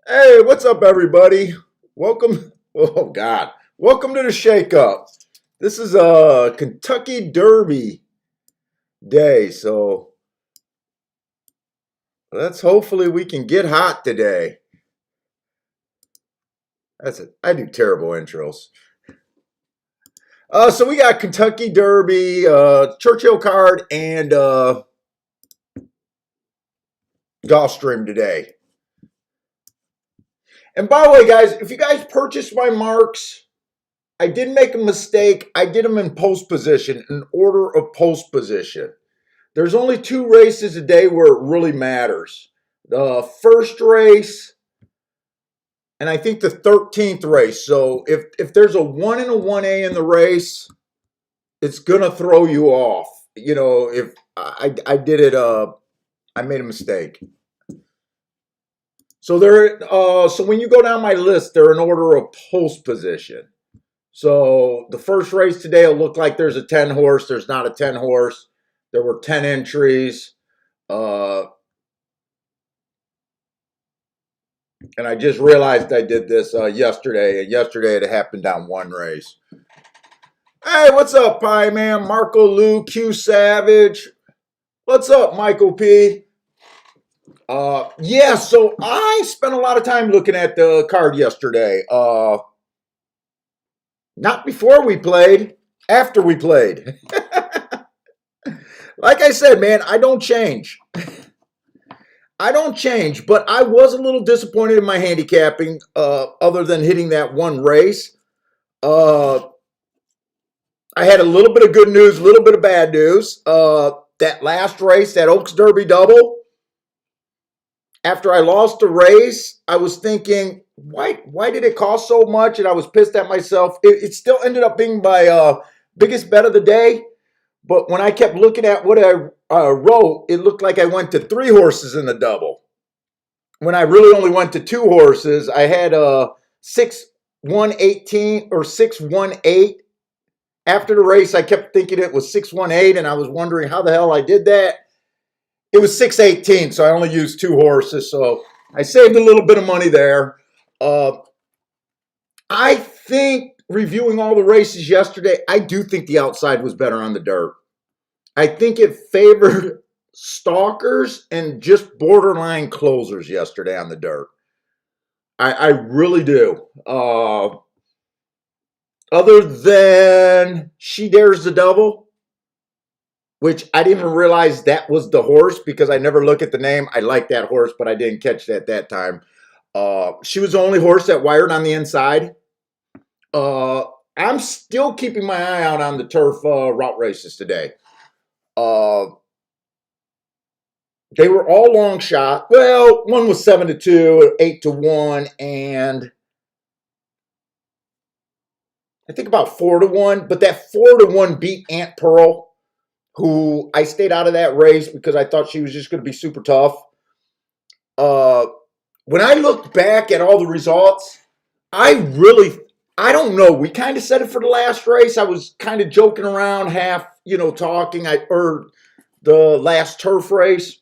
Hey, what's up, everybody? Welcome. Oh God, welcome to the Shake Up. This is a Kentucky Derby day, so let's hopefully we can get hot today. That's it. I do terrible intros. So we got Kentucky Derby, Churchill card, and Gulfstream today. And by the way, guys, if you guys purchased my marks, I did make a mistake. I did them in post position, in order of post position. There's only two races a day where it really matters. The first race and I think the 13th race. So if there's a 1 and a 1A in the race, it's going to throw you off. You know, if I did it I made a mistake. So so when you go down my list, they're in order of post position. So the first race today will look like there's a 10 horse. There's not a 10 horse. There were 10 entries. And I just realized I did this yesterday. And yesterday it happened on one race. Hey, what's up, Pie Man? Marco Lou, Q Savage. What's up, Michael P? Yeah, so I spent a lot of time looking at the card yesterday. Not before we played, after we played. Like I said, man, I don't change. I don't change, but I was a little disappointed in my handicapping, other than hitting that one race. I had a little bit of good news, a little bit of bad news. That last race, that Oaks Derby double, after I lost the race, I was thinking, why did it cost so much? And I was pissed at myself. It still ended up being my biggest bet of the day. But when I kept looking at what I wrote, it looked like I went to 3 horses in the double. When I really only went to 2 horses, I had 6-1-18 or 6-1-8. After the race, I kept thinking it was 6-1-8, and I was wondering how the hell I did that. It was 6-18, so I only used 2 horses, so I saved a little bit of money there. I think, reviewing all the races yesterday, I do think the outside was better on the dirt. I think it favored stalkers and just borderline closers yesterday on the dirt. I really do. Other than She Dares the Devil, which I didn't even realize that was the horse because I never look at the name. I like that horse, but I didn't catch it at that time. She was the only horse that wired on the inside. I'm still keeping my eye out on the turf route races today. They were all long shot. Well, one was 7-2, 8-1, and I think about 4-1. But that 4-1 beat Aunt Pearl, who I stayed out of that race because I thought she was just going to be super tough. When I looked back at all the results, I don't know. We kind of said it for the last race. I was kind of joking around, half, talking. Or the last turf race,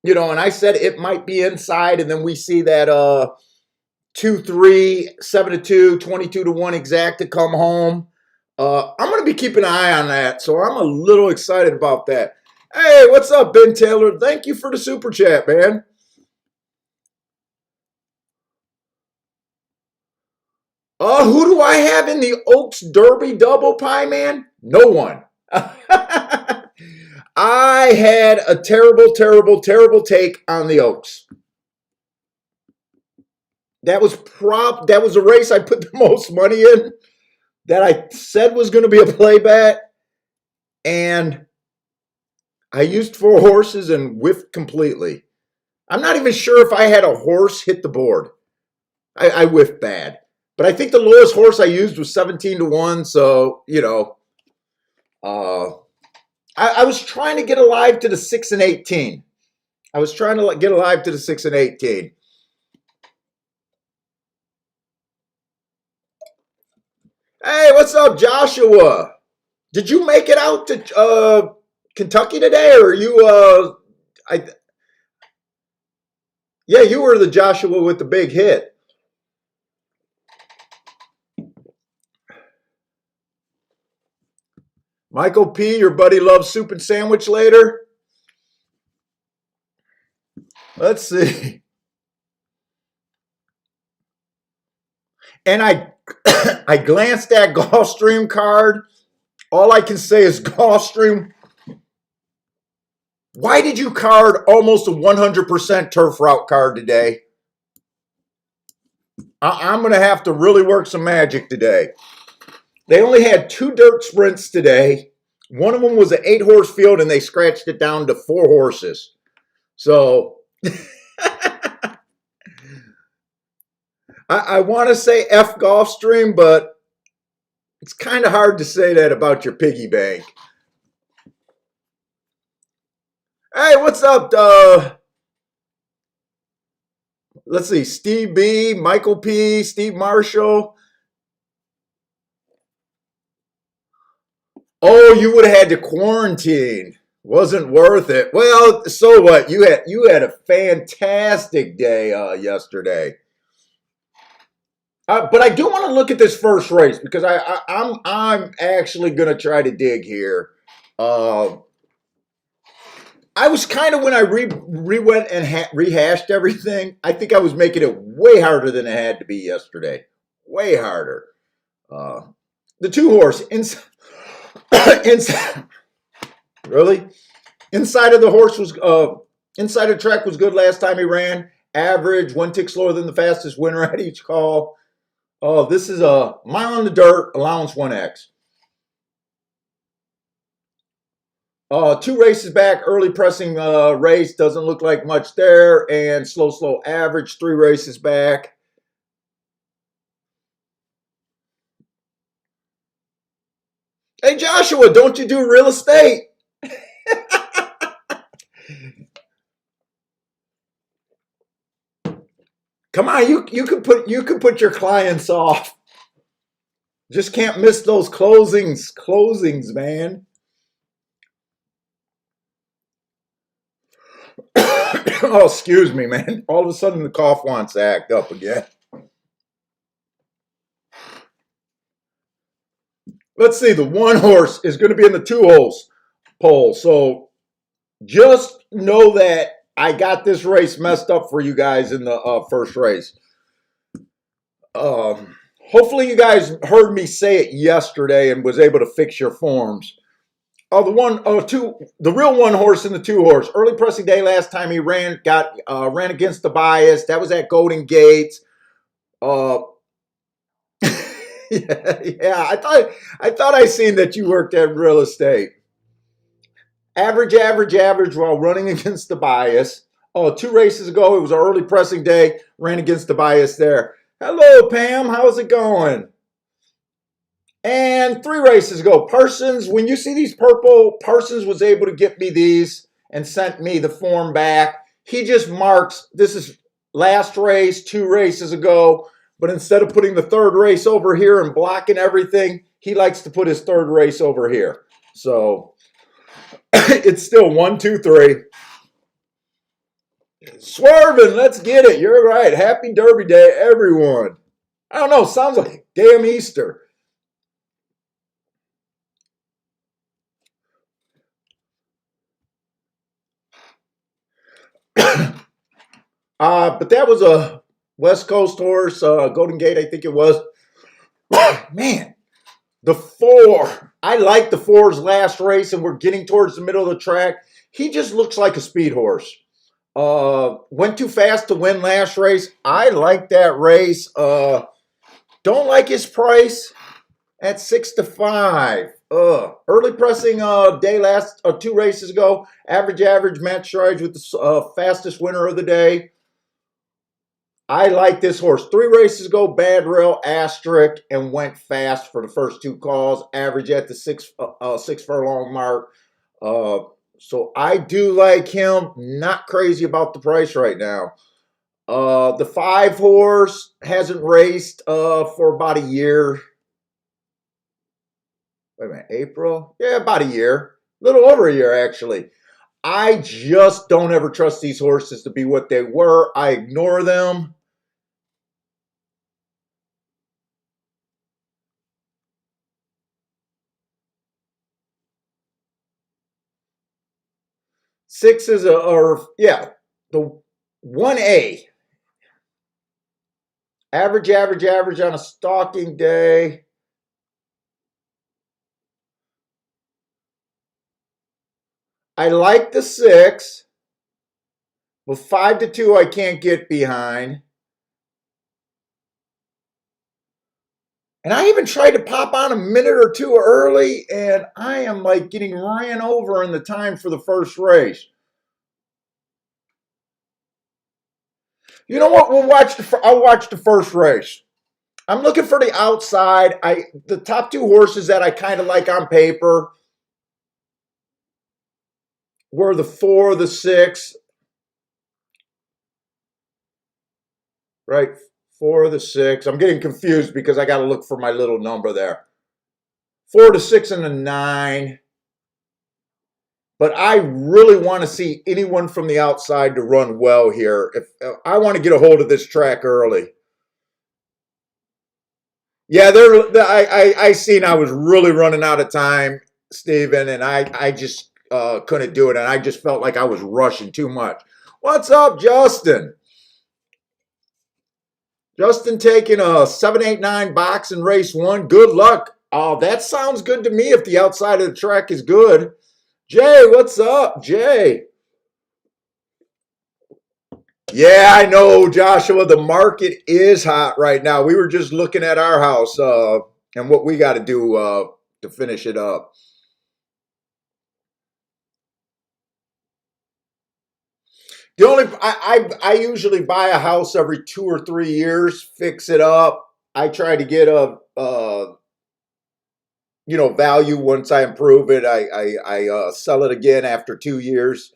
and I said it might be inside, and then we see that 2-3, 7-2, 22-1 exact to come home. I'm going to be keeping an eye on that, so I'm a little excited about that. Hey, what's up, Ben Taylor? Thank you for the super chat, man. Who do I have in the Oaks Derby double, Pie Man? No one. I had a terrible, terrible, terrible take on the Oaks. That was a race I put the most money in, that I said was going to be a play bet, and I used 4 horses and whiffed completely. I'm not even sure if I had a horse hit the board. I whiffed bad. But I think the lowest horse I used was 17-1, so, I was trying to get alive to the 6 and 18. I was trying to get alive to the 6 and 18. Hey, what's up, Joshua? Did you make it out to Kentucky today, or are you? Yeah, you were the Joshua with the big hit. Michael P., your buddy loves soup and sandwich later. Let's see. And I I glanced at Gulfstream card. All I can say is Gulfstream. Why did you card almost a 100% turf route card today? I'm going to have to really work some magic today. They only had 2 dirt sprints today. One of them was an 8-horse field, and they scratched it down to 4 horses. So I want to say F Gulfstream, but it's kind of hard to say that about your piggy bank. Hey, what's up? Let's see. Steve B, Michael P, Steve Marshall. Oh, you would have had to quarantine. Wasn't worth it. Well, so what? You had a fantastic day yesterday. But I do want to look at this first race because I'm actually gonna try to dig here. Uh, I was kind of when I went and rehashed everything. I think I was making it way harder than it had to be yesterday. Way harder. Uh, the 2-horse inside, inside, really inside of the horse was inside of track was good last time he ran. Average 1 tick slower than the fastest winner at each call. Oh, this is a mile in the dirt, allowance 1x. 2 races back, early pressing race, doesn't look like much there, and slow average, 3 races back. Hey, Joshua, don't you do real estate? Come on, you could put your clients off. Just can't miss those closings, man. Oh, excuse me, man. All of a sudden the cough wants to act up again. Let's see, the 1-horse is going to be in the 2-holes pole. So just know that I got this race messed up for you guys in the first race. Hopefully you guys heard me say it yesterday and was able to fix your forms. The real 1-horse and the 2-horse. Early pressing day last time he ran against the bias. That was at Golden Gates. Uh, yeah, I thought I seen that you worked at real estate. Average while running against the bias. Oh, 2 races ago, it was an early pressing day. Ran against the bias there. Hello, Pam. How's it going? And 3 races ago, Parsons, when you see these purple, Parsons was able to get me these and sent me the form back. He just marks, this is last race, 2 races ago, but instead of putting the 3rd race over here and blocking everything, he likes to put his 3rd race over here. So it's still 1, 2, 3. Swerving, let's get it. You're right. Happy Derby Day, everyone. I don't know, sounds like damn Easter. But that was a West Coast horse, Golden Gate, I think it was. Man, the 4. I like the 4's last race, and we're getting towards the middle of the track. He just looks like a speed horse. Went too fast to win last race. I like that race. Don't like his price at 6 to 5. Early pressing day last 2 races ago. Average match strides with the fastest winner of the day. I like this horse. 3 races ago, bad rail, asterisk, and went fast for the first 2 calls. Average at the 6 furlong mark. So I do like him. Not crazy about the price right now. The 5 horse hasn't raced for about a year. Wait a minute, April? Yeah, about a year. A little over a year, actually. I just don't ever trust these horses to be what they were. I ignore them. Six is yeah, the 1A. Average, average, average on a stalking day. I like the 6. But 5-2, I can't get behind. And I even tried to pop on a minute or two early, and I am like getting ran over in the time for the first race. You know what? I'll watch the first race. I'm looking for the outside. The top 2 horses that I kind of like on paper were the 4, the 6, right? 4, the 6. I'm getting confused because I got to look for my little number there. 4, the 6, and the 9. But I really want to see anyone from the outside to run well here. If I want to get a hold of this track early. Yeah, I seen I was really running out of time, Steven, and I just couldn't do it, and I just felt like I was rushing too much. What's up, Justin? Justin taking a 789 box in race 1. Good luck. Oh, that sounds good to me if the outside of the track is good. Jay, what's up, Jay? Yeah, I know, Joshua. The market is hot right now. We were just looking at our house and what we got to do to finish it up. The only I usually buy a house every 2 or 3 years, fix it up. I try to get a value once I improve it. I sell it again after 2 years.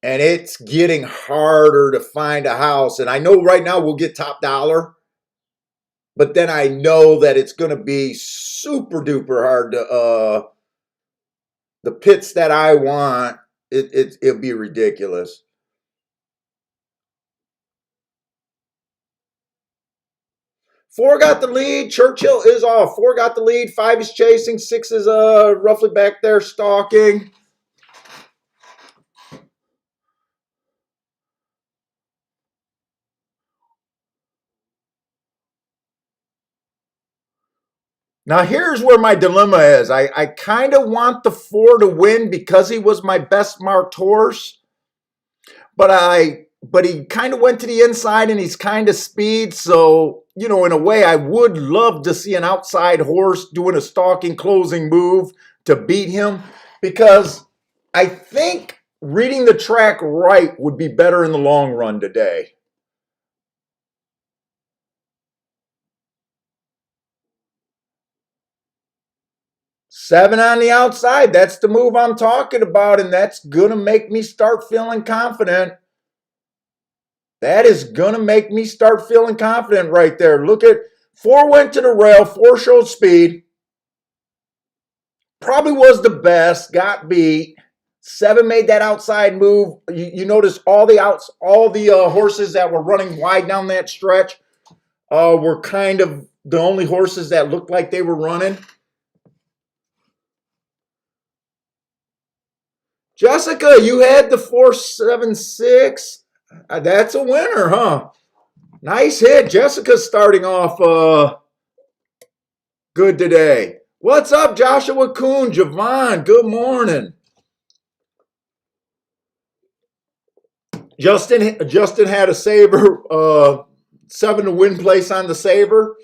And it's getting harder to find a house. And I know right now we'll get top dollar, but then I know that it's going to be super duper hard to the pits that I want. It'll be ridiculous. 4 got the lead. Churchill is off. 4 got the lead. 5 is chasing. 6 is roughly back there stalking. Now here's where my dilemma is. I kind of want the 4 to win because he was my best marked horse, but he kind of went to the inside and he's kind of speed. So, in a way, I would love to see an outside horse doing a stalking closing move to beat him because I think reading the track right would be better in the long run today. 7 on the outside. That's the move I'm talking about, and that's going to make me start feeling confident. That is going to make me start feeling confident right there. Look at 4 went to the rail, 4 showed speed. Probably was the best, got beat. 7 made that outside move. You notice all the horses that were running wide down that stretch were kind of the only horses that looked like they were running. Jessica, you had the 476. That's a winner, huh? Nice hit. Jessica's starting off good today. What's up, Joshua Kuhn? Javon, good morning. Justin had a saber, 7 to win place on the saber.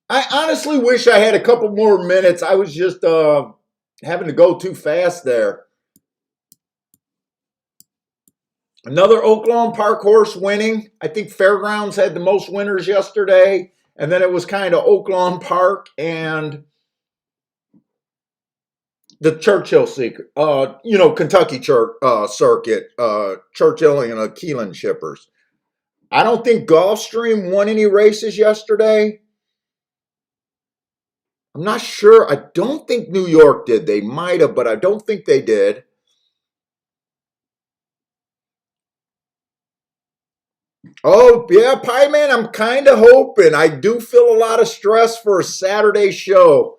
I honestly wish I had a couple more minutes. I was just having to go too fast there. Another Oaklawn Park horse winning. I think Fairgrounds had the most winners yesterday. And then it was kind of Oaklawn Park and the Churchill secret, Kentucky circuit, Churchill and Keelan shippers. I don't think Gulfstream won any races yesterday. I'm not sure. I don't think New York did. They might have, but I don't think they did. Oh, yeah, Pie Man, I'm kind of hoping. I do feel a lot of stress for a Saturday show.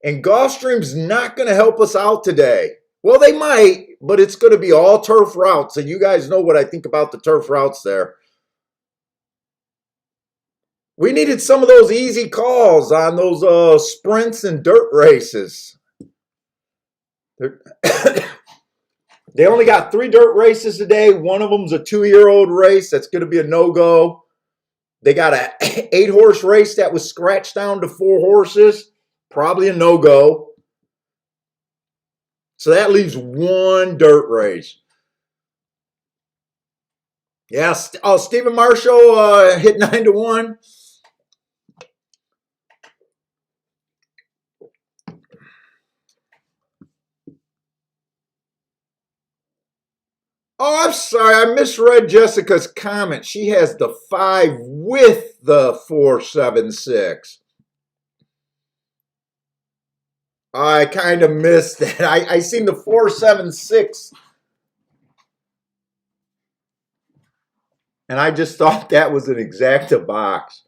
And Gulfstream's not going to help us out today. Well, they might, but it's going to be all turf routes. And you guys know what I think about the turf routes there. We needed some of those easy calls on those sprints and dirt races. They only got 3 dirt races today. One of them's a 2-year-old race. That's going to be a no-go. They got a 8-horse race that was scratched down to 4 horses. Probably a no-go. So that leaves 1 dirt race. Yes. Oh, Stephen Marshall hit 9-1. Oh, I'm sorry. I misread Jessica's comment. She has the 5 with the 476. I kind of missed that. I seen the 476. And I just thought that was an exacta box.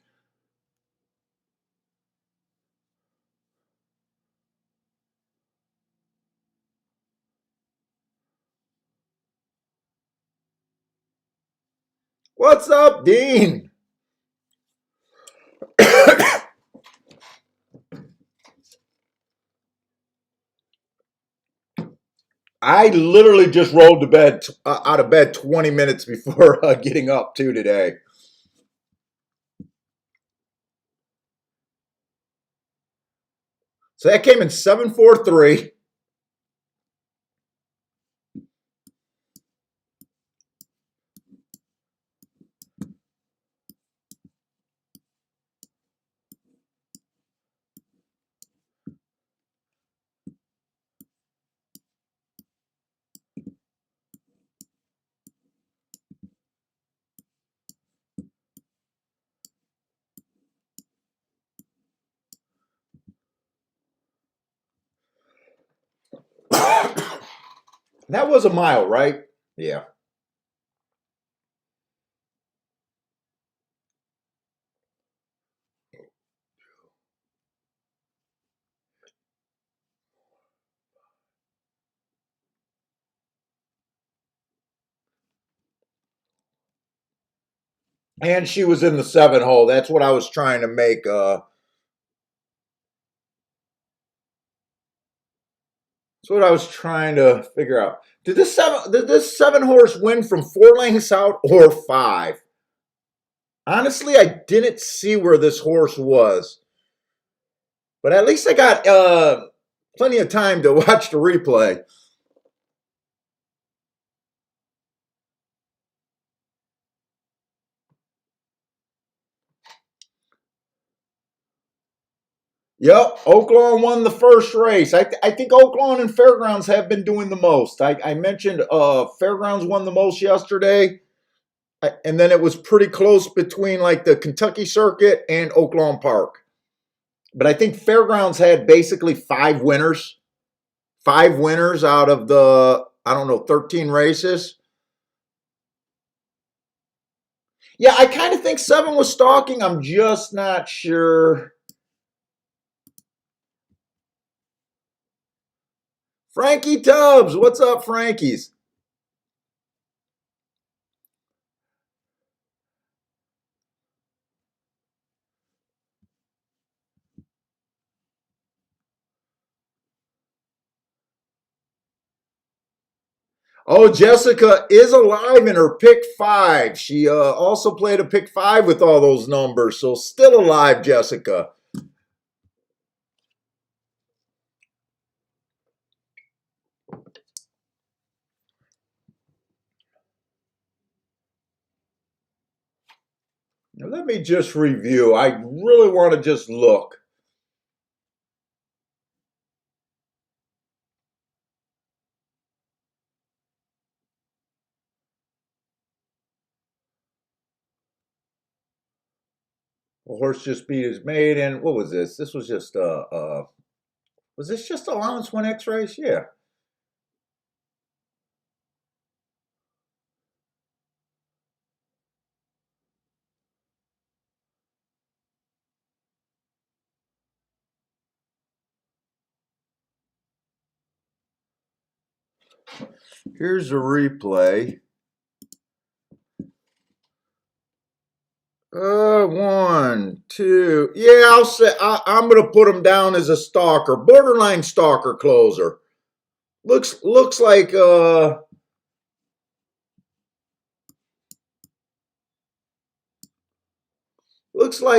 What's up, Dean? I literally just rolled to bed out of bed 20 minutes before getting up too today. So that came in 743. That was a mile, right? Yeah. And she was in the 7 hole. That's what I was trying to make. That's what I was trying to figure out. Did this 7 horse win from 4 lengths out or 5? Honestly, I didn't see where this horse was, but at least I got plenty of time to watch the replay. Yep, Oaklawn won the first race. I think Oaklawn and Fairgrounds have been doing the most. I mentioned Fairgrounds won the most yesterday, and then it was pretty close between like the Kentucky Circuit and Oaklawn Park. But I think Fairgrounds had basically 5 winners. 5 winners out of the, I don't know, 13 races. Yeah, I kind of think 7 was stalking. I'm just not sure. Frankie Tubbs, what's up, Frankies? Oh, Jessica is alive in her pick 5. She also played a pick 5 with all those numbers, so still alive, Jessica. Now, let me just review. I really want to just look. A horse just beat his maiden. What was this? This was just was this just allowance one X race? Yeah. Here's a replay. One, two. Yeah, I'll say I'm gonna put him down as a stalker, borderline stalker closer. Looks like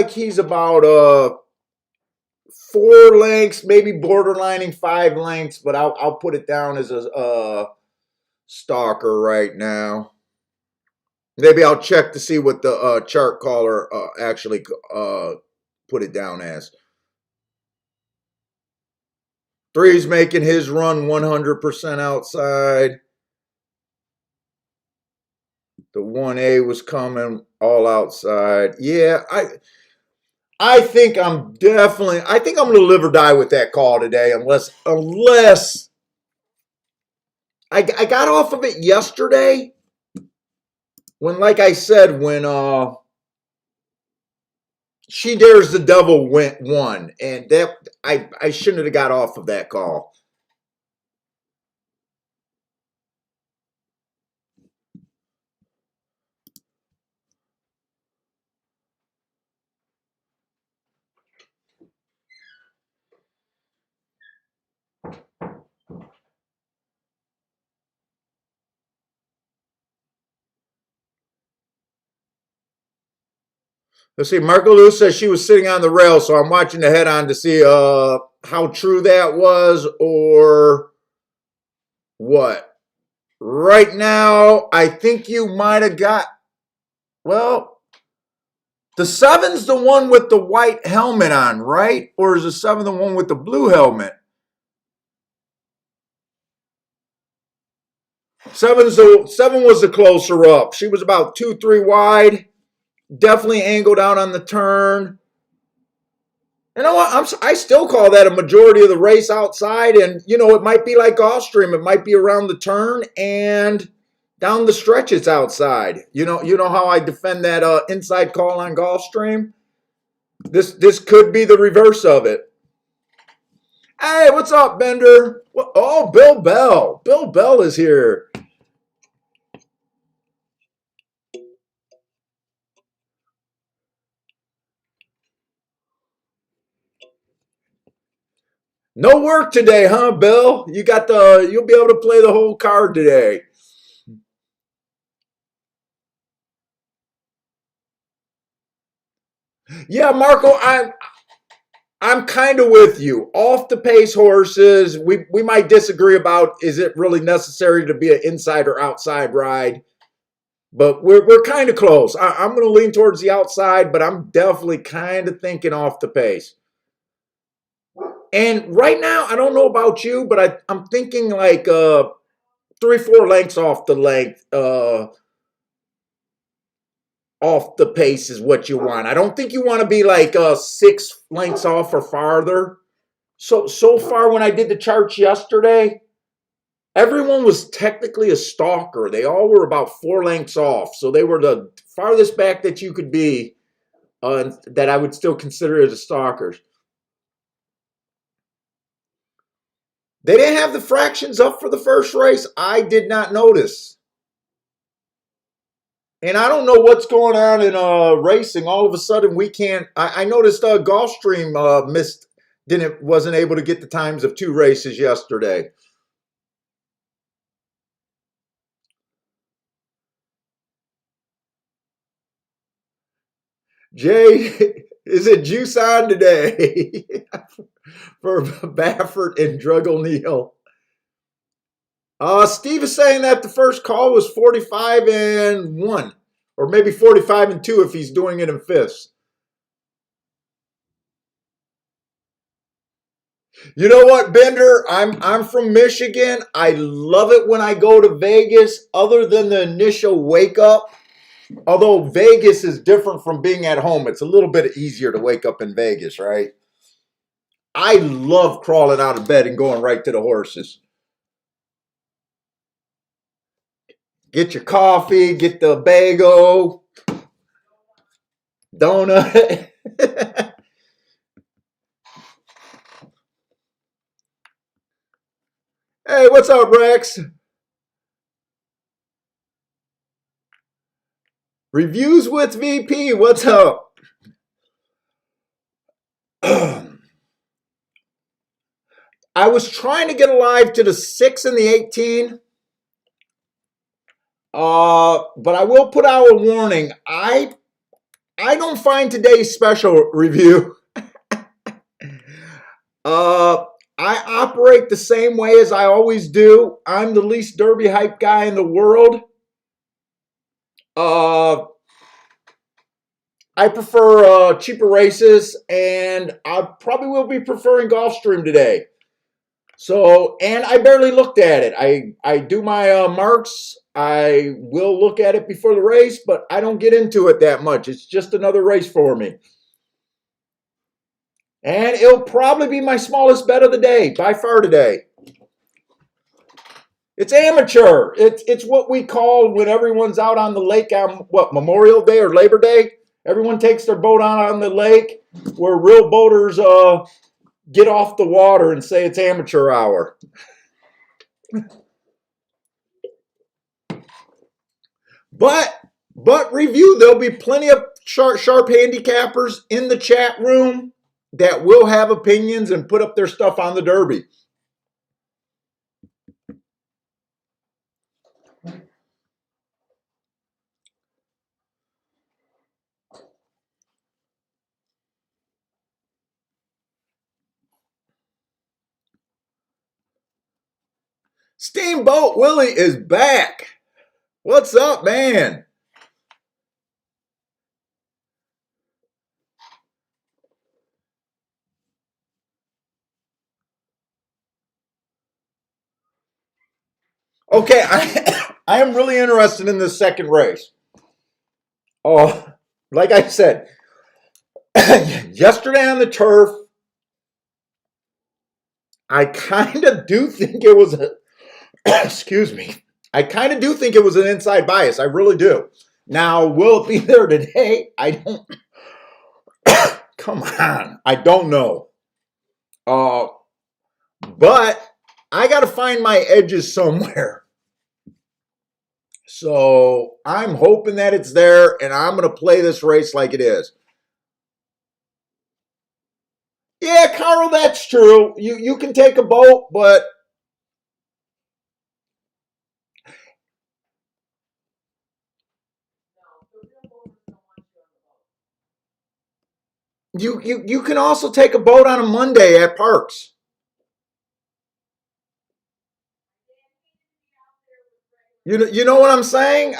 he's about 4 lengths, maybe borderlining 5 lengths, but I'll put it down as a stalker right now. Maybe I'll check to see what the chart caller actually put it down as. Three's making his run 100% outside. The 1A was coming all outside. Yeah, I think I'm definitely, I think I'm going to live or die with that call today, unless I got off of it yesterday when, like I said, when She Dares the Devil won, and that I shouldn't have got off of that call. Let's see. Marco Lou says she was sitting on the rail, so I'm watching the head on to see how true that was or what. Right now, I think you might have got, well, the 7's the one with the white helmet on, right? Or is the 7 the one with the blue helmet? 7 was the closer up. She was about 2-3 wide. Definitely angled out on the turn. You know what? I still call that a majority of the race outside, and it might be like Gulfstream. It might be around the turn and down the stretch. It's outside. You know how I defend that inside call on Gulfstream. This could be the reverse of it. Hey, what's up, Bender? Oh, Bill Bell. Bill Bell is here. No work today, huh, Bill? You'll be able to play the whole card today. Yeah, Marco, I'm kind of with you. Off the pace horses, we might disagree about is it really necessary to be an inside or outside ride, but we're kind of close. I'm going to lean towards the outside, but I'm definitely kind of thinking off the pace. And right now, I don't know about you, but I'm thinking like 3-4 lengths off the length. Off the pace is what you want. I don't think you want to be like 6 lengths off or farther. So far, when I did the charts yesterday, everyone was technically a stalker. They all were about 4 lengths off. So they were the farthest back that you could be that I would still consider as a stalkers. They didn't have the fractions up for the first race. I did not notice. And I don't know what's going on in racing. All of a sudden, we can't. I noticed Gulfstream wasn't able to get the times of 2 races yesterday. Jay, is it juice on today for Baffert and Drug O'Neill? Steve is saying that the first call was 45-1, or maybe 45-2 if he's doing it in fifths. You know what, Bender? I'm from Michigan. I love it when I go to Vegas. Other than the initial wake up, Although Vegas is different from being at home. It's a little bit easier to wake up in Vegas, right? I love crawling out of bed and going right to the horses. Get your coffee, get the bagel, donut. Hey, what's up, Rex? Reviews with VP, what's up? I was trying to get alive to the 6 and the 18. But I will put out a warning. I don't find today's special review. I operate the same way as I always do. I'm the least Derby hype guy in the world. I prefer cheaper races, and I probably will be preferring Gulfstream today. So, and I barely looked at it. I do my marks. I will look at it before the race, but I don't get into it that much. It's just another race for me. And it'll probably be my smallest bet of the day, by far today. It's amateur. It's what we call when everyone's out on the lake on, what, Memorial Day or Labor Day? Everyone takes their boat out on the lake where real boaters get off the water and say it's amateur hour. But review, there'll be plenty of sharp handicappers in the chat room that will have opinions and put up their stuff on the Derby. Steamboat Willie is back. What's up, man? Okay, I am really interested in this second race. Oh, like I said, yesterday on the turf, I kind of do think it was a, excuse me, I kind of do think it was an inside bias. I really do. Now, will it be there today? I don't, come on, I don't know. But I got to find my edges somewhere. So I'm hoping that it's there, and I'm going to play this race like it is. Yeah, Carl, that's true. You can take a boat, but you can also take a boat on a Monday at parks. You know what I'm saying?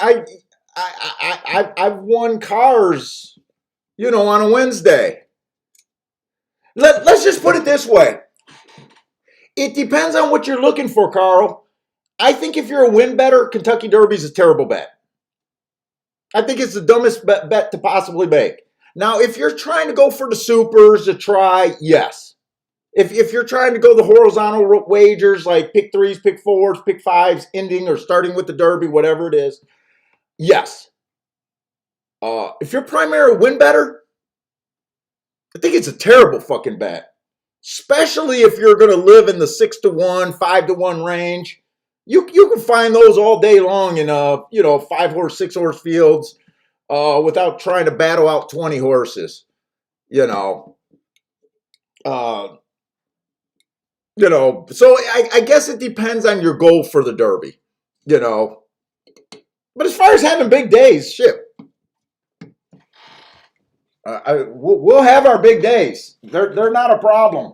I've won cars, on a Wednesday. Let's just put it this way. It depends on what you're looking for, Carl. I think if you're a win better, Kentucky Derby's a terrible bet. I think it's the dumbest bet to possibly make. Now, if you're trying to go for the supers to try, yes. If you're trying to go the horizontal wagers like pick threes, pick fours, pick fives, ending or starting with the Derby, whatever it is, yes. If you're primary win better, I think it's a terrible fucking bet. Especially if you're going to live in the 6-1, 5-1 range. You can find those all day long in 5-horse, 6-horse fields without trying to battle out 20 horses. So I guess it depends on your goal for the Derby, But as far as having big days, shit. We'll have our big days. They're not a problem.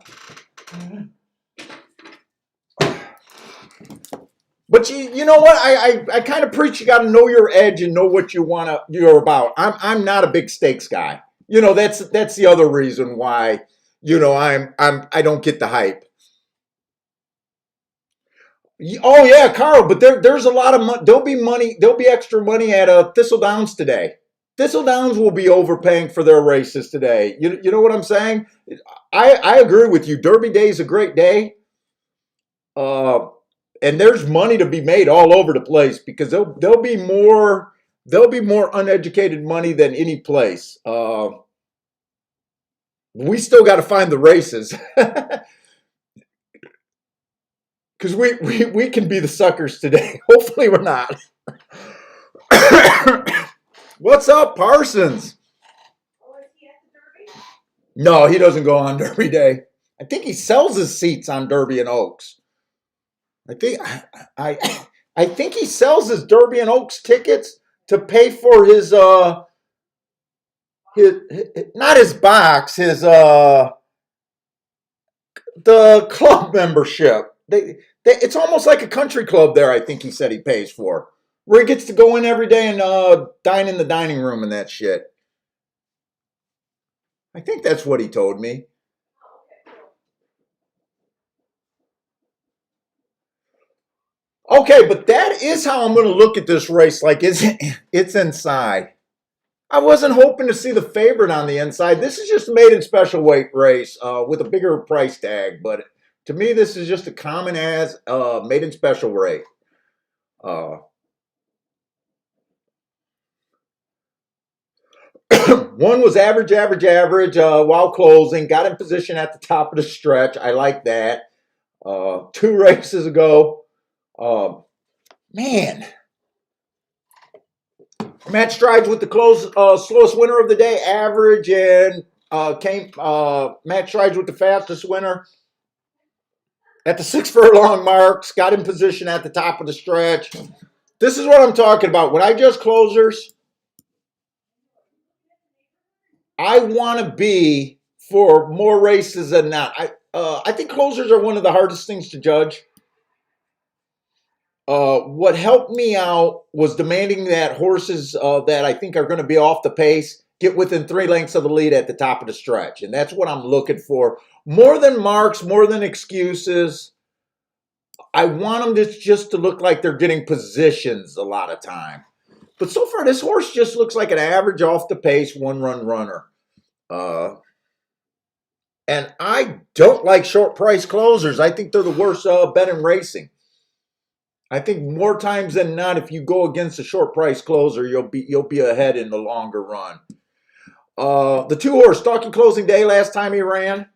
But you know what? I kind of preach you got to know your edge and know what you're about. I'm not a big stakes guy. That's the other reason why I don't get the hype. Oh yeah, Carl. But there's a lot of money. There'll be money. There'll be extra money at Thistle Downs today. Thistle Downs will be overpaying for their races today. You know what I'm saying? I agree with you. Derby Day is a great day. Uh, and there's money to be made all over the place because there'll be more uneducated money than any place. We still got to find the races because we can be the suckers today. Hopefully we're not. What's up, Parsons? No, he doesn't go on Derby Day. I think he sells his seats on Derby and Oaks. I think I think he sells his Derby and Oaks tickets to pay for his not his box, his the club membership. It's almost like a country club there. I think he said he pays for, where he gets to go in every day and dine in the dining room and that shit. I think that's what he told me. Okay, but that is how I'm going to look at this race. Like it's inside. I wasn't hoping to see the favorite on the inside. This is just a maiden special weight race with a bigger price tag. But to me, this is just a common as maiden special rate. One was average, average, average while closing. Got in position at the top of the stretch. I like that. Two races ago, uh, man, Matt Strides with the slowest winner of the day, average, and Matt Strides with the fastest winner at the 6 furlong marks. Got in position at the top of the stretch. This is what I'm talking about. When I just closers, I want to be for more races than not. I think closers are one of the hardest things to judge. What helped me out was demanding that horses that I think are going to be off the pace get within 3 lengths of the lead at the top of the stretch. And that's what I'm looking for. More than marks, more than excuses. I want them just to look like they're getting positions a lot of time. But so far, this horse just looks like an average off the pace, one-run runner. And I don't like short price closers. I think they're the worst bet in racing. I think more times than not, if you go against a short price closer, you'll be ahead in the longer run. The 2-horse stalking closing day last time he ran.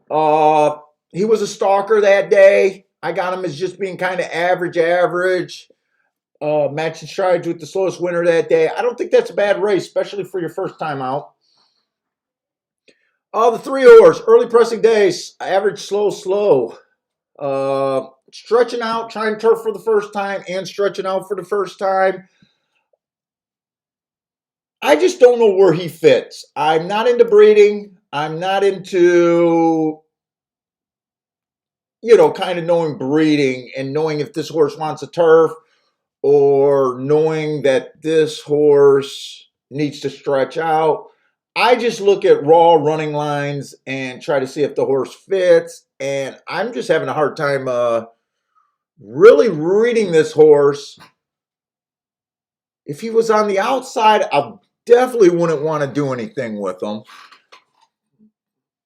He was a stalker that day. I got him as just being kind of average. Matching strides with the slowest winner that day. I don't think that's a bad race, especially for your first time out. The 3-horse early pressing days, average, slow. Stretching out, trying turf for the first time, and stretching out for the first time. I just don't know where he fits. I'm not into breeding. I'm not into, kind of knowing breeding and knowing if this horse wants a turf or knowing that this horse needs to stretch out. I just look at raw running lines and try to see if the horse fits. And I'm just having a hard time really reading this horse. If he was on the outside, I definitely wouldn't want to do anything with him.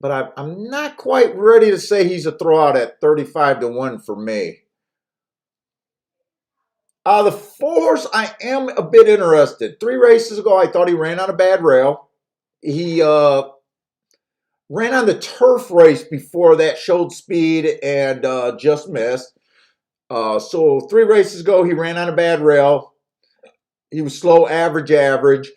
But I'm not quite ready to say he's a throwout at 35-1 for me. The 4-horse, I am a bit interested. 3 races ago, I thought he ran on a bad rail. He ran on the turf race before that, showed speed and just missed. So 3 races ago, he ran on a bad rail. He was slow, average.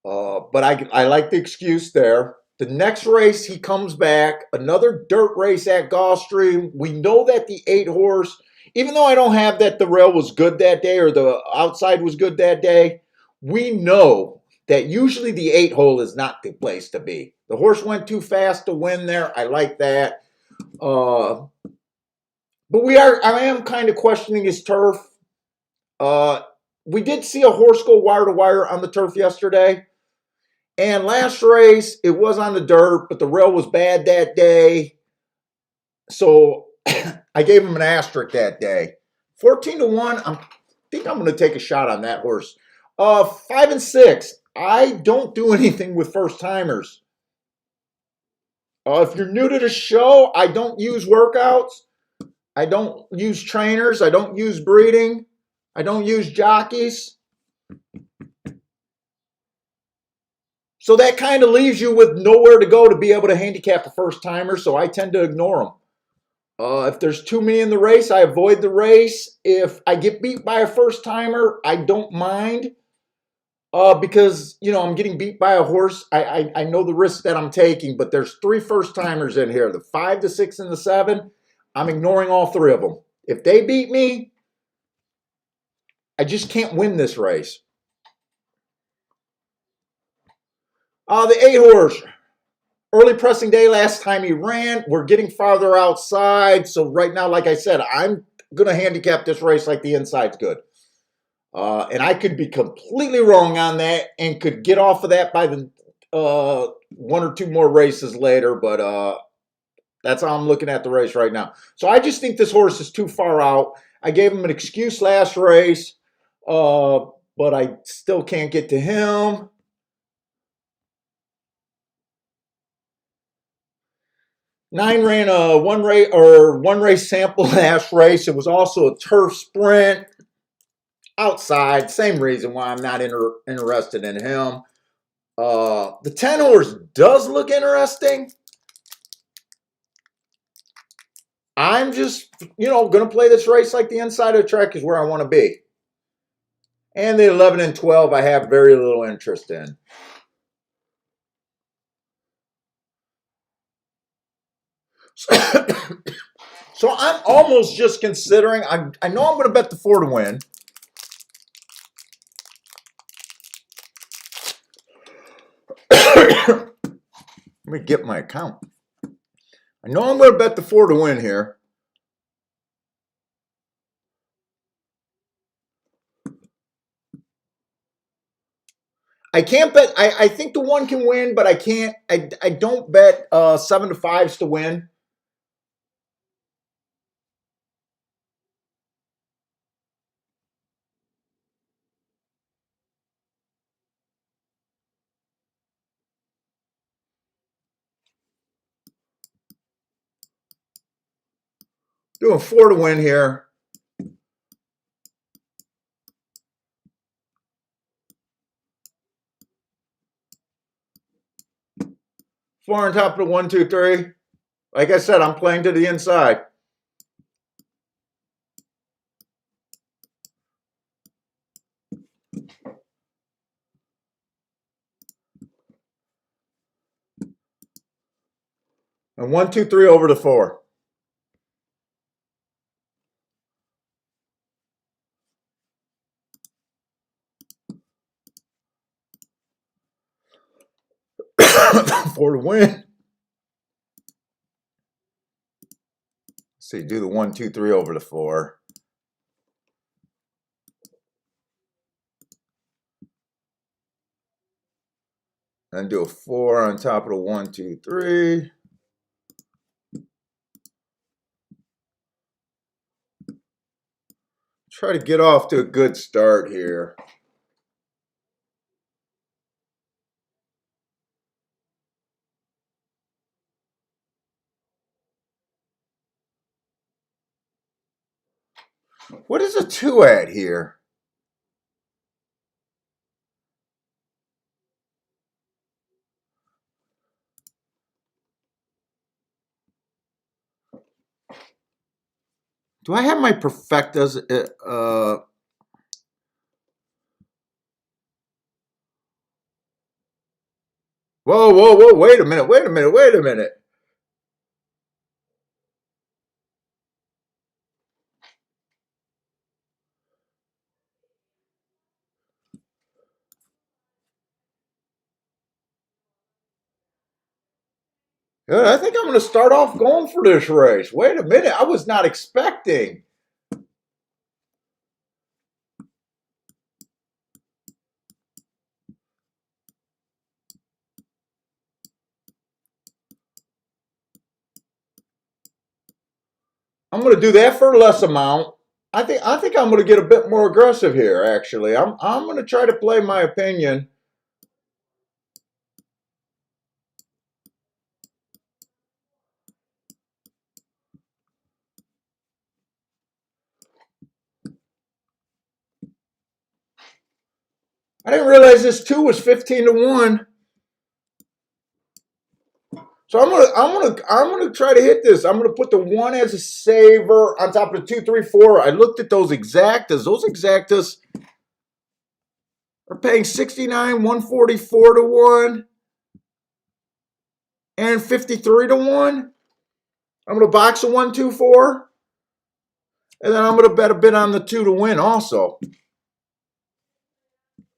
But I like the excuse there. The next race, he comes back. Another dirt race at Gulfstream. We know that the 8-horse, even though I don't have that the rail was good that day or the outside was good that day, we know that usually the 8-hole is not the place to be. The horse went too fast to win there. I like that. But I am kind of questioning his turf. We did see a horse go wire to wire on the turf yesterday. And last race, it was on the dirt, but the rail was bad that day. So I gave him an asterisk that day. 14-1. I think I'm going to take a shot on that horse. 5 and 6. I don't do anything with first timers. If you're new to the show, I don't use workouts. I don't use trainers. I don't use breeding. I don't use jockeys. So that kind of leaves you with nowhere to go to be able to handicap a first timer. So I tend to ignore them. If there's too many in the race, I avoid the race. If I get beat by a first timer, I don't mind. Because, you know, I'm getting beat by a horse. I know the risk that I'm taking, but there's 3 first timers in here, the 5, the 6, and the 7. I'm ignoring all 3 of them. If they beat me, I just can't win this race. The 8 horse, early pressing day last time he ran. We're getting farther outside. So right now, like I said, I'm going to handicap this race like the inside's good. And I could be completely wrong on that and could get off of that by the 1 or 2 more races later. But that's how I'm looking at the race right now. So I just think this horse is too far out. I gave him an excuse last race, but I still can't get to him. 9 ran a one race sample last race. It was also a turf sprint. Outside, same reason why I'm not interested in him. The 10 horse does look interesting. I'm just, you know, going to play this race like the inside of the track is where I want to be. And the 11 and 12 I have very little interest in. So I'm almost just considering, I know I'm going to bet the 4 to win. Let me get my account. I know I'm going to bet the 4 to win here. I can't bet. I think the 1 can win, but I can't. I don't bet 7 to 5s to win. Doing 4 to win here. 4 on top of the 1, 2, 3. Like I said, I'm playing to the inside. And 1, 2, 3 over the 4. For to win. Let's see, do the 1, 2, 3 over the 4. Then do a 4 on top of the 1, 2, 3. Try to get off to a good start here. What is a 2 at here? Do I have my perfectas? Whoa, wait a minute. Good. I think I'm going to start off going for this race. Wait a minute. I was not expecting. I'm going to do that for less amount. I think I'm going to get a bit more aggressive here. Actually, I'm going to try to play my opinion. I didn't realize this two was 15-1. So I'm gonna try to hit this. I'm gonna put the one as a saver on top of the 2, 3, 4. I looked at those exactas. Those exactas are paying 69, 144-1, and 53-1. I'm gonna box a 1, 2, 4, and then I'm gonna bet a bit on the 2 to win also.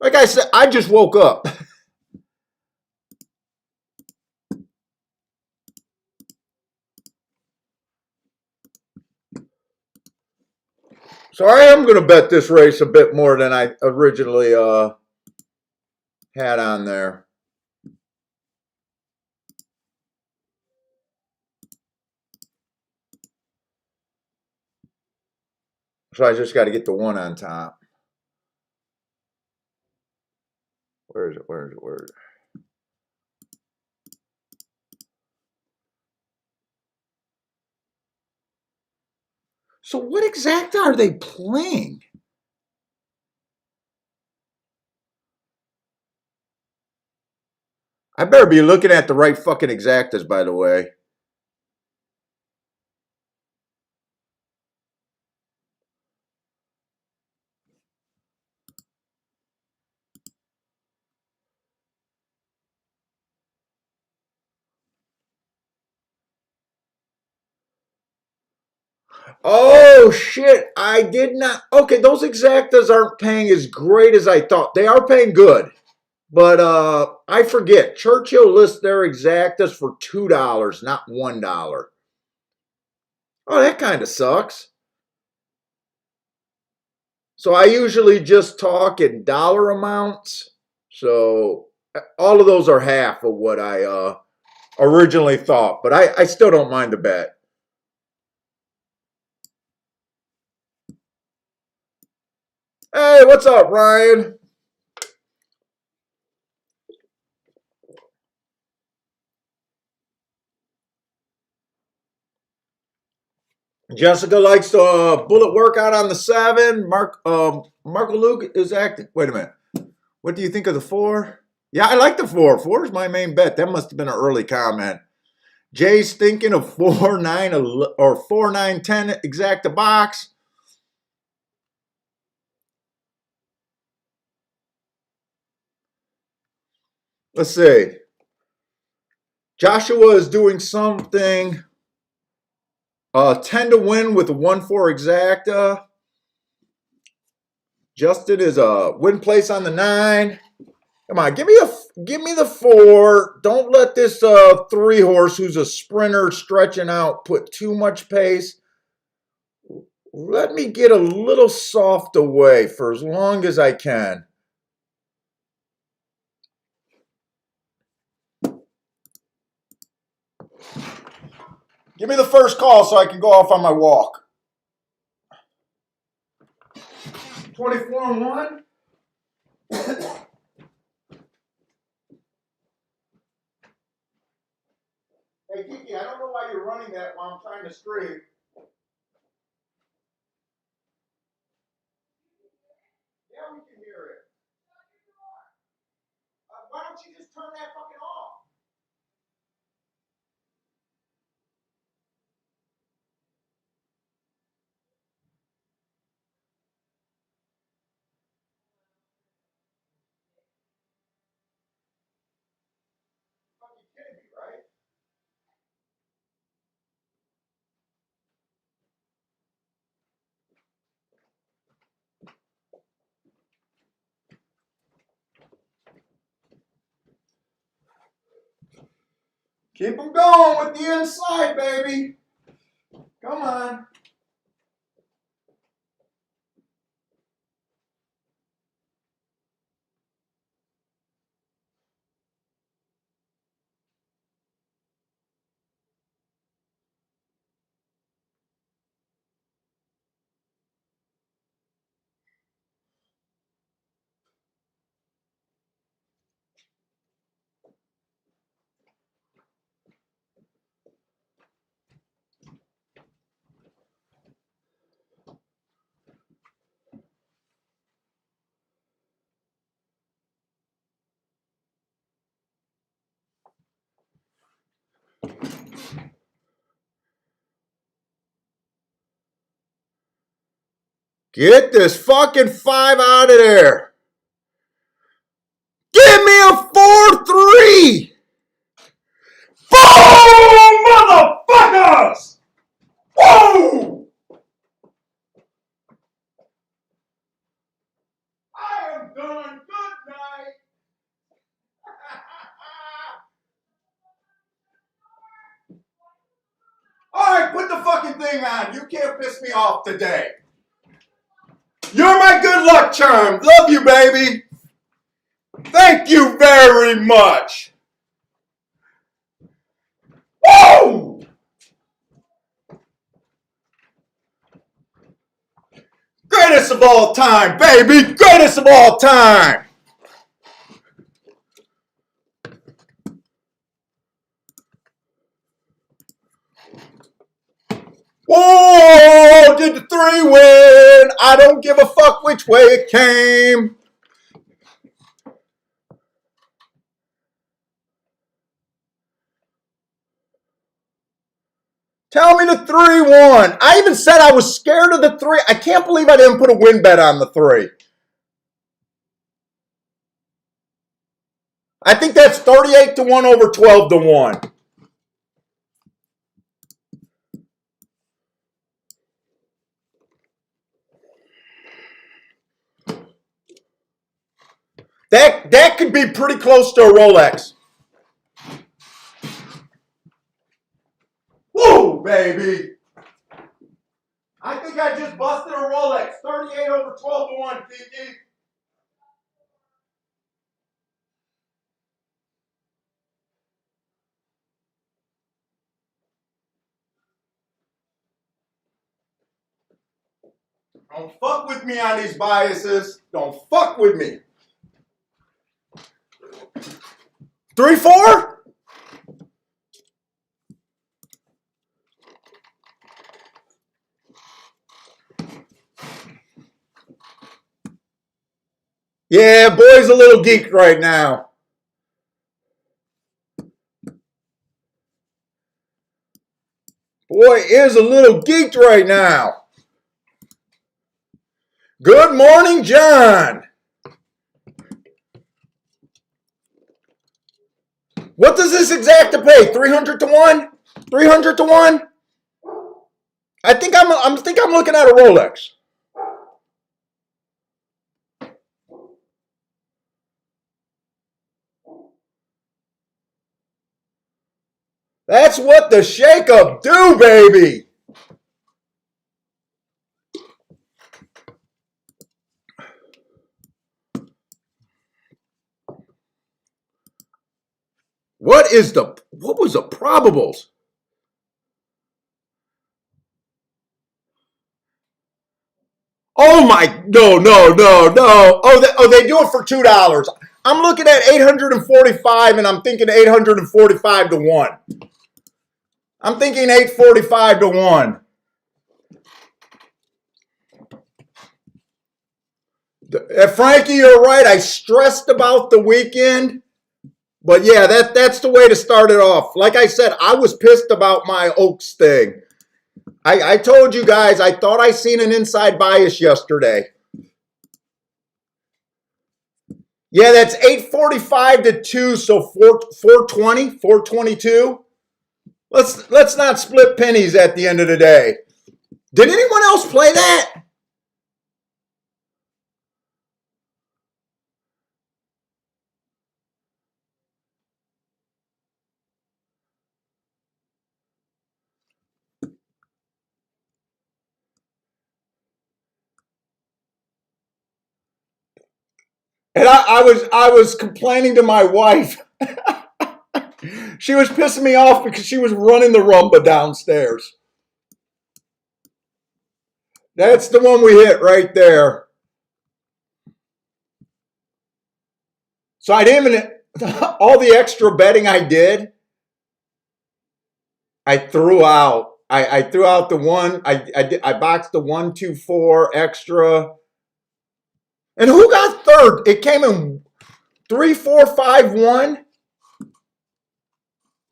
Like I said, I just woke up. So I am gonna bet this race a bit more than I originally had on there. So I just got to get the 1 on top. Where is it? Where is it? Where is it? So what exactly are they playing? I better be looking at the right fucking exactas, by the way. Oh shit! I did not. Okay, those exactas aren't paying as great as I thought. They are paying good, but I forget. Churchill lists their exactas for $2, not $1. Oh, that kind of sucks. So I usually just talk in dollar amounts. So all of those are half of what I originally thought, but I still don't mind the bet. Hey, what's up, Ryan? Jessica likes the bullet workout on the 7. Marco Luke is acting. Wait a minute. What do you think of the 4? Yeah, I like the 4. 4 is my main bet. That must have been an early comment. Jay's thinking of 4-9 or 4-9-10 exacta box. Let's see. Joshua is doing something 10 to win with a 1-4 exacta. Justin is a win place on the 9. Come on, give me the 4. Don't let this 3 horse who's a sprinter stretching out put too much pace. Let me get a little soft away for as long as I can. Give me the first call so I can go off on my walk. 24-1. Hey Kiki, I don't know why you're running that while I'm trying to stream. Yeah, we can hear it. Why don't you just turn that fucking off? You're fucking kidding me, right? Keep them going with the inside, baby. Come on. Get this fucking 5 out of there. Give me a 4-3. Boom, motherfuckers! Whoa! I am done. Good night. All right, put the fucking thing on. You can't piss me off today. You're my good luck charm. Love you, baby. Thank you very much. Woo! Greatest of all time, baby. Greatest of all time. Whoa! Did the 3 win? I don't give a fuck which way it came. Tell me the 3 won. I even said I was scared of the 3. I can't believe I didn't put a win bet on the 3. I think that's 38-1 over 12-1. That could be pretty close to a Rolex. Woo, baby. I think I just busted a Rolex. 38 over 12-1, Kiki. Don't fuck with me on these biases. Don't fuck with me. 3-4? Yeah, boy's a little geeked right now. Boy is a little geeked right now. Good morning, John. What does this exacta pay? 300-1? 300-1? I think I'm looking at a Rolex. That's what the shakeup do, baby. What was the probables? Oh my, no. Oh, they do it for $2. I'm looking at 845 and I'm thinking 845-1. I'm thinking 845-1. Frankie, you're right. I stressed about the weekend. But yeah, that's the way to start it off. Like I said, I was pissed about my Oaks thing. I told you guys, I thought I seen an inside bias yesterday. Yeah, that's 845-2, so 420, 422. Let's not split pennies at the end of the day. Did anyone else play that? And I was complaining to my wife. She was pissing me off because she was running the rumba downstairs. That's the one we hit right there. So I didn't even, all the extra betting I did, I threw out. I threw out the one, I boxed the 1-2-4 extra. And who got third? It came in 3-4-5-1.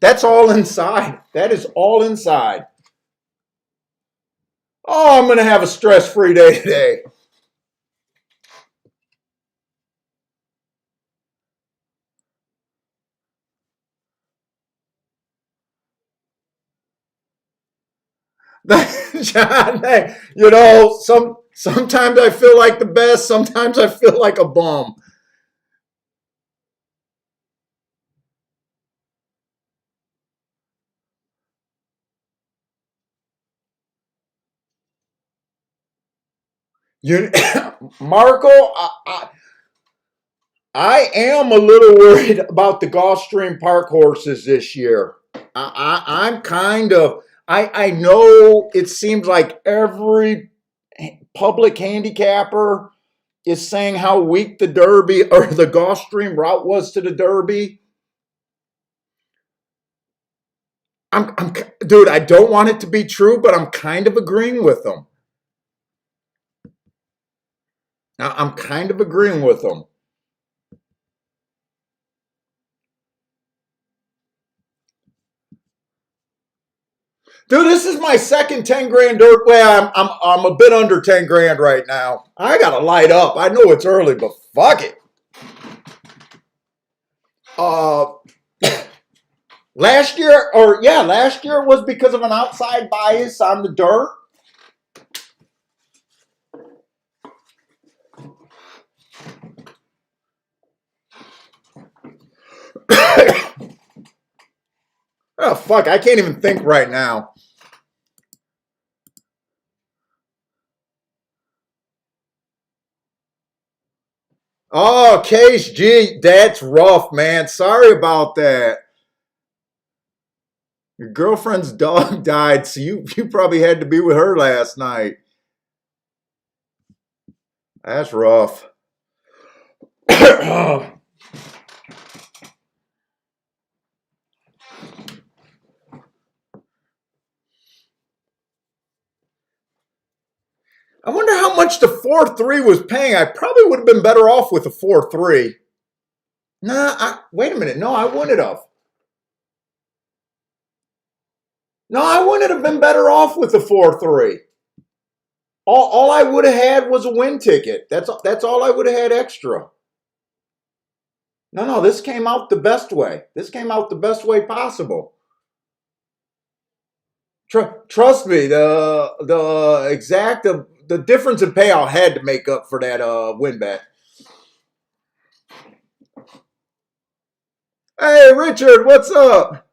That's all inside. That is all inside. Oh, I'm going to have a stress-free day today. John, hey, sometimes I feel like the best, sometimes I feel like a bum. You, Marco, I am a little worried about the Gulfstream Park horses this year. I'm kind of. I know it seems like every public handicapper is saying how weak the Derby or the Gulfstream route was to the Derby. Dude, I don't want it to be true, but I'm kind of agreeing with them. I'm kind of agreeing with them. Dude, this is my second 10 grand dirt. Well, I'm a bit under 10 grand right now. I gotta light up. I know it's early, but fuck it. Uh, last year was because of an outside bias on the dirt. Oh fuck, I can't even think right now. Oh, Case G, that's rough, man. Sorry about that. Your girlfriend's dog died, so you probably had to be with her last night. That's rough. I wonder how much the 4-3 was paying. I probably would have been better off with the 4-3. Wait a minute. No, I wouldn't have. No, I wouldn't have been better off with the 4-3. All I would have had was a win ticket. That's all I would have had extra. No, this came out the best way. This came out the best way possible. Trust me, the difference in payout had to make up for that win bet. Hey, Richard, what's up?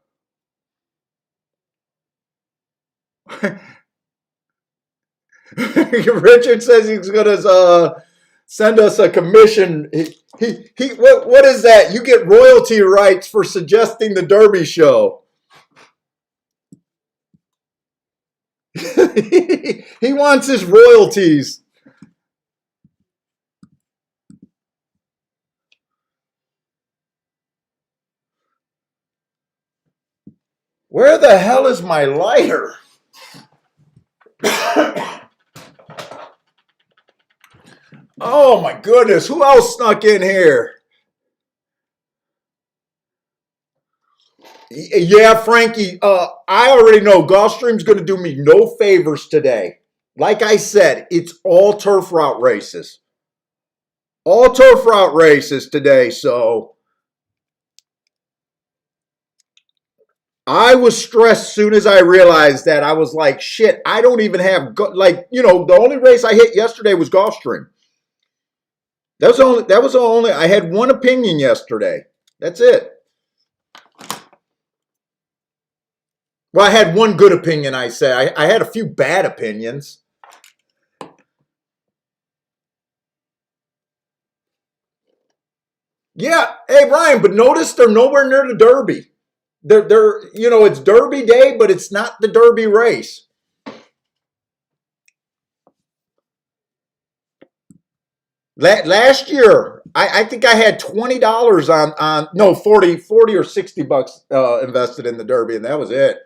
Richard says he's gonna send us a commission. What is that? You get royalty rights for suggesting the Derby show. He wants his royalties. Where the hell is my lighter? Oh my goodness, who else snuck in here? Yeah, Frankie, I already know Gulfstream's going to do me no favors today. Like I said, it's all turf route races. All turf route races today, so I was stressed as soon as I realized that. I was like, shit, I don't even have, the only race I hit yesterday was Gulfstream. That was the only, I had one opinion yesterday. That's it. Well, I had one good opinion, I said. I had a few bad opinions. Yeah. Hey, Ryan, but notice they're nowhere near the Derby. It's Derby day, but it's not the Derby race. Last year, I think I had $20 on no 40 or $60 invested in the Derby, and that was it.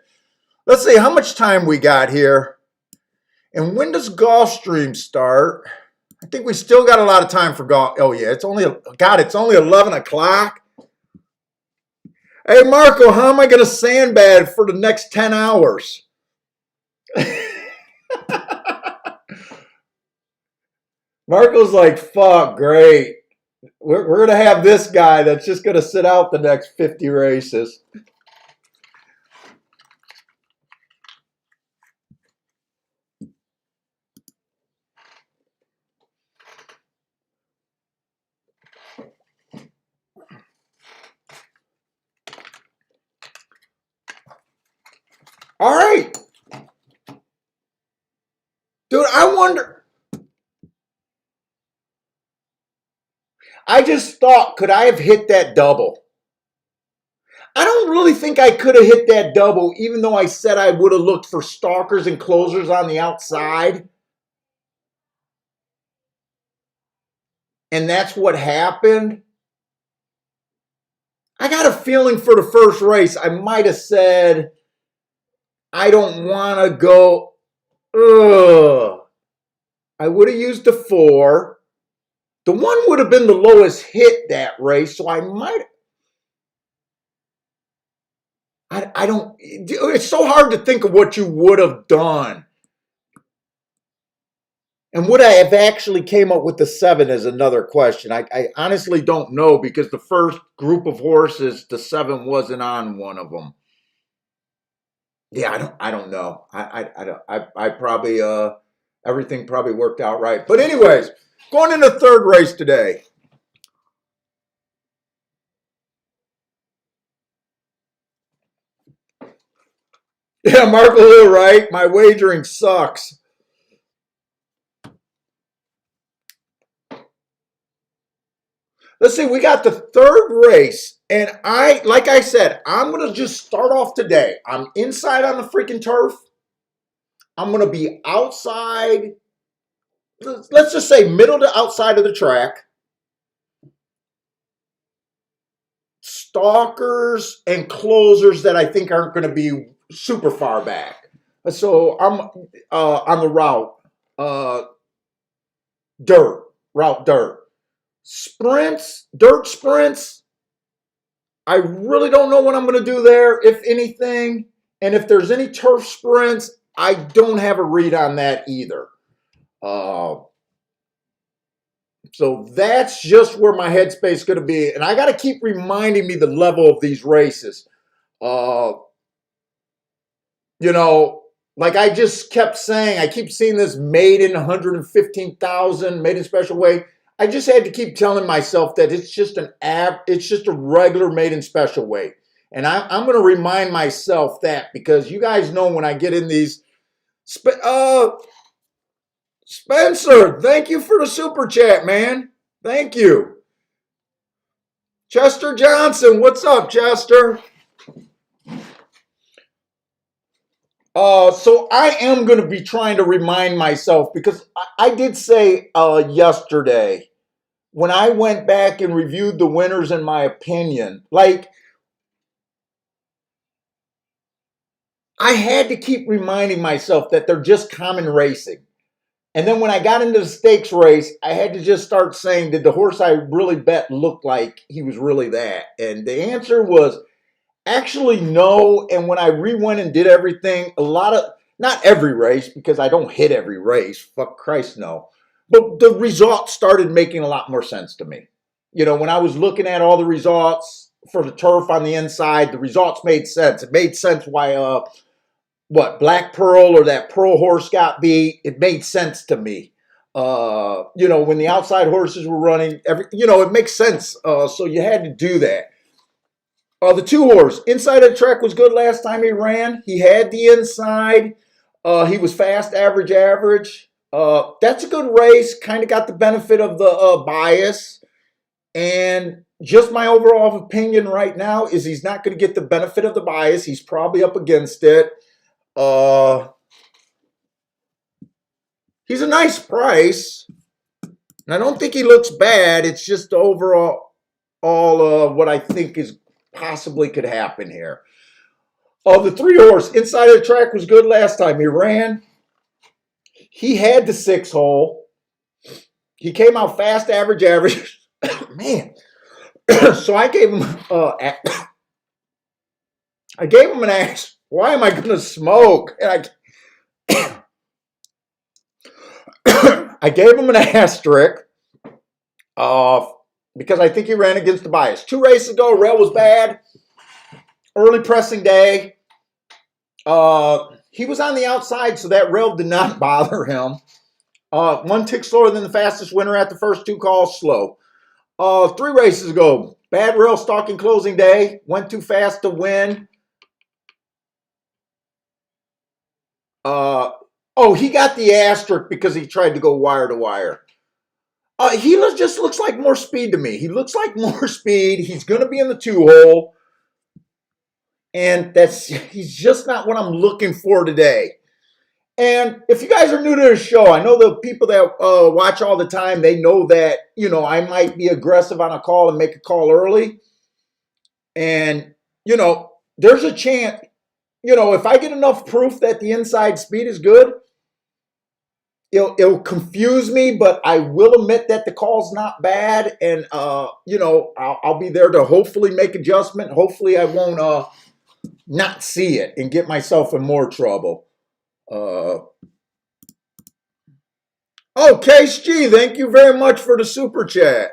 Let's see how much time we got here. And when does Gulfstream start? I think we still got a lot of time for golf. Oh yeah, it's only 11 o'clock. Hey Marco, how am I going to sandbag for the next 10 hours? Marco's like, fuck, great. We're going to have this guy that's just going to sit out the next 50 races. I just thought, could I have hit that double? I don't really think I could have hit that double, even though I said I would have looked for stalkers and closers on the outside. And that's what happened. I got a feeling for the first race, I might have said, I don't want to go. Ugh. I would have used the 4. The 1 would have been the lowest hit that race, so I might. I don't. It's so hard to think of what you would have done. And would I have actually came up with the 7 is another question. I honestly don't know because the first group of horses, the 7 wasn't on one of them. Yeah, I don't know. I probably everything probably worked out right. But anyways, going into the third race today. Yeah, Marco Hill, right? My wagering sucks. Let's see, we got the third race. And like I said, I'm going to just start off today. I'm inside on the freaking turf. I'm going to be outside. Let's just say middle to outside of the track. Stalkers and closers that I think aren't going to be super far back. So I'm on the route. Route dirt. Sprints, dirt sprints. I really don't know what I'm going to do there, if anything. And if there's any turf sprints, I don't have a read on that either. So that's just where my headspace is going to be. And I got to keep reminding me the level of these races. You know, like I just kept saying, I keep seeing this maiden 115,000 maiden special weight. I just had to keep telling myself that it's just it's just a regular maiden special weight. And I'm going to remind myself that because you guys know when I get in these, Spencer, thank you for the super chat, man. Thank you. Chester Johnson, what's up, Chester? So I am going to be trying to remind myself because I did say yesterday when I went back and reviewed the winners in my opinion, like I had to keep reminding myself that they're just common racing. And then when I got into the stakes race, I had to just start saying, did the horse I really bet look like he was really that? And the answer was actually no. And when I re-went and did everything, not every race, because I don't hit every race, fuck Christ no. But the results started making a lot more sense to me. You know, when I was looking at all the results for the turf on the inside, the results made sense. It made sense why Black Pearl or that Pearl horse got beat. It made sense to me. You know, when the outside horses were running, it makes sense. So you had to do that. The 2 horse inside of the track was good last time he ran. He had the inside. He was fast, average. That's a good race. Kind of got the benefit of the bias. And just my overall opinion right now is he's not going to get the benefit of the bias. He's probably up against it. He's a nice price. And I don't think he looks bad. It's just overall what I think is possibly could happen here. The 3 horse inside of the track was good last time he ran. He had the 6 hole. He came out fast, average. Man. So I gave him an axe. Why am I going to smoke? And I gave him an asterisk because I think he ran against the bias. 2 races ago, rail was bad. Early pressing day. He was on the outside, so that rail did not bother him. 1 tick slower than the fastest winner at the first 2 calls, slow. 3 races ago, bad rail stalking closing day. Went too fast to win. He got the asterisk because he tried to go wire to wire. Just looks like more speed to me. He looks like more speed. He's going to be in the 2-hole. And he's just not what I'm looking for today. And if you guys are new to the show, I know the people that watch all the time, they know that, I might be aggressive on a call and make a call early. And, there's a chance, if I get enough proof that the inside speed is good, it'll confuse me, but I will admit that the call's not bad. And, I'll be there to hopefully make adjustment. Hopefully I won't not see it and get myself in more trouble. Case G, thank you very much for the super chat.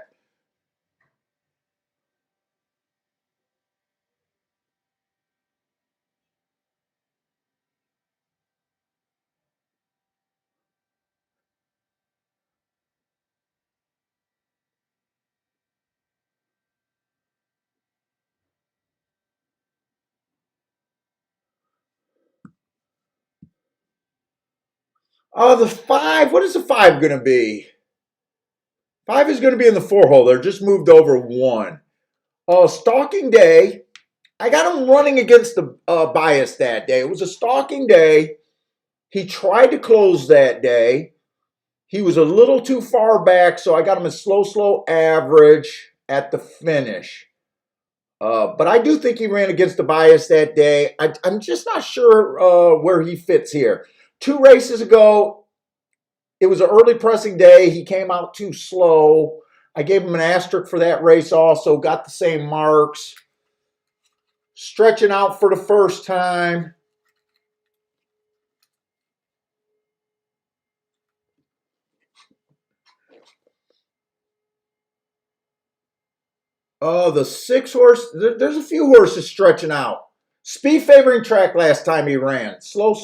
The 5, what is the 5 going to be? 5 is going to be in the 4-hole. They're just moved over 1. Stalking day. I got him running against the bias that day. It was a stalking day. He tried to close that day. He was a little too far back, so I got him a slow average at the finish. But I do think he ran against the bias that day. I'm just not sure where he fits here. 2 races ago, it was an early pressing day. He came out too slow. I gave him an asterisk for that race also. Got the same marks. Stretching out for the first time. The 6 horse. There's a few horses stretching out. Speed favoring track last time he ran. Slow.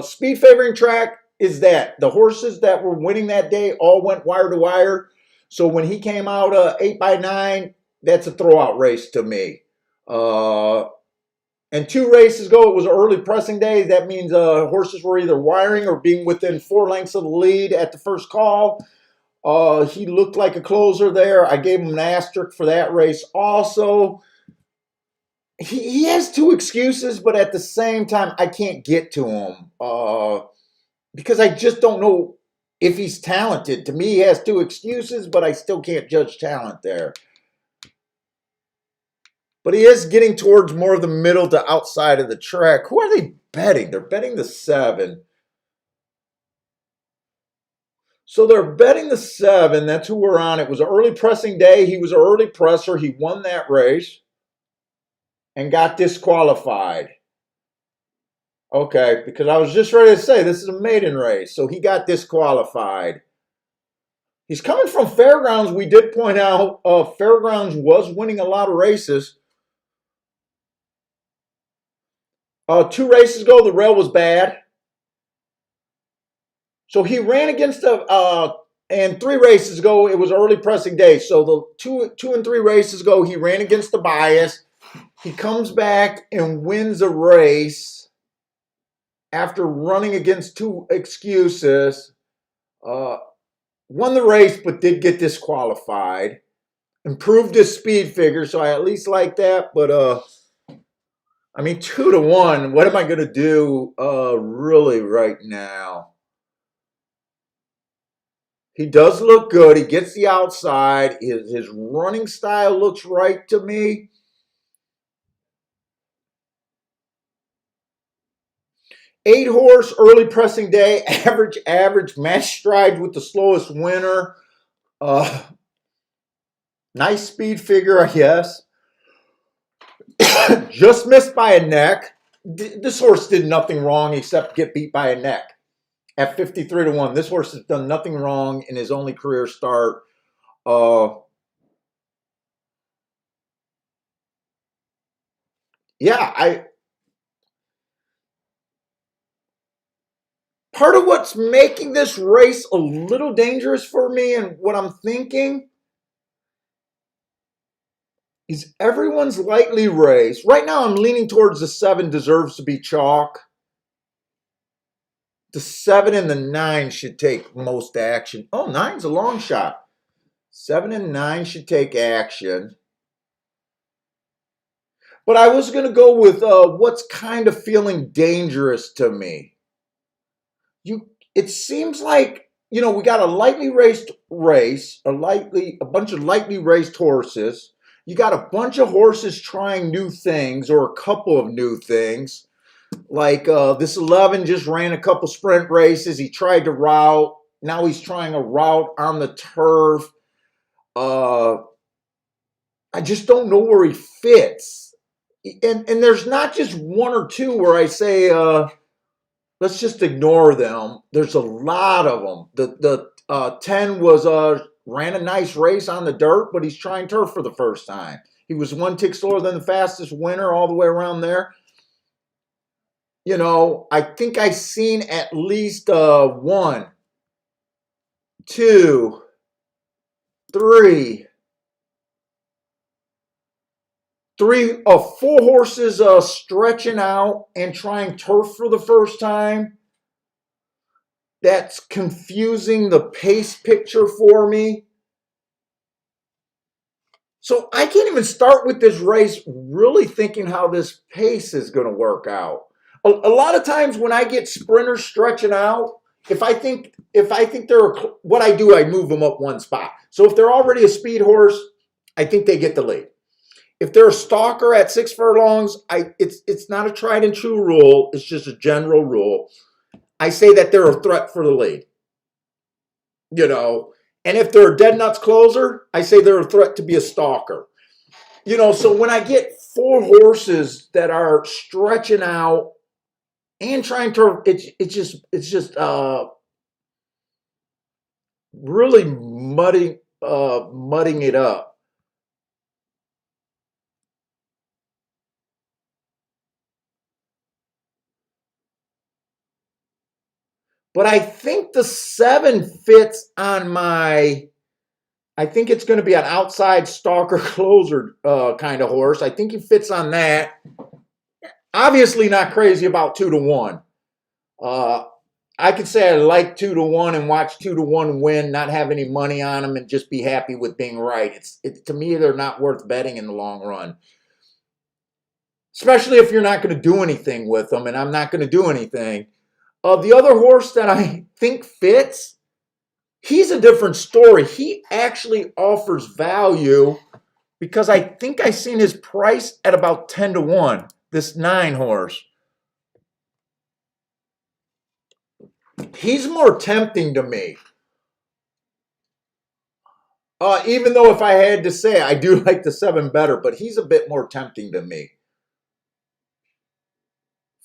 Speed favoring track is that. The horses that were winning that day all went wire to wire. So when he came out 8x9, that's a throwout race to me. And 2 races ago, it was an early pressing day. That means horses were either wiring or being within 4 lengths of the lead at the first call. He looked like a closer there. I gave him an asterisk for that race also. He has 2 excuses, but at the same time, I can't get to him because I just don't know if he's talented. To me, he has 2 excuses, but I still can't judge talent there. But he is getting towards more of the middle to outside of the track. Who are they betting? They're betting the 7. So they're betting the 7. That's who we're on. It was an early pressing day. He was an early presser. He won that race and got disqualified. Okay, because I was just ready to say this is a maiden race. So he got disqualified. He's coming from Fairgrounds. We did point out Fairgrounds was winning a lot of races. 2 races ago, the rail was bad. So he ran against and 3 races ago, it was early pressing day. So the 2 and 3 races ago, he ran against the bias. He comes back and wins a race after running against 2 excuses. Won the race, but did get disqualified. Improved his speed figure, so I at least like that. But 2-1. What am I going to do really right now? He does look good. He gets the outside. His running style looks right to me. Eight horse, early pressing day, average, match stride with the slowest winner. Nice speed figure, I guess. Just missed by a neck. This horse did nothing wrong except get beat by a neck. At 53-1, this horse has done nothing wrong in his only career start. Part of what's making this race a little dangerous for me and what I'm thinking is everyone's lightly race. Right now, I'm leaning towards the 7 deserves to be chalk. the 7 and the 9 should take most action. Oh, 9's a long shot. 7 and 9 should take action. But I was going to go with what's kind of feeling dangerous to me. It seems like, we got a lightly raced race, a bunch of lightly raced horses. You got a bunch of horses trying new things or a couple of new things. Like this 11 just ran a couple sprint races. He tried to route. Now he's trying a route on the turf. I just don't know where he fits. And there's not just one or two where I say, let's just ignore them. There's a lot of them. The 10 ran a nice race on the dirt, but he's trying turf for the first time. He was 1 tick slower than the fastest winner all the way around there. I think I've seen at least 1, 2, 3, 4 horses stretching out and trying turf for the first time. That's confusing the pace picture for me. So I can't even start with this race really thinking how this pace is going to work out. A lot of times when I get sprinters stretching out, if I think they're what I do, I move them up 1 spot. So if they're already a speed horse, I think they get the lead. If they're a stalker at 6 furlongs, it's not a tried and true rule. It's just a general rule. I say that they're a threat for the lead. And if they're a dead nuts closer, I say they're a threat to be a stalker. So when I get 4 horses that are stretching out and trying to, it's just really mudding it up. But I think the 7 fits on I think it's going to be an outside stalker closer kind of horse. I think he fits on that. Obviously not crazy about 2 to 1. I could say I like 2 to 1 and watch 2 to 1 win, not have any money on them and just be happy with being right. It's to me, they're not worth betting in the long run. Especially if you're not going to do anything with them, and I'm not going to do anything. The other horse that I think fits, he's a different story. He actually offers value because I think I've seen his price at about 10 to 1, this 9 horse. He's more tempting to me. Even though if I had to say, I do like the 7 better, but he's a bit more tempting to me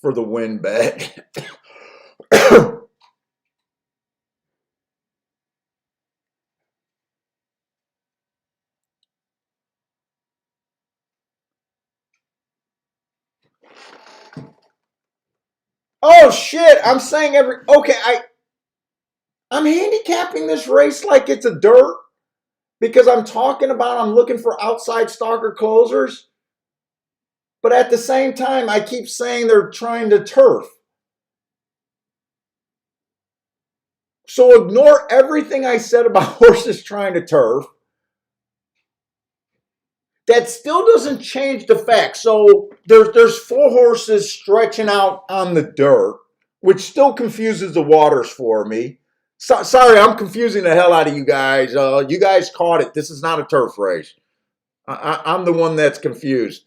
for the win bet. Oh shit! I'm saying I'm handicapping this race like it's a dirt because I'm looking for outside stalker closers, but at the same time I keep saying they're trying to turf. So ignore everything I said about horses trying to turf. That still doesn't change the fact. So there's 4 horses stretching out on the dirt, which still confuses the waters for me. Sorry, I'm confusing the hell out of you guys. You guys caught it. This is not a turf race. I'm the one that's confused.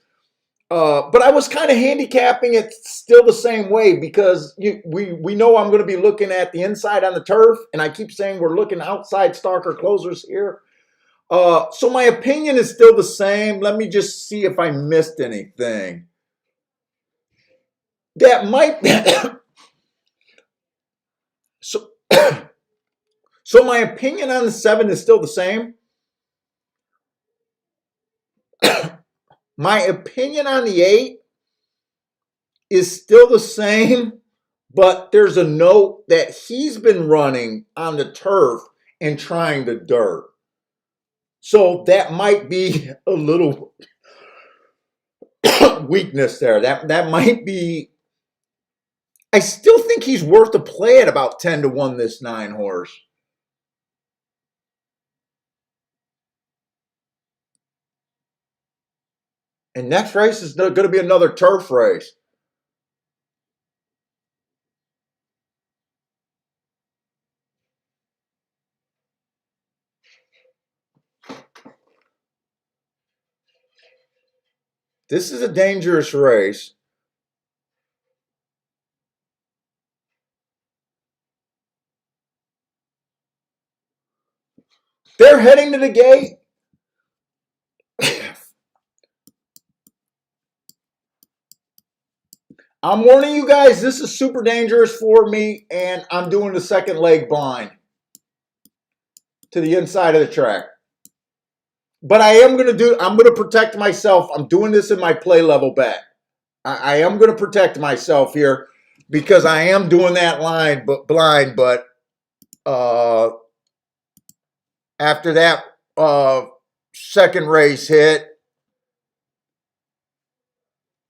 But I was kind of handicapping it still the same way because we know I'm going to be looking at the inside on the turf, and I keep saying we're looking outside stalker closers here. So my opinion is still the same. Let me just see if I missed anything. That might be. So, so my opinion on the 7 is still the same. My opinion on the 8 is still the same, but there's a note that he's been running on the turf and trying the dirt. So that might be a little weakness there. That might be I still think he's worth a play at about 10-1 this 9 horse. And next race is going to be another turf race. This is a dangerous race. They're heading to the gate. I'm warning you guys, this is super dangerous for me, and I'm doing the second leg blind to the inside of the track. But I'm going to protect myself. I'm doing this in my play level bet. I am going to protect myself here because I am doing that line but blind, but after that second race hit,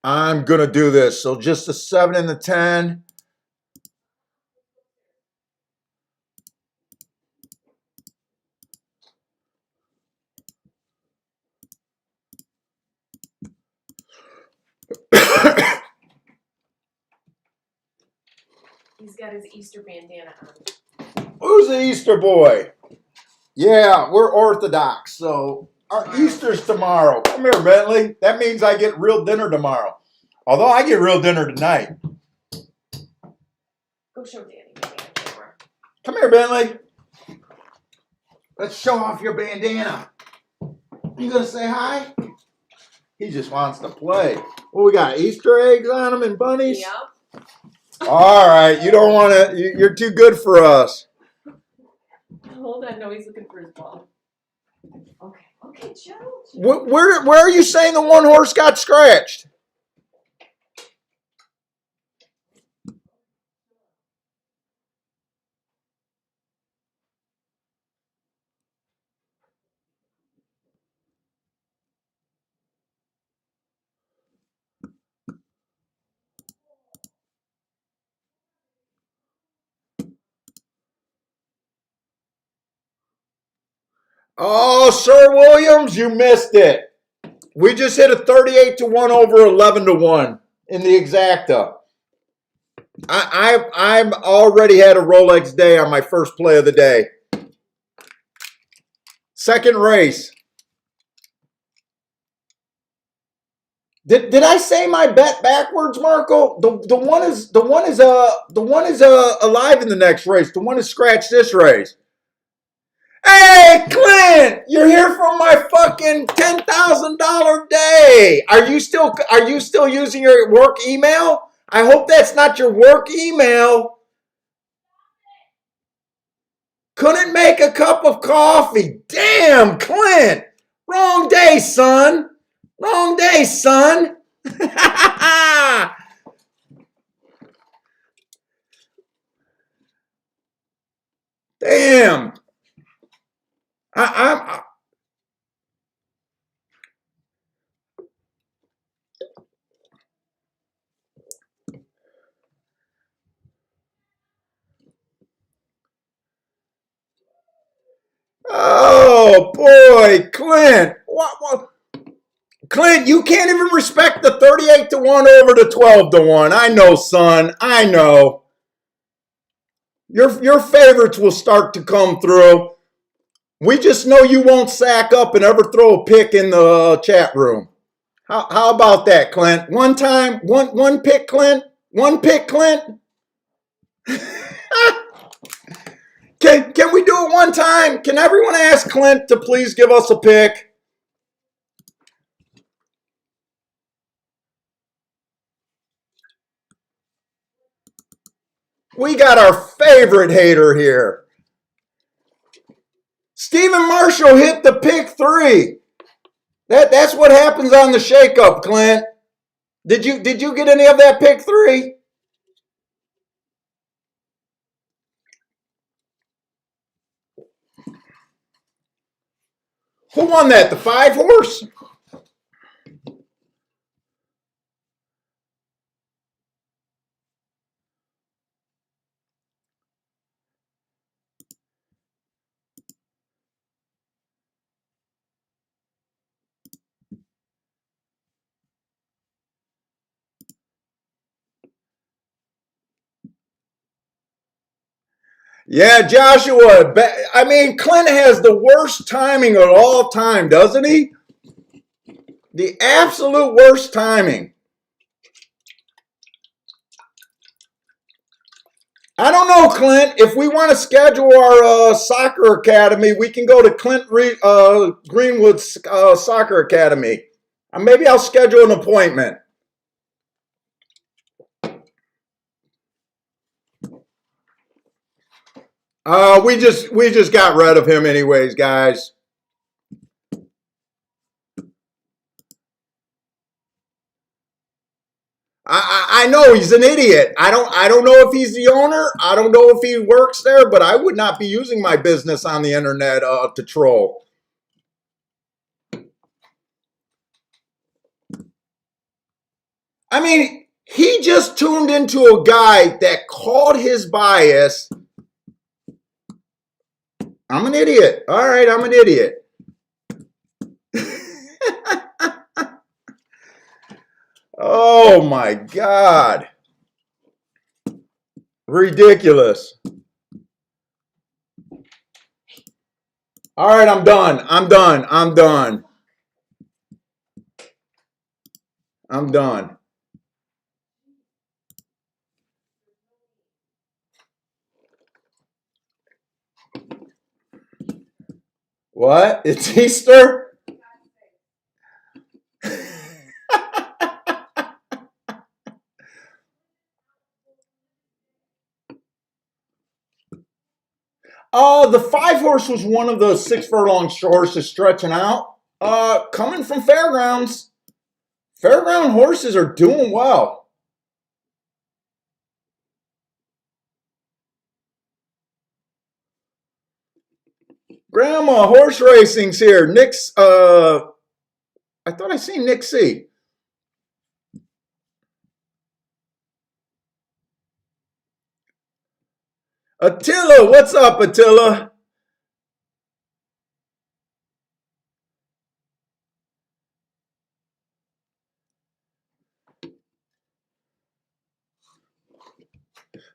I'm going to do this. So just the 7 and the 10. He's got his Easter bandana on. Who's the Easter boy? Yeah, we're Orthodox, so our Easter's tomorrow. Come here, Bentley. That means I get real dinner tomorrow. Although I get real dinner tonight. Go show Danny the camera. Come here, Bentley. Let's show off your bandana. You gonna say hi? He just wants to play. Well, we got Easter eggs on them and bunnies. Yep. All right, you don't want to. You're too good for us. Hold on, no, he's looking for his ball. Okay, Joe. Where are you saying the one horse got scratched? Oh, Sir Williams, you missed it. We just hit a 38-1 over 11-1 in the exacta. I've already had a Rolex day on my first play of the day. Second race. Did I say my bet backwards, Marco? The one is alive in the next race. The one is scratched this race. Hey, Clint, you're here for my fucking $10,000 day. Are you still using your work email? I hope that's not your work email. Couldn't make a cup of coffee. Damn, Clint. Wrong day, son. Wrong day, son. Damn. Oh boy, Clint. What? Clint, you can't even respect the 38-1 over the 12-1. I know, son. I know. Your favorites will start to come through. We just know you won't sack up and ever throw a pick in the chat room. How about that, Clint? One time, one pick, Clint. One pick, Clint. Can we do it one time? Can everyone ask Clint to please give us a pick? We got our favorite hater here. Stephen Marshall hit the pick 3. That's what happens on the shakeup, Clint. Did you get any of that pick 3? Who won that? The 5 horse? Yeah, Joshua. I mean, Clint has the worst timing of all time, doesn't he? The absolute worst timing. I don't know, Clint. If we want to schedule our soccer academy, we can go to Greenwood's soccer academy. Maybe I'll schedule an appointment. We just got rid of him anyways, guys. I know he's an idiot. I don't know if he's the owner. I don't know if he works there, but I would not be using my business on the internet to troll. I mean, he just tuned into a guy that called his bias. I'm an idiot. All right, I'm an idiot. Oh my God. Ridiculous. All right, I'm done. I'm done. I'm done. I'm done. What? It's Easter? The 5 horse was one of the 6 furlong horses stretching out. Coming from fairgrounds. Fairground horses are doing well. Grandma, horse racing's here. Nick's, I thought I seen Nick C. Attila, what's up, Attila?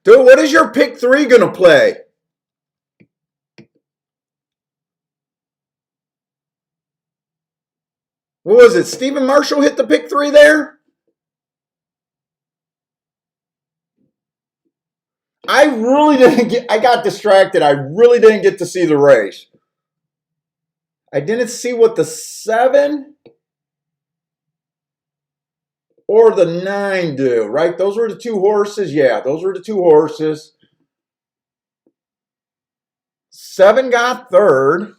Dude, what is your pick 3 gonna play? What was it? Stephen Marshall hit the pick 3 there? I got distracted. I really didn't get to see the race. I didn't see what the 7 or the 9 do, right? Those were the 2 horses. Yeah, those were the 2 horses. 7 got third.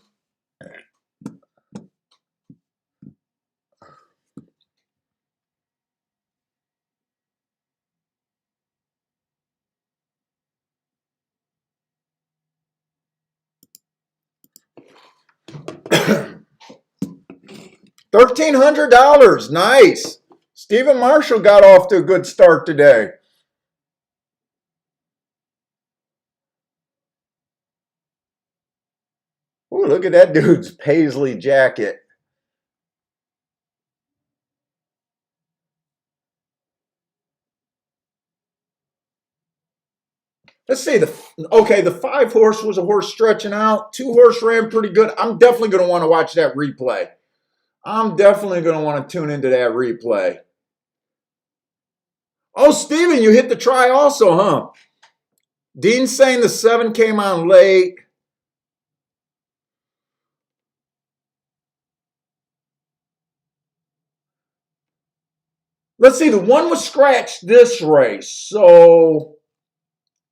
$1,300. Nice. Stephen Marshall got off to a good start today. Ooh, look at that dude's paisley jacket. Let's see. The 5 horse was a horse stretching out. 2 horse ran pretty good. I'm definitely going to want to watch that replay. I'm definitely going to want to tune into that replay. Oh, Steven, you hit the try also, huh? Dean's saying the 7 came on late. Let's see. The 1 was scratched this race. So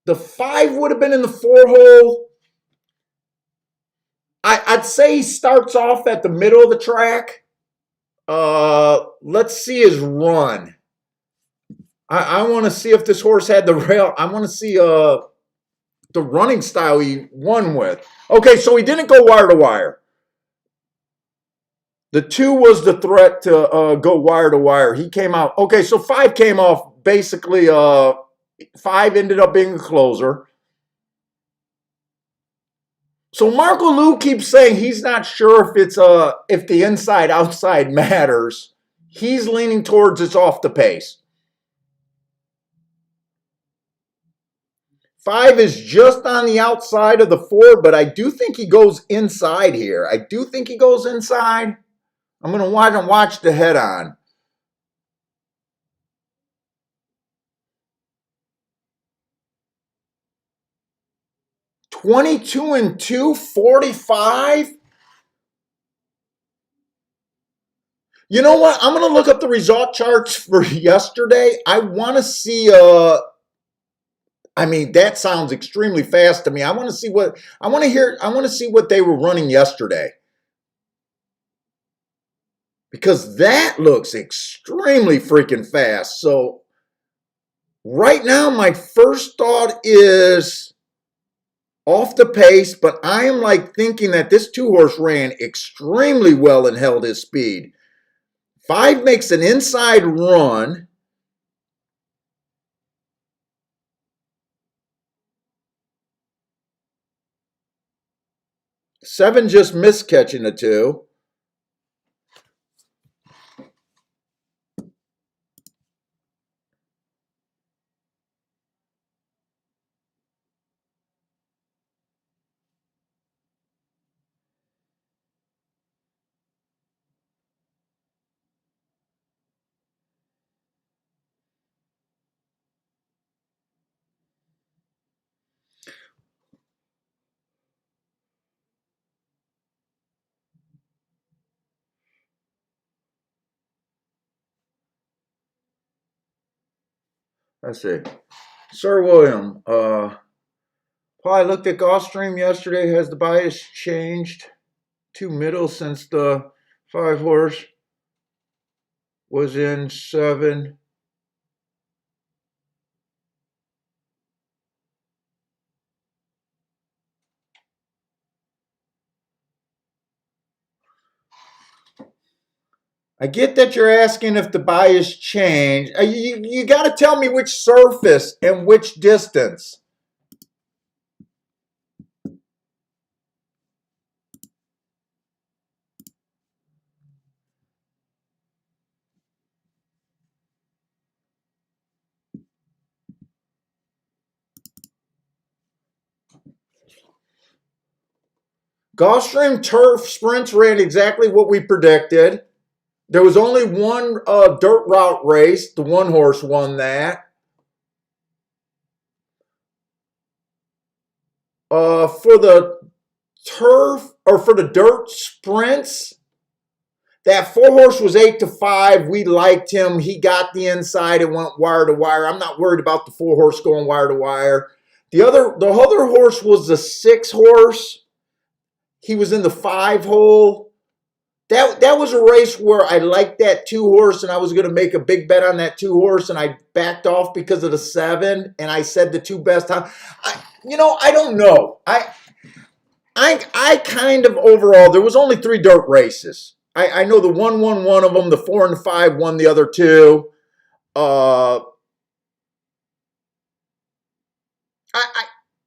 the 5 would have been in the 4 hole. I'd say he starts off at the middle of the track. Let's see his run. I want to see if this horse had the rail. I want to see the running style he won with. Okay, so he didn't go wire to wire. The 2 was the threat to go wire to wire. He came out. Okay, so 5 came off basically. 5 ended up being a closer. So Marco Lou keeps saying he's not sure if the inside outside matters. He's leaning towards it's off the pace. 5 is just on the outside of the 4, but I do think he goes inside here. I do think he goes inside. I'm going to watch the head on. $22-2, 45. You know what? I'm going to look up the result charts for yesterday. I want to see I mean, that sounds extremely fast to me. I want to see what they were running yesterday. Because that looks extremely freaking fast. So right now, my first thought is off the pace, but I am like thinking that this 2-horse ran extremely well and held his speed. 5 makes an inside run. Seven just missed catching the 2. Let's see. Sir William, Paul, I looked at Gulfstream yesterday. Has the bias changed to middle since the 5-horse was in 7? I get that you're asking if the bias changed. You got to tell me which surface and which distance. Gulfstream turf sprints ran exactly what we predicted. There was only one dirt route race. The 1-horse won that. For the turf or for the dirt sprints, that 4-horse was 8-5. We liked him. He got the inside and went wire to wire. I'm not worried about the 4-horse going wire to wire. The other horse was the 6-horse. He was in the 5-hole. That was a race where I liked that 2-horse and I was going to make a big bet on that 2-horse and I backed off because of the 7 and I said the 2 best time. I don't know. I kind of overall, there was only 3 dirt races. I know the 1 won one of them, the 4 and the 5 won the other 2.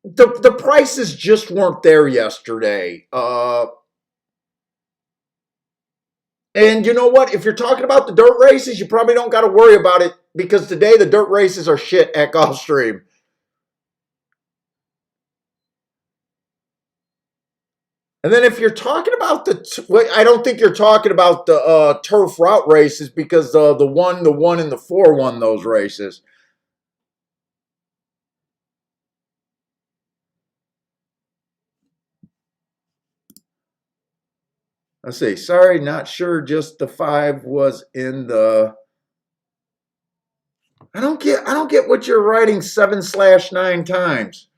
The prices just weren't there yesterday. And you know what? If you're talking about the dirt races, you probably don't got to worry about it because today the dirt races are shit at Gulfstream. And then if you're talking about I don't think you're talking about the turf route races because the 1, and the 4 won those races. Let's see. Sorry, not sure. Just the 5 was in the. I don't get what you're writing 7/9 times.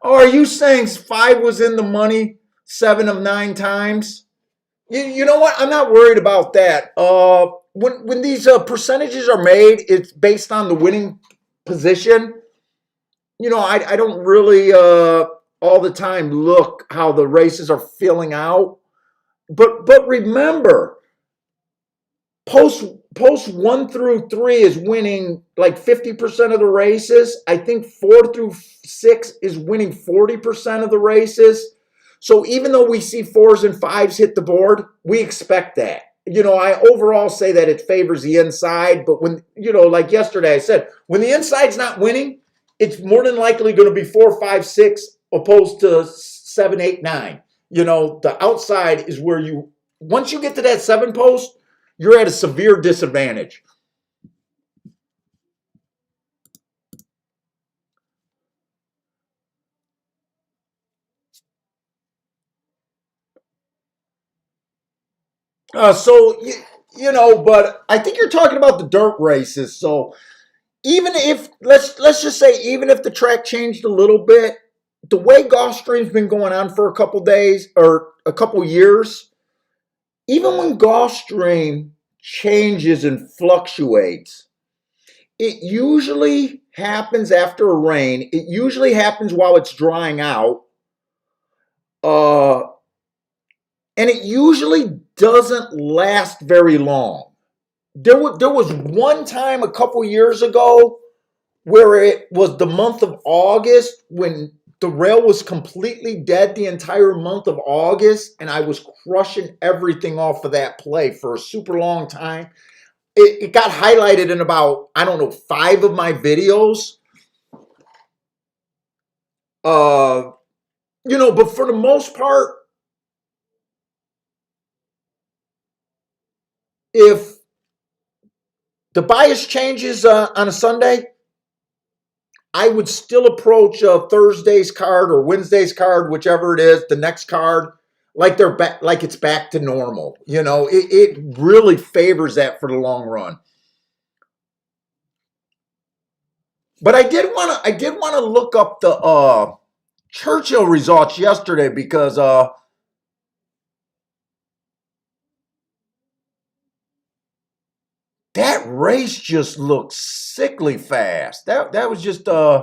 Oh, are you saying 5 was in the money 7 of 9 times? You know what? I'm not worried about that. When these percentages are made, it's based on the winning position. I don't really all the time look how the races are filling out. But remember, post 1 through 3 is winning like 50% of the races. I think 4 through 6 is winning 40% of the races. So even though we see 4s and 5s hit the board, we expect that. I overall say that it favors the inside, but when, like yesterday I said, when the inside's not winning, it's more than likely going to be 4, 5, 6 opposed to 7, 8, 9. The outside is where once you get to that 7 post, you're at a severe disadvantage. But I think you're talking about the dirt races. So even if let's just say even if the track changed a little bit, the way Gulfstream's been going on for a couple days or a couple years, even when Gulfstream changes and fluctuates, it usually happens after a rain. It usually happens while it's drying out. And it usually doesn't last very long. There was one time a couple years ago where it was the month of August when the rail was completely dead the entire month of August, and I was crushing everything off of that play for a super long time. It got highlighted in about, I don't know, 5 of my videos. But for the most part, if the bias changes on a Sunday, I would still approach Thursday's card or Wednesday's card, whichever it is, the next card, like they're back, like it's back to normal. It really favors that for the long run. But I did want to look up the Churchill results yesterday because that race just looked sickly fast. That was just they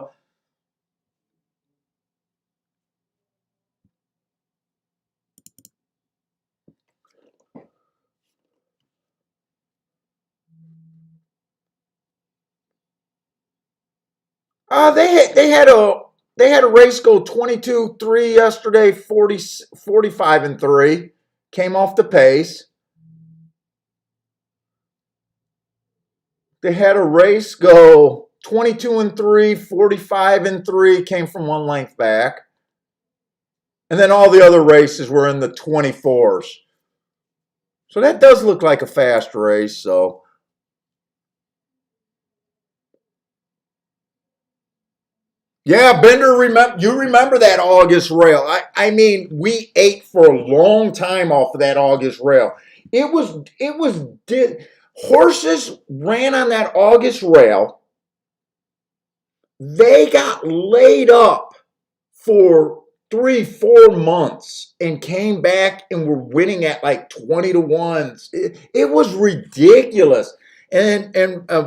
had a race go 22-3 yesterday, 45-3. Came off the pace. They had a race go 22-3, 45-3, came from 1 length back. And then all the other races were in the 24s. So that does look like a fast race. So yeah, Bender, you remember that August rail. I mean, we ate for a long time off of that August rail. Horses ran on that August rail. They got laid up for 3, 4 months and came back and were winning at like 20-1. It was ridiculous. And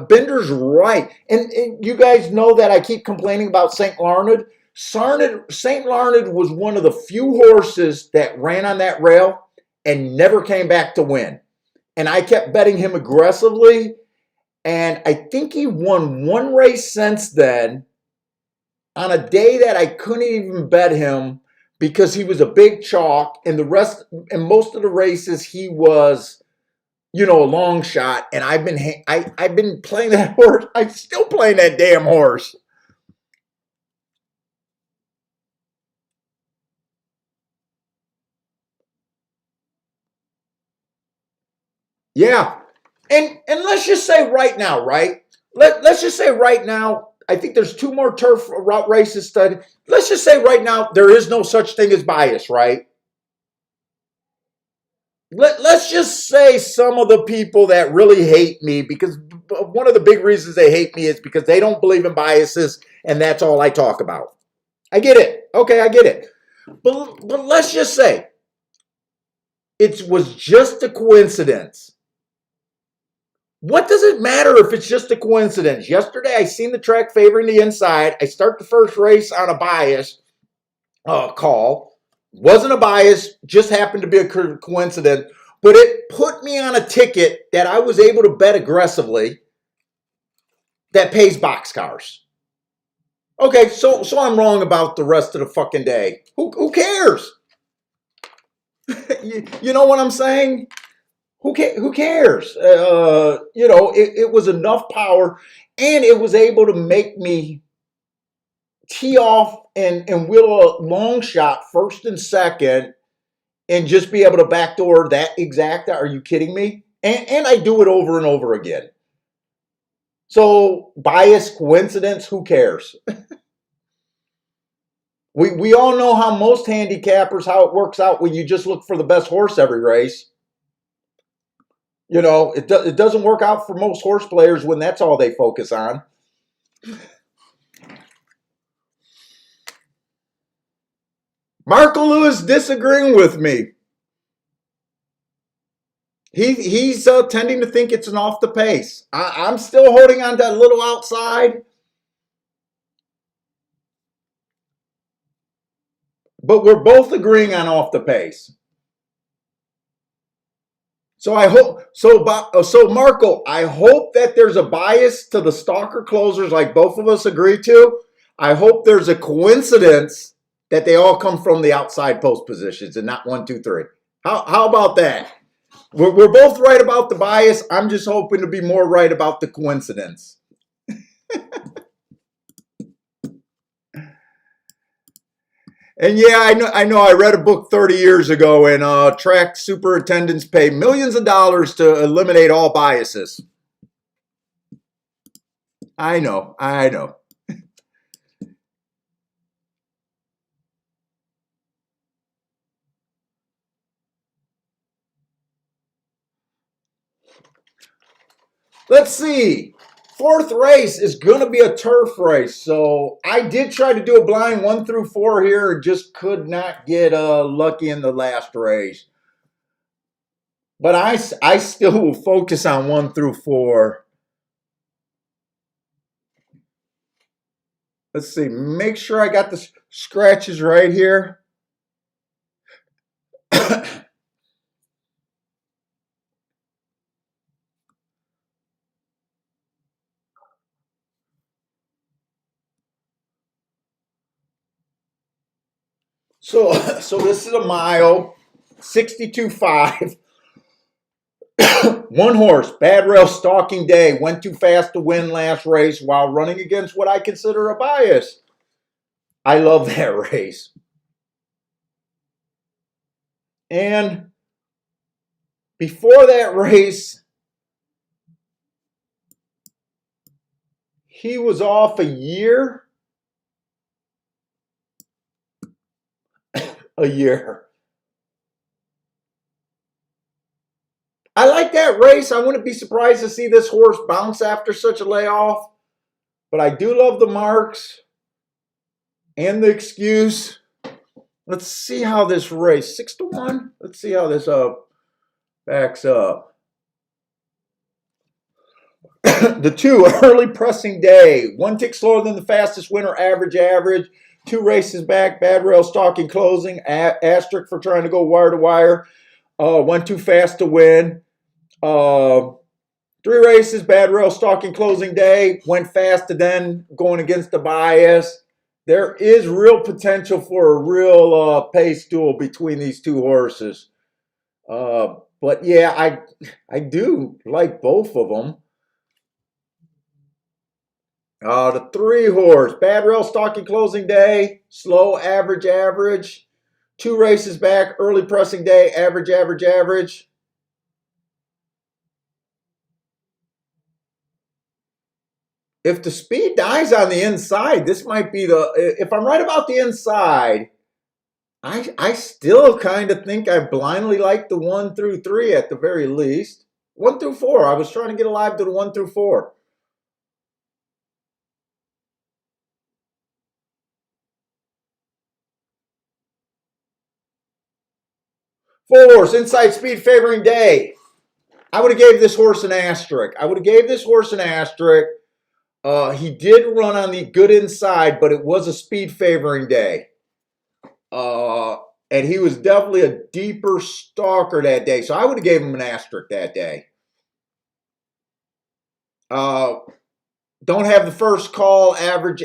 Bender's right. And you guys know that I keep complaining about St. Larned. St. Larned was one of the few horses that ran on that rail and never came back to win. And I kept betting him aggressively. And I think he won 1 race since then on a day that I couldn't even bet him because he was a big chalk, and most of the races he was, a long shot. And I've been playing that horse. I'm still playing that damn horse. Yeah. And let's just say right now, right? Let's just say right now, I think there's 2 more turf route races studied. Let's just say right now, there is no such thing as bias, right? Let's just say some of the people that really hate me, because one of the big reasons they hate me is because they don't believe in biases, and that's all I talk about. I get it. Okay, I get it. But let's just say it was just a coincidence. What does it matter if it's just a coincidence? Yesterday, I seen the track favoring the inside. I start the first race on a bias call. Wasn't a bias, just happened to be a coincidence. But it put me on a ticket that I was able to bet aggressively that pays boxcars. Okay, so I'm wrong about the rest of the fucking day. Who cares? You know what I'm saying? Who cares? You know, it was enough power, and it was able to make me tee off and wheel a long shot first and second, and just be able to backdoor that exacta. Are you kidding me? And I do it over and over again. So bias, coincidence, who cares? We all know how most handicappers, how it works out when you just look for the best horse every race. You know, it doesn't work out for most horse players when that's all they focus on. Marco Lewis disagreeing with me. He's tending to think it's an off the pace. I'm still holding on to that little outside. But we're both agreeing on off the pace. So I hope so Marco, I hope that there's a bias to the stalker closers like both of us agree to. I hope there's a coincidence that they all come from the outside post positions and not 1, 2, 3. How about that? We're both right about the bias. I'm just hoping to be more right about the coincidence. And yeah, I know. I read a book 30 years ago, and track superintendents pay millions of dollars to eliminate all biases. I know. Let's see. Fourth race is going to be a turf race. So I did try to do a blind 1 through 4 here and just could not get lucky in the last race. But I still will focus on 1 through 4. Let's see. Make sure I got the scratches right here. So this is a mile, 62.5. One horse, bad rail stalking day, went too fast to win last race while running against what I consider a bias. I love that race. And before that race, he was off a year. A year. I like that race. I wouldn't be surprised to see this horse bounce after such a layoff. But I do love the marks and the excuse. Let's see how this race, 6-1. Let's see how this backs up. The 2, early pressing day. 1 tick slower than the fastest winner, average. 2 races back, bad rail stalking closing, asterisk for trying to go wire to wire. 1 too fast to win. 3 races, bad rail stalking closing day, went fast to then going against the bias. There is real potential for a real pace duel between these 2 horses. But yeah, I do like both of them. The 3 horse, bad rail stalking closing day, slow, average. 2 races back, early pressing day, average. If the speed dies on the inside, this might be if I'm right about the inside, I still kind of think I blindly like the 1 through 3 at the very least. 1 through 4, I was trying to get alive to the 1 through 4. Full horse, inside speed favoring day. I would have gave this horse an asterisk. He did run on the good inside, but it was a speed favoring day. And he was definitely a deeper stalker that day. So I would have gave him an asterisk that day. Don't have the first call, average.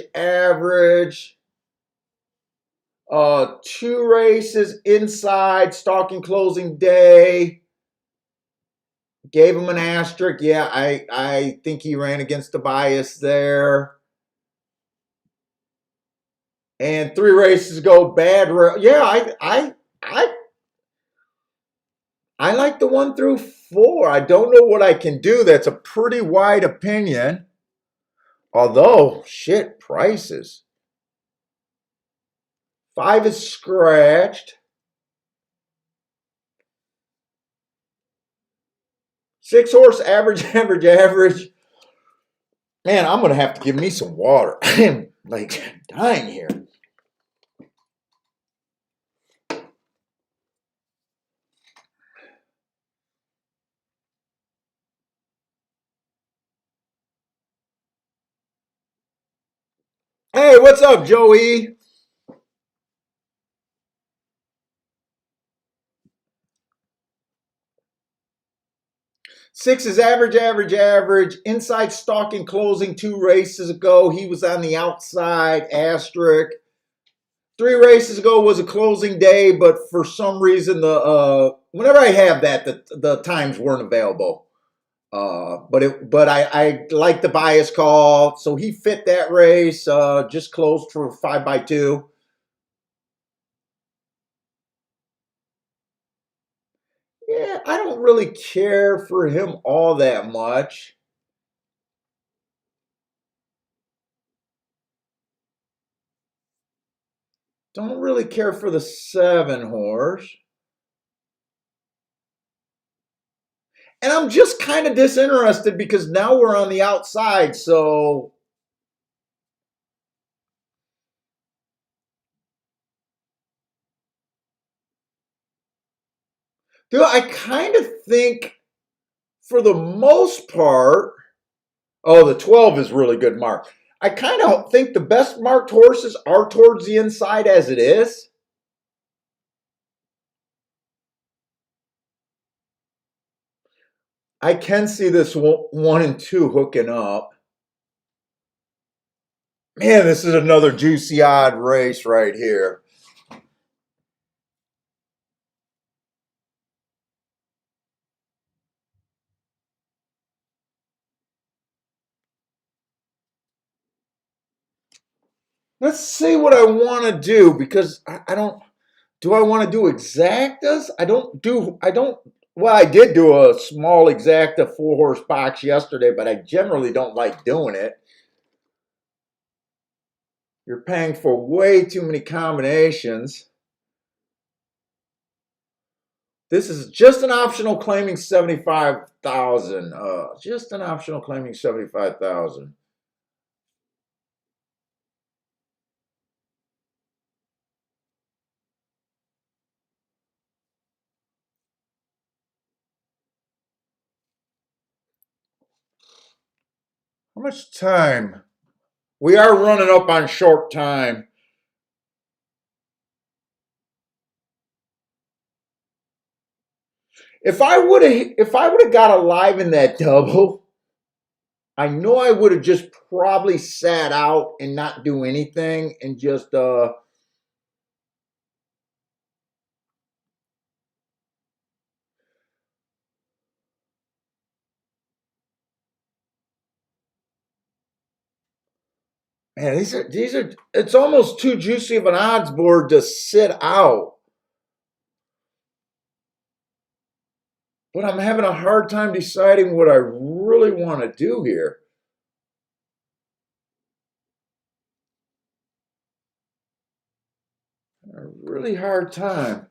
2 races inside, stalking closing day. Gave him an asterisk. Yeah, I think he ran against the bias there. And 3 races ago, bad. Yeah, I like the 1 through 4. I don't know what I can do. That's a pretty wide opinion. Although, shit, prices. 5 is scratched. 6 horse, average, average, average. Man, I'm going to have to give me some water. I am like dying here. Hey, what's up, Joey? Six is average, average, average. Inside stalking closing 2 races ago. He was on the outside, asterisk. 3 races ago was a closing day, but for some reason the whenever I have that, the times weren't available. But I like the bias call, so he fit that race. Just closed for 5x2. Yeah, I don't really care for him all that much. Don't really care for the 7 horse. And I'm just kind of disinterested because now we're on the outside. So, dude, I kind of think for the most part, oh, the 12 is really good mark. I kind of think the best marked horses are towards the inside as it is. I can see this 1 and 2 hooking up. Man, this is another juicy odd race right here. Let's see what I want to do because I don't. Do I want to do exactas? Well, I did do a small exacta 4 horse box yesterday, but I generally don't like doing it. You're paying for way too many combinations. This is just an optional claiming 75,000. Just an optional claiming 75,000. How much time? We are running up on short time. If I would have got alive in that double, I know I would have just probably sat out and not do anything and just man, these are it's almost too juicy of an odds board to sit out. But I'm having a hard time deciding what I really want to do here. A really hard time.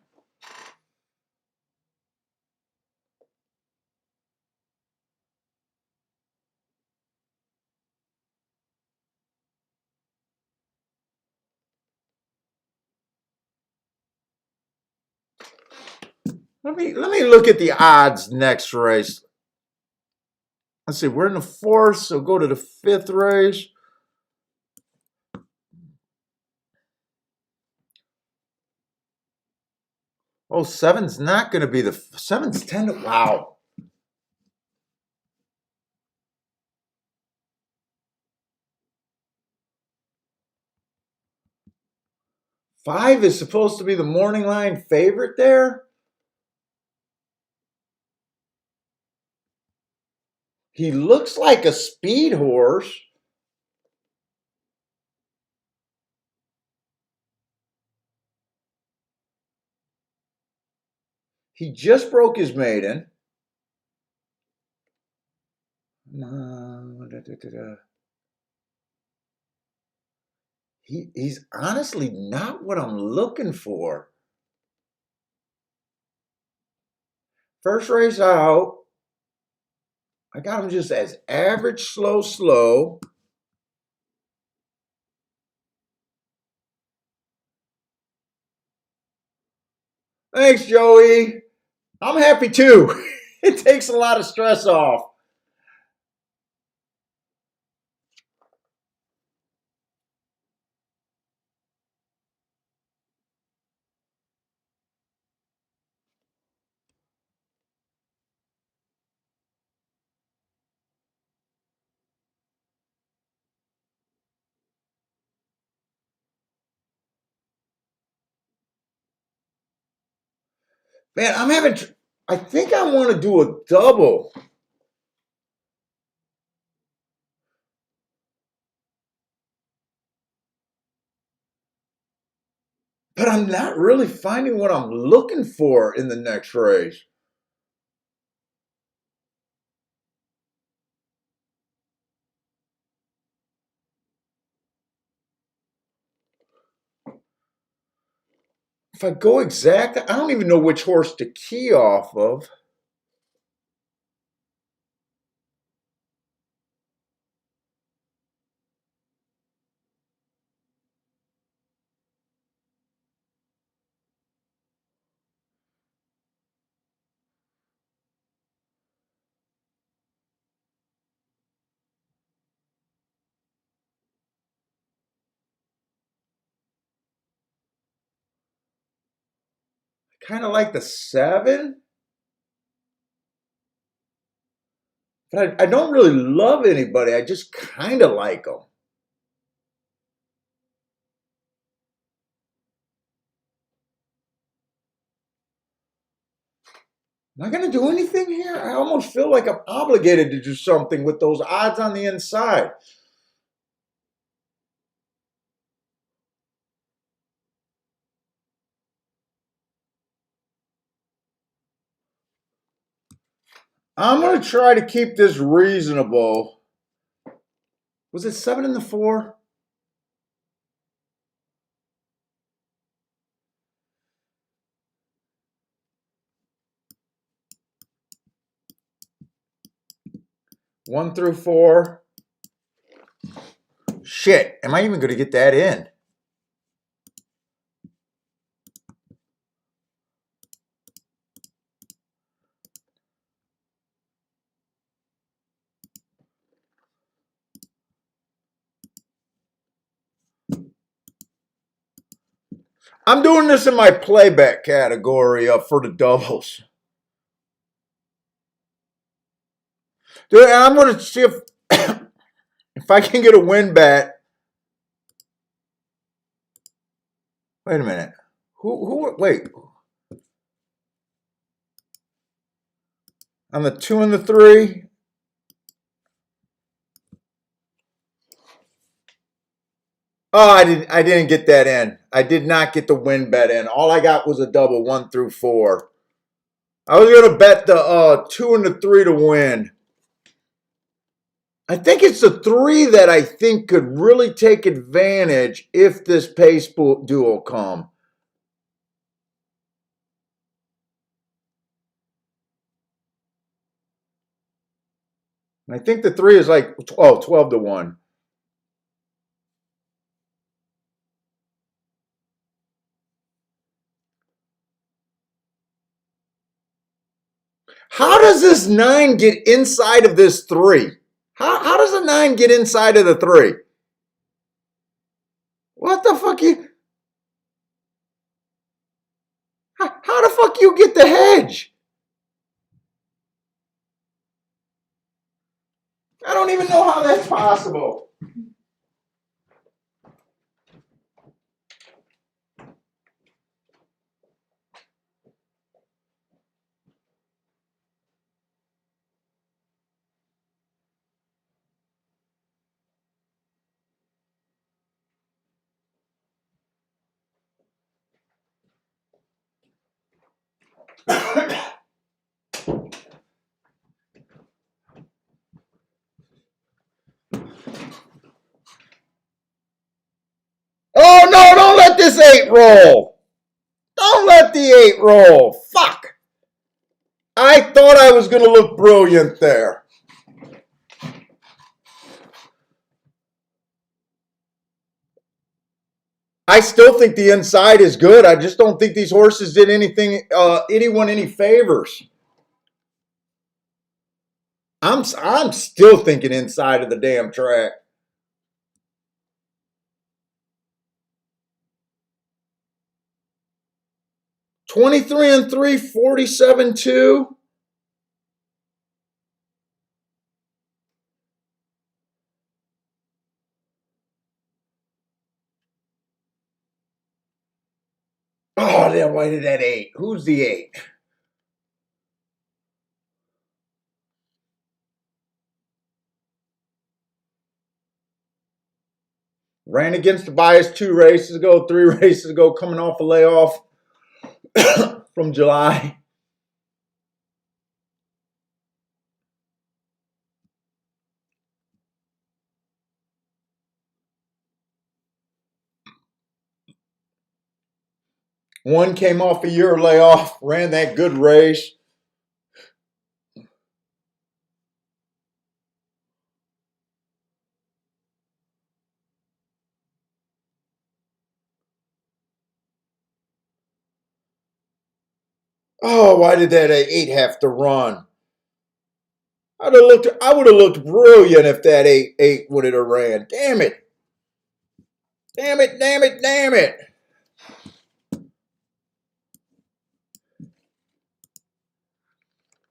Let me look at the odds next race. Let's see, we're in the 4th, so go to the 5th race. Oh, 7's not going to be the 7's 10. Wow. Five is supposed to be the morning line favorite there. He looks like a speed horse. He just broke his maiden. He's honestly not what I'm looking for. First race out, I got him just as average, slow. Thanks, Joey. I'm happy too. It takes a lot of stress off. Man, I think I want to do a double. But I'm not really finding what I'm looking for in the next race. If I go exact, I don't even know which horse to key off of. Kind of like the 7, but I don't really love anybody. I just kind of like them. Am I going to do anything here? I almost feel like I'm obligated to do something with those odds on the inside. I'm going to try to keep this reasonable. Was it 7 in the 4? One through 4. Shit, am I even going to get that in? I'm doing this in my playback category for the doubles. Dude, I'm going to see if if I can get a win bet. Wait a minute. Wait. On the 2 and the 3. Oh, I didn't get that in. I did not get the win bet in. All I got was a double 1 through 4. I was going to bet the 2 and the 3 to win. I think it's the 3 that I think could really take advantage if this pace duel come. I think the 3 is like 12 to 1. How does this 9 get inside of this 3? How does a 9 get inside of the 3? What the fuck you? How the fuck you get the hedge? I don't even know how that's possible. 8 roll. Don't let the 8 roll. Fuck. I thought I was going to look brilliant there. I still think the inside is good. I just don't think these horses did anyone any favors. I'm still thinking inside of the damn track. $23-3, 47-2. Oh, damn, why did that 8? Who's the 8? Ran against the bias 2 races ago, 3 races ago, coming off a layoff from July. One came off a year layoff, ran that good race. Oh, why did that 8 have to run? I would have looked brilliant if that 8 would have ran. Damn it. Damn it, damn it, damn it.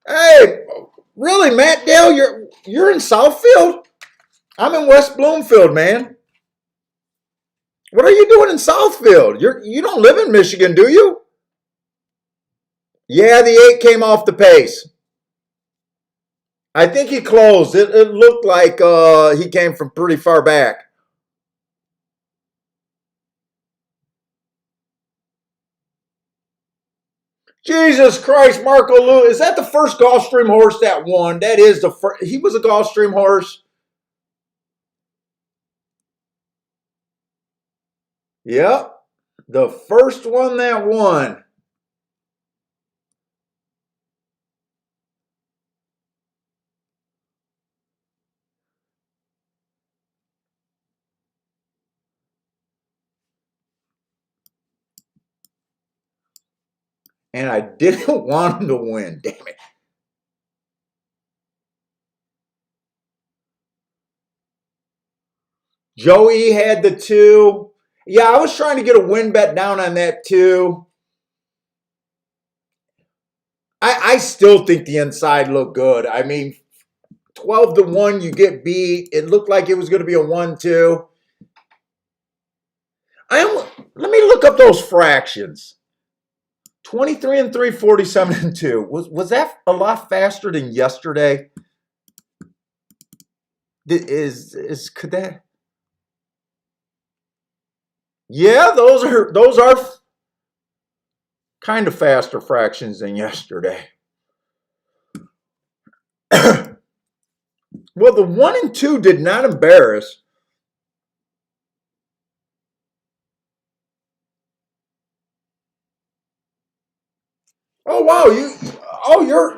Hey, really, Matt Dale, you're in Southfield? I'm in West Bloomfield, man. What are you doing in Southfield? You don't live in Michigan, do you? Yeah, the 8 came off the pace. I think he closed. It looked like he came from pretty far back. Jesus Christ, Marco Lewis. Is that the first Gulfstream horse that won? That is the first. He was a Gulfstream horse. Yep. The first one that won. And I didn't want him to win. Damn it. Joey had the 2. Yeah, I was trying to get a win bet down on that too. I still think the inside looked good. I mean, 12-1, you get beat. It looked like it was going to be a 1-2. Let me look up those fractions. 23-3, 47-2. Was that a lot faster than yesterday? Could that? Yeah, those are kind of faster fractions than yesterday. Well, the 1 and 2 did not embarrass. Oh wow,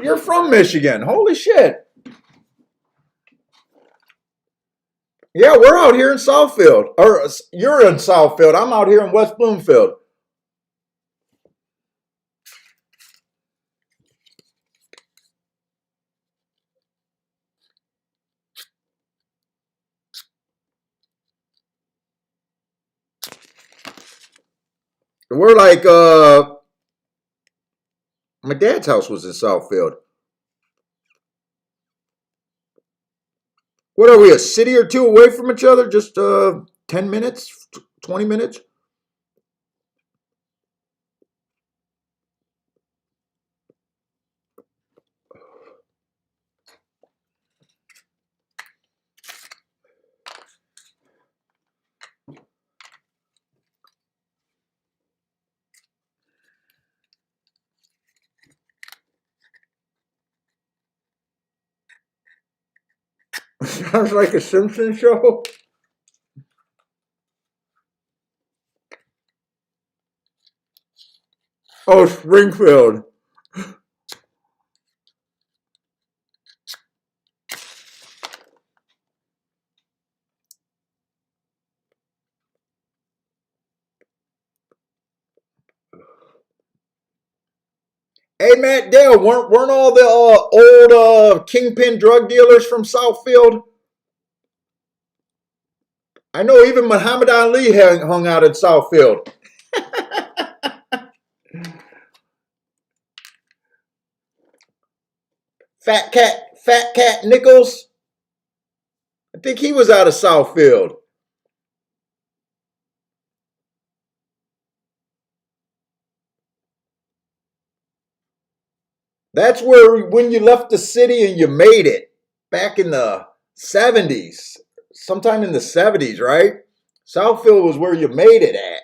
you're from Michigan. Holy shit. Yeah, we're out here in Southfield. Or you're in Southfield. I'm out here in West Bloomfield. We're like my dad's house was in Southfield. What are we, a city or two away from each other? Just 10 minutes, 20 minutes? Sounds like a Simpsons show. Oh, Springfield. Hey, Matt Dale, weren't all the old kingpin drug dealers from Southfield? I know even Muhammad Ali hung out in Southfield. Fat Cat Nichols. I think he was out of Southfield. That's where when you left the city and you made it back in the 70s, sometime in the 70s, right? Southfield was where you made it at.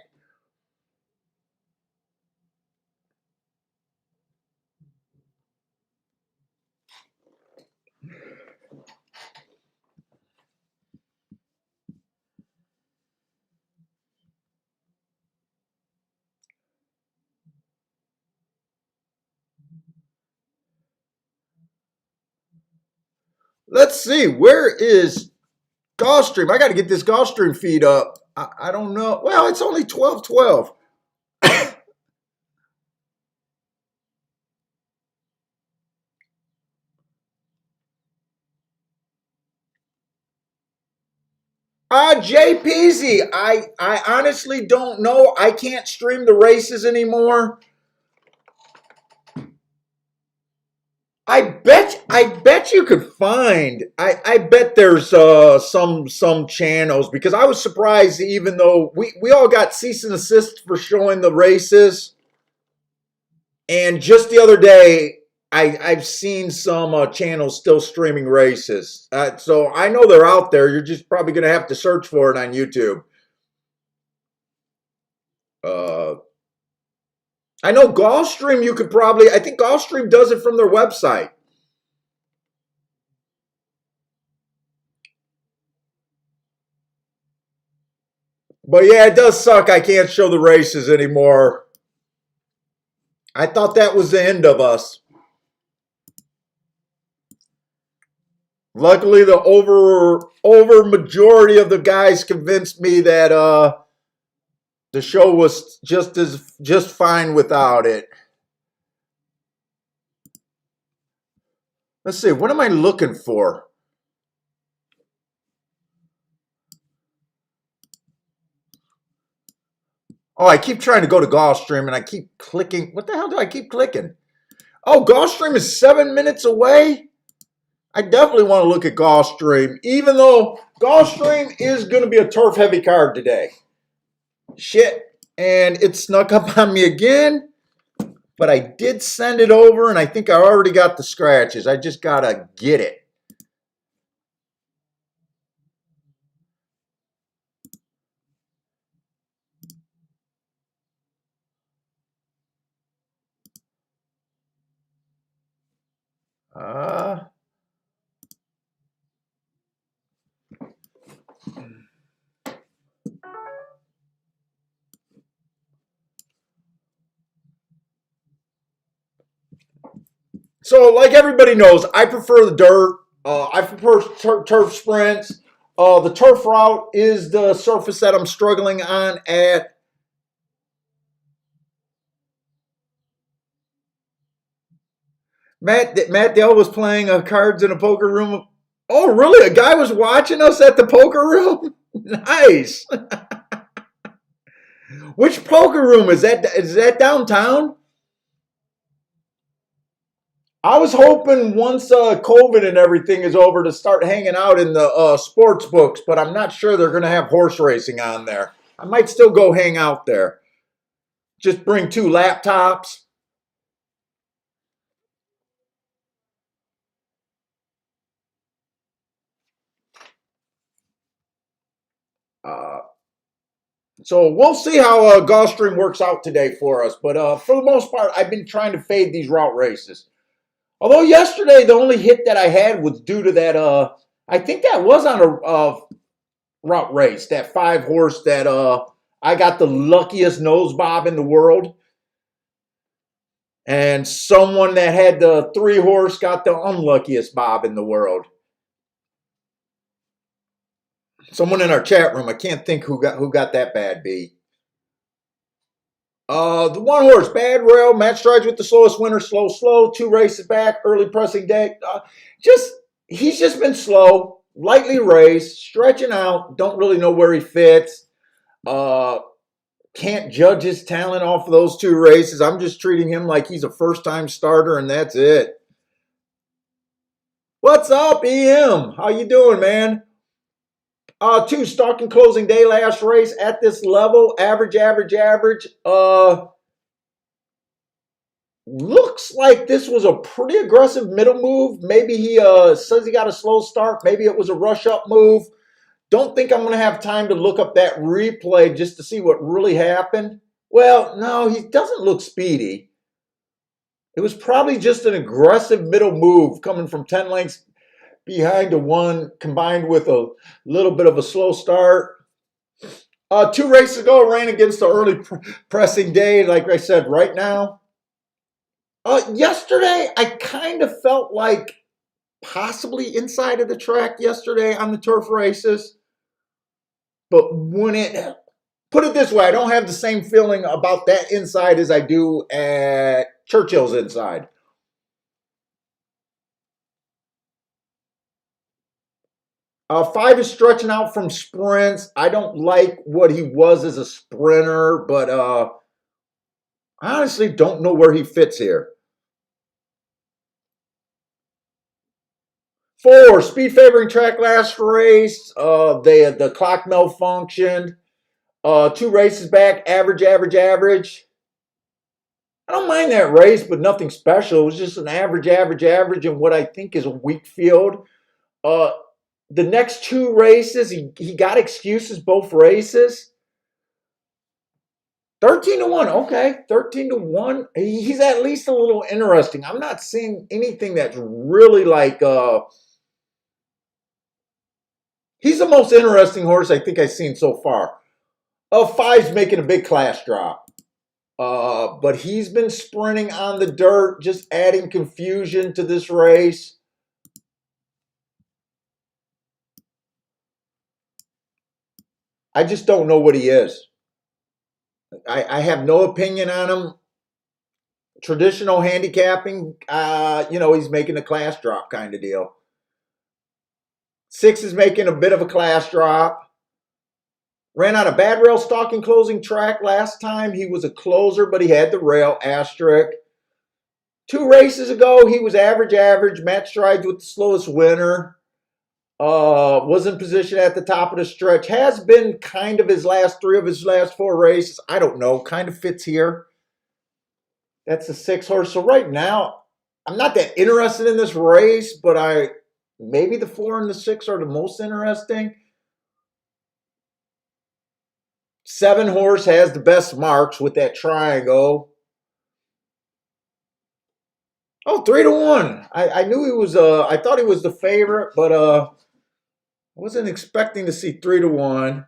Let's see, where is Gulfstream? I got to get this Gulfstream feed up. I don't know. Well, it's only 12:12. JPZ, I honestly don't know. I can't stream the races anymore. I bet you could find. I bet there's some channels because I was surprised even though we all got cease and desist for showing the races. And just the other day, I've seen some channels still streaming races. So I know they're out there. You're just probably going to have to search for it on YouTube. Uh, I know Gulfstream, you could probably, I think Gulfstream does it from their website. But yeah, it does suck. I can't show the races anymore. I thought that was the end of us. Luckily, the over majority of the guys convinced me that the show was just fine without it. Let's see, what am I looking for? Oh, I keep trying to go to Gulfstream and I keep clicking. What the hell do I keep clicking? Oh, Gulfstream is 7 minutes away? I definitely want to look at Gulfstream, even though Gulfstream is going to be a turf heavy card today. Shit. And it snuck up on me again. But I did send it over and I think I already got the scratches. I just got to get it. Uh, so, like everybody knows, I prefer the dirt. I prefer turf sprints. The turf route is the surface that I'm struggling on at. Matt Dell was playing cards in a poker room. Oh, really? A guy was watching us at the poker room? Nice. Which poker room is that? Is that downtown? I was hoping once COVID and everything is over to start hanging out in the sports books, but I'm not sure they're going to have horse racing on there. I might still go hang out there. Just bring 2 laptops. Uh, so we'll see how Gulfstream works out today for us. But for the most part, I've been trying to fade these route races. Although yesterday the only hit that I had was due to that. I think that was on a route race. That 5 horse that I got the luckiest nose bob in the world. And someone that had the 3-horse got the unluckiest bob in the world. Someone in our chat room, I can't think who got that bad beat. The 1-horse, bad rail, Matt strides with the slowest winner, slow, 2 races back, early pressing day. He's just been slow, lightly raced, stretching out, don't really know where he fits. Can't judge his talent off of those 2 races. I'm just treating him like he's a first-time starter, and that's it. What's up, EM? How you doing, man? 2, start and closing day last race at this level, average. Looks like this was a pretty aggressive middle move. Maybe he says he got a slow start. Maybe it was a rush up move. Don't think I'm going to have time to look up that replay just to see what really happened. Well, no, he doesn't look speedy. It was probably just an aggressive middle move coming from 10 lengths behind to 1, combined with a little bit of a slow start. 2 races ago, ran against the early pressing day. Like I said, right now. Yesterday, I kind of felt like possibly inside of the track yesterday on the turf races. But put it this way, I don't have the same feeling about that inside as I do at Churchill's inside. Five is stretching out from sprints. I don't like what he was as a sprinter, but I honestly don't know where he fits here. 4, speed favoring track last race. The clock malfunctioned. 2 races back, average. I don't mind that race, but nothing special. It was just an average, and what I think is a weak field. The next 2 races, he got excuses both races. 13-1, okay. 13-1. He's at least a little interesting. I'm not seeing anything that's really like he's the most interesting horse I think I've seen so far. 5's making a big class drop. But he's been sprinting on the dirt, just adding confusion to this race. I just don't know what he is. I have no opinion on him. Traditional handicapping, he's making a class drop kind of deal. 6 is making a bit of a class drop. Ran on a bad rail stalking closing track last time. He was a closer, but he had the rail asterisk. 2 races ago, he was average. Matt strides with the slowest winner. Was in position at the top of the stretch. Has been kind of his last 3 of his last 4 races. I don't know. Kind of fits here. That's a 6 horse. So right now, I'm not that interested in this race, but maybe the 4 and the 6 are the most interesting. 7 horse has the best marks with that triangle. Oh, 3-1. I knew he was. I thought he was the favorite, but I wasn't expecting to see 3-1.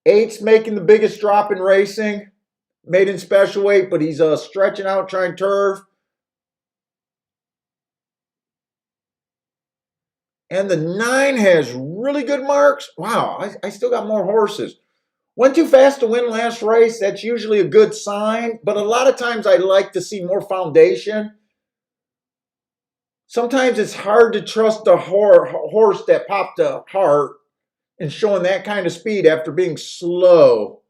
8's making the biggest drop in racing. Made in special weight, but he's stretching out, trying turf. And the 9 has really good marks. Wow, I still got more horses. Went too fast to win last race. That's usually a good sign. But a lot of times I like to see more foundation. Sometimes it's hard to trust the horse that popped a heart and showing that kind of speed after being slow.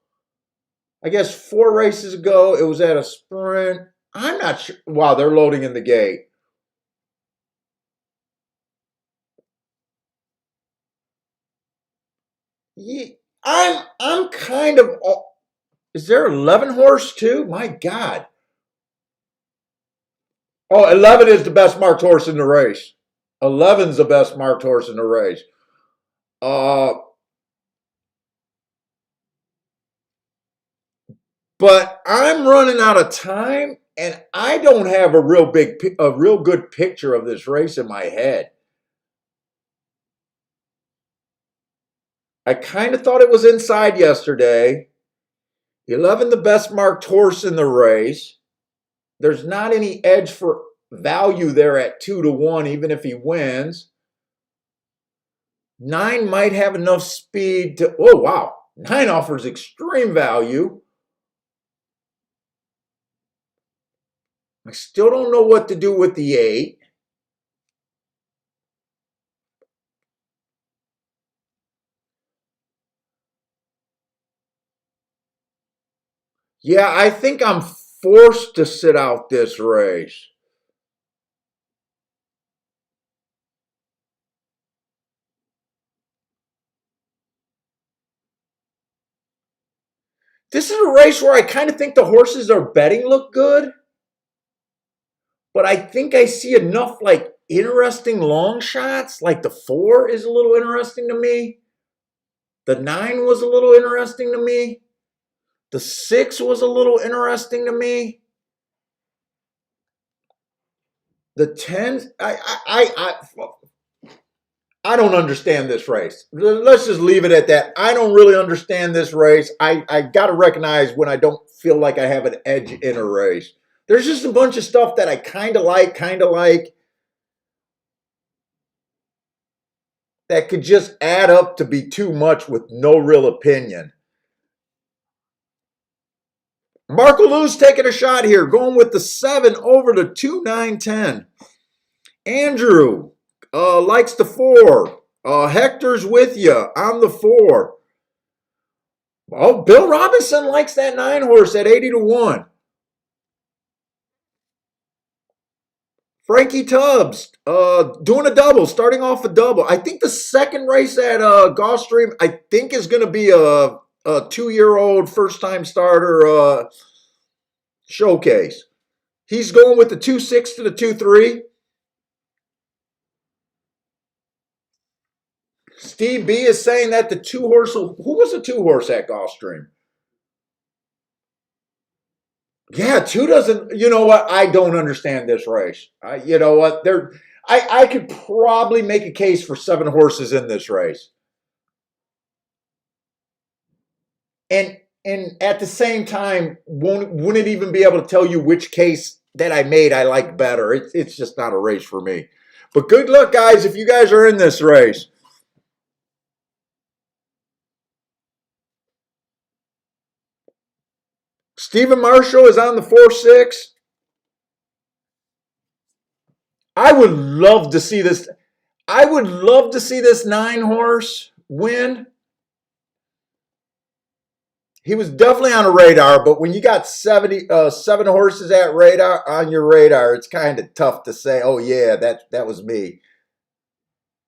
I guess 4 races ago, it was at a sprint. I'm not sure. Wow, they're loading in the gate. Yeah, I'm kind of. Is there 11 horse too? My God. Oh, 11 is the best marked horse in the race. 11's the best marked horse in the race. But I'm running out of time, and I don't have a real good picture of this race in my head. I kind of thought it was inside yesterday. 11, the best marked horse in the race. There's not any edge for value there at 2-1, even if he wins. 9 might have enough speed to, oh wow, 9 offers extreme value. I still don't know what to do with the 8. Yeah, I think I'm forced to sit out this race. This is a race where I kind of think the horses are betting look good, but I think I see enough like interesting long shots. Like the 4 is a little interesting to me. The 9 was a little interesting to me. The 6 was a little interesting to me. The 10, I don't understand this race. Let's just leave it at that. I don't really understand this race. I got to recognize when I don't feel like I have an edge in a race. There's just a bunch of stuff that I kind of like, that could just add up to be too much with no real opinion. Marco Lou's taking a shot here, going with the 7 over the 2, 9, 10. Andrew likes the 4. Hector's with you on the 4. Oh, Bill Robinson likes that 9 horse at 80-1. Frankie Tubbs doing a double, starting off a double. I think the second race at Gulfstream, I think is going to be a 2-year-old first-time starter showcase. He's going with the 2-6 to the 2-3. Steve B is saying that the 2 horse, who was the 2 horse at Gulfstream? Yeah, 2 doesn't, you know what? I don't understand this race. You know what? I could probably make a case for 7 horses in this race. And at the same time, wouldn't even be able to tell you which case that I made I like better. It's just not a race for me. But good luck, guys, if you guys are in this race. Stephen Marshall is on the 4-6. I would love to see this. I would love to see this 9 horse win. He was definitely on a radar, but when you got 7 horses at radar on your radar, it's kind of tough to say, oh yeah, that was me.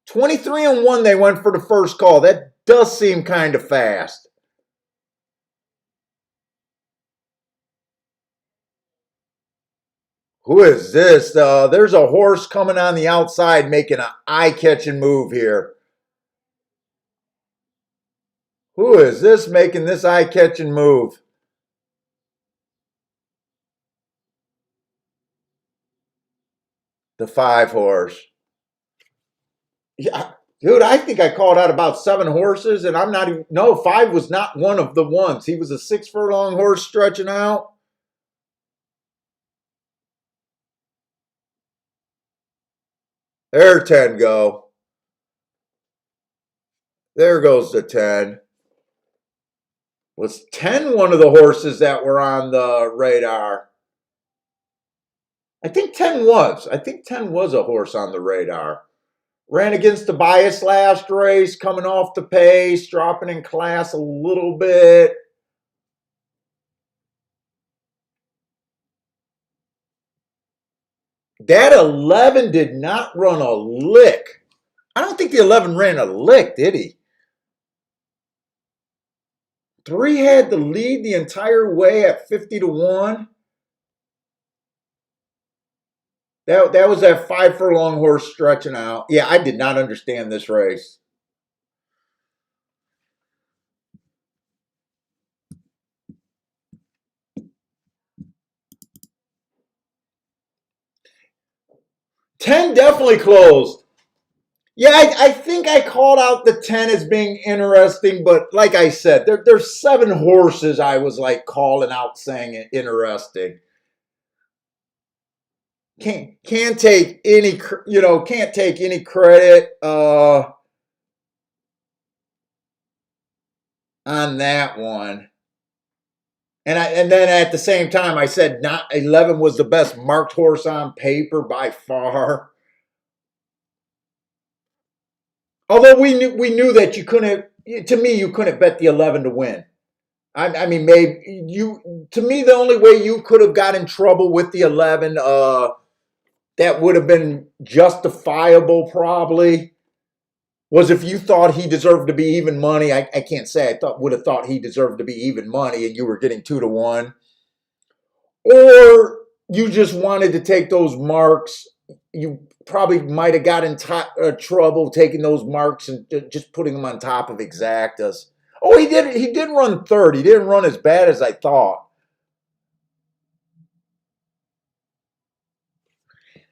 23-1 they went for the first call. That does seem kind of fast. Who is this? There's a horse coming on the outside making an eye-catching move here. Who is this making this eye-catching move? The 5 horse. Yeah, dude, I think I called out about 7 horses, and I'm not even. No, 5 was not one of the ones. He was a 6 furlong horse stretching out. There 10 go. There goes the 10. Was 10 one of the horses that were on the radar? I think 10 was. I think 10 was a horse on the radar. Ran against the bias last race, coming off the pace, dropping in class a little bit. That 11 did not run a lick. I don't think the 11 ran a lick, did he? 3 had the lead the entire way at 50-1. That was that 5 furlong horse stretching out. Yeah, I did not understand this race. Ten definitely closed. Yeah, I think I called out the 10 as being interesting, but like I said, there's 7 horses I was like calling out saying it interesting. Can't take any can't take any credit on that one. And then at the same time I said not 11 was the best marked horse on paper by far. Although we knew that you couldn't, to me you couldn't bet the 11 to win. I mean, maybe you. To me, the only way you could have got in trouble with the 11, that would have been justifiable, probably, was if you thought he deserved to be even money. I can't say I would have thought he deserved to be even money, and you were getting 2-1, or you just wanted to take those marks. You probably might have got in trouble taking those marks and just putting them on top of exactas. Oh, he did. He did run third. He didn't run as bad as I thought.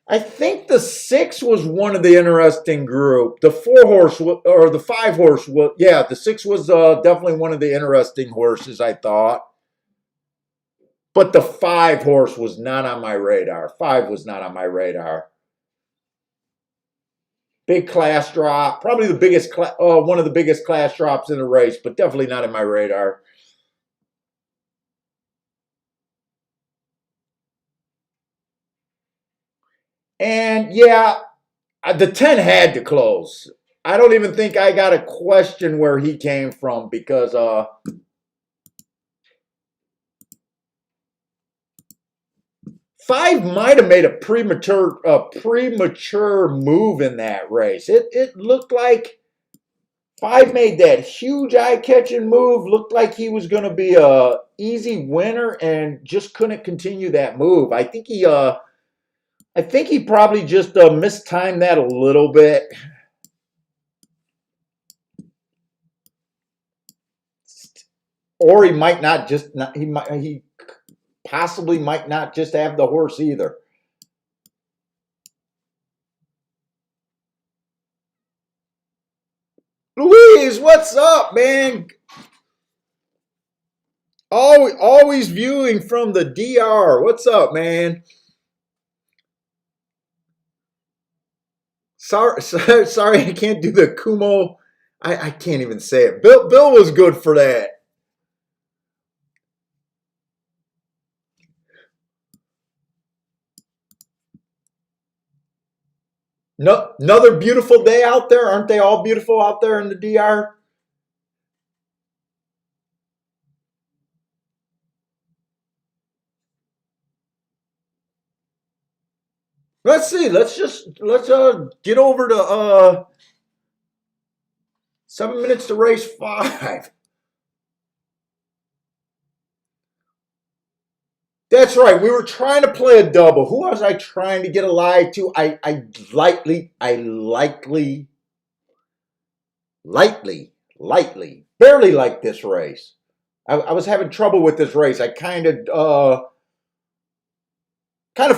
I think the 6 was one of the interesting group. The 4 horse or the 5 horse was, yeah. The 6 was definitely one of the interesting horses, I thought. But the 5 horse was not on my radar. 5 was not on my radar. Big class drop, probably the biggest, one of the biggest class drops in the race, but definitely not in my radar. And yeah, the 10 had to close. I don't even think I got a question where he came from, because 5 might have made a premature move in that race. It looked like 5 made that huge eye-catching move. Looked like he was going to be a easy winner, and just couldn't continue that move. I think he probably just mistimed that a little bit. Or he might not just not, he possibly might not just have the horse either. Louise, what's up, man? Always viewing from the DR. What's up, man? Sorry, I can't do the Kumo. I can't even say it. Bill was good for that. No, another beautiful day out there. Aren't they all beautiful out there in the DR? Let's see. Let's get over to 7 minutes to race 5. That's right. We were trying to play a double. Who was I trying to get a live to? I lightly, barely like this race. I was having trouble with this race. I kind of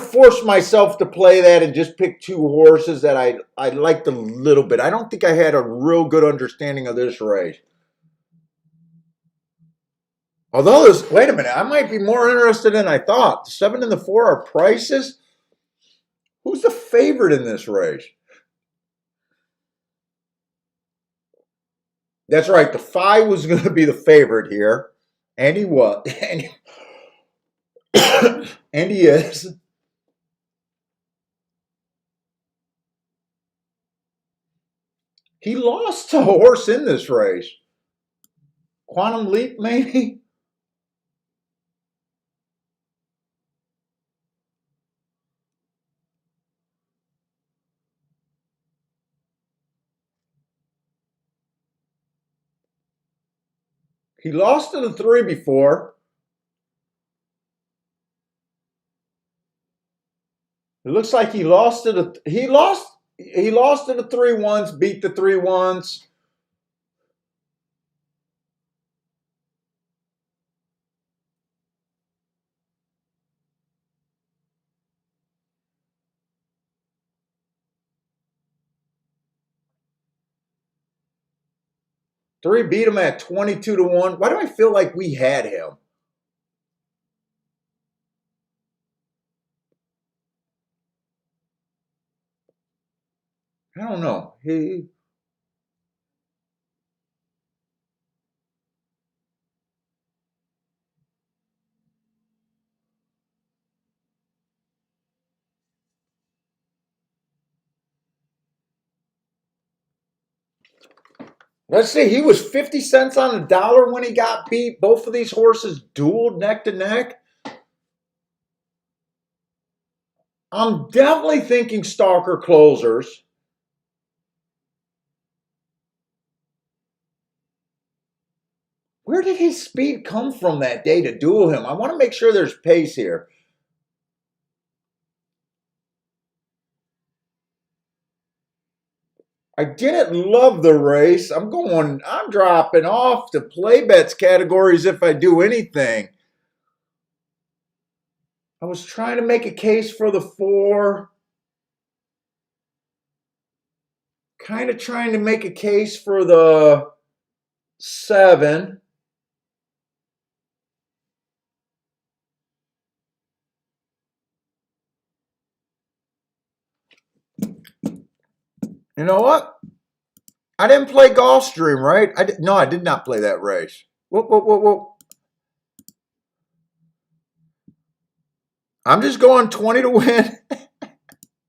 forced myself to play that and just pick 2 horses that I liked a little bit. I don't think I had a real good understanding of this race. Although this, wait a minute, I might be more interested than I thought. The 7 and the 4 are prices. Who's the favorite in this race? That's right. The 5 was going to be the favorite here, and he was, and he is. He lost a horse in this race. Quantum Leap, maybe. He lost to the 3 before. It looks like he lost to the 3 once, beat the 3 once. 3 beat him at 22-1. Why do I feel like we had him? I don't know. Let's see. He was 50 cents on the dollar when he got beat. Both of these horses dueled neck to neck. I'm definitely thinking stalker closers. Where did his speed come from that day to duel him? I want to make sure there's pace here. I didn't love the race. I'm dropping off to play bets categories if I do anything. I was trying to make a case for the 4. Kind of trying to make a case for the 7. You know what? I didn't play Gulfstream, right? No, I did not play that race. Whoop, whoop, whoop, whoop. I'm just going 20 to win.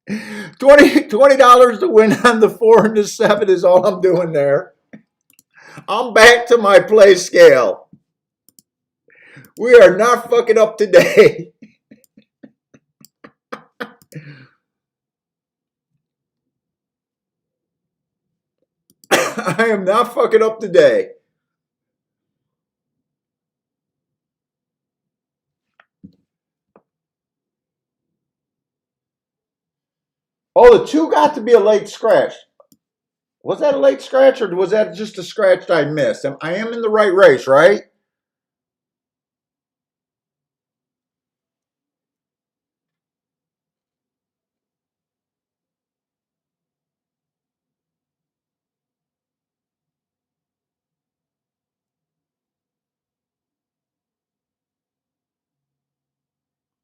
$20 to win on the 4 and the 7 is all I'm doing there. I'm back to my play scale. We are not fucking up today. I am not fucking up today. Oh, the 2 got to be a late scratch. Was that a late scratch or was that just a scratch I missed? I am in the right race, right?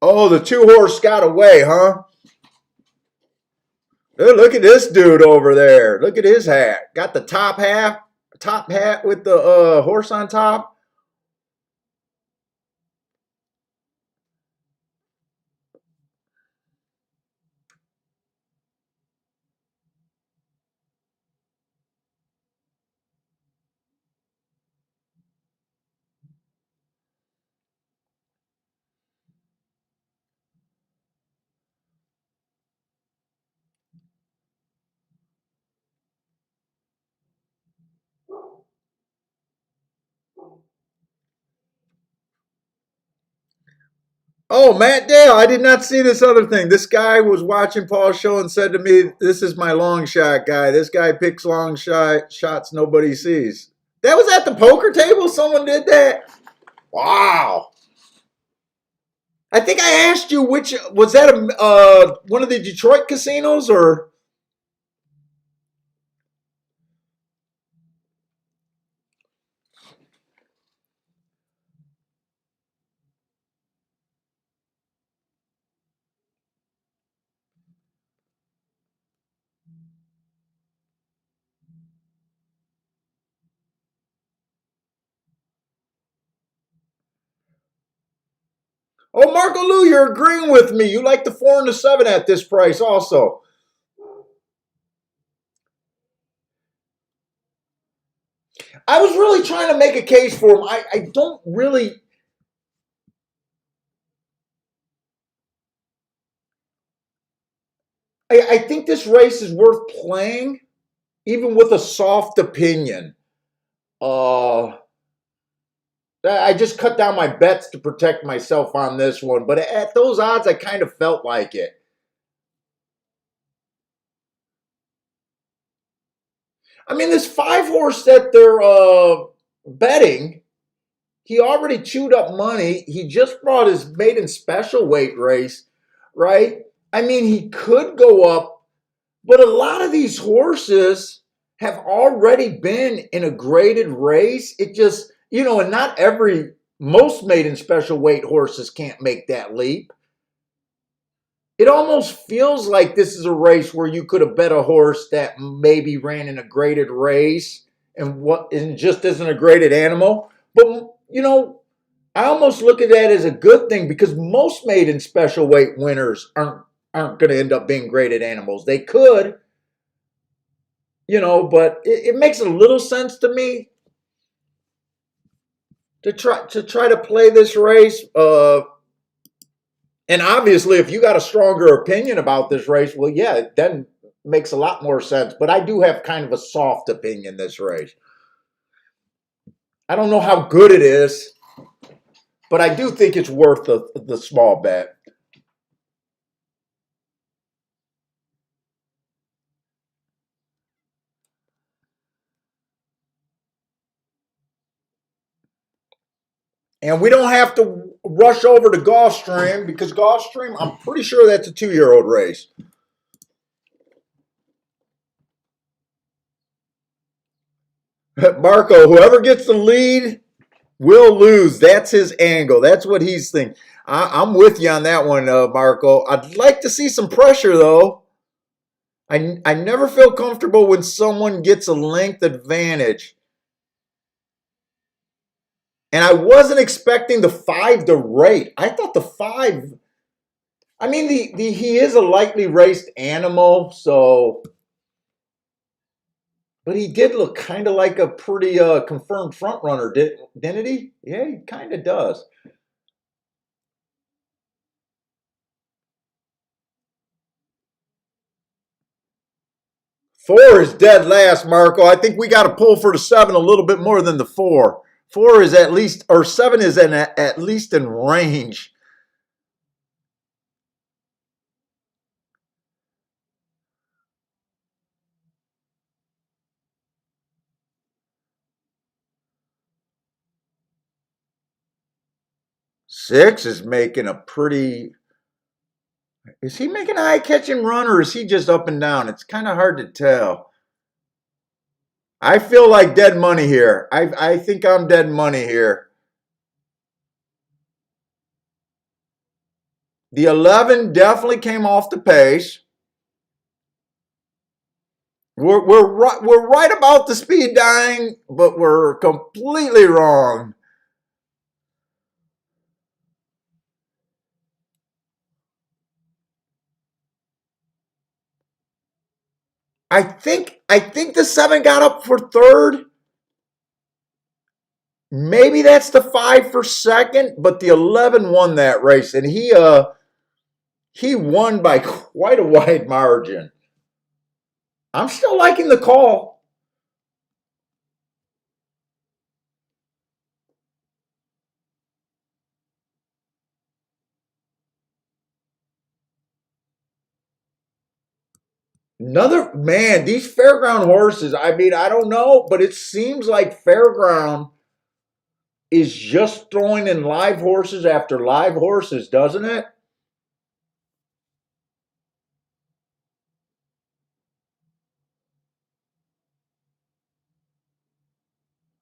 Oh, the 2 horse got away, huh? Hey, look at this dude over there. Look at his hat. Got the top hat with the horse on top. Oh, Matt Dale, I did not see this other thing. This guy was watching Paul's show and said to me, "This is my long shot guy. This guy picks long shots nobody sees." That was at the poker table? Someone did that? Wow. I think I asked you which was that one of the Detroit casinos or oh, Marco Lou, you're agreeing with me. You like the 4 and the 7 at this price also. I was really trying to make a case for him. I don't really. I think this race is worth playing, even with a soft opinion. I just cut down my bets to protect myself on this one, but at those odds, I kind of felt like it. I mean, this 5 horse that they're betting, he already chewed up money. He just brought his maiden special weight race, right? I mean, he could go up, but a lot of these horses have already been in a graded race. It just, you know, and not most maiden special weight horses can't make that leap. It almost feels like this is a race where you could have bet a horse that maybe ran in a graded race and just isn't a graded animal. But, you know, I almost look at that as a good thing because most maiden special weight winners aren't going to end up being graded animals. They could, you know, but it makes a little sense to me to try to play this race. And obviously, if you got a stronger opinion about this race, well, yeah, it then makes a lot more sense. But I do have kind of a soft opinion this race. I don't know how good it is, but I do think it's worth the small bet. And we don't have to rush over to Gulfstream because Gulfstream, I'm pretty sure that's a 2-year-old race. Marco, whoever gets the lead will lose. That's his angle. That's what he's thinking. I'm with you on that one, Marco. I'd like to see some pressure, though. I never feel comfortable when someone gets a length advantage. And I wasn't expecting the 5 to rate. I thought the 5. I mean, he is a lightly raced animal, so. But he did look kind of like a pretty confirmed front runner, didn't he? Yeah, he kind of does. Four is dead last, Marco. I think we got to pull for the 7 a little bit more than the 4. 4 is at least, or 7 is at least in range. Six is making a pretty. Is he making a high catching run or is he just up and down? It's kind of hard to tell. I feel like dead money here. I think I'm dead money here. The 11 definitely came off the pace. We're right about the speed dying, but we're completely wrong. I think the 7 got up for third. Maybe that's the 5 for second, but the 11 won that race, and he won by quite a wide margin. I'm still liking the call. Another man, these fairground horses, I mean, I don't know, but it seems like fairground is just throwing in live horses after live horses, doesn't it?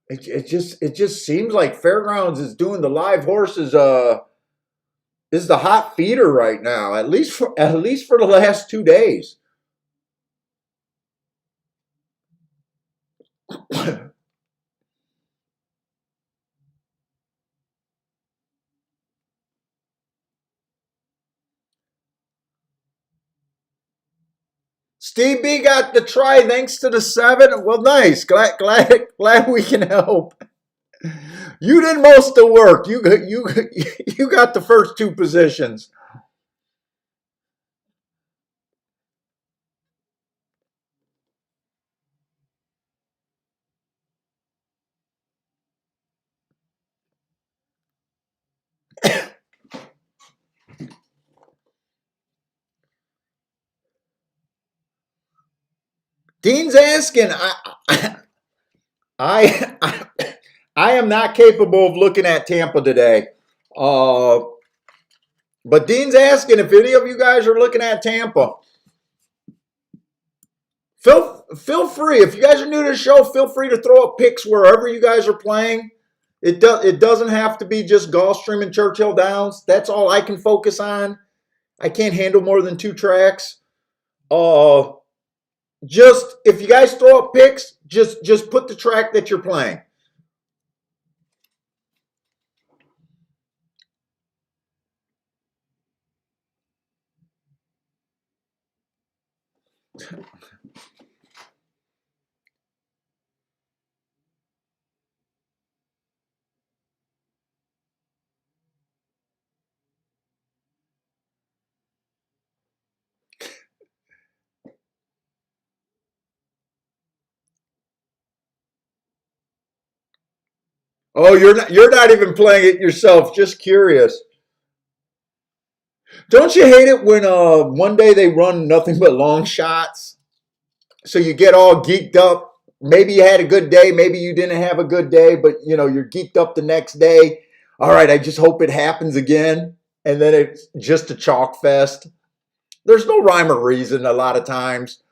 It just seems like fairgrounds is doing the live horses is the hot feeder right now, at least for the last 2 days. Steve B got the try thanks to the 7. Well, nice. Glad we can help. You did most of the work. You got the first 2 positions. Dean's asking. I I am not capable of looking at Tampa today. Uh, but Dean's asking if any of you guys are looking at Tampa. Feel free. If you guys are new to the show, feel free to throw up picks wherever you guys are playing. It doesn't have to be just Gulfstream and Churchill Downs. That's all I can focus on. I can't handle more than 2 tracks. Uh, just if you guys throw up picks, just put the track that you're playing. Oh, you're not even playing it yourself. Just curious. Don't you hate it when one day they run nothing but long shots? So you get all geeked up. Maybe you had a good day, maybe you didn't have a good day, but you're geeked up the next day. All right, I just hope it happens again. And then it's just a chalk fest. There's no rhyme or reason a lot of times.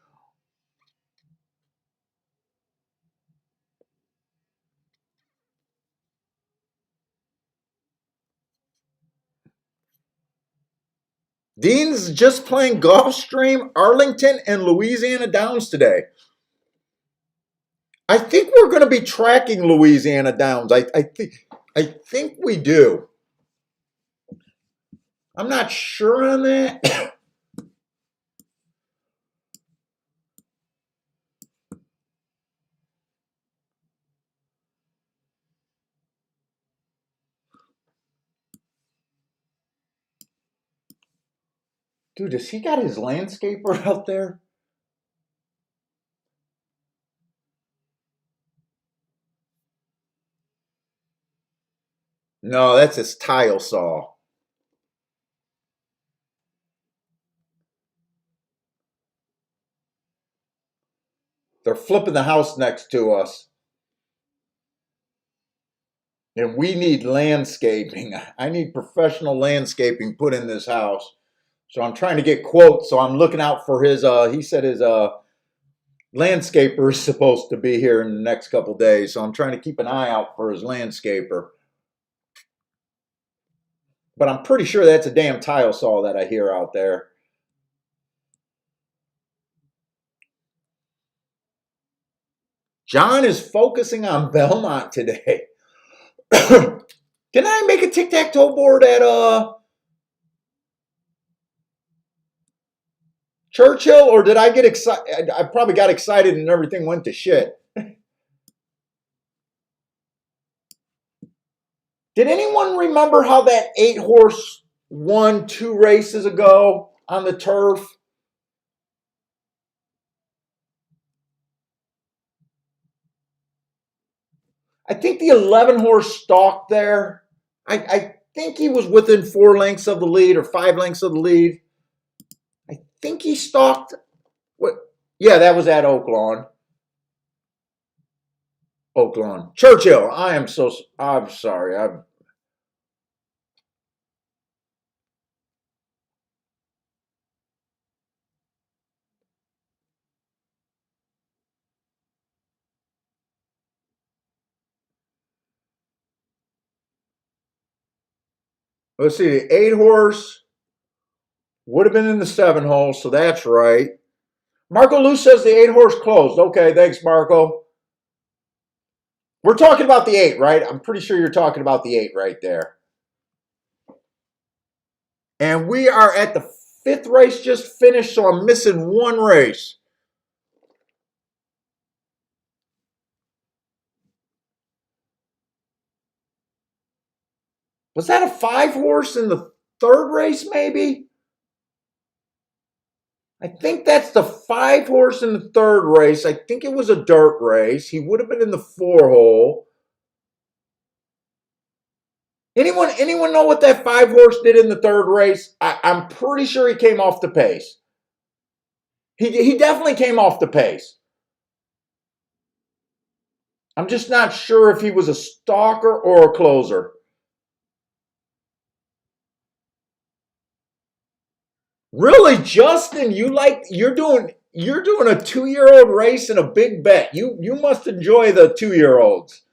Dean's just playing Gulfstream, Arlington, and Louisiana Downs today. I think we're going to be tracking Louisiana Downs. I think we do. I'm not sure on that. Dude, has he got his landscaper out there? No, that's his tile saw. They're flipping the house next to us. And we need landscaping. I need professional landscaping put in this house. So I'm trying to get quotes. So I'm looking out for his he said his landscaper is supposed to be here in the next couple days. So I'm trying to keep an eye out for his landscaper. But I'm pretty sure that's a damn tile saw that I hear out there. John is focusing on Belmont today. Didn't I make a tic-tac-toe board at Churchill, or did I get excited? I probably got excited and everything went to shit. Did anyone remember how that 8-horse won 2 races ago on the turf? I think the 11-horse stalked there. I think he was within 4 lengths of the lead or 5 lengths of the lead. I think he stalked. What? Yeah, that was at Oaklawn. Oaklawn. Churchill. I'm sorry. Let's see. The 8-horse would have been in the 7-hole, so that's right. Marco Lou says the 8-horse closed. Okay, thanks, Marco. We're talking about the 8, right? I'm pretty sure you're talking about the 8 right there. And we are at the 5th race just finished, so I'm missing 1 race. Was that a 5-horse in the 3rd race, maybe? I think that's the 5-horse in the 3rd race. I think it was a dirt race. He would have been in the 4-hole. Anyone know what that 5-horse did in the 3rd race? I'm pretty sure he came off the pace. He definitely came off the pace. I'm just not sure if he was a stalker or a closer. Really, Justin, you're You're doing a 2-year-old race and a big bet. You must enjoy the 2-year-olds.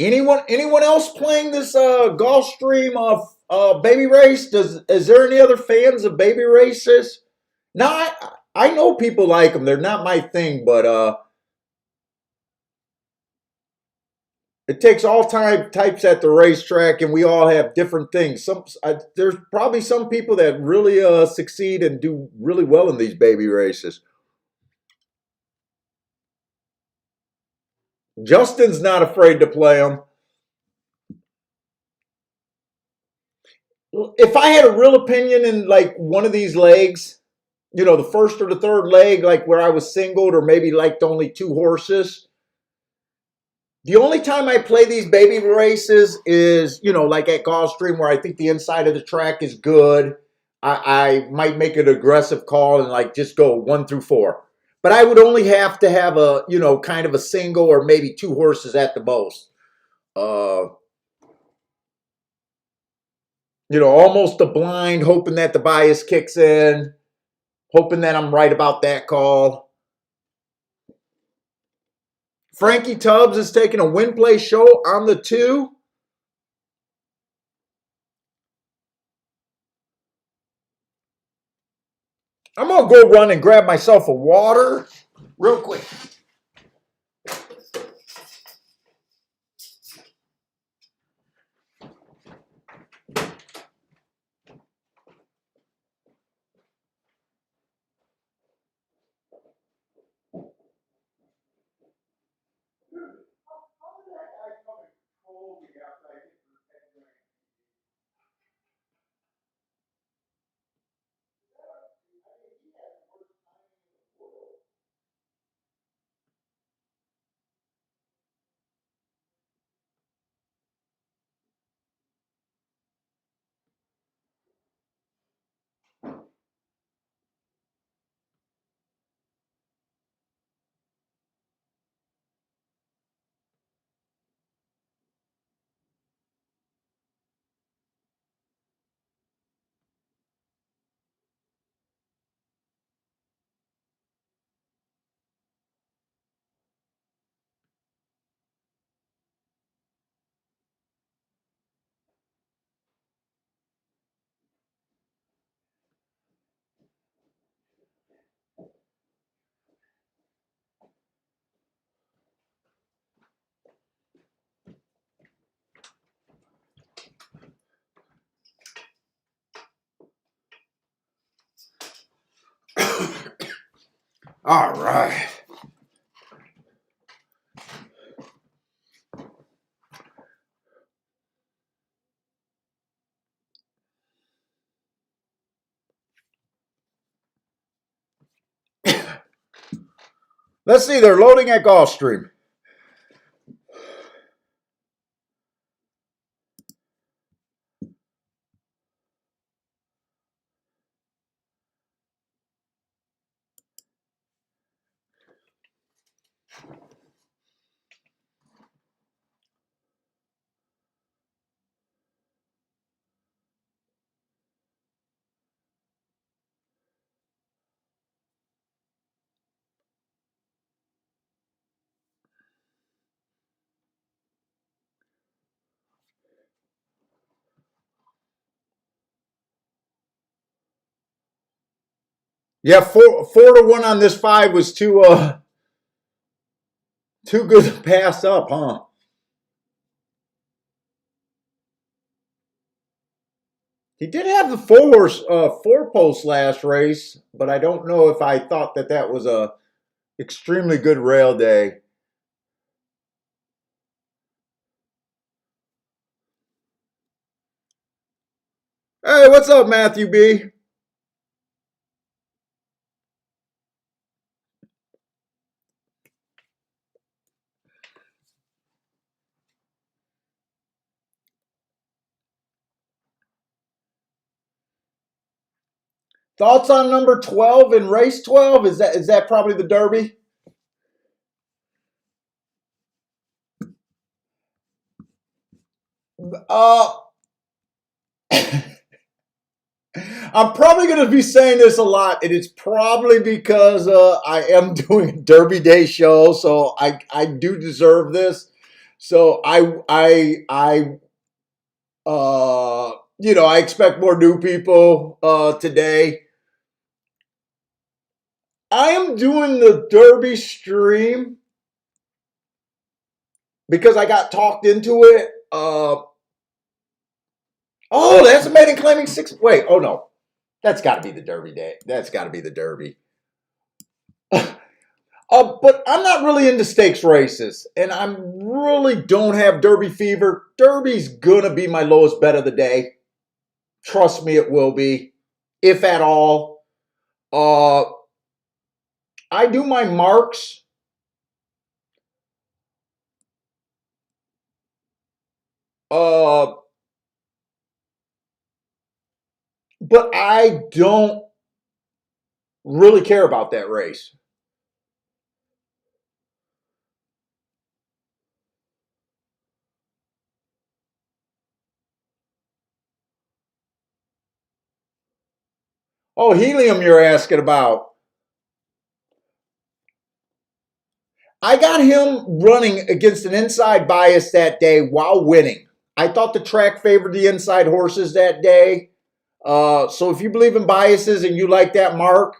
Anyone else playing this Gulfstream baby race? Is there any other fans of baby races? No, I know people like them. They're not my thing, but it takes all types at the racetrack, and we all have different things. There's probably some people that really succeed and do really well in these baby races. Justin's not afraid to play them. If I had a real opinion in like one of these legs, the first or the third leg, like where I was singled or maybe liked only two horses, the only time I play these baby races is, like at Gulfstream where I think the inside of the track is good. I might make an aggressive call and like just go 1 through 4. But I would only have to have a, kind of a single or maybe two horses at the most. Uh, almost a blind, hoping that the bias kicks in, hoping that I'm right about that call. Frankie Tubbs is taking a win play show on the 2. I'm going to go run and grab myself a water real quick. All right. Let's see. They're loading at Gulfstream. Yeah, 4 to 1 on this 5 was too good to pass up, huh? He did have the 4 post last race, but I don't know if I thought that was a extremely good rail day. Hey, what's up, Matthew B? Thoughts on number 12 in race 12? Is that probably the Derby? Uh, I'm probably going to be saying this a lot, and it's probably because I am doing a Derby Day show, so I do deserve this. So I expect more new people today. I am doing the Derby stream because I got talked into it. Oh, that's a maiden claiming six. Wait, oh no, that's got to be the Derby day. That's got to be the Derby. But I'm not really into stakes races, and I really don't have Derby fever. Derby's gonna be my lowest bet of the day. Trust me, it will be, if at all. Uh, I do my marks. Uh, but I don't really care about that race. Oh, helium, you're asking about. I got him running against an inside bias that day while winning. I thought the track favored the inside horses that day. So if you believe in biases and you like that mark,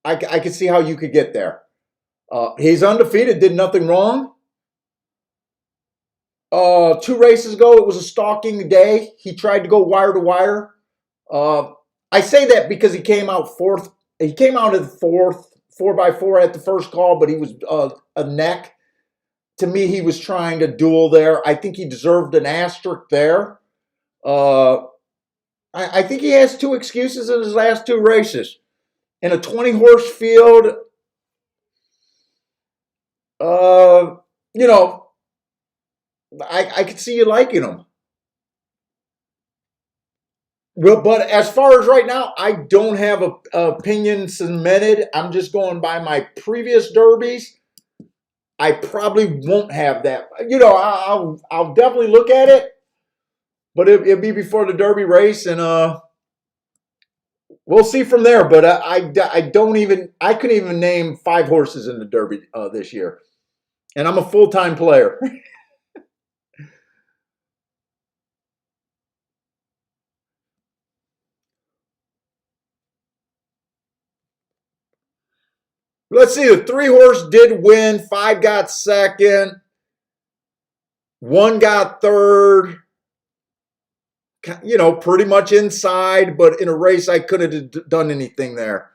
I can see how you could get there. He's undefeated, did nothing wrong. 2 races ago, it was a stalking day. He tried to go wire to wire. Uh, I say that because he came out fourth. He came out of the fourth, 4x4 at the first call, but he was a neck. To me, he was trying to duel there. I think he deserved an asterisk there. Uh, I think he has 2 excuses in his last 2 races. In a 20 horse field, uh, you know, I could see you liking him. Well, but as far as right now, I don't have a opinion cemented. I'm just going by my previous derbies. I probably won't have that. I'll definitely look at it, but it'll be before the Derby race, and we'll see from there. But I couldn't even name 5 horses in the Derby this year, and I'm a full time player. Let's see. The 3 horse did win. 5 got second. 1 got third. Pretty much inside, but in a race, I couldn't have done anything there.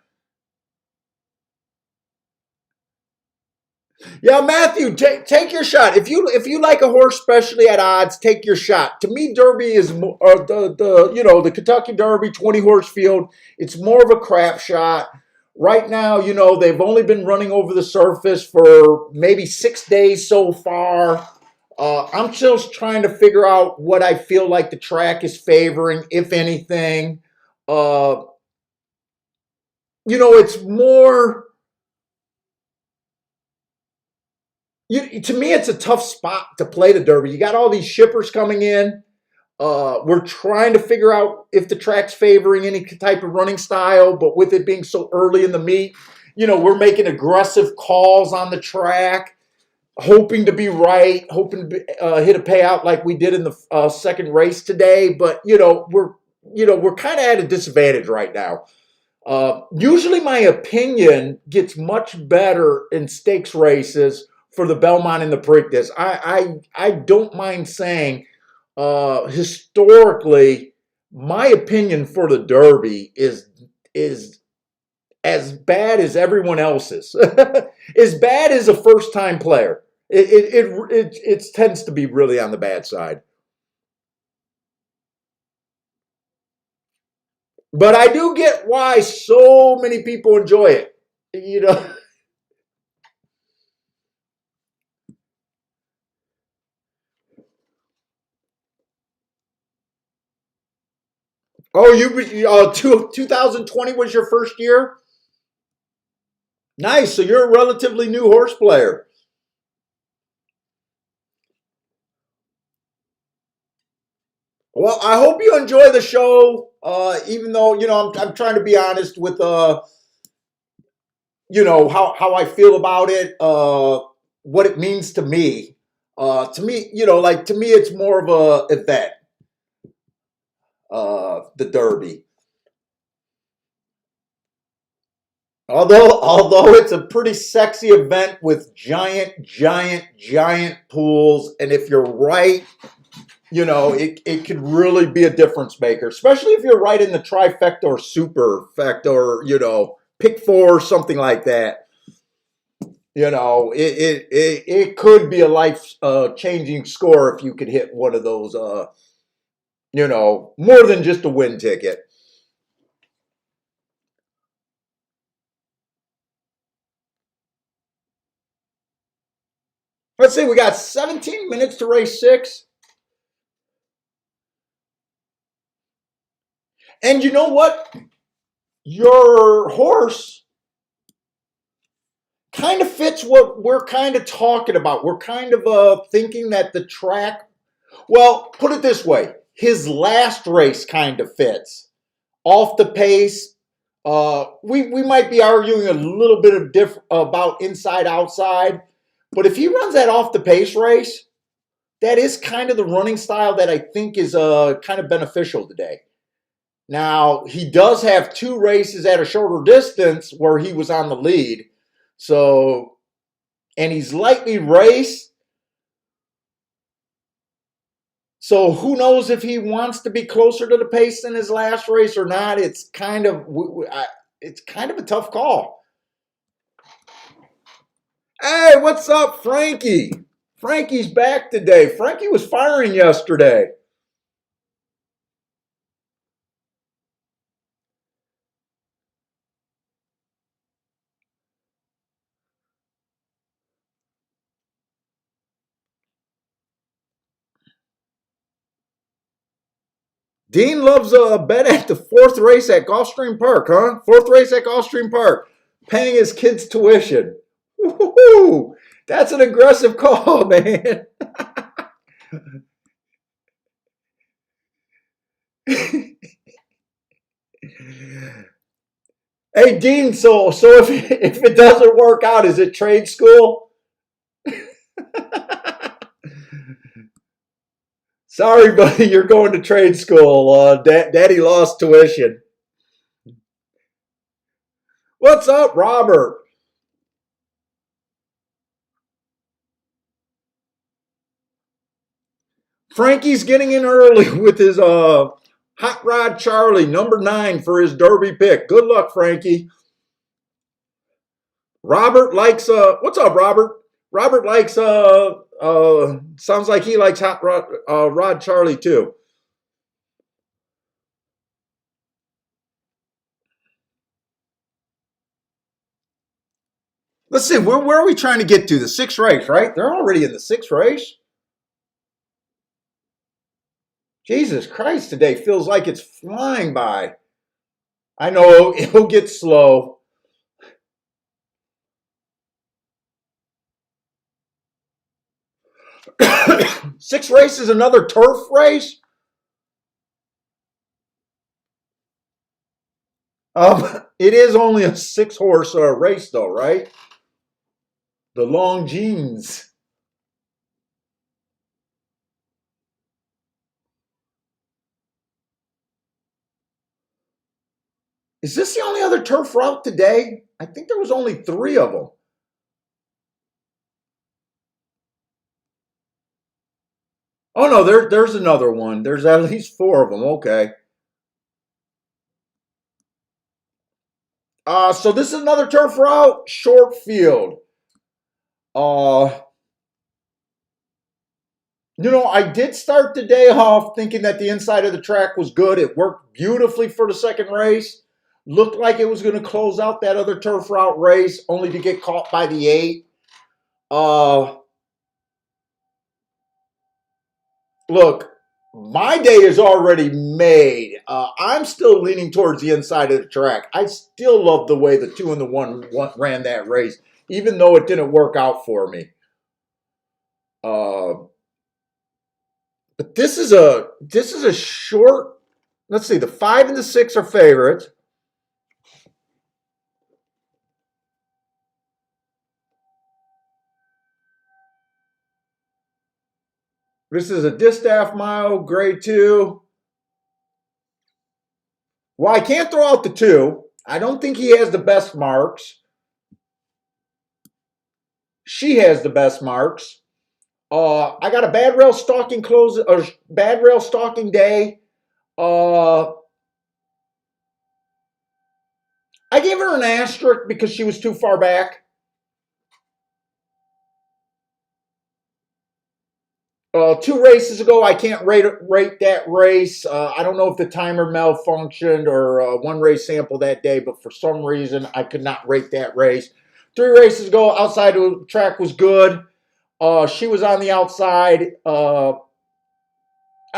Yeah, Matthew, take your shot. If you like a horse, especially at odds, take your shot. To me, Derby is the Kentucky Derby 20 horse field. It's more of a crap shot. Right now, they've only been running over the surface for maybe 6 days so far. I'm just trying to figure out what I feel like the track is favoring, if anything. Uh, it's more. To me, it's a tough spot to play the Derby. You got all these shippers coming in. We're trying to figure out if the track's favoring any type of running style, but with it being so early in the meet, we're making aggressive calls on the track, hoping to be right, hoping to hit a payout like we did in the second race today. But we're kind of at a disadvantage right now. Usually my opinion gets much better in stakes races for the Belmont and the Preakness. I don't mind saying historically my opinion for the Derby is as bad as everyone else's. As bad as a first time player. It tends to be really on the bad side. But I do get why so many people enjoy it. You know, Oh, 2020 was your first year? Nice. So you're a relatively new horse player. Well, I hope you enjoy the show. Even though I'm trying to be honest with how I feel about it, what it means to me. To me, it's more of a event. The Derby. Although it's a pretty sexy event with giant pools, and if you're right, it could really be a difference maker, especially if you're right in the trifecta or superfecta or pick four, something like that. It could be a life changing score if you could hit one of those. More than just a win ticket. Let's see, we got 17 minutes to race 6. And you know what? Your horse kind of fits what we're kind of talking about. We're kind of thinking that the track, well, put it this way, his last race kind of fits. Off the pace, we might be arguing a little bit of about inside outside, but if he runs that off the pace race, that is kind of the running style that I think is kind of beneficial today. Now, he does have 2 races at a shorter distance where he was on the lead. So, and he's lightly raced. So who knows if he wants to be closer to the pace than his last race or not. It's kind of a tough call. Hey, what's up, Frankie? Frankie's back today. Frankie was firing yesterday. Dean loves a bet at the 4th race at Gulfstream Park, huh? 4th race at Gulfstream Park. Paying his kids' tuition. Woo-hoo-hoo. That's an aggressive call, man. Hey, Dean, so if it doesn't work out, is it trade school? Sorry, buddy, you're going to trade school. Daddy lost tuition. What's up, Robert? Frankie's getting in early with his Hot Rod Charlie, number 9 for his Derby pick. Good luck, Frankie. Robert likes what's up, Robert? Robert likes sounds like he likes Hot Rod Charlie too. Let's see, where are we trying to get to? The 6th race, right? They're already in the 6th race. Jesus Christ, today feels like it's flying by. I know it'll get slow. 6th race is another turf race. It is only a 6-horse race, though, right? The long jeans. Is this the only other turf route today? I think there was only 3 of them. Oh no, there's another one. There's at least 4 of them. Okay. So this is another turf route, short field. Uh, I did start the day off thinking that the inside of the track was good. It worked beautifully for the 2nd race. Looked like it was going to close out that other turf route race, only to get caught by the 8. Uh, Look, My day is already made. I'm still leaning towards the inside of the track. I still love the way the 2 and the 1 ran that race, even though it didn't work out for me. But this is a short. Let's see. The 5 and the 6 are favorites. This is a distaff mile, grade 2. Well, I can't throw out the 2. I don't think he has the best marks. She has the best marks. I got a bad rail stalking close or bad rail stalking day. I gave her an asterisk because she was too far back. 2 races ago, I can't rate that race. I don't know if the timer malfunctioned or 1 race sample that day, but for some reason, I could not rate that race. 3 races ago, outside of the track was good. She was on the outside. I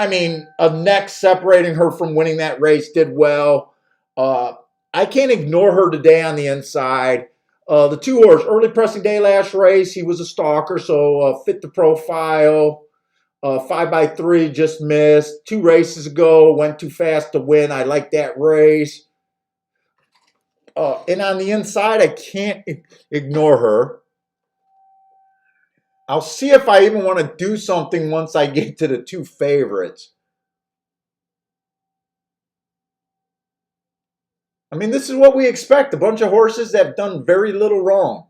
mean, a neck separating her from winning that race did well. I can't ignore her today on the inside. The 2 horse, early pressing day last race, he was a stalker, so fit the profile. 5x3 just missed. 2 races ago, went too fast to win. I like that race. And on the inside, I can't ignore her. I'll see if I even want to do something once I get to the 2 favorites. I mean, this is what we expect. A bunch of horses that have done very little wrong.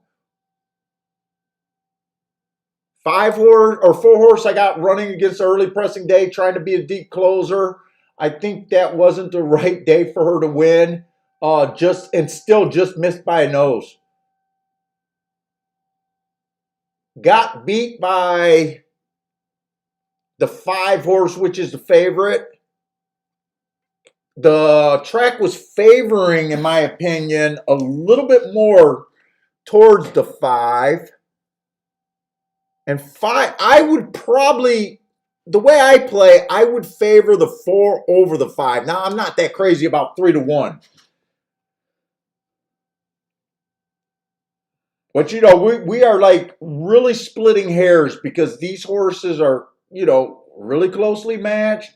5 horse or 4 horse I got running against early pressing day, trying to be a deep closer. I think that wasn't the right day for her to win. Still just missed by a nose. Got beat by the 5 horse, which is the favorite. The track was favoring, in my opinion, a little bit more towards the 5. And 5, I would probably, the way I play, I would favor the 4 over the 5. Now, I'm not that crazy about 3 to 1. But, we are like really splitting hairs because these horses are, really closely matched.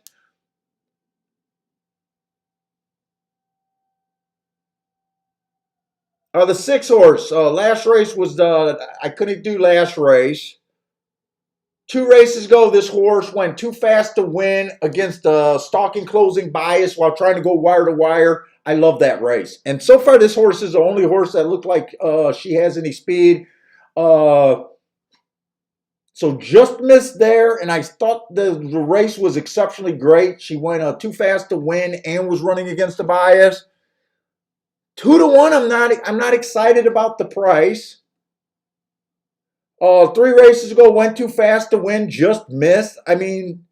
The 6 horse, last race was I couldn't do last race. 2 races ago, this horse went too fast to win against a stalking closing bias while trying to go wire to wire. I love that race. And so far, this horse is the only horse that looked like she has any speed. So just missed there, and I thought the race was exceptionally great. She went too fast to win and was running against a bias. 2 to 1, I'm not excited about the price. 3 races ago, went too fast to win, just missed. I mean,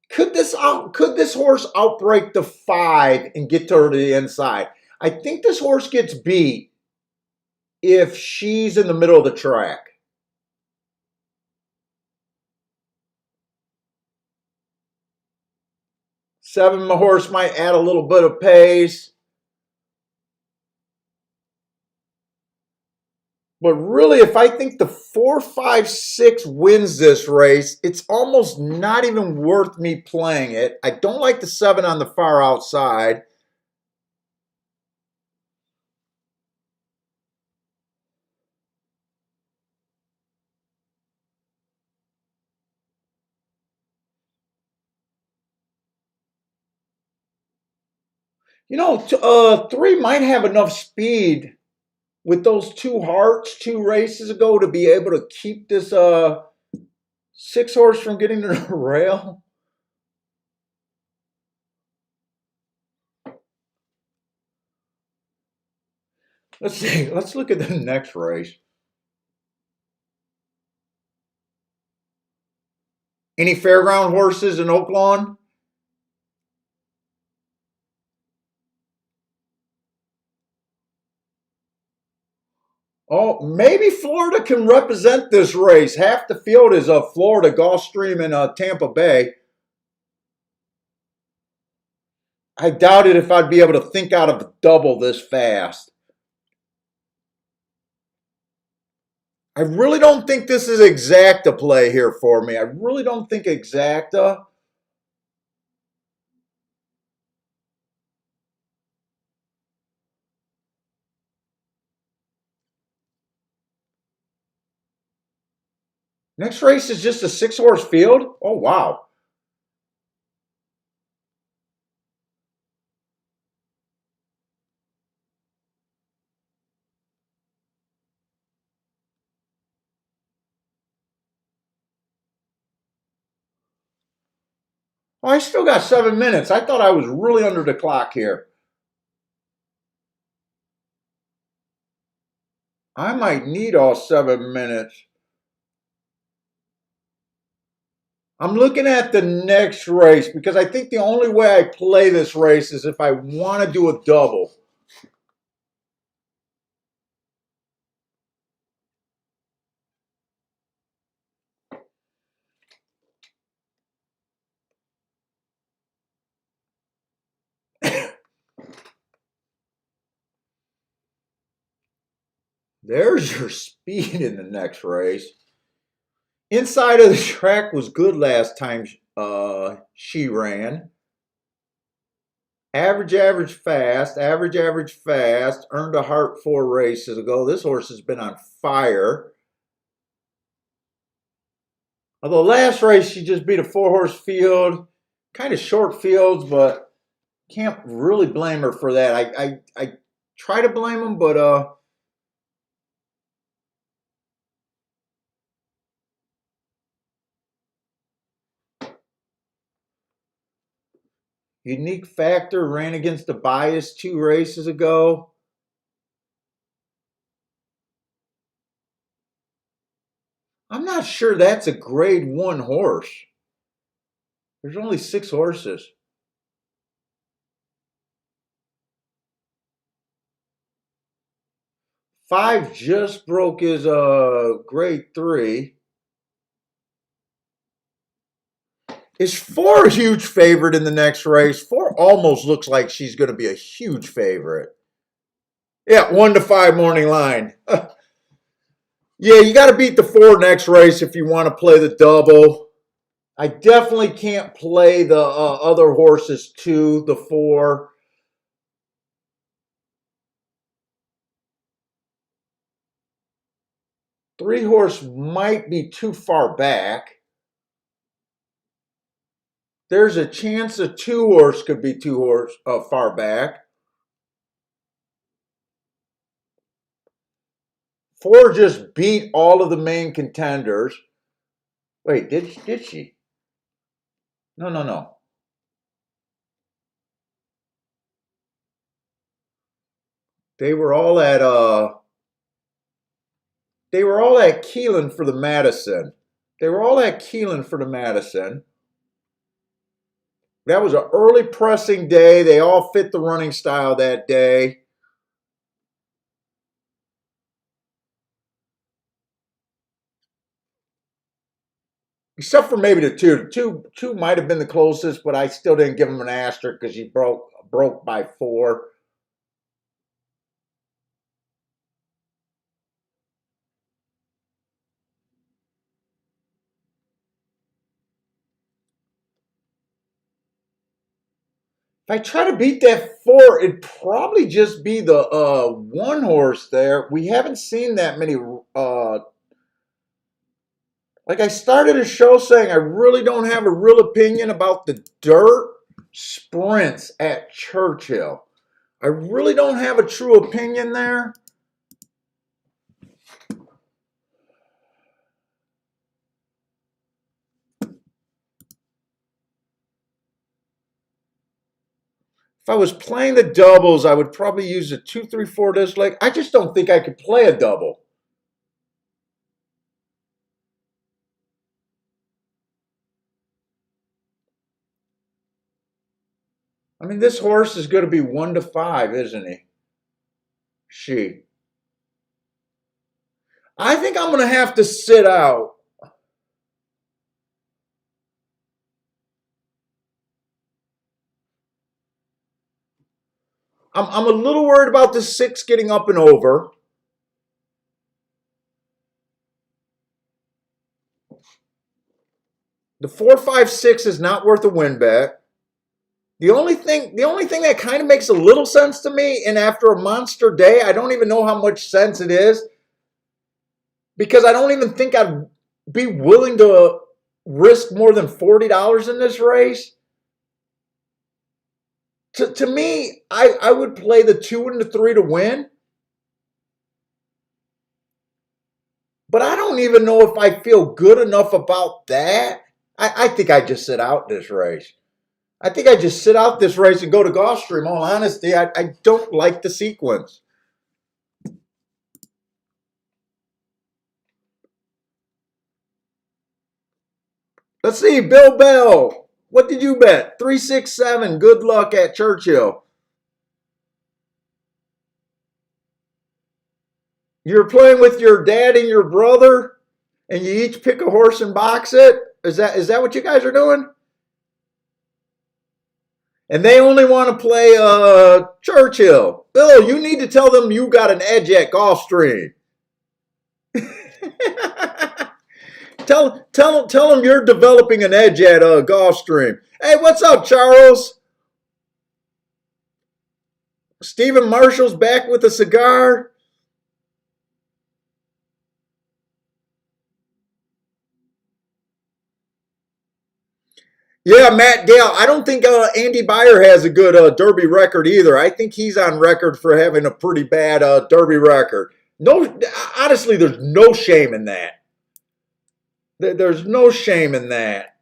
could this horse outbreak the 5 and get to her to the inside? I think this horse gets beat if she's in the middle of the track. 7 horse might add a little bit of pace. But really, if I think the 4, 5, 6 wins this race, it's almost not even worth me playing it. I don't like the 7 on the far outside. You know, 3 might have enough speed with those 2 hearts 2 races ago to be able to keep this 6 horse from getting to the rail. Let's see. Let's look at the next race. Any fairground horses in Oaklawn? Oh, maybe Florida can represent this race. Half the field is Florida, Gulfstream, and Tampa Bay. I doubted if I'd be able to think out of a double this fast. I really don't think this is exacta play here for me. I really don't think exacta. Next race is just a 6-horse field? Oh, wow. Oh, I still got 7 minutes. I thought I was really under the clock here. I might need all 7 minutes. I'm looking at the next race because I think the only way I play this race is if I want to do a double. There's your speed in the next race. Inside of the track was good last time she ran. Average, fast. Earned a heart 4 races ago. This horse has been on fire. Although last race she just beat a 4-horse field. Kind of short fields, but can't really blame her for that. I try to blame him, but Unique Factor ran against the bias 2 races ago. I'm not sure that's a grade 1 horse. There's only 6 horses. 5 just broke his grade 3. Is 4 a huge favorite in the next race? 4 almost looks like she's going to be a huge favorite. Yeah, 1-5 morning line. Yeah, you got to beat the 4 next race if you want to play the double. I definitely can't play the other horses 2, the 4. Three-horse might be too far back. There's a chance a 2-horse could be far back. 4 just beat all of the main contenders. Wait, did she? No. They were all at Keelan for the Madison. That was an early pressing day. They all fit the running style that day. Except for maybe the 2. The two might have been the closest, but I still didn't give them an asterisk because she broke by 4. If I try to beat that 4, it'd probably just be the 1-horse there. We haven't seen that many. Like I started a show saying, I really don't have a real opinion about the dirt sprints at Churchill. I really don't have a true opinion there. If I was playing the doubles, I would probably use a 2, 3, 4 this leg. I just don't think I could play a double. I mean, this horse is going to be 1-5, isn't he? She. I think I'm going to have to sit out. I'm a little worried about the 6 getting up and over. The 4-5-6 is not worth a win bet. The only thing that kind of makes a little sense to me, and after a monster day, I don't even know how much sense it is, because I don't even think I'd be willing to risk more than $40 in this race. To me, I would play the 2 and the 3 to win. But I don't even know if I feel good enough about that. I think I just sit out this race. I think I just sit out this race and go to Gulfstream. All honesty, I don't like the sequence. Let's see, Bill Bell. What did you bet? 367. Good luck at Churchill. You're playing with your dad and your brother, and you each pick a horse and box it. Is that what you guys are doing? And they only want to play Churchill. Bill, you need to tell them you got an edge at Gulfstream. tell them you're developing an edge at Gulfstream. Hey, what's up, Charles? Stephen Marshall's back with a cigar. Yeah, Matt Gale. I don't think Andy Beyer has a good Derby record either. I think he's on record for having a pretty bad Derby record. No, honestly, there's no shame in that. There's no shame in that.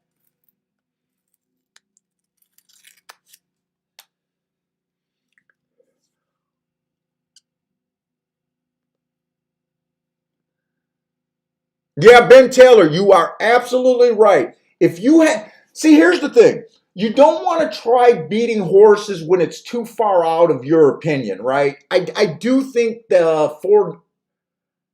Yeah, Ben Taylor, you are absolutely right. If you see, here's the thing. You don't want to try beating horses when it's too far out of your opinion, right? I do think the Ford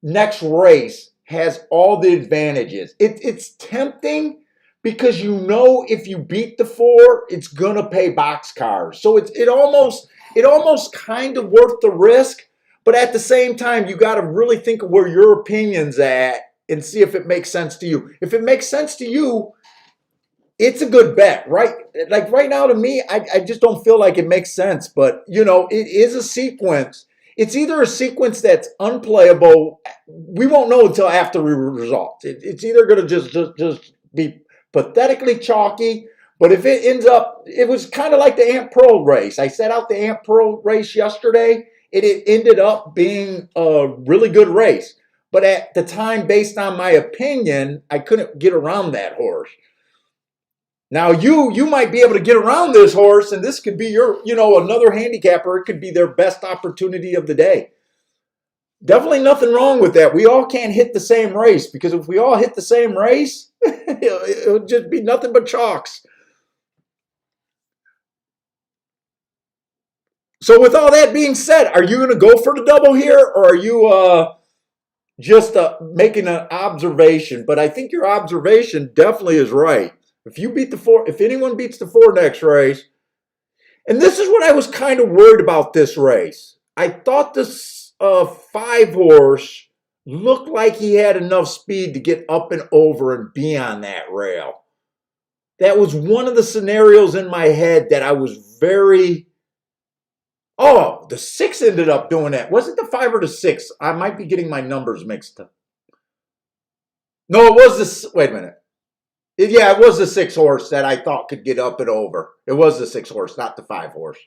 next race has all the advantages. It's tempting because you know if you beat the 4, it's gonna pay boxcars. So it almost kind of worth the risk. But at the same time, you got to really think of where your opinion's at and see if it makes sense to you. If it makes sense to you, it's a good bet, right? Like right now to me, I just don't feel like it makes sense. But, it is a sequence. It's either a sequence that's unplayable. We won't know until after the results. It's either going to just be pathetically chalky. But if it ends up, it was kind of like the Ant Pearl race. I set out the Ant Pearl race yesterday. It ended up being a really good race. But at the time, based on my opinion, I couldn't get around that horse. Now you might be able to get around this horse, and this could be your, another handicapper. It could be their best opportunity of the day. Definitely nothing wrong with that. We all can't hit the same race, because if we all hit the same race, it would just be nothing but chalks. So with all that being said, are you going to go for the double here, or are you just making an observation? But I think your observation definitely is right. If you beat the 4, if anyone beats the 4 next race, and this is what I was kind of worried about this race. I thought this 5 horse looked like he had enough speed to get up and over and be on that rail. That was one of the scenarios in my head that I was very... Oh, the 6 ended up doing that. Was it the 5 or the 6? I might be getting my numbers mixed up. No, it was the... Wait a minute. Yeah, it was the 6 horse that I thought could get up and over. It was the 6 horse, not the 5 horse.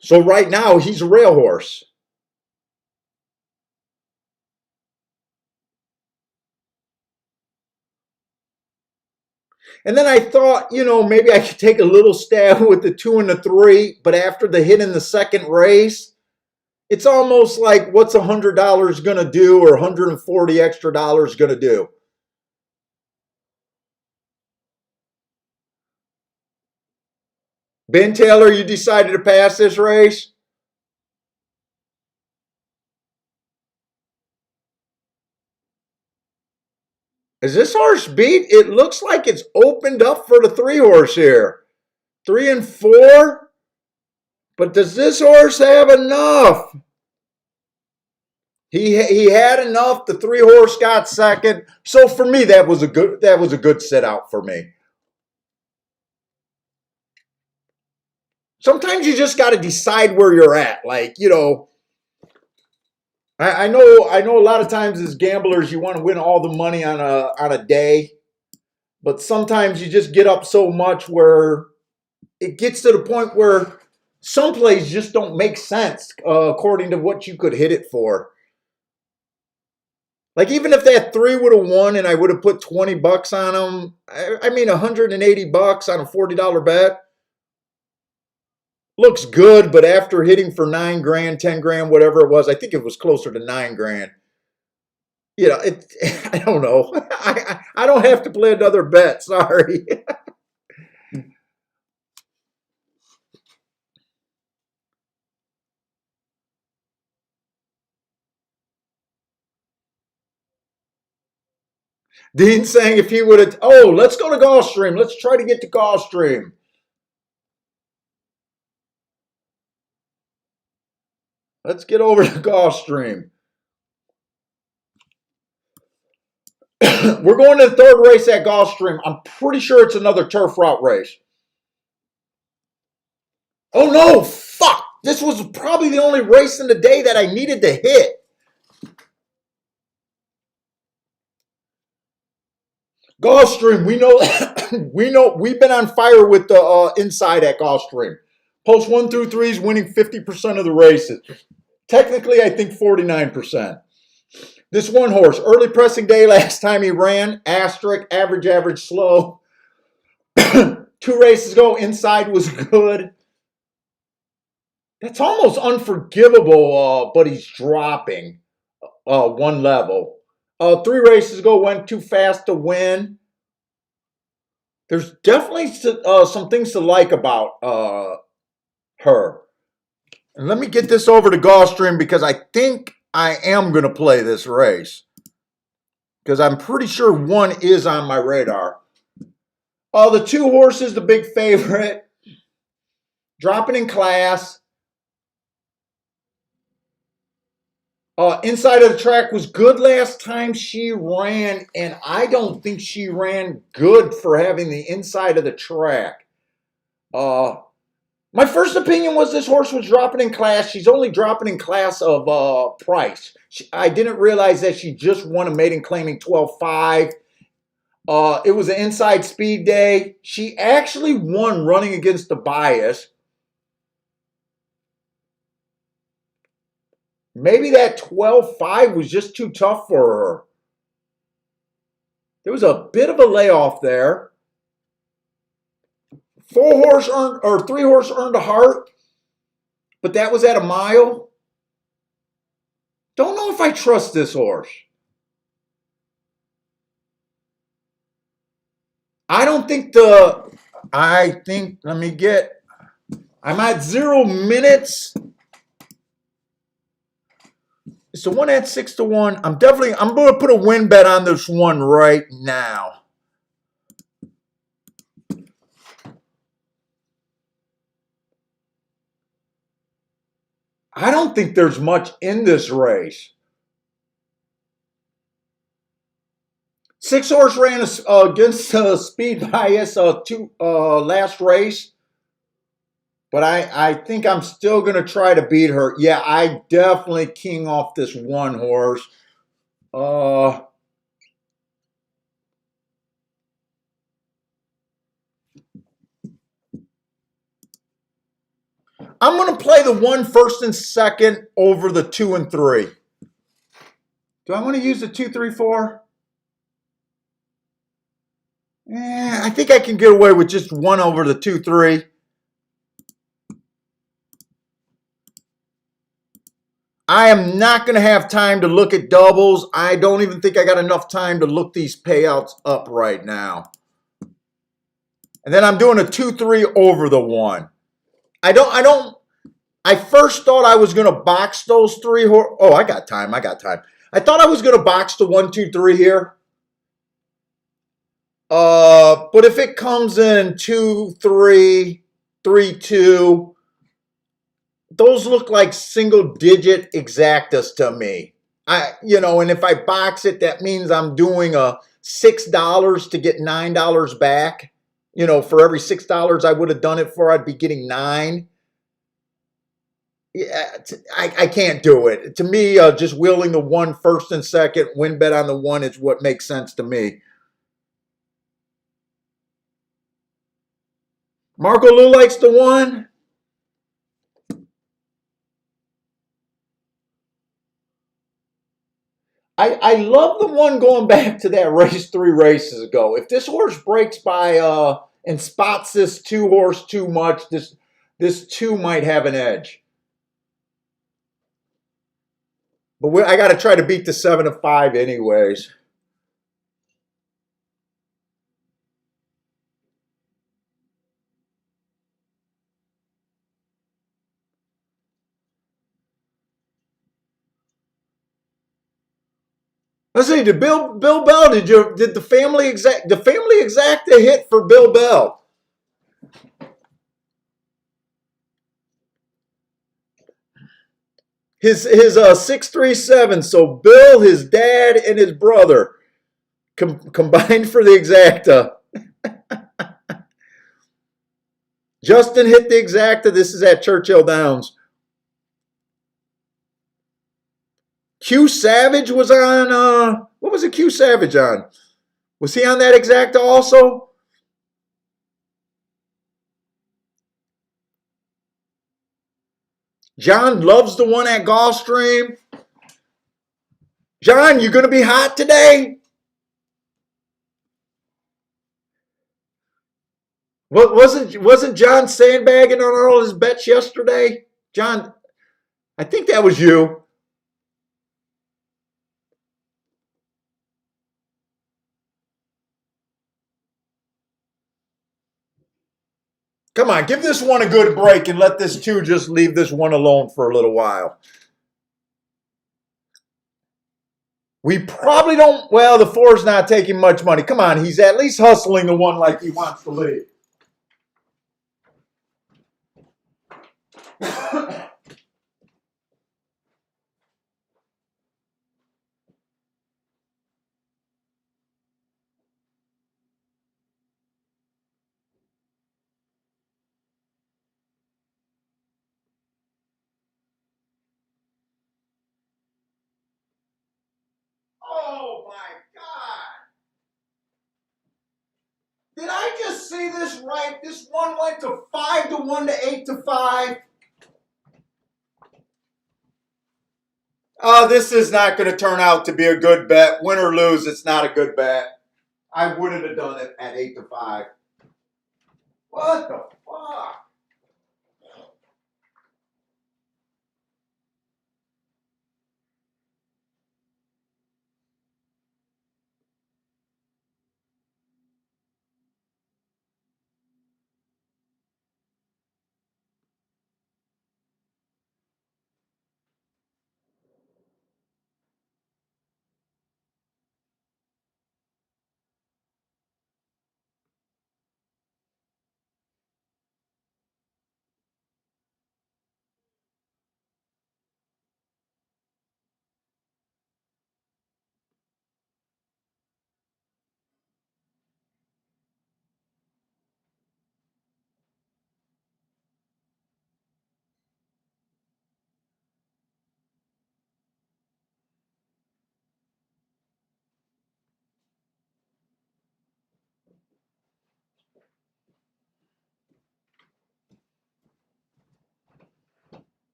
So right now, he's a rail horse. And then I thought, maybe I could take a little stab with the 2 and the 3, but after the hit in the second race, it's almost like what's $100 going to do, or $140 extra dollars going to do? Ben Taylor, you decided to pass this race? Is this horse beat? It looks like it's opened up for the 3-horse here. 3 and 4. But does this horse have enough? He had enough. The 3-horse got second. So for me, that was a good sit out for me. Sometimes you just got to decide where you're at. Like, you know, I know a lot of times as gamblers you want to win all the money on a day, but sometimes you just get up so much where it gets to the point where some plays just don't make sense according to what you could hit it for. Like even if that 3 would have won and I would have put 20 bucks on him, I mean 180 bucks on a $40 bet. Looks good, but after hitting for 9 grand, 10 grand, whatever it was, I think it was closer to 9 grand. You know, I don't know. I don't have to play another bet. Sorry. Dean saying if he would have, let's go to Gulfstream. Let's try to get to Gulfstream. Let's get over to Gulfstream. We're going to the 3rd race at Gulfstream. I'm pretty sure it's another turf route race. Oh no, fuck. This was probably the only race in the day that I needed to hit. Gulfstream, we know, we've been on fire with the inside at Gulfstream. Post 1 through 3s winning 50% of the races. Technically, I think 49%. This one horse, early pressing day last time he ran, asterisk, average, slow. 2 races ago, inside was good. That's almost unforgivable, but he's dropping 1 level. 3 races ago, went too fast to win. There's definitely some things to like about her. And let me get this over to Gulfstream because I think I am going to play this race. Because I'm pretty sure 1 is on my radar. The 2 horses, the big favorite. Dropping in class. Inside of the track was good last time she ran, and I don't think she ran good for having the inside of the track. My first opinion was this horse was dropping in class. She's only dropping in class of price. I didn't realize that she just won a maiden claiming 12.5. It was an inside speed day. She actually won running against the bias. Maybe that 12.5 was just too tough for her. There was a bit of a layoff there. 4-horse earned, or 3-horse earned a heart, but that was at a mile. Don't know if I trust this horse. I'm at 0 minutes. It's the one at 6-1. I'm going to put a win bet on this one right now. I don't think there's much in this race. 6-horse ran against speed bias last race. But I think I'm still going to try to beat her. Yeah, I definitely king off this 1 horse. I'm going to play the 1 first and second over the 2 and 3. Do I want to use the 2, 3, 4? I think I can get away with just 1 over the 2, 3. I am not going to have time to look at doubles. I don't even think I got enough time to look these payouts up right now. And then I'm doing a 2, 3 over the 1. I first thought I was going to box those three. Oh, I got time. I thought I was going to box the 1, 2, 3 here. But if it comes in 2, 3, 3, 2, those look like single digit exactas to me. And if I box it, that means I'm doing a $6 to get $9 back. For every $6 I would have done it for, I'd be getting 9. Yeah, I can't do it. To me, just wheeling the 1 first and second, win bet on the 1 is what makes sense to me. Marco Lou likes the 1. I love the 1 going back to that race 3 races ago. If this horse breaks by and spots this 2 horse too much, this 2 might have an edge. But I got to try to beat the 7 of 5 anyways. Let's see. Did Bill Bell? Did the family exact a hit for Bill Bell? His 637. So Bill, his dad, and his brother combined for the exacta. Justin hit the exacta. This is at Churchill Downs. Q Savage was on, what was it Q Savage on? Was he on that exacta also? John loves the 1 at Gulfstream. John, you going to be hot today? Wasn't John sandbagging on all his bets yesterday? John, I think that was you. Come on, give this 1 a good break and let this 2 just leave this 1 alone for a little while. We probably don't. Well, the 4's not taking much money. Come on, he's at least hustling the 1 like he wants to lead. Oh my God. Did I just see this right? This 1 went to 5 to 1 to 8 to 5. Oh, this is not going to turn out to be a good bet. Win or lose, it's not a good bet. I wouldn't have done it at 8 to 5. What the fuck?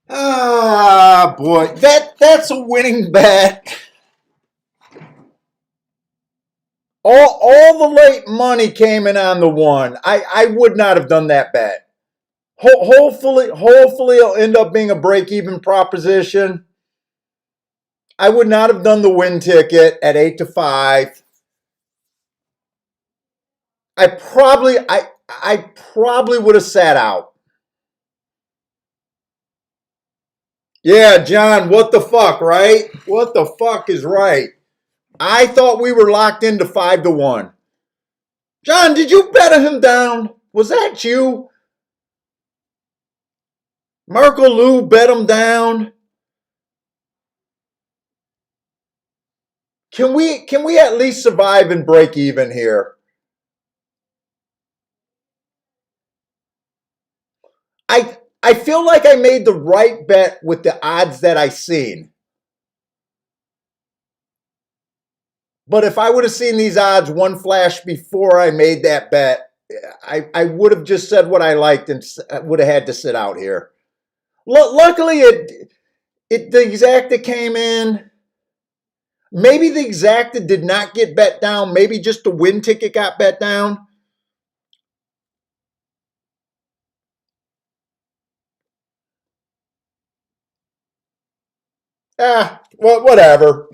Ah, boy. That's a winning bet. All the late money came in on the 1. I would not have done that bet. Hopefully it'll end up being a break-even proposition. I would not have done the win ticket at 8 to 5. I probably would have sat out. Yeah, John, what the fuck, right? What the fuck is right? I thought we were locked into 5-1. John, did you bet him down? Was that you? Marco Lou bet him down. Can we at least survive and break even here? I feel like I made the right bet with the odds that I seen. But if I would have seen these odds one flash before I made that bet, I would have just said what I liked and would have had to sit out here. Luckily, the exacta came in. Maybe the exacta did not get bet down. Maybe just the win ticket got bet down. Well, whatever.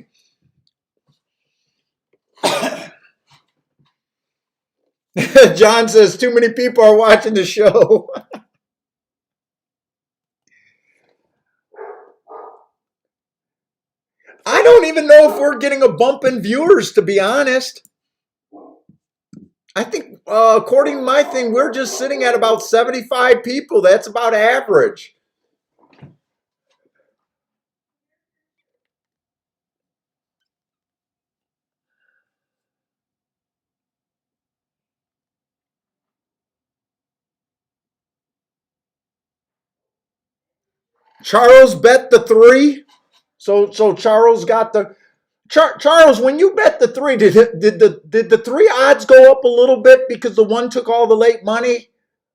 John says too many people are watching the show. I don't even know if we're getting a bump in viewers, to be honest. I think, according to my thing, we're just sitting at about 75 people. That's about average. Charles bet the 3. So Charles got the Charles. When you bet the 3, did the 3 odds go up a little bit because the 1 took all the late money?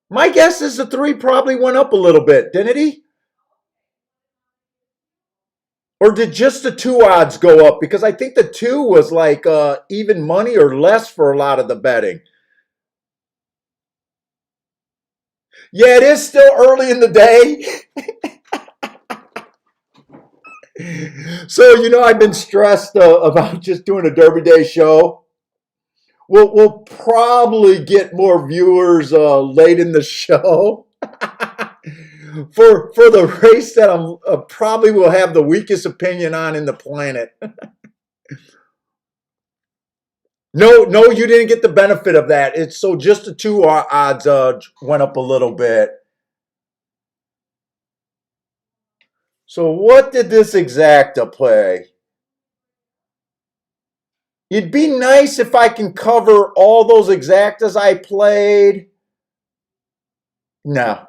My guess is the 3 probably went up a little bit, didn't he? Or did just the 2 odds go up? Because I think the 2 was like even money or less for a lot of the betting. Yeah, it is still early in the day. So, I've been stressed about just doing a Derby Day show. We'll probably get more viewers late in the show for the race that I'm probably will have the weakest opinion on in the planet. No, you didn't get the benefit of that. It's so just the 2 odds went up a little bit. So what did this exacta play? It'd be nice if I can cover all those exactas I played. No.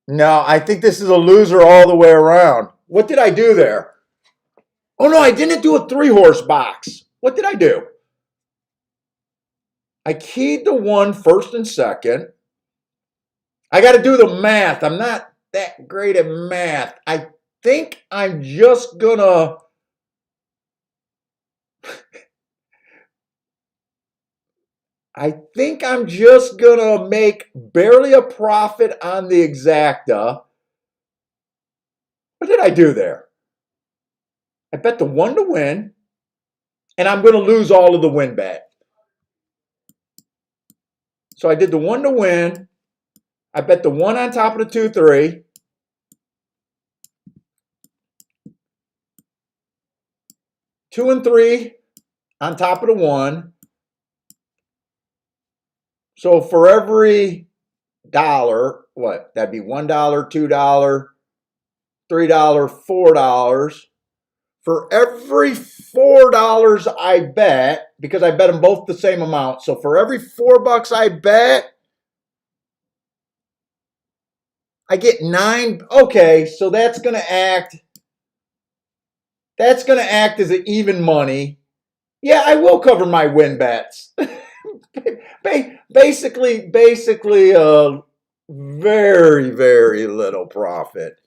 No, I think this is a loser all the way around. What did I do there? Oh, no, I didn't do a 3-horse box. What did I do? I keyed the 1 first and second. I got to do the math. I'm not that great at math. I think I'm just going to... I think I'm just going to make barely a profit on the exacta. What did I do there? I bet the 1 to win, and I'm going to lose all of the win bet. So I did the 1 to win. I bet the 1 on top of the 2-3. Two and 3 on top of the 1. So for every dollar, what? That'd be $1, $2, $3, $4. For every $4 I bet, because I bet them both the same amount. So for every $4 I bet, I get 9. Okay, so that's going to act as an even money. Yeah, I will cover my win bets. basically, very, very little profit.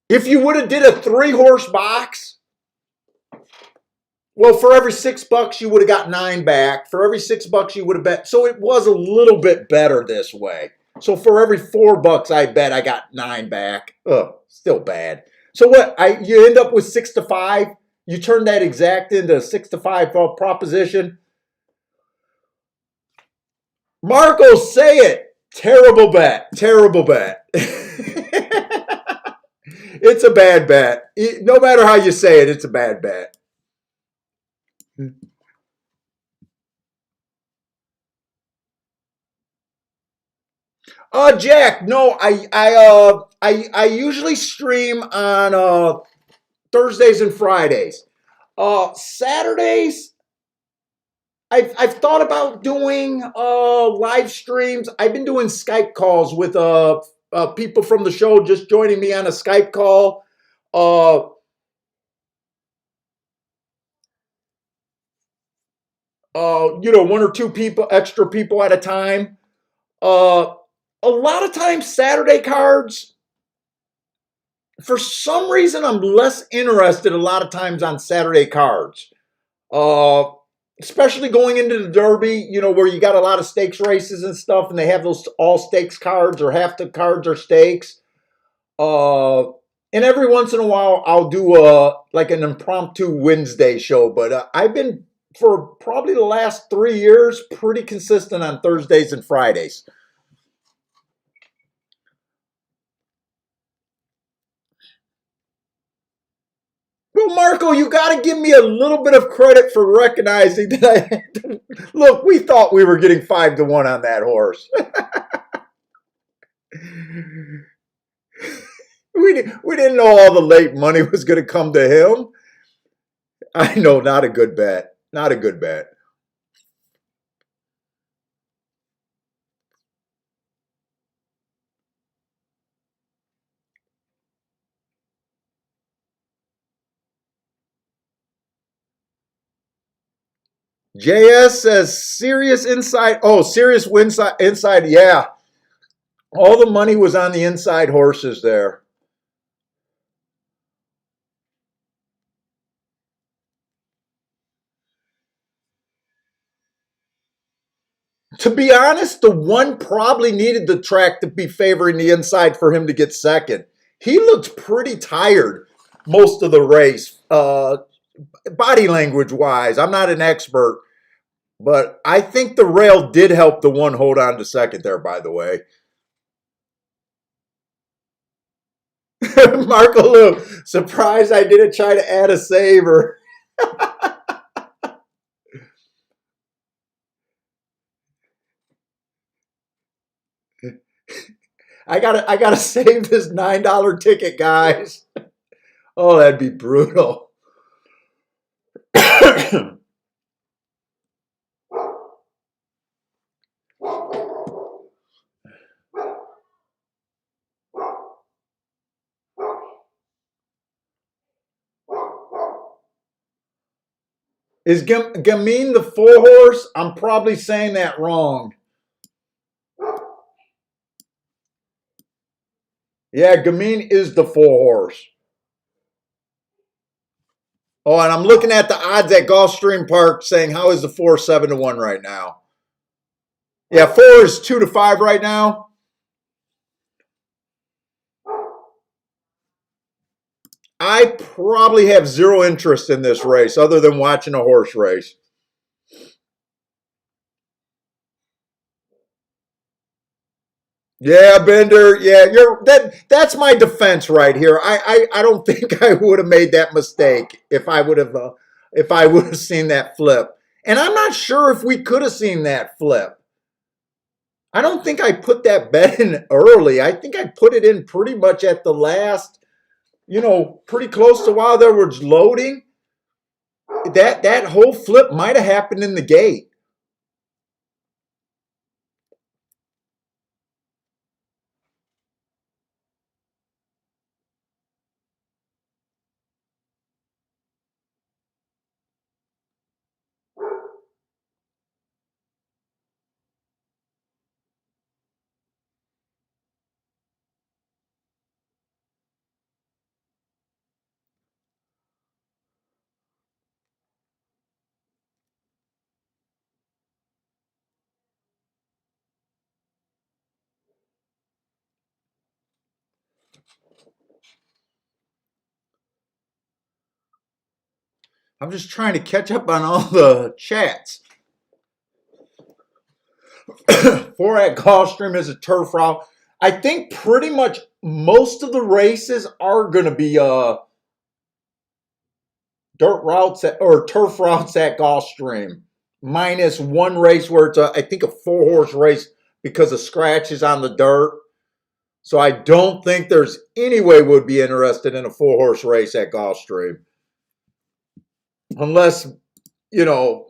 If you would have did a 3-horse box, well, for every $6 you would have got 9 back. For every $6 you would have bet. So it was a little bit better this way. So for every $4 I bet, I got 9 back. Ugh, still bad. So what? You end up with 6 to 5. You turn that exact into a 6 to 5 proposition. Marco, say it. Terrible bet. Terrible bet. It's a bad bet. No matter how you say it, it's a bad bet. Jack, no, I usually stream on Thursdays and Fridays. Saturdays, I've thought about doing live streams. I've been doing Skype calls with people from the show just joining me on a Skype call. Uh, one or two people, extra people at a time. Uh, a lot of times, Saturday cards. For some reason, I'm less interested a lot of times on Saturday cards. Uh, Especially going into the Derby, where you got a lot of stakes races and stuff, and they have those all stakes cards or half the cards are stakes. Uh, and every once in a while, I'll do like an impromptu Wednesday show. But I've been for probably the last 3 years pretty consistent on Thursdays and Fridays. Well, Marco, you got to give me a little bit of credit for recognizing that look, we thought we were getting 5 to 1 on that horse. We didn't know all the late money was going to come to him. I know, not a good bet. Not a good bet. JS says serious inside. Oh, serious inside. Yeah. All the money was on the inside horses there. To be honest, the one probably needed the track to be favoring the inside for him to get second. He looked pretty tired most of the race, body language wise. I'm not an expert, but I think the rail did help the one hold on to second there, by the way. Marco Lou, surprised I didn't try to add a saver. I gotta save this $9 ticket, guys. Oh, that'd be brutal. Is Gamine the 4 horse? I'm probably saying that wrong. Yeah, Gamine is the 4 horse. Oh, and I'm looking at the odds at Gulfstream Park saying how is the 4 7 to 1 right now? Yeah, 4 is 2 to 5 right now. I probably have zero interest in this race other than watching a horse race. Yeah, Bender. Yeah, that's my defense right here. I don't think I would have made that mistake if I would have seen that flip. And I'm not sure if we could have seen that flip. I don't think I put that bet in early. I think I put it in pretty much at the last, pretty close to while there was loading. That whole flip might have happened in the gate. I'm just trying to catch up on all the chats. 4 at Gulfstream is a turf route. I think pretty much most of the races are going to be dirt routes or turf routes at Gulfstream, minus one race where it's I think a 4-horse race because of scratches on the dirt. So I don't think there's any way we'd be interested in a 4-horse race at Gulfstream, unless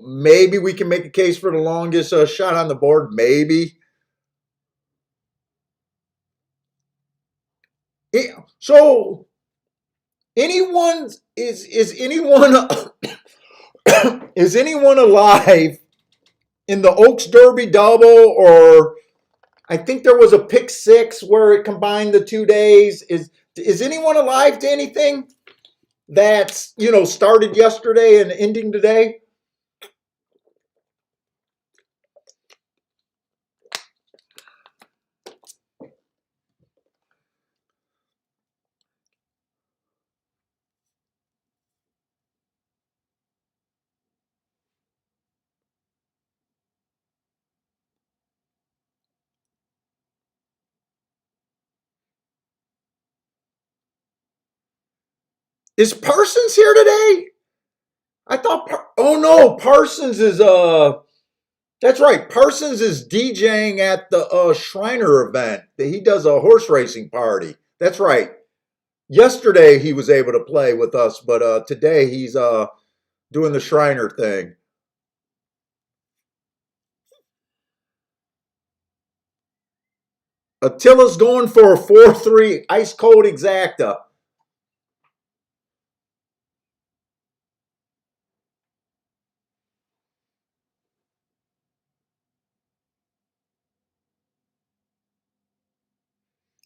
maybe we can make a case for the longest shot on the board. Maybe. So anyone is anyone is anyone alive in the Oaks Derby double, or I think there was a pick six where it combined the 2 days. Is anyone alive to anything that's started yesterday and ending today? Is Parsons here today? I thought. Oh no, Parsons is That's right. Parsons is DJing at the Shriner event. He does a horse racing party. That's right. Yesterday he was able to play with us, but today he's doing the Shriner thing. Attila's going for a 4-3 ice cold exacta.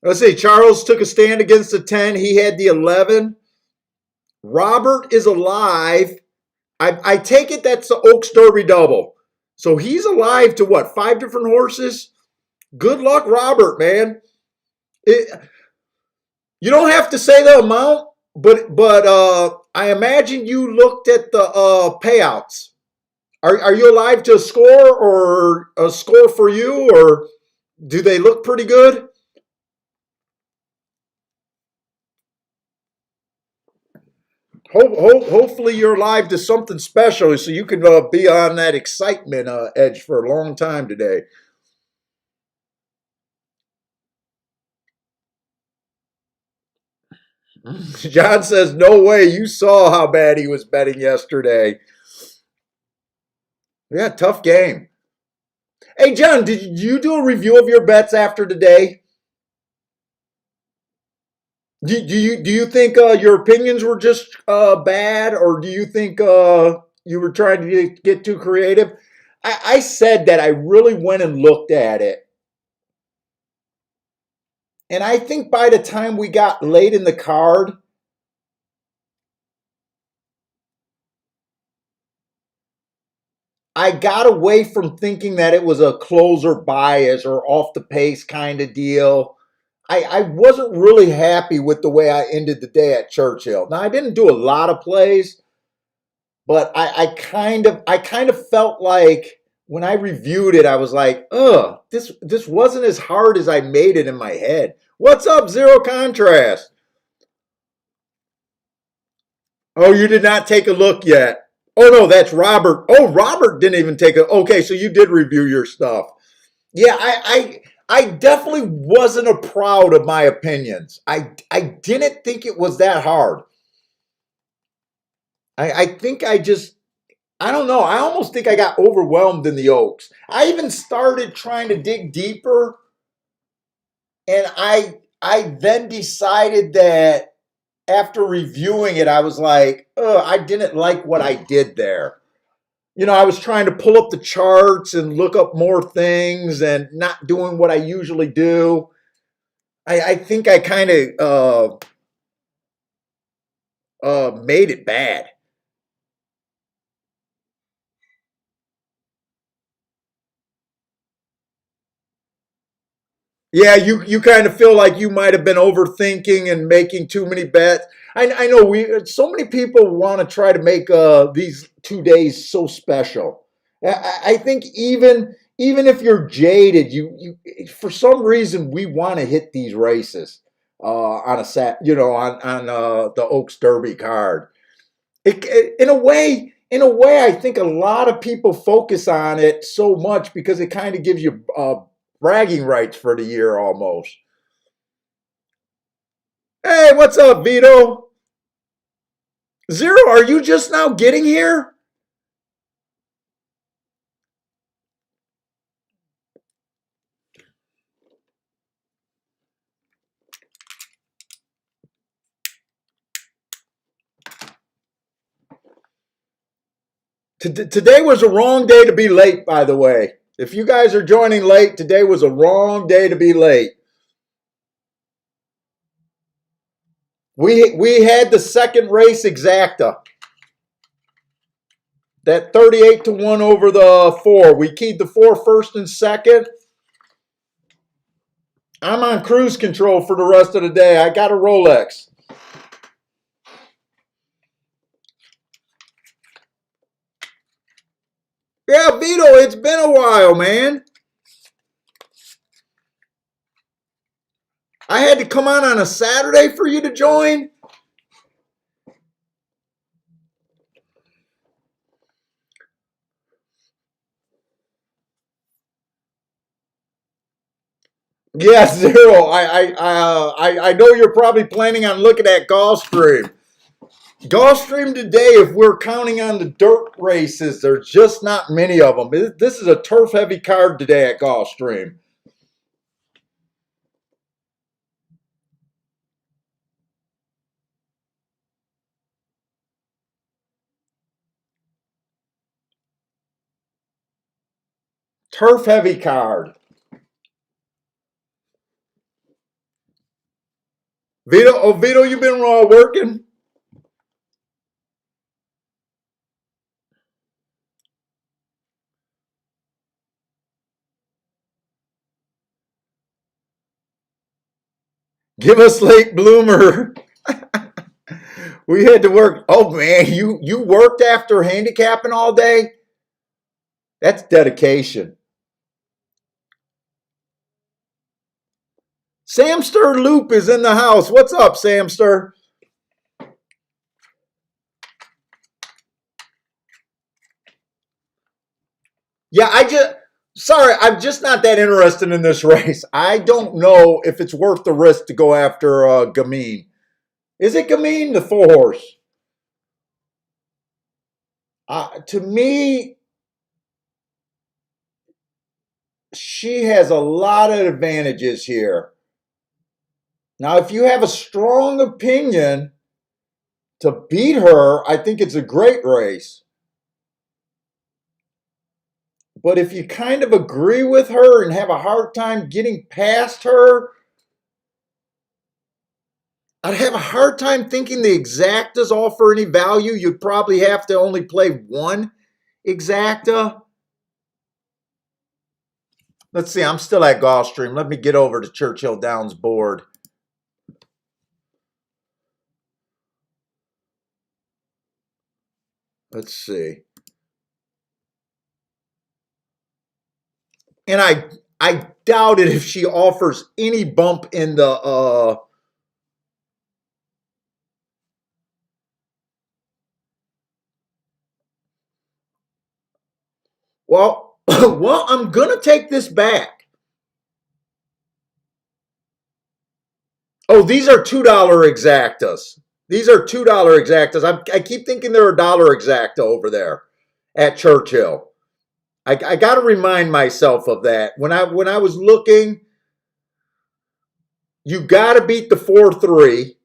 Let's see. Charles took a stand against the 10. He had the 11. Robert is alive. I take it that's the Oaks Derby double. So he's alive to what? 5 different horses? Good luck, Robert, man. You don't have to say the amount, but I imagine you looked at the payouts. Are you alive to a score or a score for you, or do they look pretty good? Hopefully you're alive to something special so you can be on that excitement edge for a long time today. John says, no way. You saw how bad he was betting yesterday. Yeah, tough game. Hey, John, did you do a review of your bets after today? Do you think your opinions were just bad, or do you think you were trying to get too creative? I said that I really went and looked at it, and I think by the time we got late in the card, I got away from thinking that it was a closer bias or off the pace kind of deal. I wasn't really happy with the way I ended the day at Churchill. Now I didn't do a lot of plays, but I kind of felt like when I reviewed it, I was like, ugh, this wasn't as hard as I made it in my head. What's up, Zero Contrast? Oh, you did not take a look yet. Oh no, that's Robert. Oh, Robert didn't even take a. Okay, so you did review your stuff. Yeah, I definitely wasn't proud of my opinions. I didn't think it was that hard. I think I don't know. I almost think I got overwhelmed in the Oaks. I even started trying to dig deeper, and I then decided that after reviewing it, I was like, I didn't like what I did there. I was trying to pull up the charts and look up more things and not doing what I usually do. I think I kind of made it bad. Yeah, you kind of feel like you might have been overthinking and making too many bets. I know so many people want to try to make these 2 days so special. I think even if you're jaded, you for some reason we want to hit these races on a on the Oaks Derby card. In a way, I think a lot of people focus on it so much because it kind of gives you bragging rights for the year almost. Hey, what's up, Vito? Zero, are you just now getting here? Today was a wrong day to be late, by the way. If you guys are joining late, today was a wrong day to be late. We had the second race exacta. That 38-1 over the 4. We keyed the 4 first and second. I'm on cruise control for the rest of the day. I got a Rolex. Yeah, Vito, it's been a while, man. I had to come on a Saturday for you to join. Yes, Zero. I know you're probably planning on looking at Gulfstream. Gulfstream today, if we're counting on the dirt races, there's just not many of them. This is a turf-heavy card today at Gulfstream. Turf-heavy card. Vito, you been working? Give us late bloomer. We had to work. Oh man, you worked after handicapping all day? That's dedication. Samster Loop is in the house. What's up, Samster? Yeah, sorry, I'm just not that interested in this race. I don't know if it's worth the risk to go after Gamine. Is it Gamine, the 4 horse? To me, she has a lot of advantages here. Now, if you have a strong opinion to beat her, I think it's a great race. But if you kind of agree with her and have a hard time getting past her, I'd have a hard time thinking the exactas offer any value. You'd probably have to only play one exacta. Let's see, I'm still at Gulfstream. Let me get over to Churchill Downs board. Let's see. And I doubt it if she offers any bump in the well, I'm gonna take this back. Oh, these are $2 exactas. These are $2 exactas. I keep thinking they're $1 exacta over there at Churchill. I got to remind myself of that. When I was looking, you got to beat the 4-3.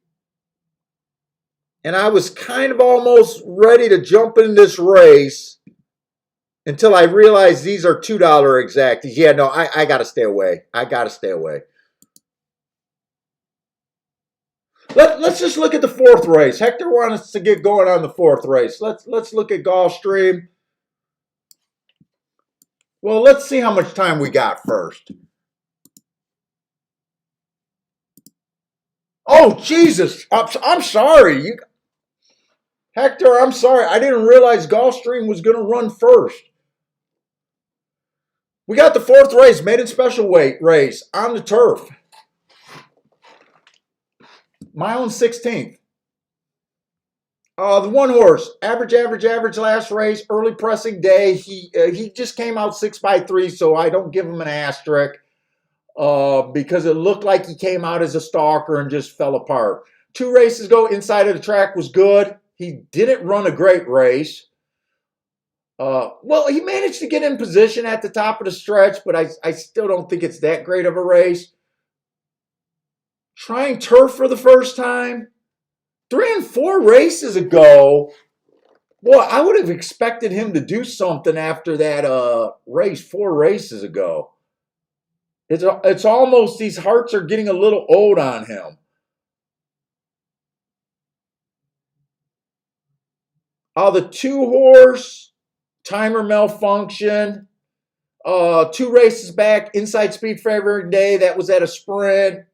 And I was kind of almost ready to jump in this race until I realized these are $2 exactas. Yeah, no, I got to stay away. I got to stay away. Let's just look at the 4th race. Hector wants us to get going on the 4th race. Let's look at Gulfstream. Well, let's see how much time we got first. Oh, Jesus. I'm sorry. Hector, I'm sorry. I didn't realize Gulfstream was going to run first. We got the fourth race, maiden special weight race on the turf. My own 16th. The one horse, average last race, early pressing day. He just came out 6x3, so I don't give him an asterisk because it looked like he came out as a stalker and just fell apart. 2 races ago, inside of the track was good. He didn't run a great race. Well, he managed to get in position at the top of the stretch, but I still don't think it's that great of a race. Trying turf for the first time. 3 and 4 races ago, boy, I would have expected him to do something after that race 4 races ago. It's almost these hearts are getting a little old on him. The 2-horse timer malfunction. 2 races back, inside speed favorite day. That was at a sprint.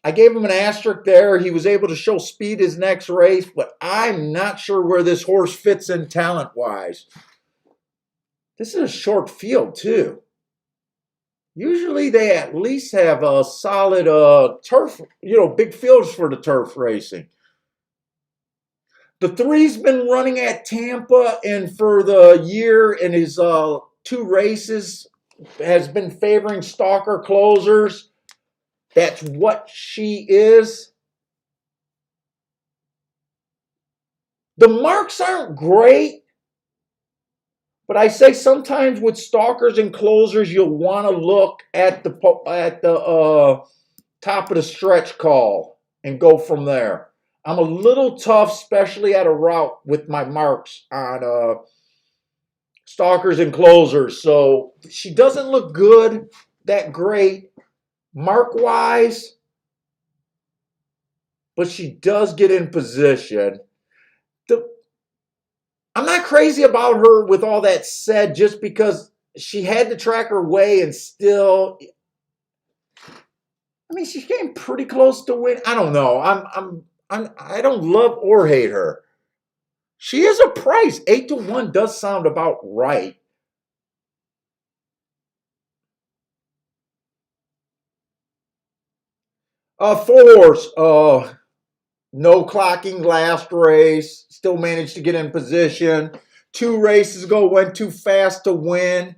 I gave him an asterisk there. He was able to show speed his next race, but I'm not sure where this horse fits in talent-wise. This is a short field, too. Usually they at least have a solid turf, big fields for the turf racing. The 3's been running at Tampa, and for the year in his 2 races has been favoring stalker closers. That's what she is. The marks aren't great, but I say sometimes with stalkers and closers, you'll want to look at the top of the stretch call and go from there. I'm a little tough, especially at a route with my marks on stalkers and closers. So she doesn't look good, that great, mark-wise, but she does get in position. I'm not crazy about her with all that said, just because she had to track her way and still, I mean, she came pretty close to win. I don't know. I don't love or hate her. She is a price. 8-1 does sound about right. Four-horse. No clocking last race. Still managed to get in position. 2 races ago, went too fast to win.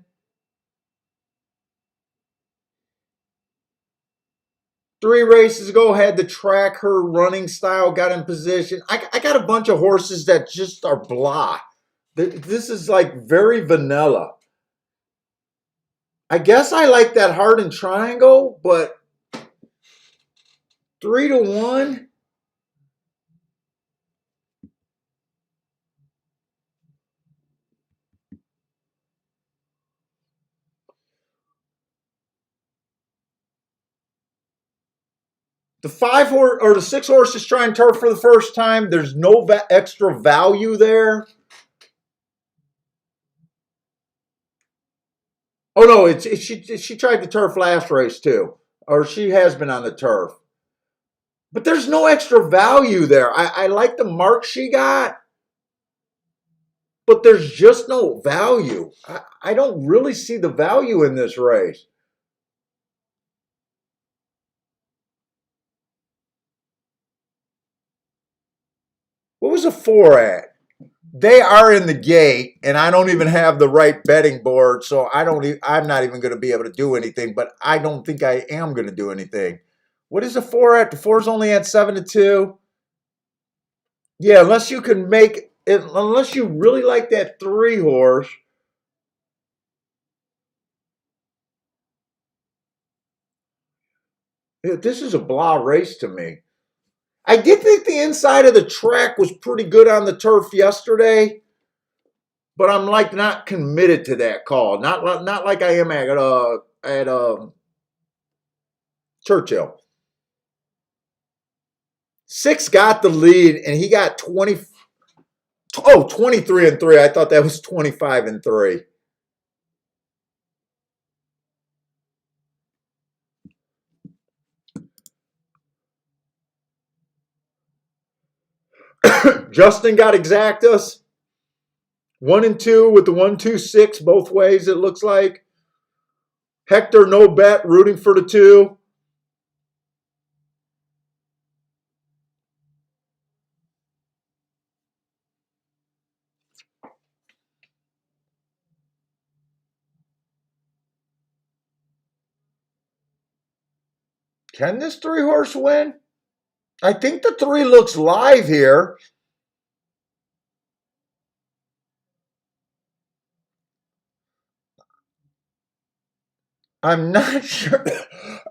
3 races ago, had to track her running style, got in position. I got a bunch of horses that just are blah. This is like very vanilla. I guess I like that Heart and Triangle, but 3-1. The 5-horse or the 6-horse is trying turf for the first time. There's no extra value there. Oh no, she tried the turf last race too, or she has been on the turf. But there's no extra value there. I like the mark she got, but there's just no value. I don't really see the value in this race. What was a 4 at? They are in the gate, and I don't even have the right betting board, so I'm not even going to be able to do anything. But I don't think I am going to do anything. What is a 4 at? The 4's only at 7-2. Yeah, unless you can make it, unless you really like that 3-horse. This is a blah race to me. I did think the inside of the track was pretty good on the turf yesterday, but I'm like not committed to that call. Not like I am at Churchill. 6 got the lead, and he got 23-3. I thought that was 25-3. Justin got Exactus. 1 and 2 with the 1-2-6 both ways, it looks like. Hector, no bet, rooting for the 2. Can this 3-horse win? I think the 3 looks live here. I'm not sure.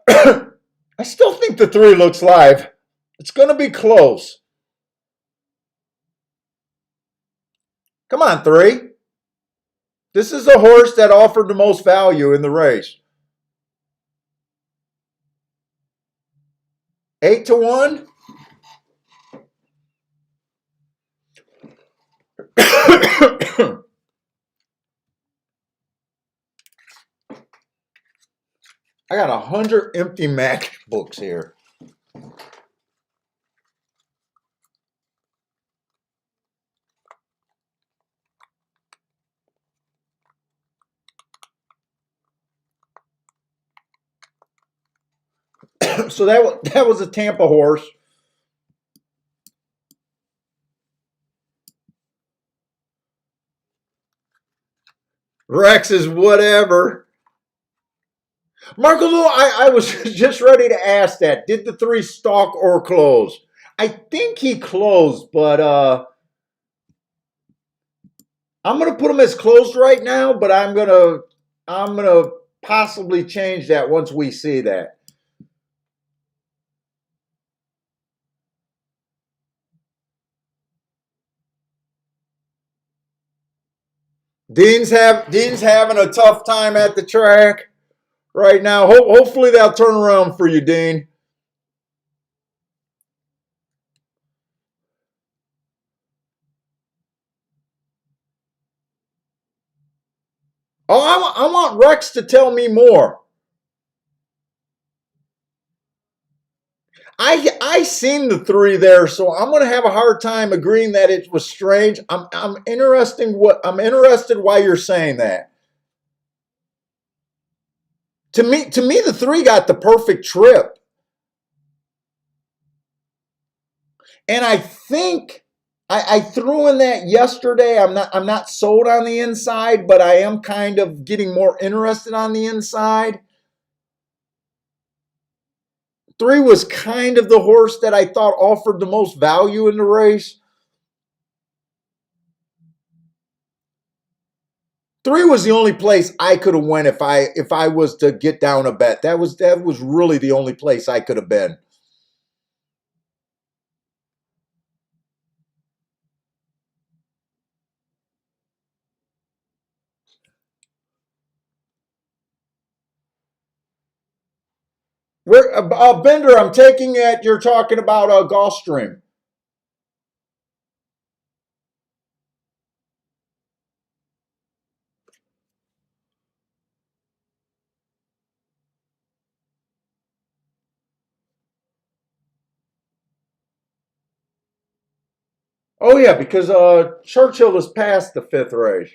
I still think the 3 looks live. It's going to be close. Come on, 3. This is the horse that offered the most value in the race. 8-1. I got 100 empty match books here. So that was a Tampa horse. Rex is whatever. Marco Lou, I was just ready to ask that. Did the 3 stalk or close? I think he closed, but I'm gonna put him as closed right now, but I'm gonna possibly change that once we see that. Dean's having a tough time at the track right now. Hopefully they'll turn around for you, Dean. Oh, I want Rex to tell me more. I seen the 3 there, so I'm gonna have a hard time agreeing that it was strange. I'm interested why you're saying that. To me, the 3 got the perfect trip, and I think I threw in that yesterday. I'm not sold on the inside, but I am kind of getting more interested on the inside. 3 was kind of the horse that I thought offered the most value in the race. 3 was the only place I could have went if I was to get down a bet. That was really the only place I could have been. Where Bender, I'm taking it you're talking about Gulfstream. Oh yeah, because Churchill is past the 5th race.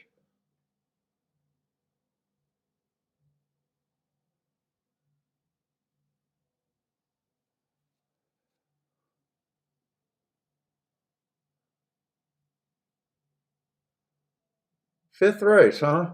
Fifth race, huh?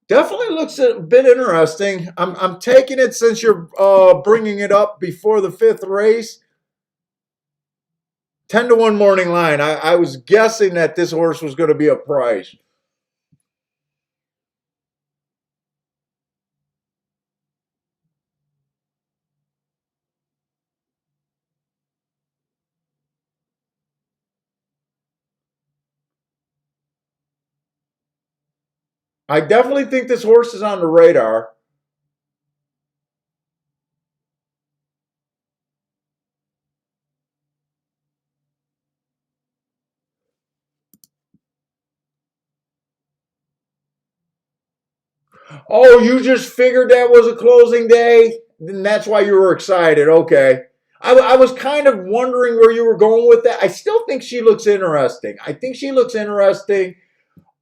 Definitely looks a bit interesting. I'm taking it since you're bringing it up before the 5th race. 10-1 morning line. I was guessing that this horse was going to be a price. I definitely think this horse is on the radar. Oh, you just figured that was a closing day? Then that's why you were excited. Okay. I was kind of wondering where you were going with that. I still think she looks interesting. I think she looks interesting.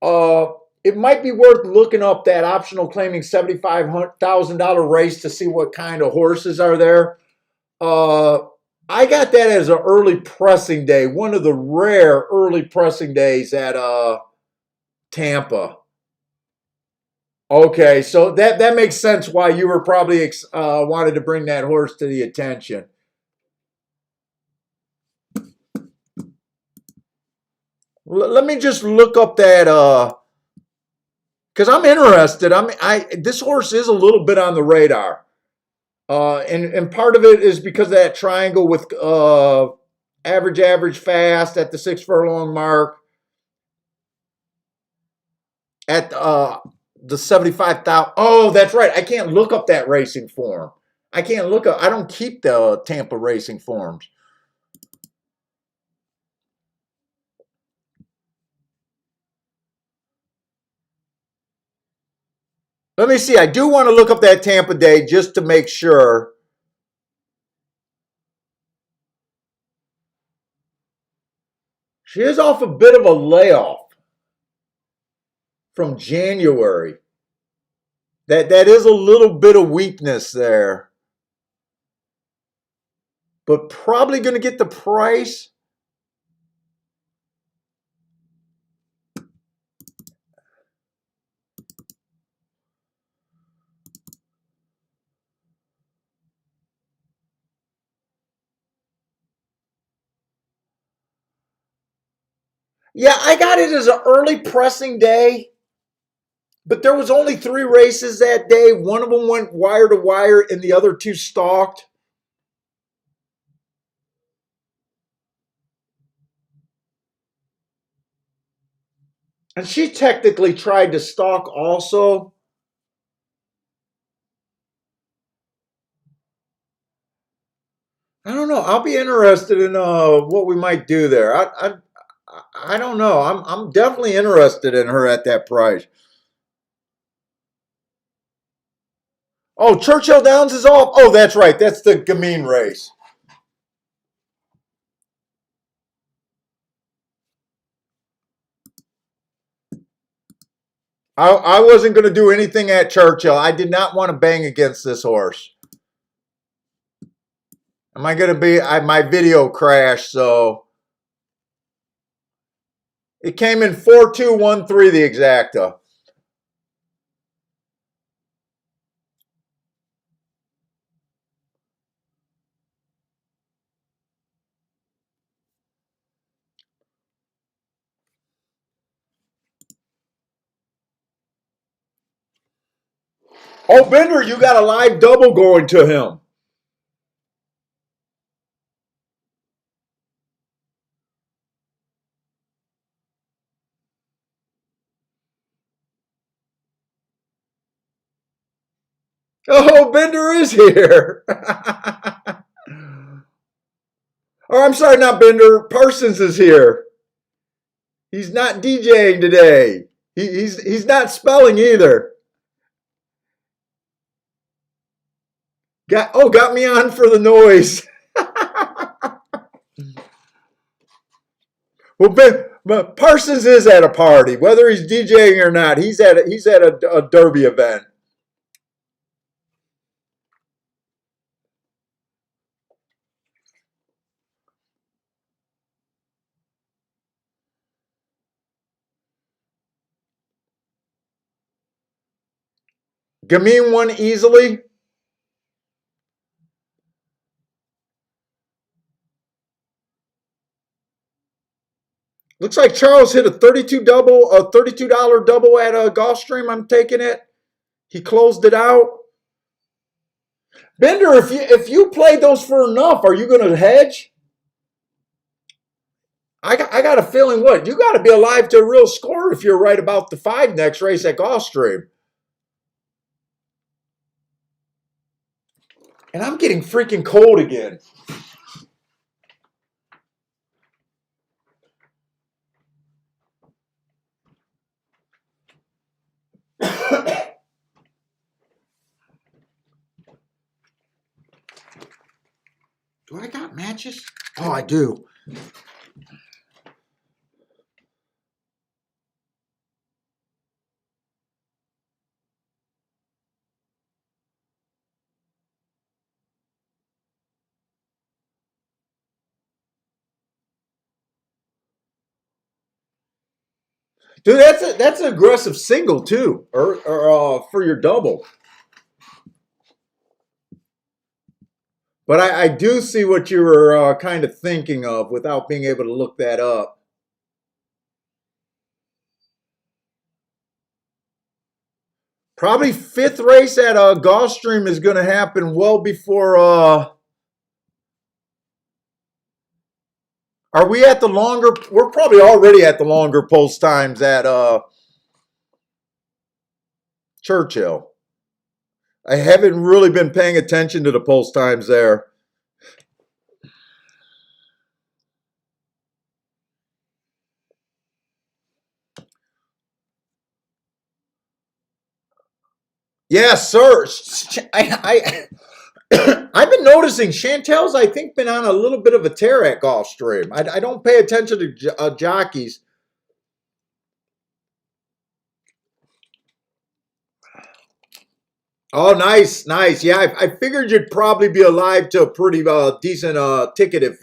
Uh, it might be worth looking up that optional claiming $75,000 race to see what kind of horses are there. Uh, I got that as an early pressing day, one of the rare early pressing days at Tampa. Okay, so that makes sense why you were probably wanted to bring that horse to the attention. Let me just look up that because I'm interested. I this horse is a little bit on the radar. And part of it is because of that triangle with average fast at the 6 furlong mark at the 75,000. Oh, that's right. I can't look up that racing form. I can't look up. I don't keep the Tampa racing forms. Let me see. I do want to look up that Tampa day just to make sure. She is off a bit of a layoff from January. That is a little bit of weakness there, but probably going to get the price. Yeah, I got it as an early pressing day, but there was only 3 races that day. One of them went wire to wire, and the other 2 stalked. And she technically tried to stalk also. I don't know. I'll be interested in what we might do there. I don't know. I'm definitely interested in her at that price. Oh, Churchill Downs is off. Oh, that's right. That's the Gamine race. I wasn't going to do anything at Churchill. I did not want to bang against this horse. Am I going to be? My video crashed, so it came in 4-2-1-3 the exacta. Oh, Bender, you got a live double going to him. Oh, Bender is here. Oh, I'm sorry, not Bender. Parsons is here. He's not DJing today. He's not spelling either. Got me on for the noise. Well, but Parsons is at a party, whether he's DJing or not. He's at a derby event. Gamine won easily. Looks like Charles hit a 32 double, a $32 double at a Gulfstream. I'm taking it. He closed it out. Bender, if you played those for enough, are you going to hedge? I got a feeling what you got to be alive to a real score if you're right about the 5 next race at Gulfstream. And I'm getting freaking cold again. scratches? Oh, I do. Dude, that's an aggressive single too, or for your double. But I do see what you were kind of thinking of without being able to look that up. Probably fifth race at Gulfstream is going to happen well before. Are we at the longer? We're probably already at the longer post times at Churchill. I haven't really been paying attention to the post times there. Yes, sir. I've been noticing Chantel's, I think, been on a little bit of a tear at Gulfstream. I don't pay attention to jockeys. Oh, nice, nice. Yeah, I figured you'd probably be alive to a pretty decent ticket if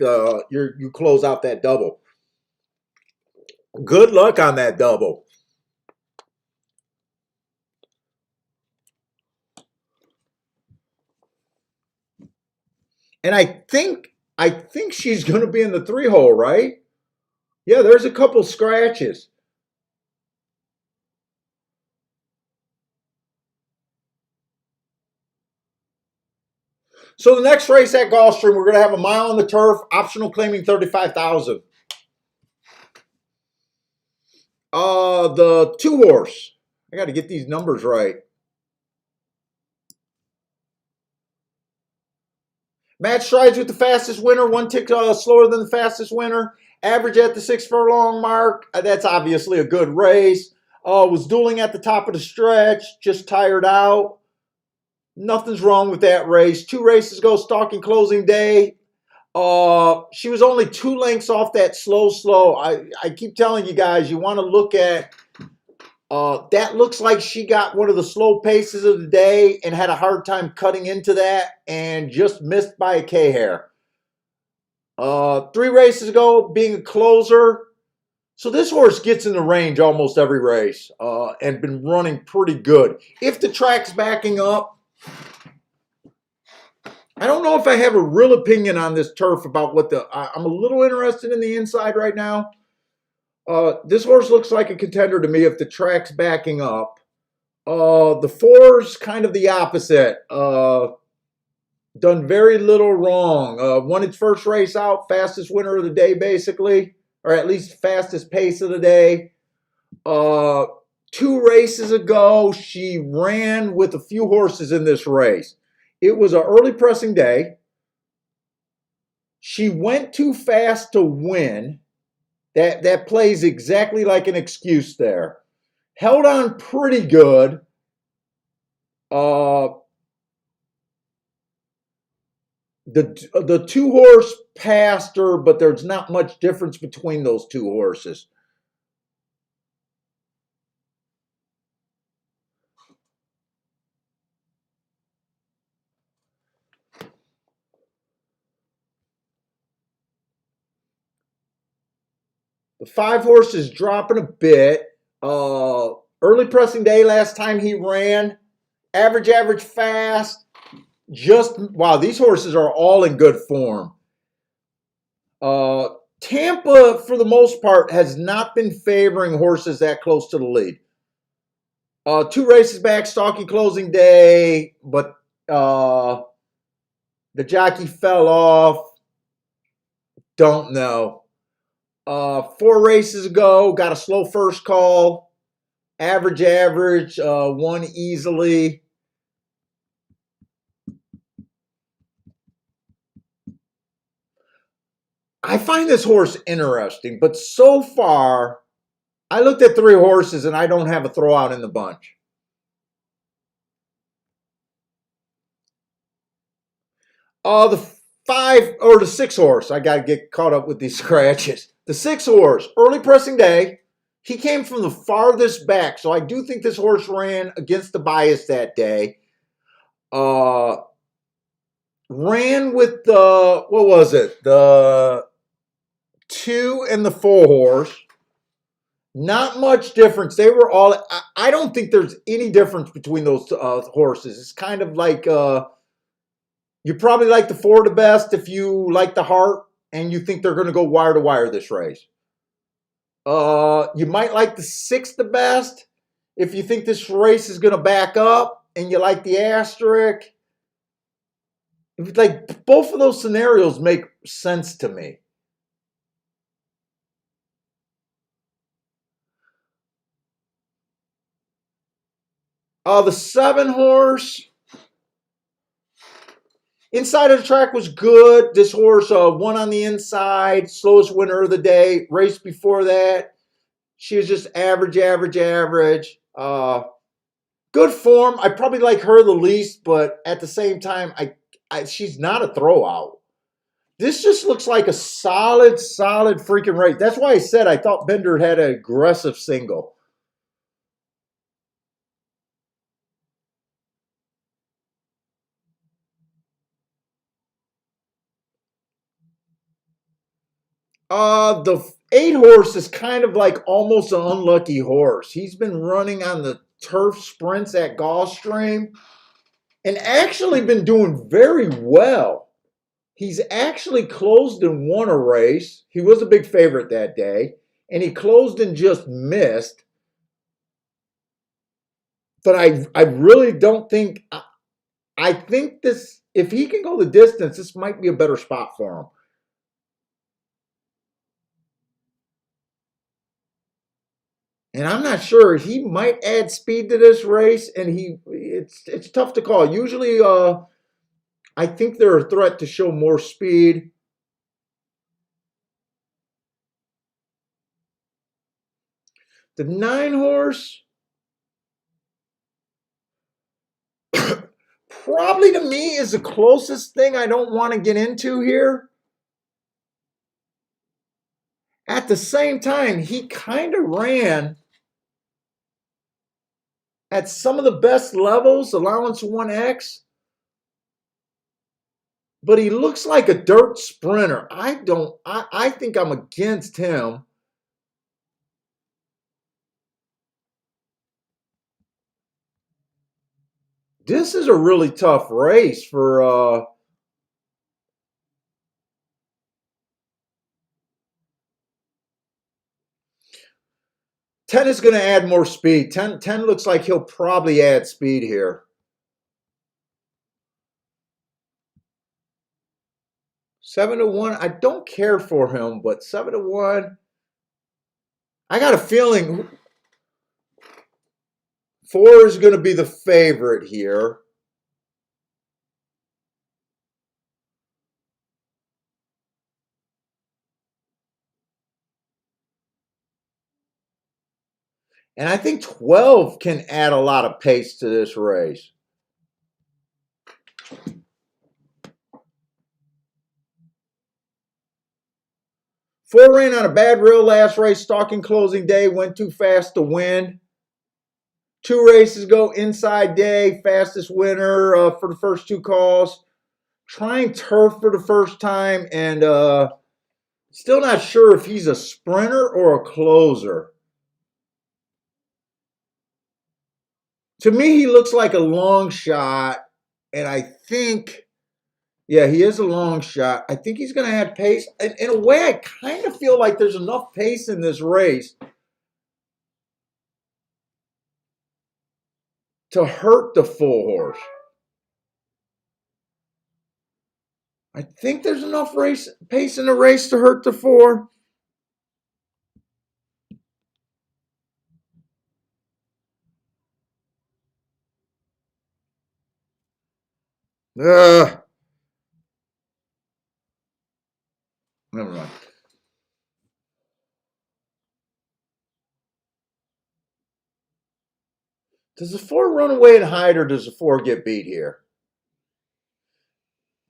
you close out that double. Good luck on that double. And I think she's going to be in the 3-hole, right? Yeah, there's a couple scratches. So the next race at Gulfstream, we're going to have a mile on the turf, optional claiming 35,000. The 2-horse. I got to get these numbers right. Match strides with the fastest winner, one tick slower than the fastest winner. Average at the 6 furlong mark. That's obviously a good race. Was dueling at the top of the stretch, just tired out. Nothing's wrong with that race. 2 races ago, stalking closing day. She was only 2 lengths off that slow. I keep telling you guys, you want to look at that. Looks like she got one of the slow paces of the day and had a hard time cutting into that and just missed by a K-hair. 3 races ago, being a closer. So this horse gets in the range almost every race and been running pretty good. If the track's backing up, I don't know if I have a real opinion on this turf about what I'm a little interested in the inside right now. This horse looks like a contender to me if the track's backing up. The 4's kind of the opposite. Done very little wrong. Won its first race out, fastest winner of the day basically, or at least fastest pace of the day. 2 races ago, she ran with a few horses in this race. It was an early pressing day. She went too fast to win. That plays exactly like an excuse there. Held on pretty good. The 2-horse passed her, but there's not much difference between those 2 horses. The 5 horses dropping a bit. Early pressing day last time he ran. Average fast. Wow, these horses are all in good form. Tampa, for the most part, has not been favoring horses that close to the lead. 2 races back, stalking closing day, but the jockey fell off. Don't know. 4 races ago, got a slow first call. Average, won easily. I find this horse interesting, but so far, I looked at 3 horses and I don't have a throwout in the bunch. The the 6 horse. I got to get caught up with these scratches. The 6 horse, early pressing day. He came from the farthest back, so I do think this horse ran against the bias that day. Ran with the, what was it? The 2 and the 4 horse. Not much difference. They were all, I don't think there's any difference between those horses. It's kind of like, you probably like the 4 the best if you like the heart and you think they're going to go wire to wire this race. You might like the 6 the best if you think this race is going to back up and you like the asterisk. Like, both of those scenarios make sense to me. The 7 horse, inside of the track was good. This horse won on the inside, slowest winner of the day. Race before that, she was just average. Good form. I probably like her the least, but at the same time, she's not a throwout. This just looks like a solid freaking race. That's why I said I thought Bender had an aggressive single. The 8 horse is kind of like almost an unlucky horse. He's been running on the turf sprints at Gulfstream and actually been doing very well. He's actually closed and won a race. He was a big favorite that day, and he closed and just missed. But I really don't think, I think this, if he can go the distance, this might be a better spot for him. And I'm not sure, he might add speed to this race, and it's tough to call. Usually, I think they're a threat to show more speed. The 9 horse, probably to me is the closest thing I don't want to get into here. At the same time, he kind of ran at some of the best levels, allowance 1X. But he looks like a dirt sprinter. I think I'm against him. This is a really tough race for 10 is going to add more speed. 10 looks like he'll probably add speed here. 7-1, I don't care for him, but 7-1, I got a feeling 4 is going to be the favorite here. And I think 12 can add a lot of pace to this race. Four ran on a bad rail last race, stalking closing day, went too fast to win. 2 races ago, inside day, fastest winner for the first 2 calls. Trying turf for the first time, and still not sure if he's a sprinter or a closer. To me, he looks like a long shot, and I think, yeah, he is a long shot. I think he's going to add pace. In a way, I kind of feel like there's enough pace in this race to hurt the full horse. I think there's enough pace in the race to hurt the 4. Never mind. Does the 4 run away and hide, or does the 4 get beat here?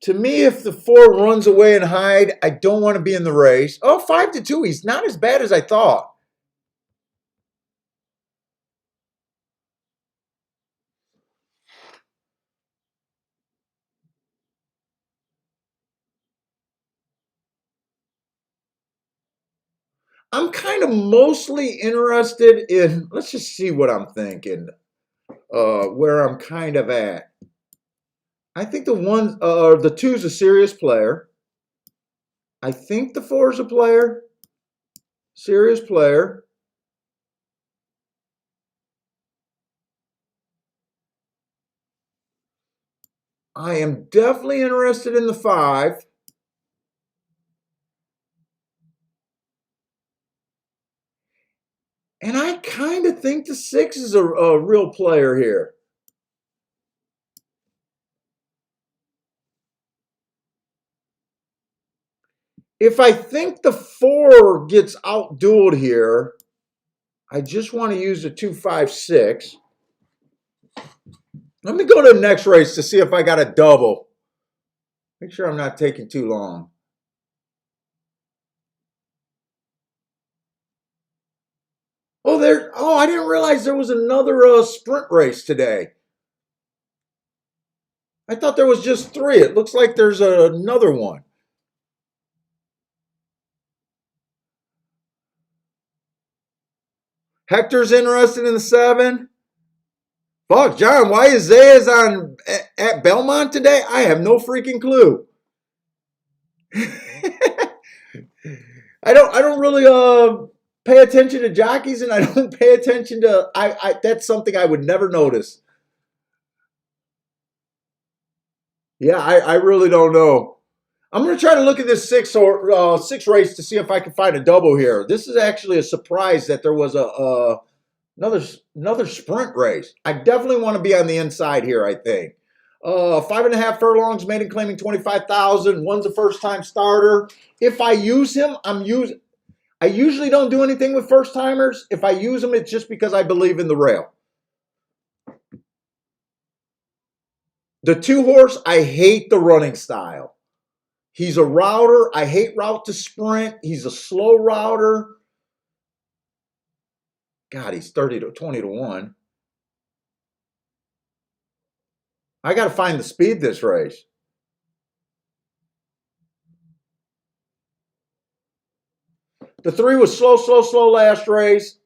To me, if the 4 runs away and hide, I don't want to be in the race. Oh, 5-2. He's not as bad as I thought. I'm kind of mostly interested in, let's just see what I'm thinking, where I'm kind of at. I think the 2's a serious player. I think the 4's a player, serious player. I am definitely interested in the 5. And I kind of think the 6 is a real player here. If I think the 4 gets outdueled here, I just want to use the 2-5-6. Let me go to the next race to see if I got a double. Make sure I'm not taking too long. Oh, I didn't realize there was another sprint race today. I thought there was just 3. It looks like there's another one. Hector's interested in the 7. Fuck, John, why Isaiah's on at Belmont today? I have no freaking clue. I don't really pay attention to jockeys, and I don't pay attention to that's something I would never notice. Yeah, I really don't know. I'm gonna try to look at this 6 race to see if I can find a double here. This is actually a surprise that there was another sprint race. I definitely want to be on the inside here, I think. 5.5 furlongs, maiden claiming 25,000. One's a first-time starter. If I use him, I usually don't do anything with first-timers. If I use them, it's just because I believe in the rail. The 2-horse, I hate the running style. He's a router. I hate route to sprint. He's a slow router. God, he's 20-1. I got to find the speed this race. The 3 was slow last race.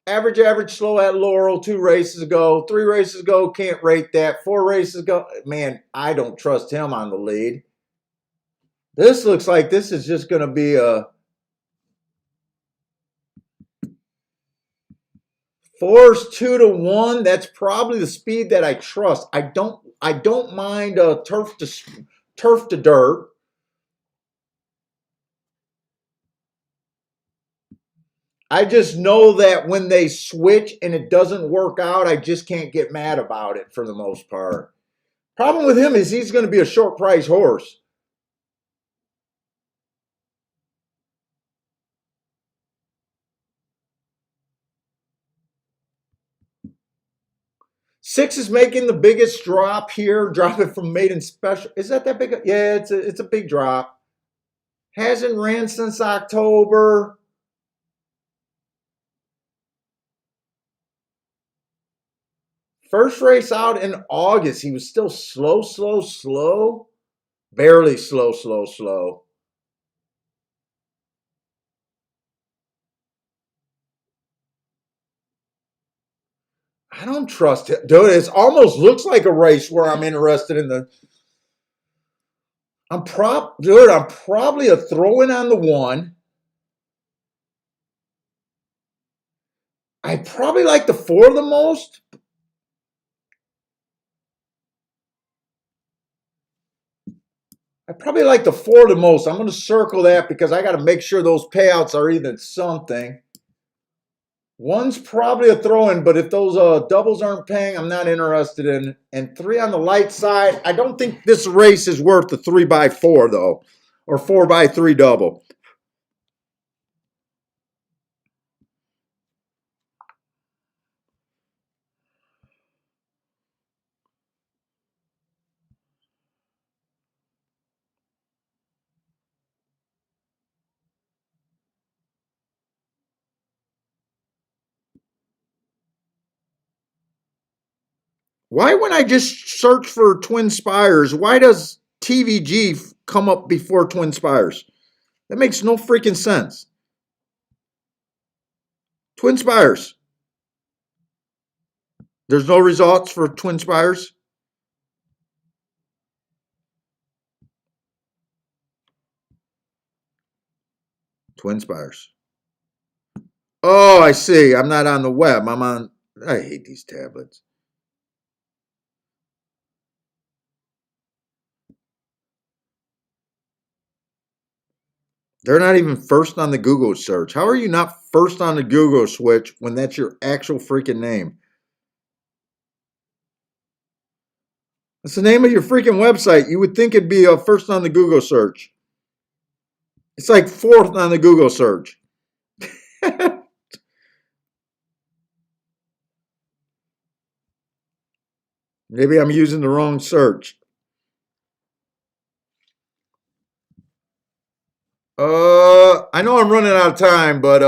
Average, slow at Laurel 2 races ago. 3 races ago, can't rate that. 4 races ago, man, I don't trust him on the lead. This looks like this is just going to be a 4's 2-1. That's probably the speed that I trust. I don't mind turf to dirt. I just know that when they switch and it doesn't work out, I just can't get mad about it for the most part. Problem with him is he's going to be a short price horse. Six is making the biggest drop here, dropping from maiden special. Is that big? Yeah, it's a big drop. Hasn't ran since October. First race out in August, he was still slow. Barely slow. I don't trust it. Dude, it almost looks like a race where I'm interested in the. I'm probably a throw-in on the 1. I probably like the 4 the most. I probably like the 4 the most. I'm going to circle that because I got to make sure those payouts are even something. 1's probably a throw-in, but if those doubles aren't paying, I'm not interested in. And 3 on the light side. I don't think this race is worth the 3x4 though, or 4x3 double. Why, when I just search for Twin Spires, why does TVG come up before Twin Spires? That makes no freaking sense. Twin Spires. There's no results for Twin Spires? Twin Spires. Oh, I see. I'm not on the web. I'm on. I hate these tablets. They're not even first on the Google search. How are you not first on the Google switch when that's your actual freaking name? That's the name of your freaking website. You would think it'd be first on the Google search. It's like fourth on the Google search. Maybe I'm using the wrong search. I know I'm running out of time, but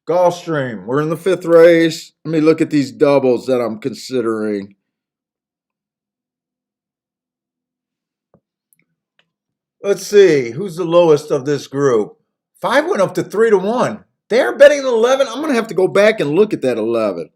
Gulfstream. We're in the fifth race. Let me look at these doubles that I'm considering. Let's see. Who's the lowest of this group? 5 went up to 3-1. They're betting 11. I'm going to have to go back and look at that 11.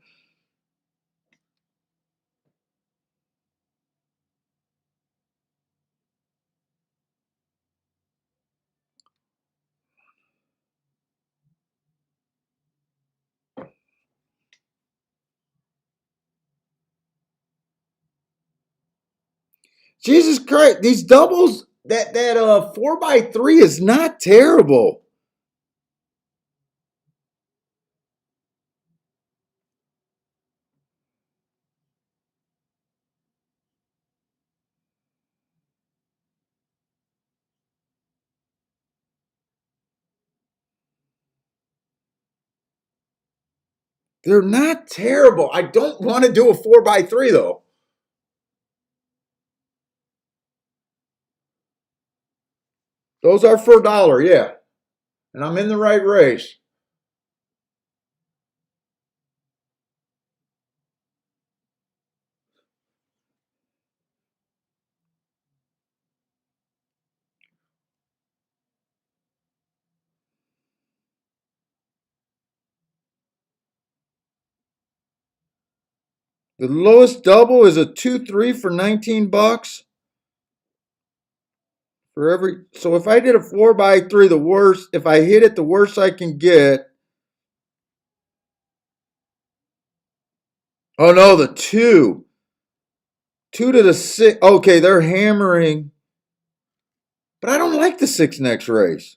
Jesus Christ, these doubles, that 4x3 is not terrible. They're not terrible. I don't want to do a 4x3 though. Those are for $1, yeah. And I'm in the right race. The lowest double is a 2-3 for 19 bucks. For every, so if I did a 4x3, the worst, if I hit it, the worst I can get. Oh no, the 2. 2 to the 6. Okay, they're hammering. But I don't like the 6 next race.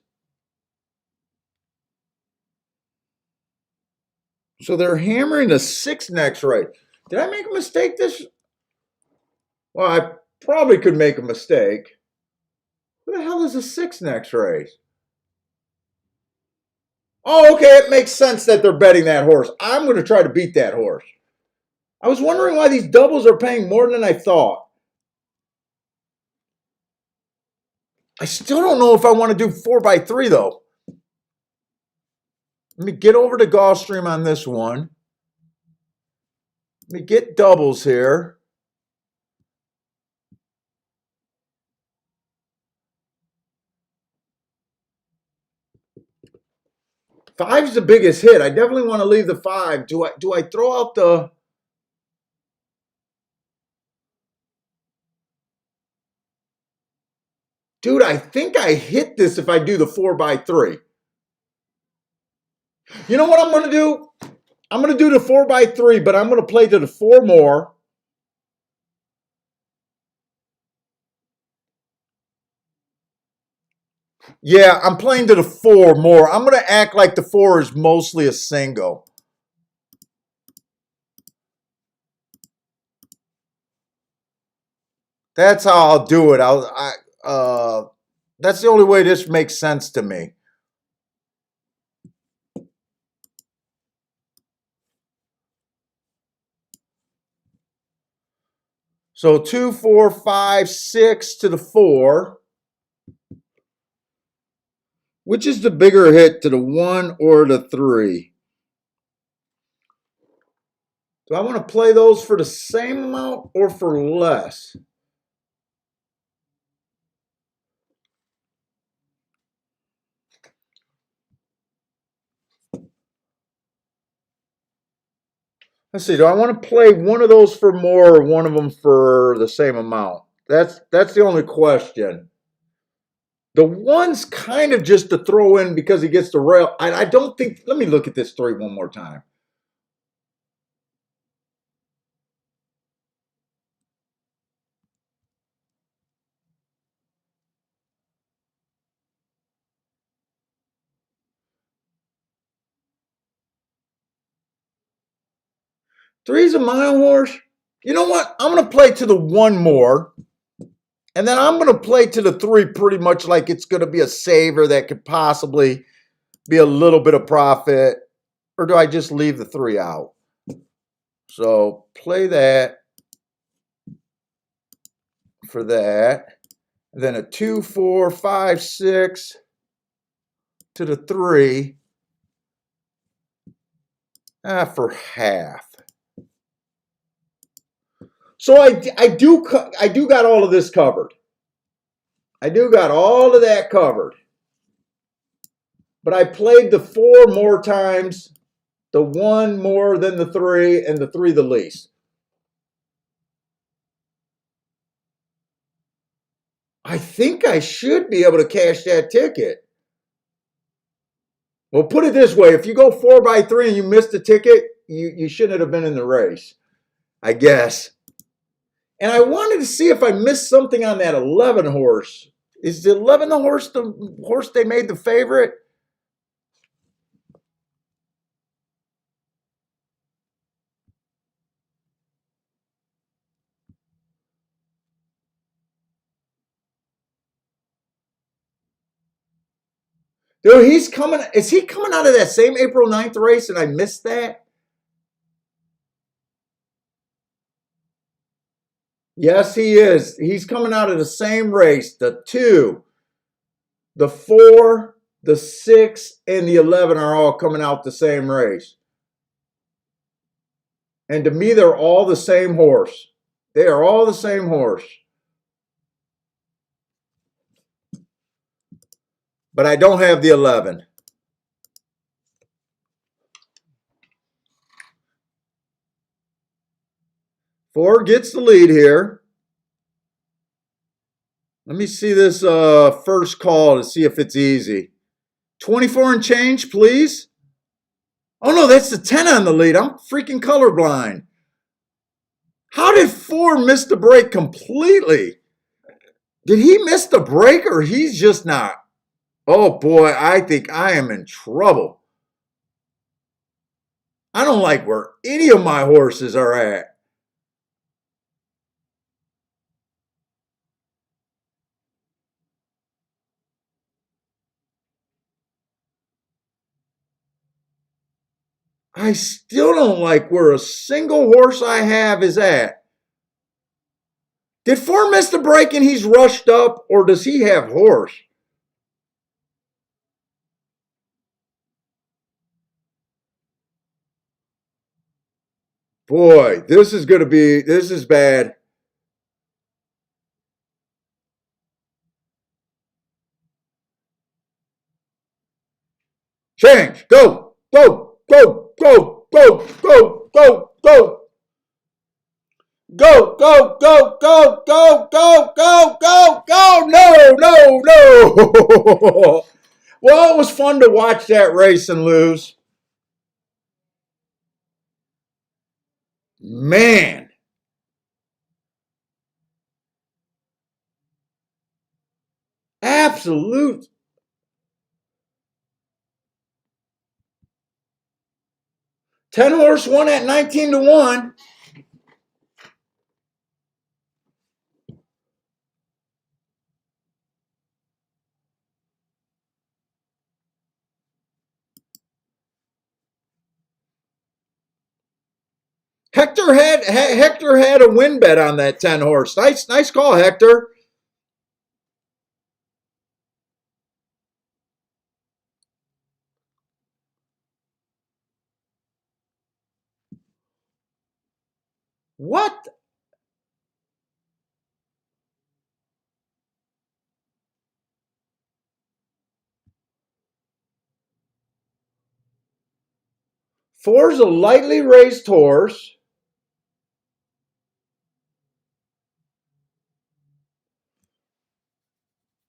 So they're hammering the 6 next race. Did I make a mistake this? Well, I probably could make a mistake. Who the hell is a 6 next race? Oh, okay, it makes sense that they're betting that horse. I'm going to try to beat that horse. I was wondering why these doubles are paying more than I thought. I still don't know if I want to do 4x3 though. Let me get over to Gulfstream on this one. Let me get doubles here. Five's the biggest hit. I definitely want to leave the 5. Do I throw out the? Dude, I think I hit this if I do the 4x3. You know what I'm going to do? I'm going to do the 4x3, but I'm going to play to the 4 more. Yeah, I'm playing to the 4 more. I'm going to act like the 4 is mostly a single. That's how I'll do it. That's the only way this makes sense to me. So 2, 4, 5, 6 to the 4. Which is the bigger hit, to the 1 or the 3? Do I want to play those for the same amount or for less? Let's see. Do I want to play one of those for more or one of them for the same amount? That's the only question. The one's kind of just to throw in because he gets the rail. I don't think. Let me look at this 3 one more time. Three's a mile horse. You know what? I'm going to play to the 1 more. And then I'm going to play to the 3 pretty much like it's going to be a saver that could possibly be a little bit of profit. Or do I just leave the 3 out? So play that for that. And then a 2, 4, 5, 6 to the 3. For half. So I do got all of this covered. I do got all of that covered. But I played the 4 more times, the 1 more than the 3, and the 3 the least. I think I should be able to cash that ticket. Well, put it this way. If you go 4 by 3 and you miss the ticket, you shouldn't have been in the race, I guess. And I wanted to see if I missed something on that 11 horse. Is the 11 the horse they made the favorite? Dude, he's coming. Is he coming out of that same April 9th race and I missed that? Yes, he is. He's coming out of the same race. The 2, the 4, the 6, and the 11 are all coming out the same race. And to me, they're all the same horse. They are all the same horse. But I don't have the 11. Four gets the lead here. Let me see this first call to see if it's easy. 24 and change, please. Oh, no, that's the 10 on the lead. I'm freaking colorblind. How did 4 miss the break completely? Did he miss the break or he's just not? Oh, boy, I think I am in trouble. I don't like where any of my horses are at. I still don't like where a single horse I have is at. Did 4 miss the break and he's rushed up, or does he have horse? Boy, this is bad. Change, go, go, go, go, go, go, go, go. Go, go, go, go, go, go, go, go, go. No, no, no. Well, it was fun to watch that race and lose. Man. Absolute. 10 horse won at 19 to 1. Hector had a win bet on that 10 horse. Nice call, Hector. What? Four's a lightly raised horse.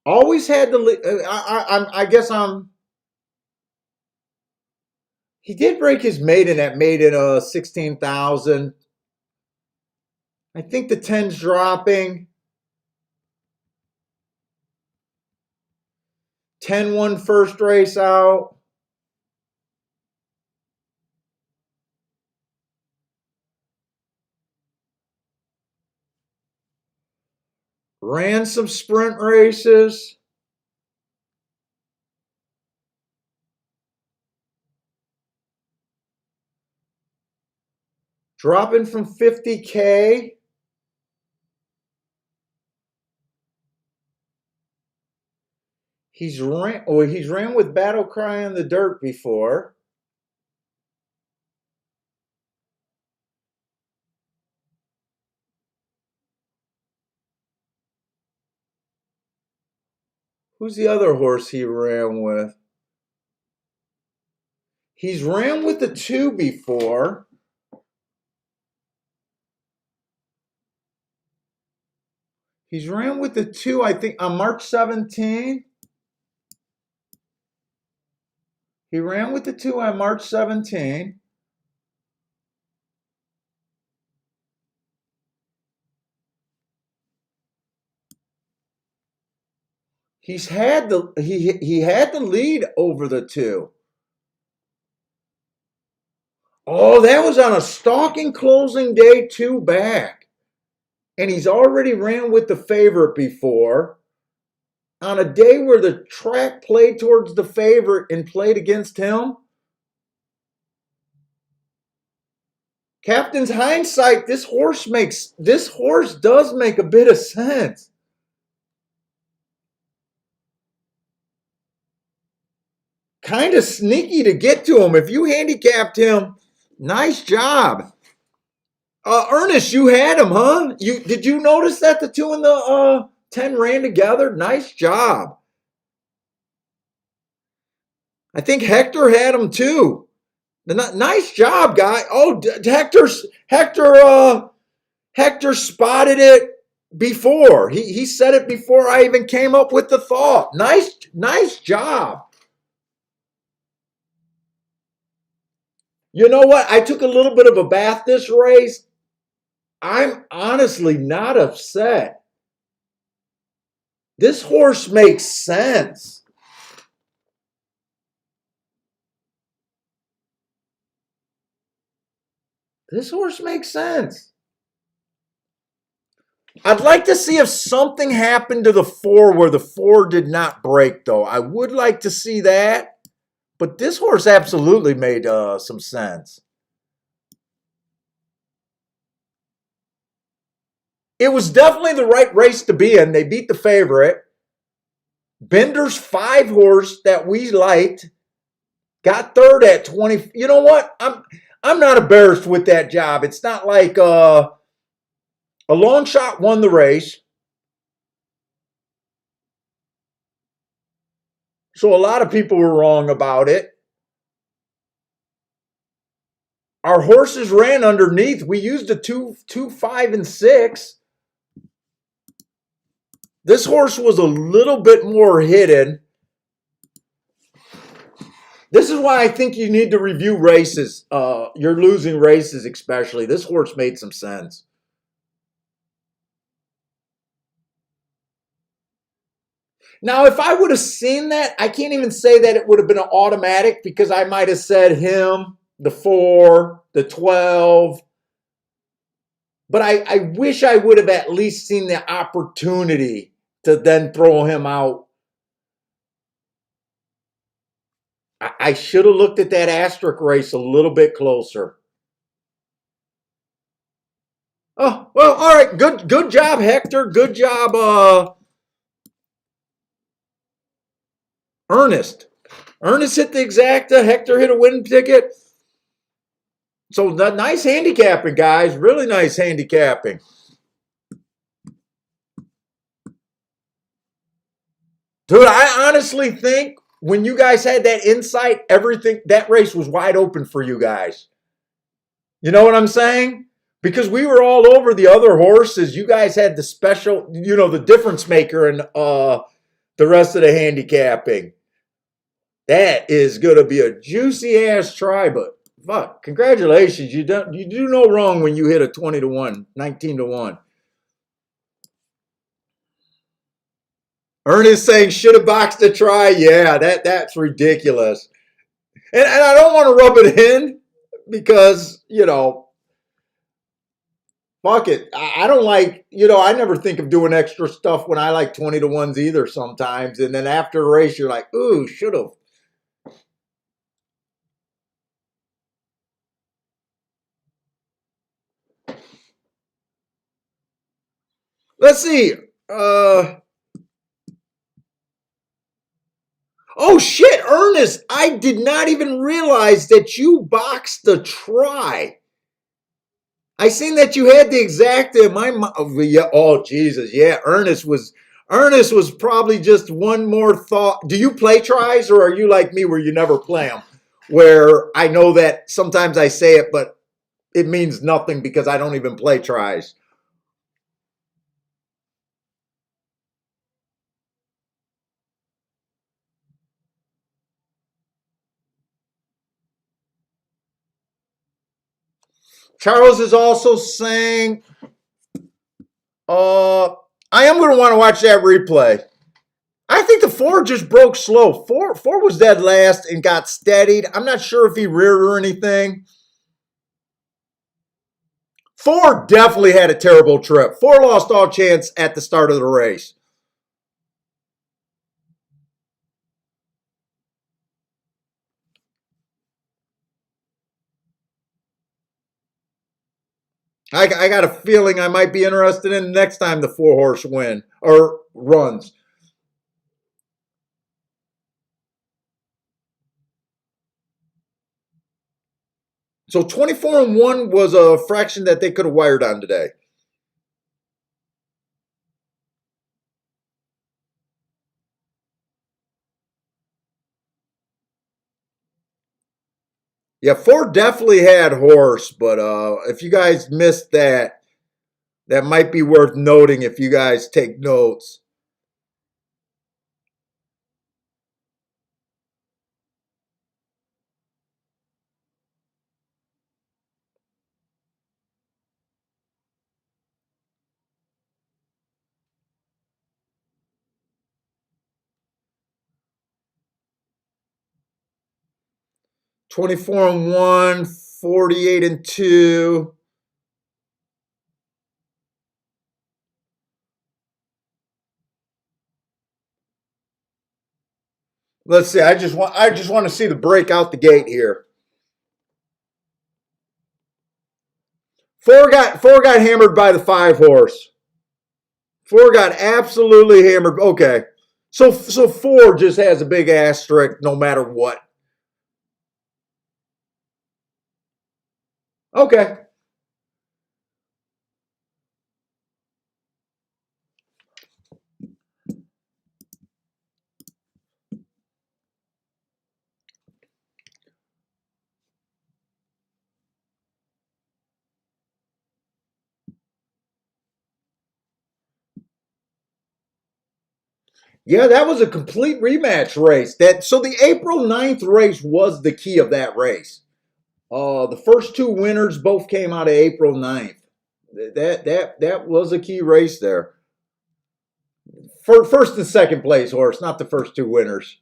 Always had the lead. I guess I'm. He did break his maiden at maiden 16,000. I think the 10's dropping. 10 won first race out. Ran some sprint races. Dropping from 50K. He's ran with Battle Cry in the dirt before. Who's the other horse he ran with? He's ran with the 2 before. He's ran with the 2, I think, on March 17. He ran with the 2 on March 17. He had the lead over the 2. Oh, that was on a stalking closing day 2 back. And he's already ran with the favorite before. On a day where the track played towards the favorite and played against him. Captain's hindsight, this horse does make a bit of sense. Kind of sneaky to get to him. If you handicapped him, nice job. Ernest, you had him, huh? Did you notice that the 2 and the 10 ran together? Nice job. I think Hector had him too. Nice job, guy. Oh, Hector spotted it before. He said it before I even came up with the thought. Nice job. You know what? I took a little bit of a bath this race. I'm honestly not upset. This horse makes sense. This horse makes sense. I'd like to see if something happened to the 4 where the 4 did not break, though. I would like to see that. But this horse absolutely made some sense. It was definitely the right race to be in. They beat the favorite. Bender's 5 horse that we liked got third at 20. You know what? I'm not embarrassed with that job. It's not like a long shot won the race. So a lot of people were wrong about it. Our horses ran underneath. We used a 2, 5, and 6. This horse was a little bit more hidden. This is why I think you need to review races. You're losing races, especially. This horse made some sense. Now, if I would have seen that, I can't even say that it would have been an automatic because I might have said him, the 4, the 12. But I wish I would have at least seen the opportunity to then throw him out. I should have looked at that asterisk race a little bit closer. Oh, well, all right. Good job, Hector. Good job, Ernest. Ernest hit the exacta. Hector hit a win ticket. So nice handicapping, guys. Really nice handicapping. Dude, I honestly think when you guys had that insight, everything that race was wide open for you guys. You know what I'm saying? Because we were all over the other horses. You guys had the special, the difference maker in the rest of the handicapping. That is going to be a juicy ass try, but fuck, congratulations. You do no wrong when you hit a 20-1, 19-1. Ernest saying should have boxed a try. Yeah, that's ridiculous. And I don't want to rub it in because, fuck it. I don't like, I never think of doing extra stuff when I like 20-1s either sometimes. And then after a race, you're like, ooh, should have. Let's see. Oh shit, Ernest! I did not even realize that you boxed the try. I seen that you had the exact in my yeah, oh Jesus, yeah. Ernest was probably just one more thought. Do you play tries or are you like me where you never play them? Where I know that sometimes I say it, but it means nothing because I don't even play tries. Charles is also saying, I am going to want to watch that replay. I think the four just broke slow. Four was dead last and got steadied. I'm not sure if he reared or anything. Four definitely had a terrible trip. Four lost all chance at the start of the race. I got a feeling I might be interested in next time the four horse win or runs. So 24-1 was a fraction that they could have wired on today. Yeah, four definitely had horse, but if you guys missed that, that might be worth noting if you guys take notes. Twenty-four and 1, 48 and 2. Let's see. I just want to see the break out the gate here. Four got hammered by the five horse. Four got absolutely hammered. Okay. So four just has a big asterisk no matter what. Okay. Yeah, that was a complete rematch race. So the April 9th race was the key of that race. The first two winners both came out of April 9th. That was a key race there. First and second place horse, not the first two winners.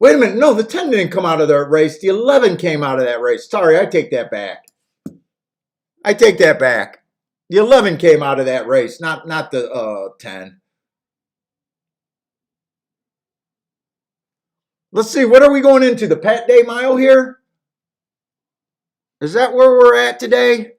Wait a minute. No, the 10 didn't come out of that race. The 11 came out of that race. Sorry, I take that back. I take that back. The 11 came out of that race, not the 10. Let's see. What are we going into? The Pat Day Mile here? Is that where we're at today?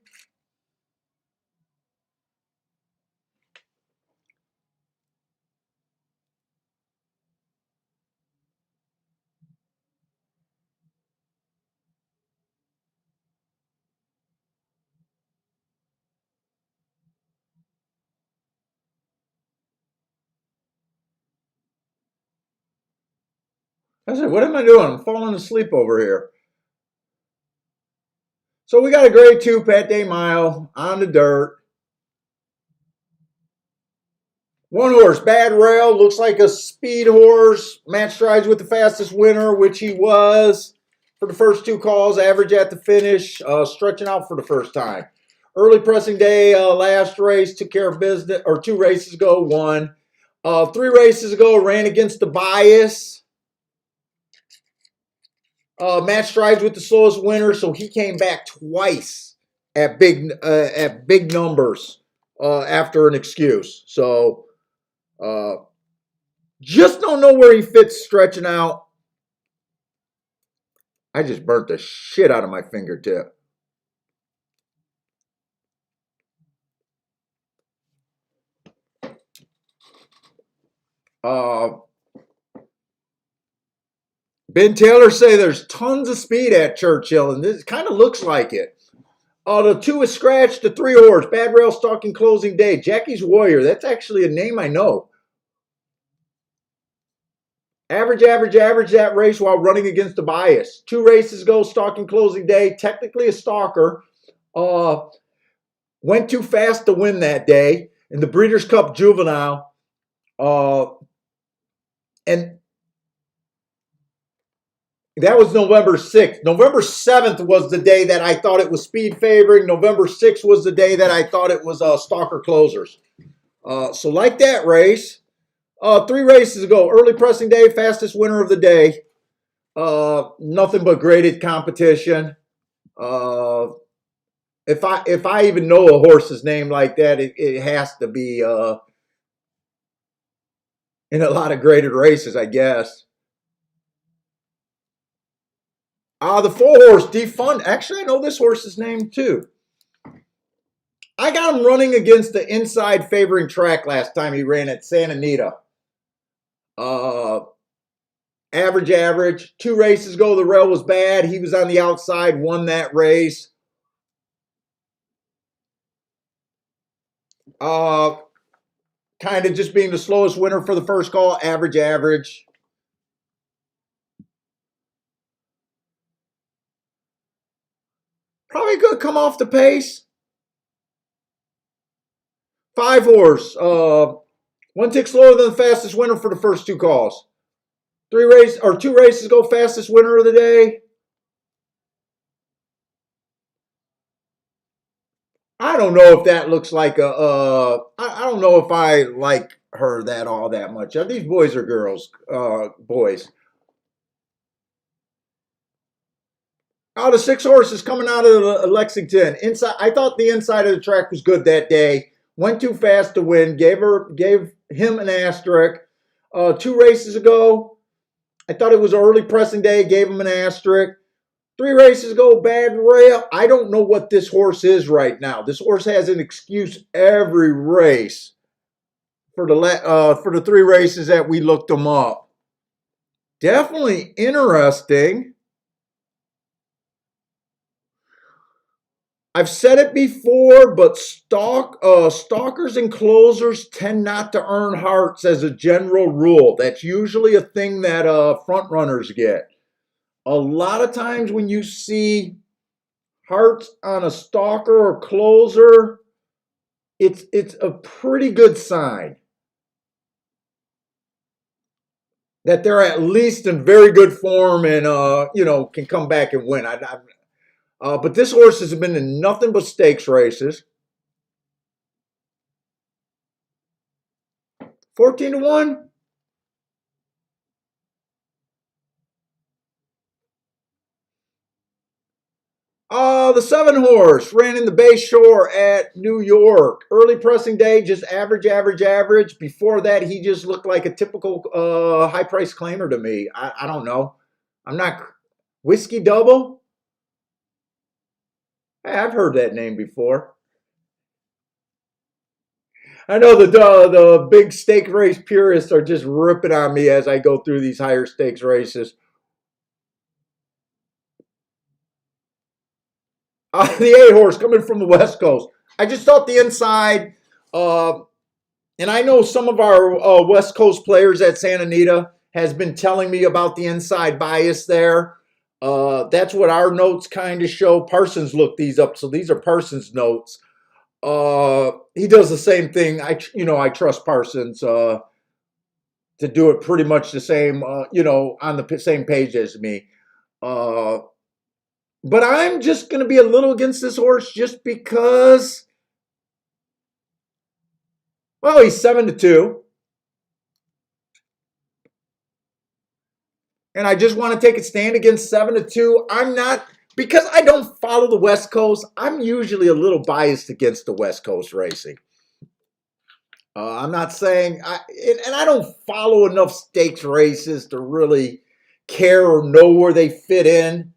I said, what am I doing? I'm falling asleep over here. So we got a grade 2 Pat Day mile on the dirt. One horse, Bad Rail, looks like a speed horse. Match strides with the fastest winner, which he was for the first 2 calls. Average at the finish, stretching out for the first time. Early pressing day, last race, took care of business, or 2 races ago, won. 3 races ago, ran against the bias. Match strides with the slowest winner, so he came back twice at big numbers after an excuse. So just don't know where he fits stretching out. I just burnt the shit out of my fingertip. Ben Taylor say there's tons of speed at Churchill, and this kind of looks like it. The 2 is scratched, the 3 horse, Bad Rail stalking closing day. Jackie's Warrior, that's actually a name I know. Average that race while running against the bias. 2 races ago, stalking closing day, technically a stalker. Went too fast to win that day in the Breeders' Cup Juvenile. And that was November 6th. November 7th was the day that I thought it was speed favoring. November 6th was the day that I thought it was stalker closers. So like that race, 3 races ago, early pressing day, fastest winner of the day. Nothing but graded competition. If I even know a horse's name like that, it has to be in a lot of graded races, I guess. The 4 horse Defund. Actually, I know this horse's name too. I got him running against the inside favoring track last time he ran at Santa Anita. Average. 2 races ago, the rail was bad. He was on the outside, won that race. Kind of just being the slowest winner for the first call, average. Probably going to come off the pace. 5 horse. 1 tick slower than the fastest winner for the first 2 calls. 2 races ago, fastest winner of the day. I don't know if that looks like I don't know if I like her all that much. These boys are girls, boys. The 6 horses coming out of Lexington. Inside, I thought the inside of the track was good that day. Went too fast to win. Gave him an asterisk. 2 races ago, I thought it was an early pressing day. Gave him an asterisk. 3 races ago, Bad Rail. I don't know what this horse is right now. This horse has an excuse every race for the 3 races that we looked them up. Definitely interesting. I've said it before, but stalkers and closers tend not to earn hearts as a general rule. That's usually a thing that front runners get. A lot of times when you see hearts on a stalker or closer, it's a pretty good sign that they're at least in very good form and can come back and win. But this horse has been in nothing but stakes races. 14-1. The 7 horse ran in the Bay Shore at New York. Early pressing day, just average. Before that, he just looked like a typical high price claimer to me. I don't know. I'm not Whiskey Double. I've heard that name before. I know the big stake race purists are just ripping on me as I go through these higher stakes races. The 8 horse coming from the West Coast. I just thought the inside, uh, and I know some of our West Coast players at Santa Anita has been telling me about the inside bias there. That's what our notes kind of show. Parsons looked these up, so these are Parsons' notes. He does the same thing. I trust Parsons to do it pretty much the same. On the same page as me. Uh, but I'm just going to be a little against this horse just because. Well, he's 7-2. And I just want to take a stand against 7-2. I'm not, because I don't follow the West Coast, I'm usually a little biased against the West Coast racing. I'm not saying, and I don't follow enough stakes races to really care or know where they fit in.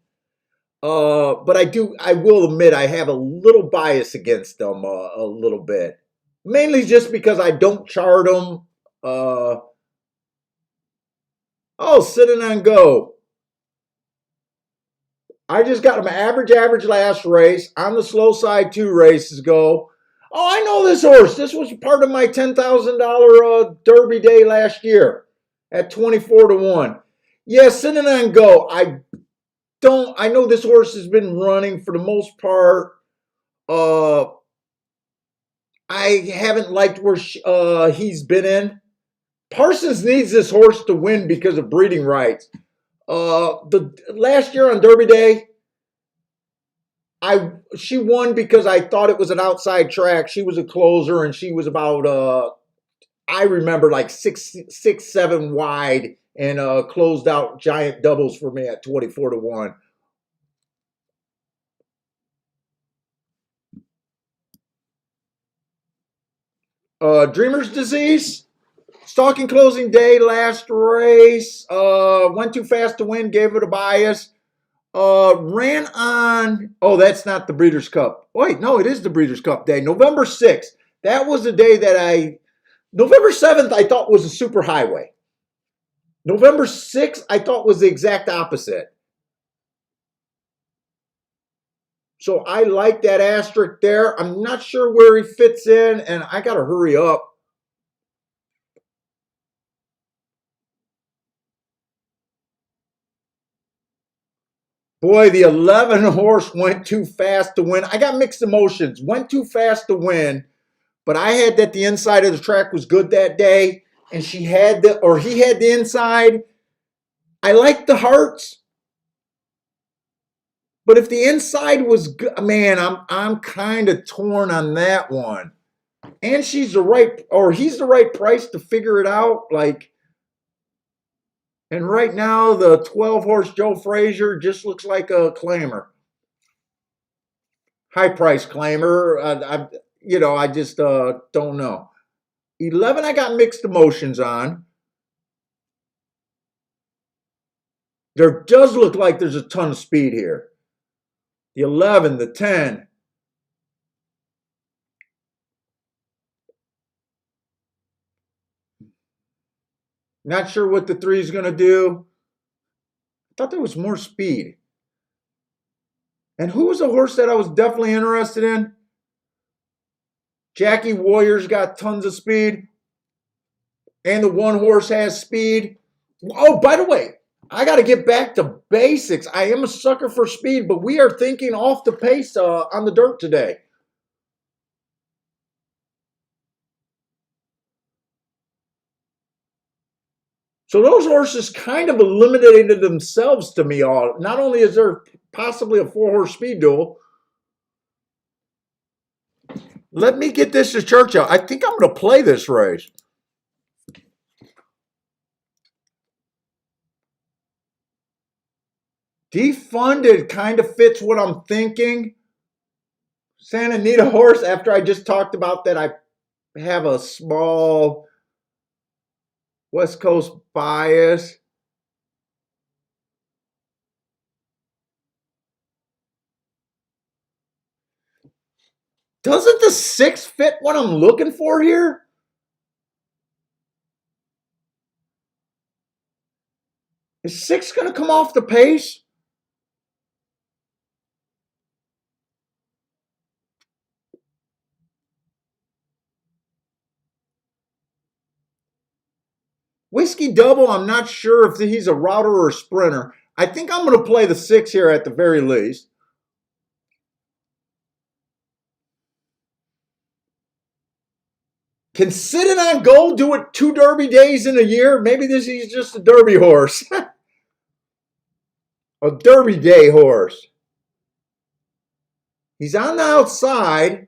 But I will admit I have a little bias against them a little bit. Mainly just because I don't chart them. Sitting on go. I just got my average last race. On the slow side, 2 races go. Oh, I know this horse. This was part of my $10,000 Derby day last year at 24-1. Yeah, sitting on go. I know this horse has been running for the most part. I haven't liked where he's been in. Parsons needs this horse to win because of breeding rights. The last year on Derby Day, she won because I thought it was an outside track. She was a closer, and she was about I remember like 6-7 wide, and closed out giant doubles for me at 24-1. Dreamer's Disease, stalking closing day, last race. Went too fast to win, gave it a bias. Ran on. Oh, that's not the Breeders' Cup. Wait, no, it is the Breeders' Cup day. November 6th. That was the day that November 7th, I thought was a super highway. November 6th, I thought was the exact opposite. So I like that asterisk there. I'm not sure where he fits in, and I got to hurry up. Boy, the 11 horse went too fast to win. I got mixed emotions. Went too fast to win, but I had that the inside of the track was good that day, and he had the inside. I like the hearts, but if the inside was good, man, I'm kind of torn on that one. And he's the right price to figure it out. And right now the 12 horse Joe Frazier just looks like a claimer, high price claimer. I just don't know. 11, I got mixed emotions on. There does look like there's a ton of speed here. The 11, the 10. Not sure what the 3 is going to do. I thought there was more speed. And who was a horse that I was definitely interested in? Jackie Warrior's got tons of speed. And the 1 horse has speed. Oh, by the way, I got to get back to basics. I am a sucker for speed, but we are thinking off the pace on the dirt today. So those horses kind of eliminated themselves to me all. Not only is there possibly a 4-horse speed duel, let me get this to Churchill. I think I'm going to play this race. Defunded kind of fits what I'm thinking. Santa Anita horse, after I just talked about that, I have a small West Coast bias. Doesn't the 6 fit what I'm looking for here? Is 6 going to come off the pace? Whiskey Double, I'm not sure if he's a router or a sprinter. I think I'm going to play the 6 here at the very least. Can Sit It On Gold do it 2 Derby days in a year? Maybe he's just a Derby horse. A Derby day horse. He's on the outside.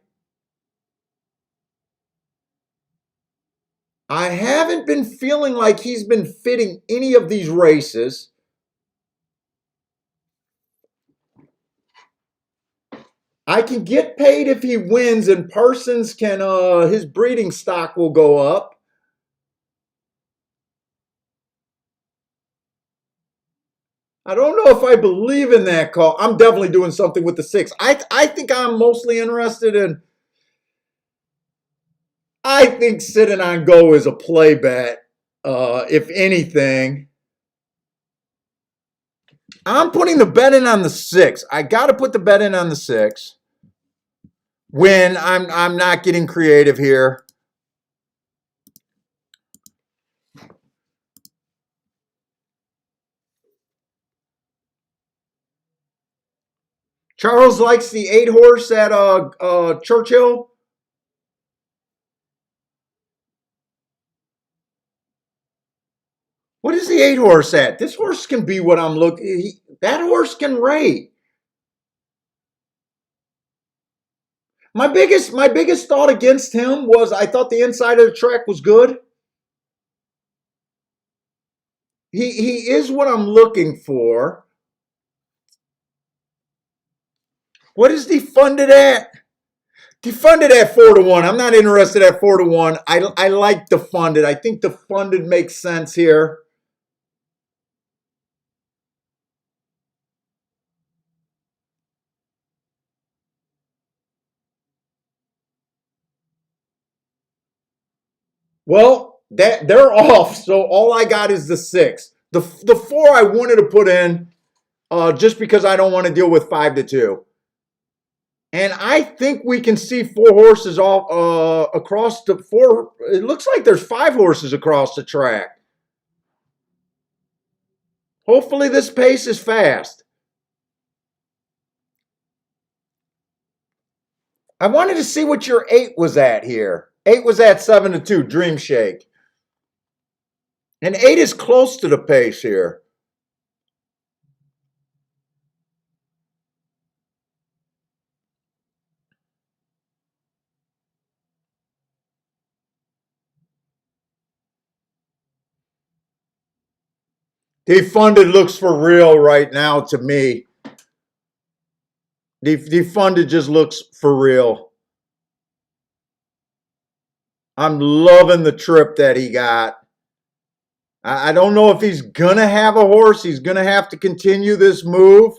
I haven't been feeling like he's been fitting any of these races. I can get paid if he wins, and Parsons can, his breeding stock will go up. I don't know if I believe in that call. I'm definitely doing something with the 6. I think I'm mostly interested in, I think Sit It On Go is a play bet, if anything. I'm putting the bet in on the 6. I got to put the bet in on the 6 when I'm not getting creative here. Charles likes the 8 horse at Churchill. What is the 8 horse at? This horse can be what I'm looking. That horse can rate. My biggest thought against him was I thought the inside of the track was good. He is what I'm looking for. What is defunded at? Defunded at 4-1. I'm not interested at 4-1. I like defunded. I think defunded makes sense here. Well, they're off, so all I got is the 6. The 4 I wanted to put in just because I don't want to deal with 5-2. And I think we can see 4 horses all across the 4. It looks like there's 5 horses across the track. Hopefully this pace is fast. I wanted to see what your 8 was at here. 8 was at 7-2, Dream Shake. And 8 is close to the pace here. Defunded looks for real right now to me. Defunded just looks for real. I'm loving the trip that he got. I don't know if he's going to have a horse. He's going to have to continue this move.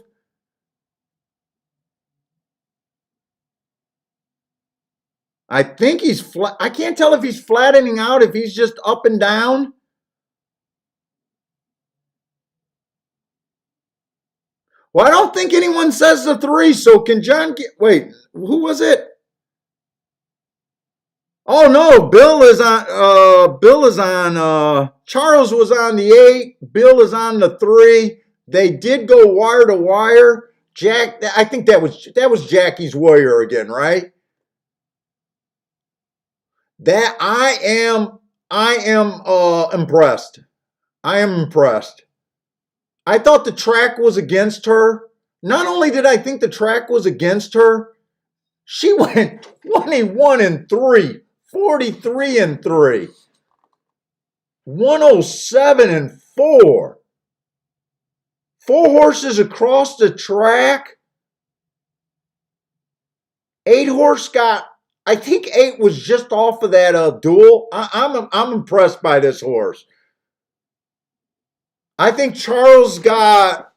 I think he's flat. I can't tell if he's flattening out, if he's just up and down. Well, I don't think anyone says the 3, so can John get, wait, who was it? Oh no, Charles was on the 8, Bill is on the 3. They did go wire to wire. Jack, I think that was Jackie's Warrior again, right? That I am impressed. I am impressed. I thought the track was against her. Not only did I think the track was against her, she went 21-3, 43-3, 107-4. 4 horses across the track. 8 horse got, I think 8 was just off of that duel. I'm impressed by this horse. I think Charles got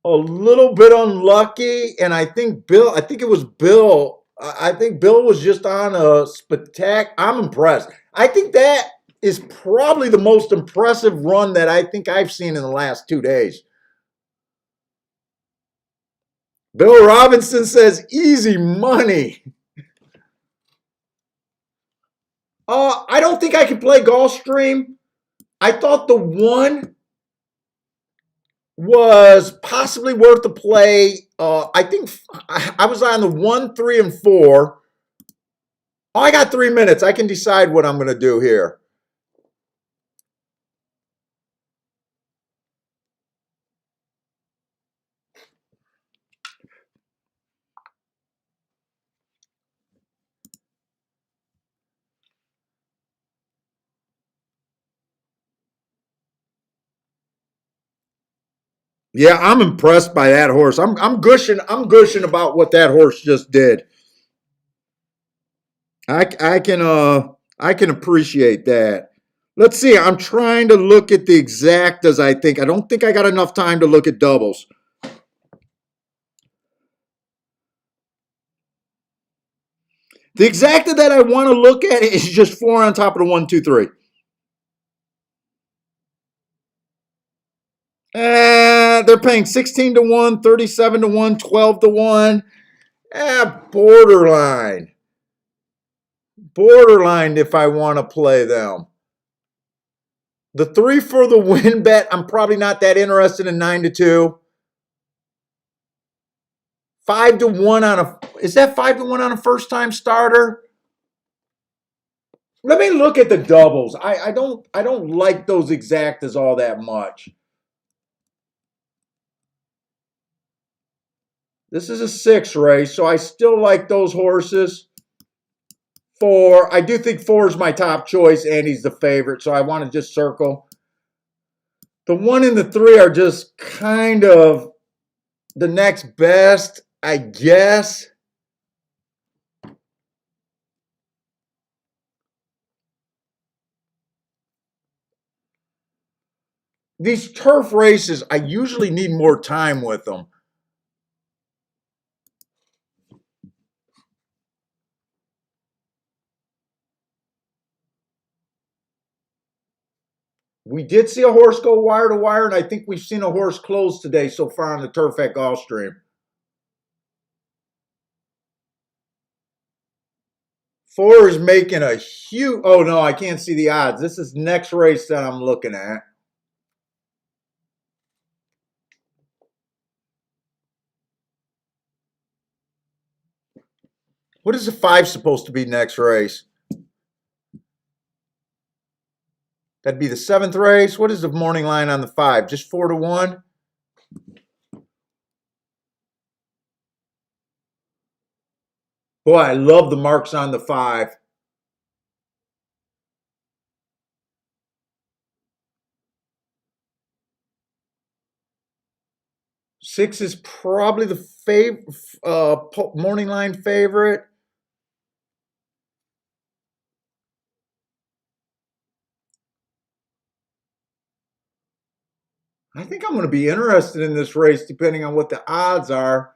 a little bit unlucky, and I think Bill. I think it was Bill. I think Bill was just on a spectacular. I'm impressed. I think that is probably the most impressive run that I think I've seen in the last 2 days. Bill Robinson says easy money. I don't think I can play Gulfstream. I thought the one was possibly worth the play. I think I was on the 1, 3, and 4. Oh, I got 3 minutes. I can decide what I'm going to do here. Yeah, I'm impressed by that horse. I'm gushing. I'm gushing about what that horse just did. I can I can appreciate that. Let's see. I'm trying to look at the exactas. I think I don't think I got enough time to look at doubles. The exacta that I want to look at is just 4 on top of the 1, 2, 3. They're paying 16 to 1, 37 to 1, 12 to 1. Borderline. Borderline if I want to play them. The 3 for the win bet, I'm probably not that interested in 9 to 2. 5 to 1 on a, is that 5 to 1 on a first time starter? Let me look at the doubles. I don't like those exactas all that much. This is a 6 race, so I still like those horses. 4, I do think 4 is my top choice, and he's the favorite, so I want to just circle. The 1 and the 3 are just kind of the next best, I guess. These turf races, I usually need more time with them. We did see a horse go wire to wire, and I think we've seen a horse close today so far on the turf at Gulfstream. 4 is making a huge. Oh no, I can't see the odds. This is next race that I'm looking at. What is the 5 supposed to be next race? That'd be the 7th race. What is the morning line on the 5? Just 4 to 1? Boy, I love the marks on the 5. Six is probably the morning line favorite. I think I'm going to be interested in this race depending on what the odds are.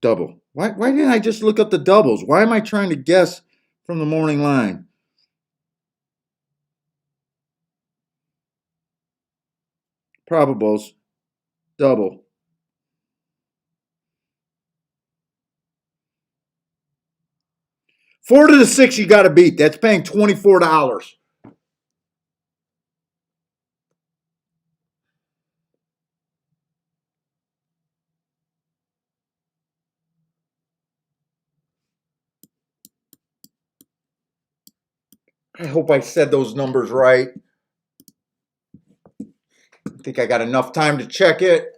Double. Why didn't I just look up the doubles? Why am I trying to guess from the morning line? Probables. Double. Four to the 6 you got to beat. That's paying $24. I hope I said those numbers right. I think I got enough time to check it.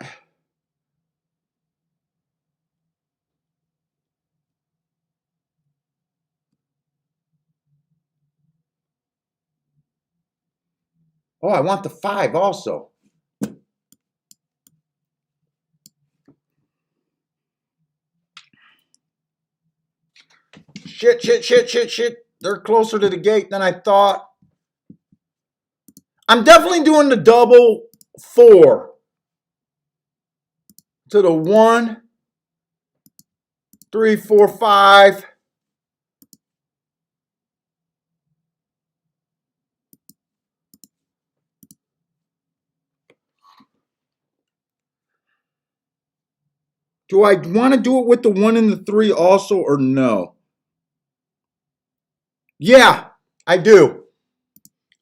Oh, I want the 5 also. Shit. They're closer to the gate than I thought. I'm definitely doing the double 4 to the 1, 3, 4, 5. Do I want to do it with the 1 and the 3 also or no? Yeah, I do.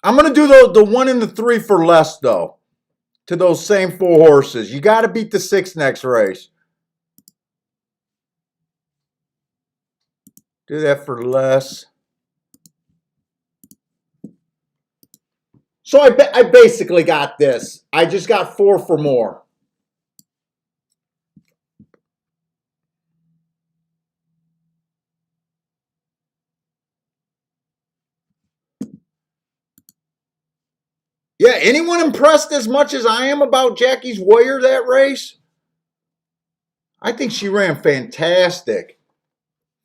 I'm going to do the 1 and the 3 for less, though, to those same 4 horses. You got to beat the 6 next race. Do that for less. So I basically got this. I just got 4 for more. Yeah, anyone impressed as much as I am about Jackie's Warrior that race? I think she ran fantastic.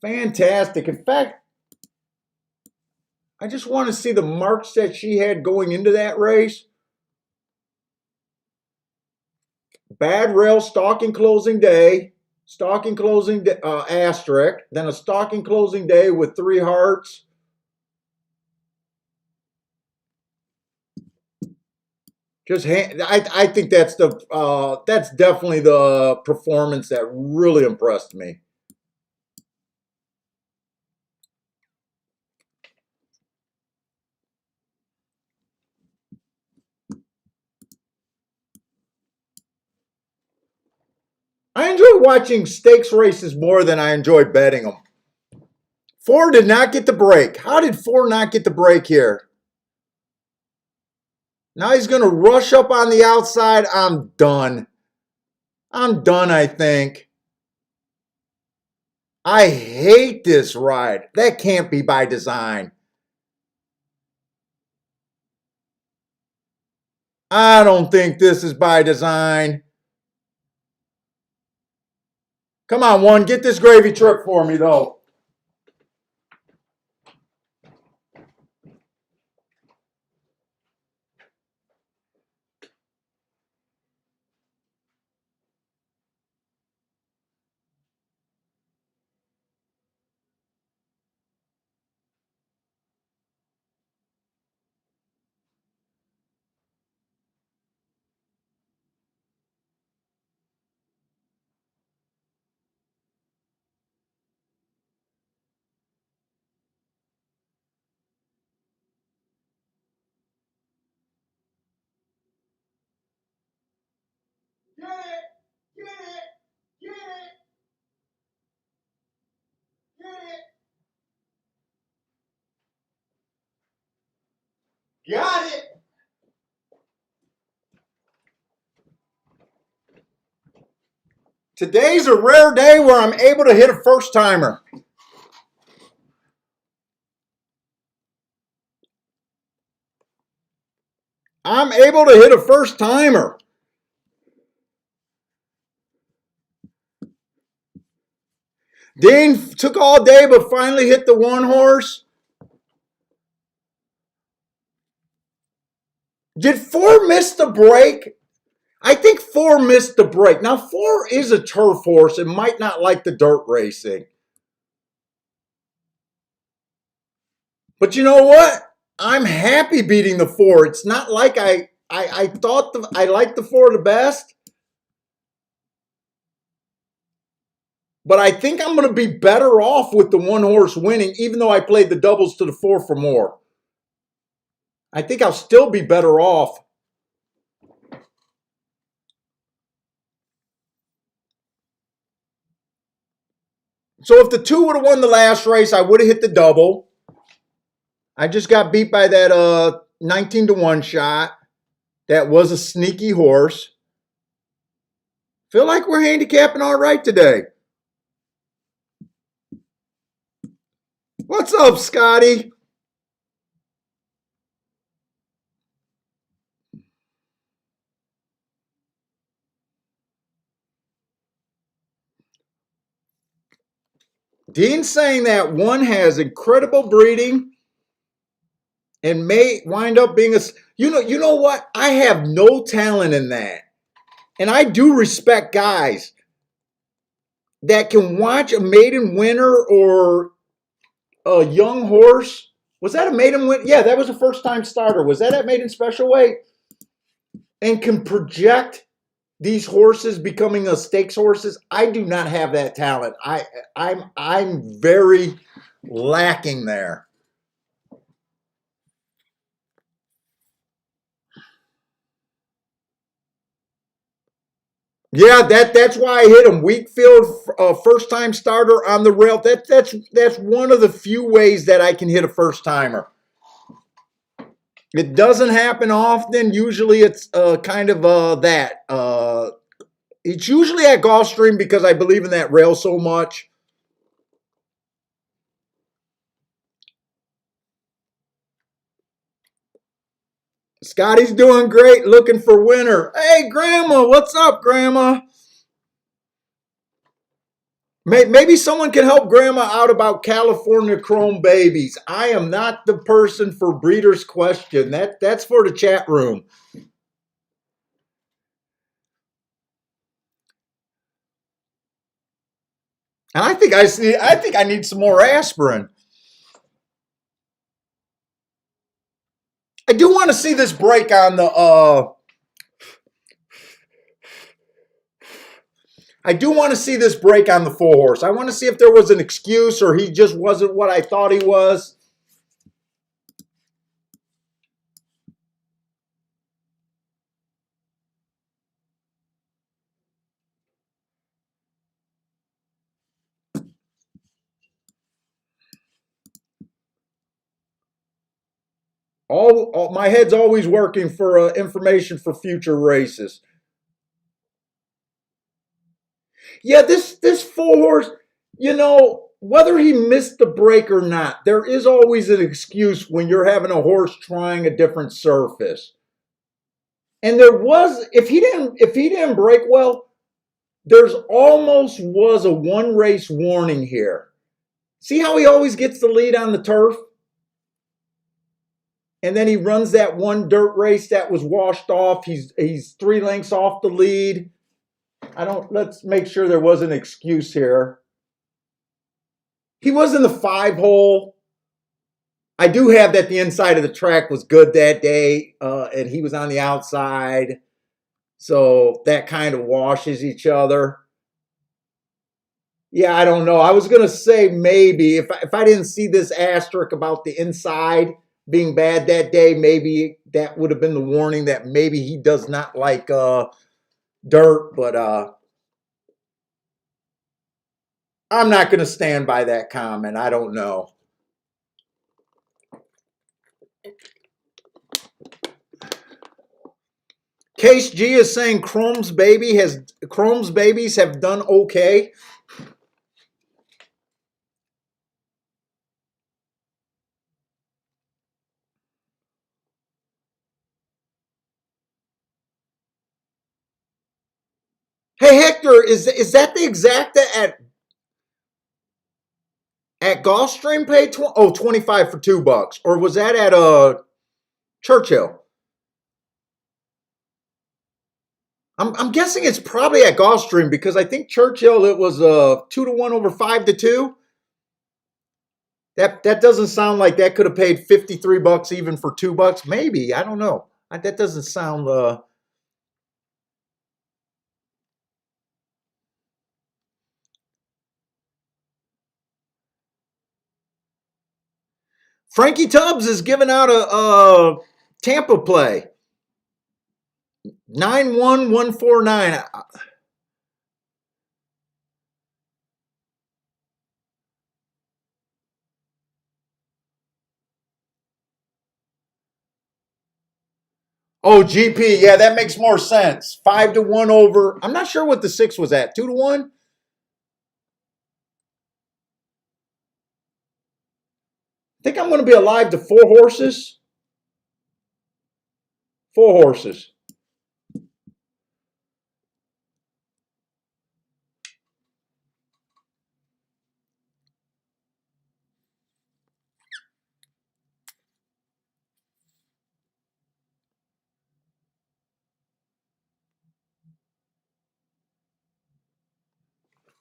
Fantastic. In fact, I just want to see the marks that she had going into that race. Bad rail, stalking closing day, asterisk, then a stalking closing day with 3 hearts. I think that's definitely the performance that really impressed me. I enjoy watching stakes races more than I enjoy betting them. 4 did not get the break. How did 4 not get the break here? Now he's going to rush up on the outside. I'm done. I think. I hate this ride. That can't be by design. I don't think this is by design. Come on, 1. Get this gravy trip for me, though. Get it! Get it! Get it! Get it! Got it! Today's a rare day where I'm able to hit a first timer. I'm able to hit a first timer. Dean took all day but finally hit the 1 horse. Did 4 miss the break? I think 4 missed the break. Now, 4 is a turf horse and might not like the dirt racing. But you know what? I'm happy beating the 4. It's not like I thought I liked the 4 the best. But I think I'm going to be better off with the 1 horse winning, even though I played the doubles to the 4 for more. I think I'll still be better off. So if the 2 would have won the last race, I would have hit the double. I just got beat by that 19 to 1 shot. That was a sneaky horse. Feel like we're handicapping all right today. What's up, Scotty? Dean's saying that one has incredible breeding and may wind up being a. You know what? I have no talent in that, and I do respect guys that can watch a maiden winner or a young horse. Was that a maiden win? Yeah, that was a first time starter. Was that at maiden special weight? And can project these horses becoming a stakes horses. I do not have that talent. I'm very lacking there. Yeah, that's why I hit him. Weak field, first time starter on the rail. That's one of the few ways that I can hit a first timer. It doesn't happen often. Usually, it's kind of that. It's usually at Gulfstream because I believe in that rail so much. Scotty's doing great, looking for winner. Hey, Grandma, what's up, Grandma? Maybe someone can help Grandma out about California Chrome babies. I am not the person for breeder's question. That's for the chat room. And I think I need some more aspirin. I do want to see this break on the I do want to see this break on the full horse. I want to see if there was an excuse or he just wasn't what I thought he was. All my head's always working for information for future races. Yeah, this full horse, whether he missed the break or not, there is always an excuse when you're having a horse trying a different surface. And there was, if he didn't break well, there's almost was a one race warning here. See how he always gets the lead on the turf? And then he runs that one dirt race that was washed off. He's 3 lengths off the lead. Let's make sure there was an excuse here. He was in the 5 hole. I do have that the inside of the track was good that day, and he was on the outside. So that kind of washes each other. Yeah, I don't know. I was going to say maybe if I didn't see this asterisk about the inside being bad that day, maybe that would have been the warning that maybe he does not like dirt. But I'm not going to stand by that comment. I don't know. Case G is saying Chrome's babies have done okay. Hey Hector, is that the exacta at Gulfstream paid 25 for $2, or was that at Churchill? I'm guessing it's probably at Gulfstream because I think Churchill it was 2-1 over 5-2. That doesn't sound like that could have paid $53 even for $2. Maybe, I don't know. That doesn't sound. Frankie Tubbs is giving out a Tampa play. 91149. Oh, GP. Yeah, that makes more sense. 5-1 over. I'm not sure what the 6 was at. 2-1? I think I'm going to be alive to 4 horses. 4 horses.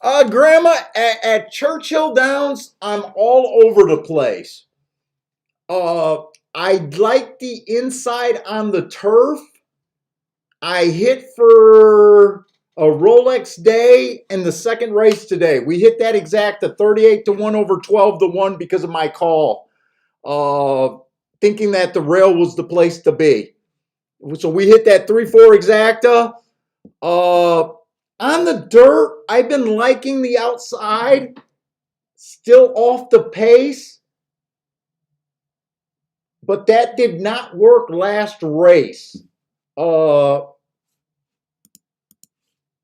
Grandma, at Churchill Downs, I'm all over the place. Uh, I like the inside on the turf. I hit for a Rolex day in the second race today. We hit that exact, a 38 to 1 over 12 to 1 because of my call. Thinking that the rail was the place to be. So we hit that 3-4 exacta. On the dirt, I've been liking the outside. Still off the pace. But that did not work last race.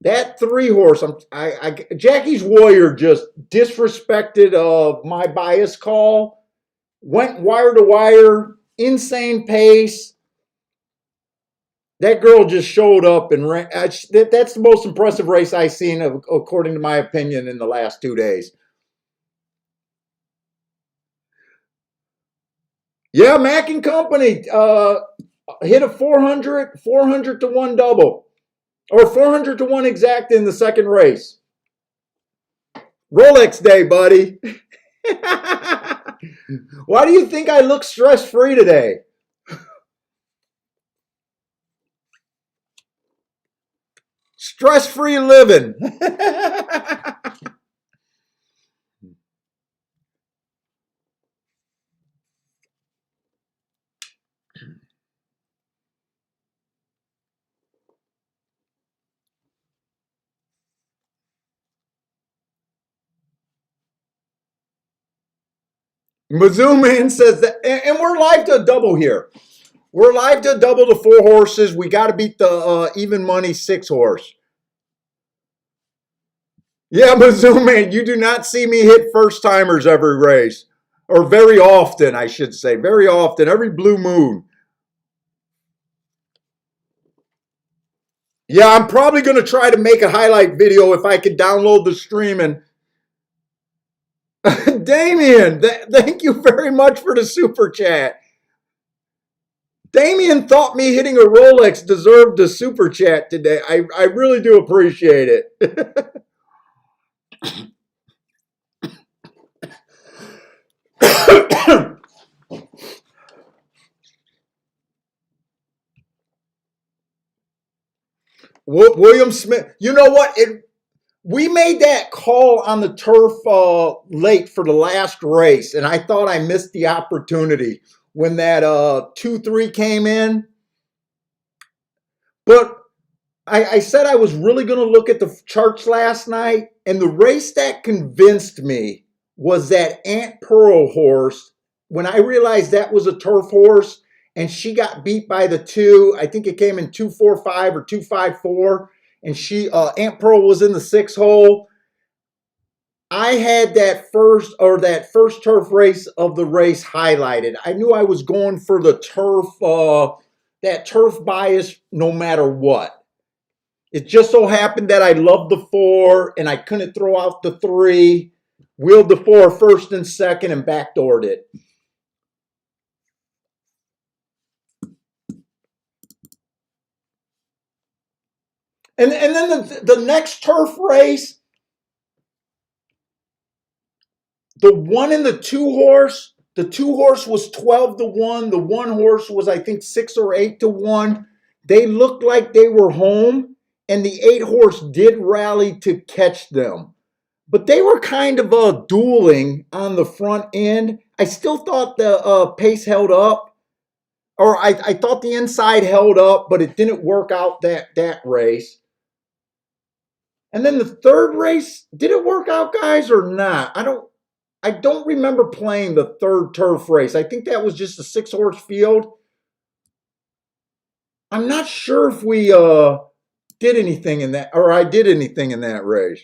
That 3-horse, Jackie's Warrior just disrespected my bias call. Went wire to wire, insane pace. That girl just showed up and ran. That's the most impressive race I've seen, according to my opinion, in the last 2 days. Yeah, Mack and Company hit a 400 to 1 double. Or 400 to 1 exact in the second race. Rolex day, buddy. Why do you think I look stress-free today? Stress-free living. Mizzou Man says that, and we're live to a double here. We're live to double the 4 horses. We got to beat the even money 6 horse. Yeah, Mizzou Man, you do not see me hit first timers every race. Or very often, I should say. Very often, every blue moon. Yeah, I'm probably going to try to make a highlight video if I could download the stream. And Damien, thank you very much for the super chat. Damien thought me hitting a Rolex deserved a super chat today. I really do appreciate it. William Smith, you know what? We made that call on the turf late for the last race, and I thought I missed the opportunity when that 2-3 came in. But I said I was really going to look at the charts last night, and the race that convinced me was that Aunt Pearl horse. When I realized that was a turf horse, and she got beat by the 2, I think it came in 2-4-5 or 2-5-4, and Aunt Pearl was in the 6 hole. I had that first turf race of the race highlighted. I knew I was going for the turf, that turf bias, no matter what. It just so happened that I loved the 4 and I couldn't throw out the 3. Wheeled the 4 first and second and backdoored it. And then the next turf race, the 1 and the 2 horse, the 2 horse was 12 to 1. The 1 horse was, I think, 6 or 8 to 1. They looked like they were home, and the 8 horse did rally to catch them. But they were kind of dueling on the front end. I still thought the pace held up. Or I thought the inside held up, but it didn't work out that race. And then the third race, did it work out, guys, or not? I don't remember playing the third turf race. I think that was just a 6-horse field. I'm not sure if we did anything in that, or I did anything in that race.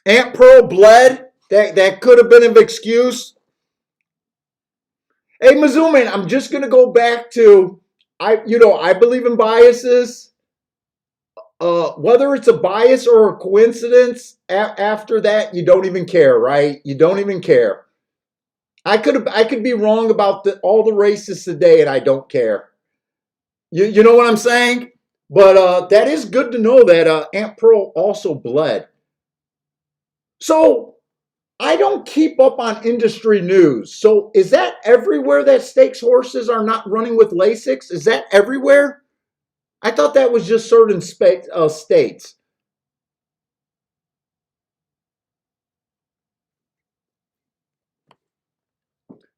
Aunt Pearl bled. That could have been an excuse. Hey, Mizzou Man, I'm just going to go back to, I believe in biases. Whether it's a bias or a coincidence, after that, you don't even care, right? You don't even care. I could be wrong about all the races today, and I don't care. You know what I'm saying? But that is good to know that Aunt Pearl also bled. So I don't keep up on industry news. So is that everywhere that stakes horses are not running with Lasix? Is that everywhere? I thought that was just certain states.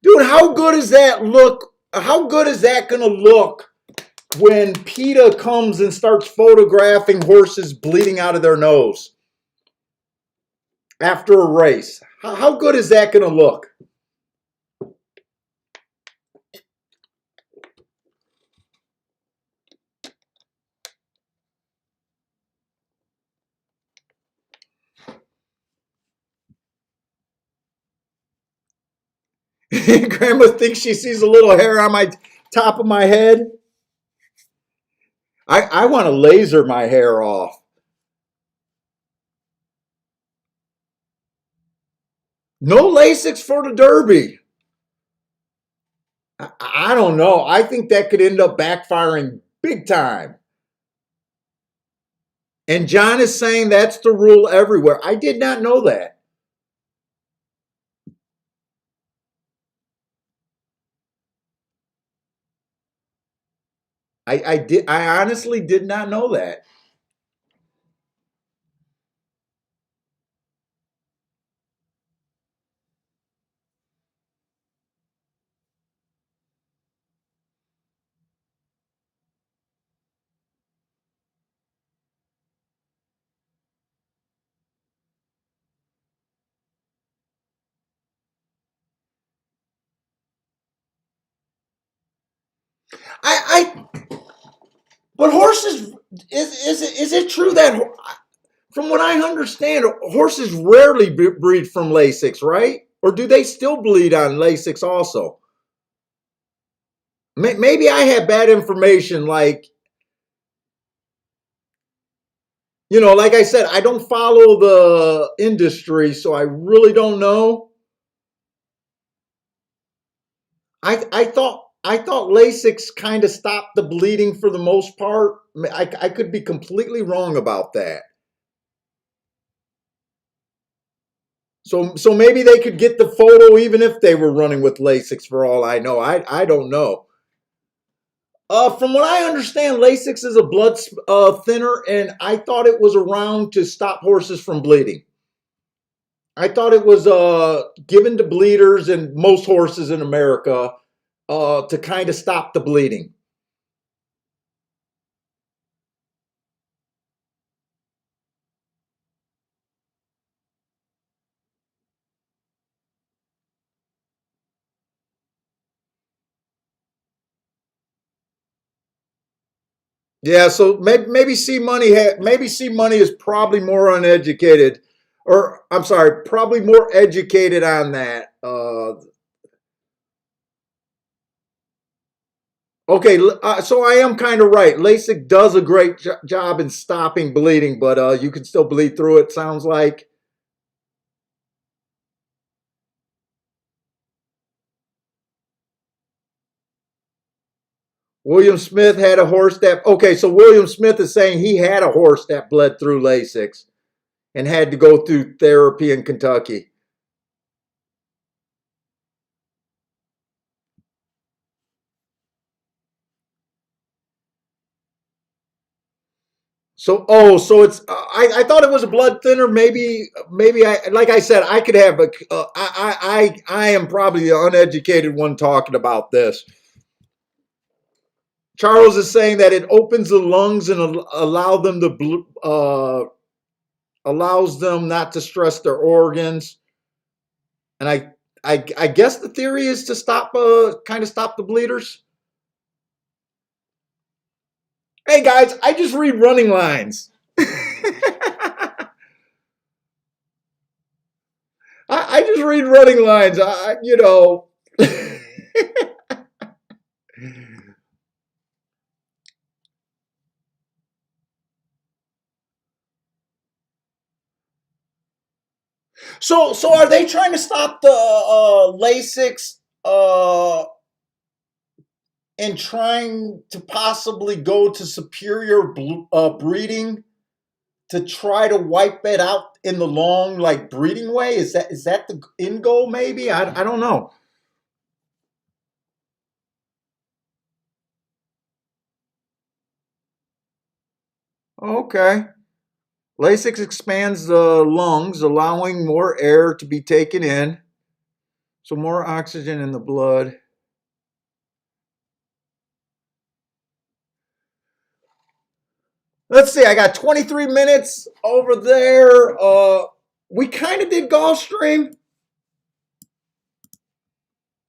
Dude, how good is that look? How good is that going to look when PETA comes and starts photographing horses bleeding out of their nose after a race? How good is that going to look? Grandma thinks she sees a little hair on my top of my head. I want to laser my hair off. No Lasix for the Derby. I don't know. I think that could end up backfiring big time. And John is saying that's the rule everywhere. I did not know that. I did. I honestly did not know that. I but horses is it true that from what I understand, horses rarely breed from Lasix, right? Or do they still bleed on Lasix also? Maybe I had bad information. Like, like I said, I don't follow the industry, so I really don't know. I thought Lasix kind of stopped the bleeding for the most part. I could be completely wrong about that. So maybe they could get the photo even if they were running with Lasix for all I know. I don't know. From what I understand, Lasix is a blood thinner, and I thought it was around to stop horses from bleeding. I thought it was given to bleeders and most horses in America to kind of stop the bleeding. Yeah, so maybe C Money maybe C Money is probably more uneducated, or I'm sorry, probably more educated on that. Okay, so I am kind of right. LASIK does a great job in stopping bleeding, but you can still bleed through it. Sounds like William Smith had a horse that. Okay, so William Smith is saying he had a horse that bled through LASIK and had to go through therapy in Kentucky. So it's I thought it was a blood thinner. Maybe I like I said I could have a I am probably the uneducated one talking about this. Charles is saying that it opens the lungs and allows them not to stress their organs. And I guess the theory is to stop kind of stop the bleeders. Hey guys, I just read running lines. I just read running lines. So are they trying to stop the Lasix and trying to possibly go to superior breeding to try to wipe it out in the long like breeding way? Is that the end goal? Maybe I don't know. Okay. Lasix expands the lungs, allowing more air to be taken in, so more oxygen in the blood. Let's see. I got 23 minutes over there. We kind of did Gulfstream.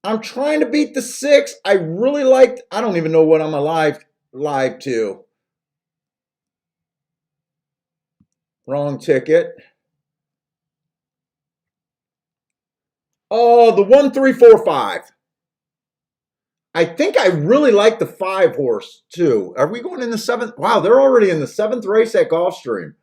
I'm trying to beat the 6. I really liked. I don't even know what I'm alive live to. Wrong ticket. Oh, the 1345. I think I really like the 5 horse too. Are we going in the 7th? Wow, they're already in the 7th race at Gulfstream.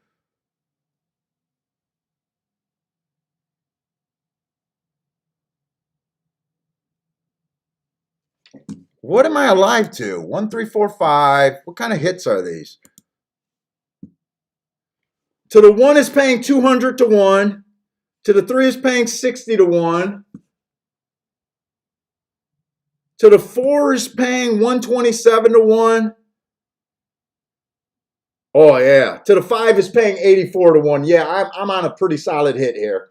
What am I alive to? 1345. What kind of hits are these? To the 1 is paying 200 to 1. To the 3 is paying 60 to 1. To the 4 is paying 127 to 1. Oh yeah. To the 5 is paying 84 to 1. Yeah, I'm on a pretty solid hit here.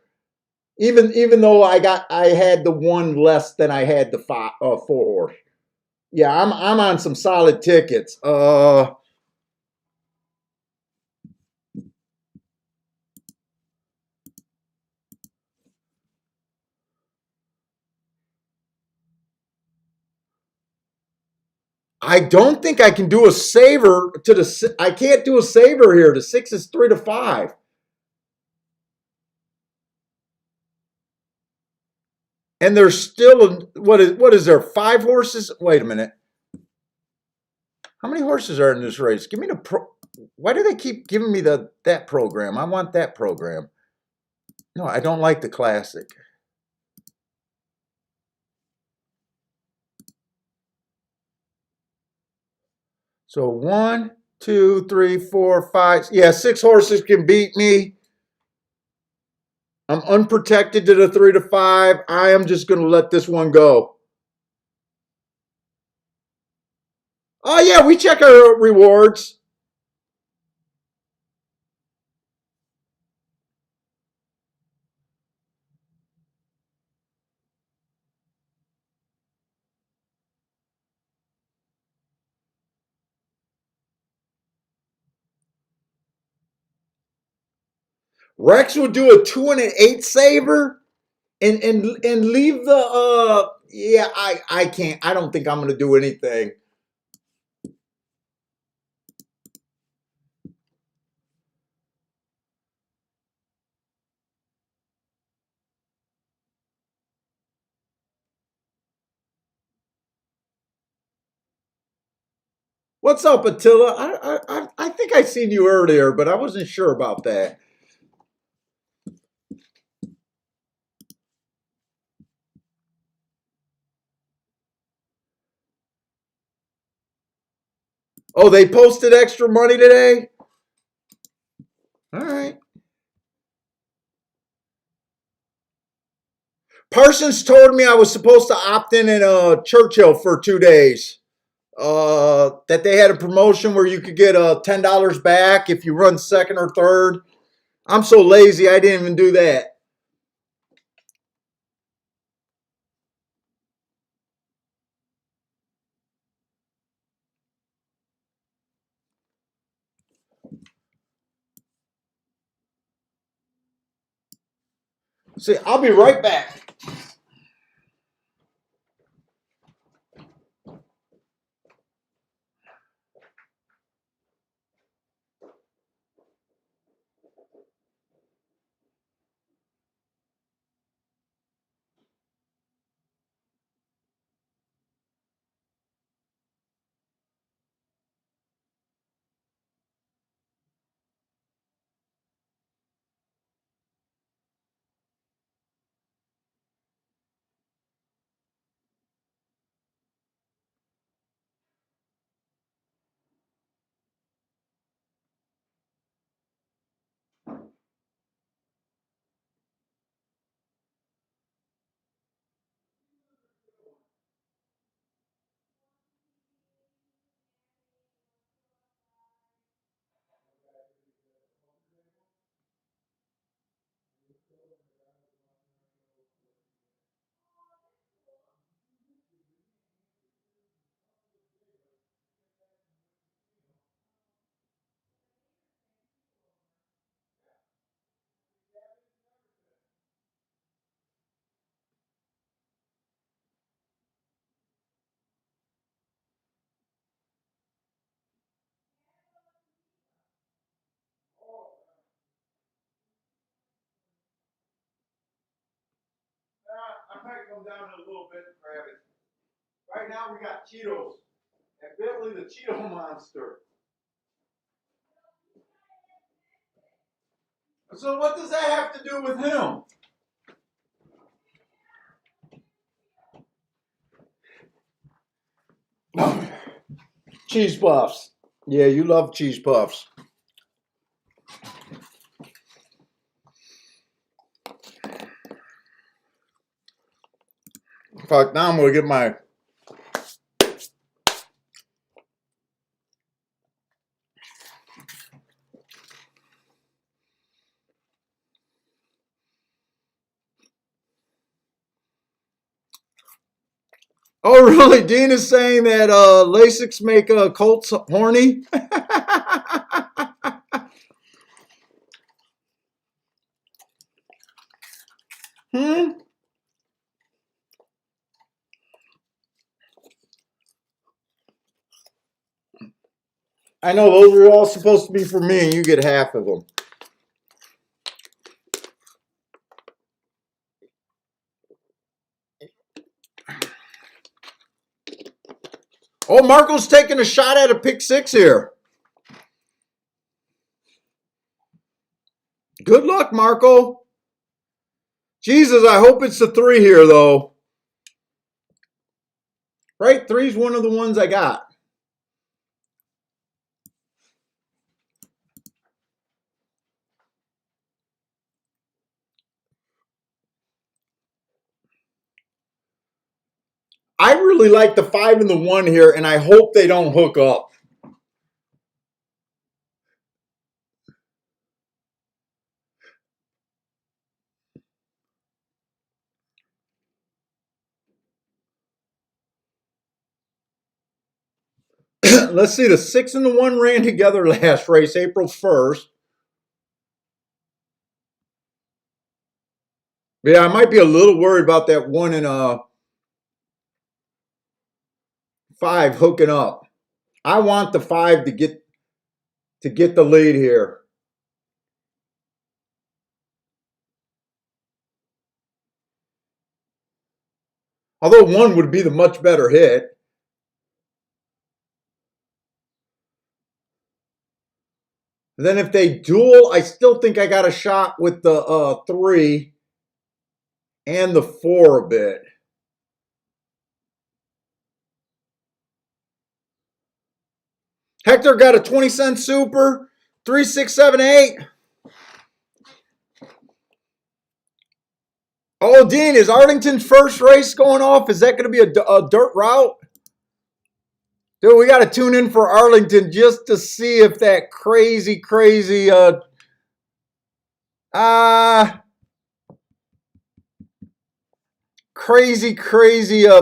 Even though I had the 1 less than I had the 4 horse. Yeah, I'm on some solid tickets. I don't think I can do a saver to the. I can't do a saver here. The 6 is 3 to 5. And there's still what is there? 5 horses? Wait a minute. How many horses are in this race? Give me the pro. Why do they keep giving me that program? I want that program. No, I don't like the classic. So 1, 2, 3, 4, 5. Yeah, 6 horses can beat me. I'm unprotected to the 3 to 5. I am just going to let this one go. Oh yeah, we check our rewards. Rex would do a 2 and an 8 saver and leave the yeah, I can't. I don't think I'm going to do anything. What's up, Attila? I think I seen you earlier, but I wasn't sure about that. Oh, they posted extra money today? All right. Parsons told me I was supposed to opt in Churchill for 2 days. That they had a promotion where you could get $10 back if you run second or third. I'm so lazy, I didn't even do that. See, I'll be right back. might come down in a little bit, Travis. Right now we got Cheetos. And Billy the Cheeto Monster. So what does that have to do with him? Cheese puffs. Yeah, you love cheese puffs. In fact, now I'm going to get my... Oh, really? Dean is saying that Lasix make colts horny? Hmm? I know those are all supposed to be for me, and you get half of them. Oh, Marco's taking a shot at a pick six here. Good luck, Marco. Jesus, I hope it's the 3 here, though. Right? 3's one of the ones I got. I really like the 5 and the 1 here, and I hope they don't hook up. Let's see, the 6 and the 1 ran together last race, April 1st. Yeah, I might be a little worried about that 1 and 5 hooking up. I want the 5 to get the lead here. Although 1 would be the much better hit. Then if they duel, I still think I got a shot with the 3 and the 4 a bit. Hector got a 20-cent super. 3, 6, 7, 8. Oh, Dean, is Arlington's first race going off? Is that going to be a dirt route? Dude, we got to tune in for Arlington just to see if that crazy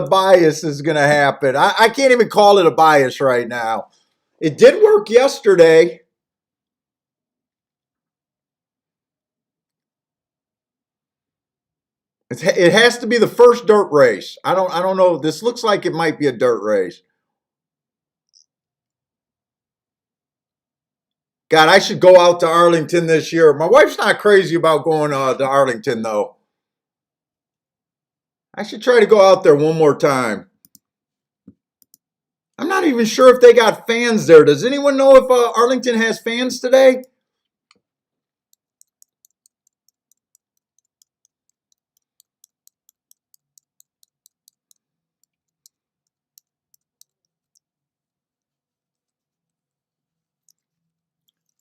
bias is going to happen. I can't even call it a bias right now. It did work yesterday. It has to be the first dirt race. I don't know. This looks like it might be a dirt race. God, I should go out to Arlington this year. My wife's not crazy about going to Arlington, though. I should try to go out there one more time. I'm not even sure if they got fans there. Does anyone know if Arlington has fans today?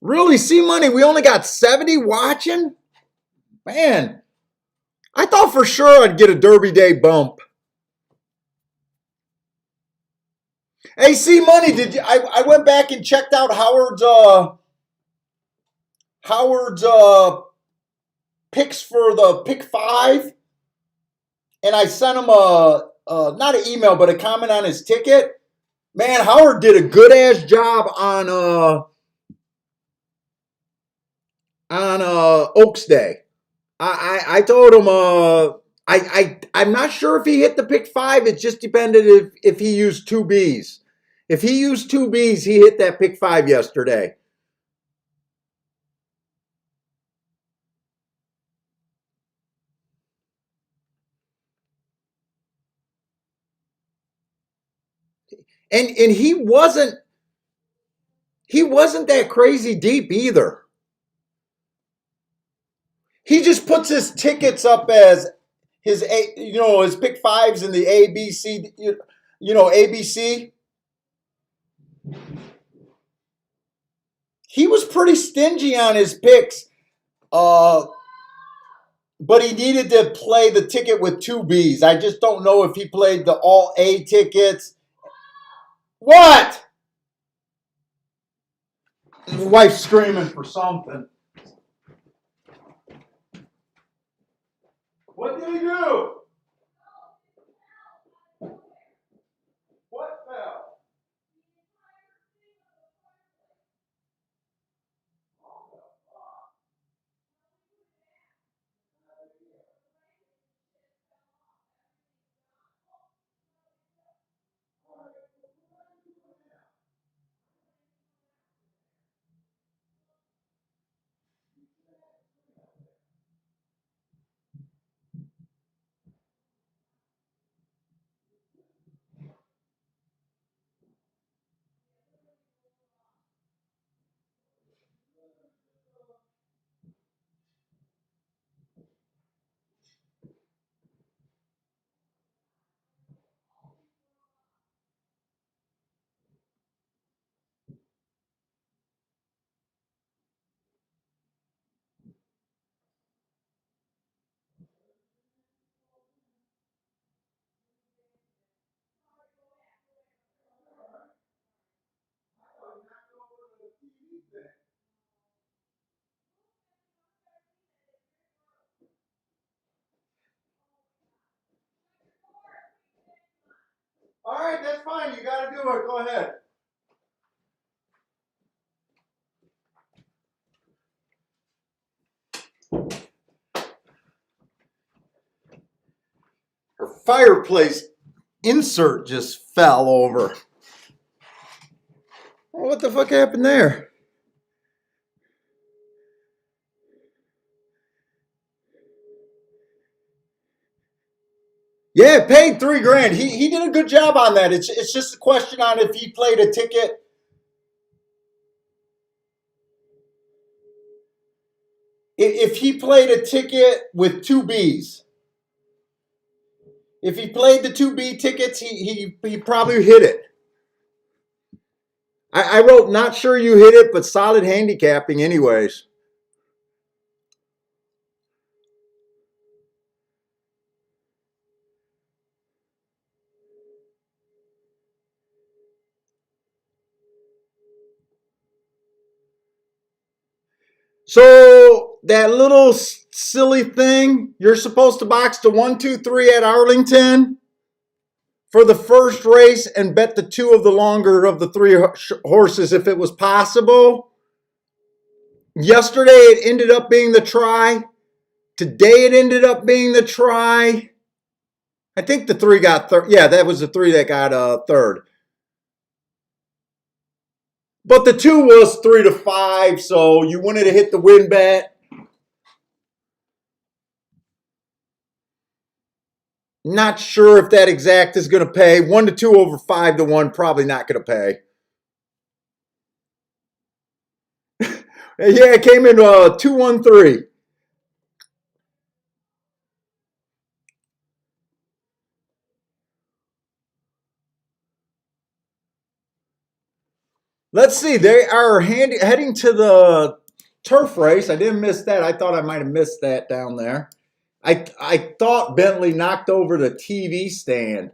Really, C-Money, we only got 70 watching? Man, I thought for sure I'd get a Derby Day bump. Hey, C-Money, did you? I went back and checked out Howard's picks for the pick 5, and I sent him not an email but a comment on his ticket. Man, Howard did a good ass job on Oaks Day. I told him I'm not sure if he hit the pick 5. It just depended if he used 2 Bs. If he used 2 Bs, he hit that pick 5 yesterday. And he wasn't that crazy deep either. He just puts his tickets up as his pick fives in the ABC, ABC. He was pretty stingy on his picks, uh, but he needed to play the ticket with two Bs. I just don't know if he played the all A tickets. What? His wife's screaming for something. What did he do? What fell? All right, that's fine. You got to do it. Go ahead. Her fireplace insert just fell over. What the fuck happened there? Yeah, paid $3,000. He did a good job on that. It's just a question on if he played a ticket. If he played a ticket with two Bs. If he played the two B tickets, he probably hit it. I wrote not sure you hit it, but solid handicapping anyways. So that little silly thing, you're supposed to box the 1, 2, 3 at Arlington for the first race and bet the two of the longer of the three horses if it was possible. Yesterday it ended up being the try. Today it ended up being the try. I think the three got third. Yeah, that was the three that got third. But the two was 3 to 5, so you wanted to hit the win bet. Not sure if that exact is going to pay. 1 to 2 over 5 to 1, probably not going to pay. Yeah, it came in 2-1-3. Let's see. They are heading to the turf race. I didn't miss that. I thought I might have missed that down there. I thought Bentley knocked over the TV stand.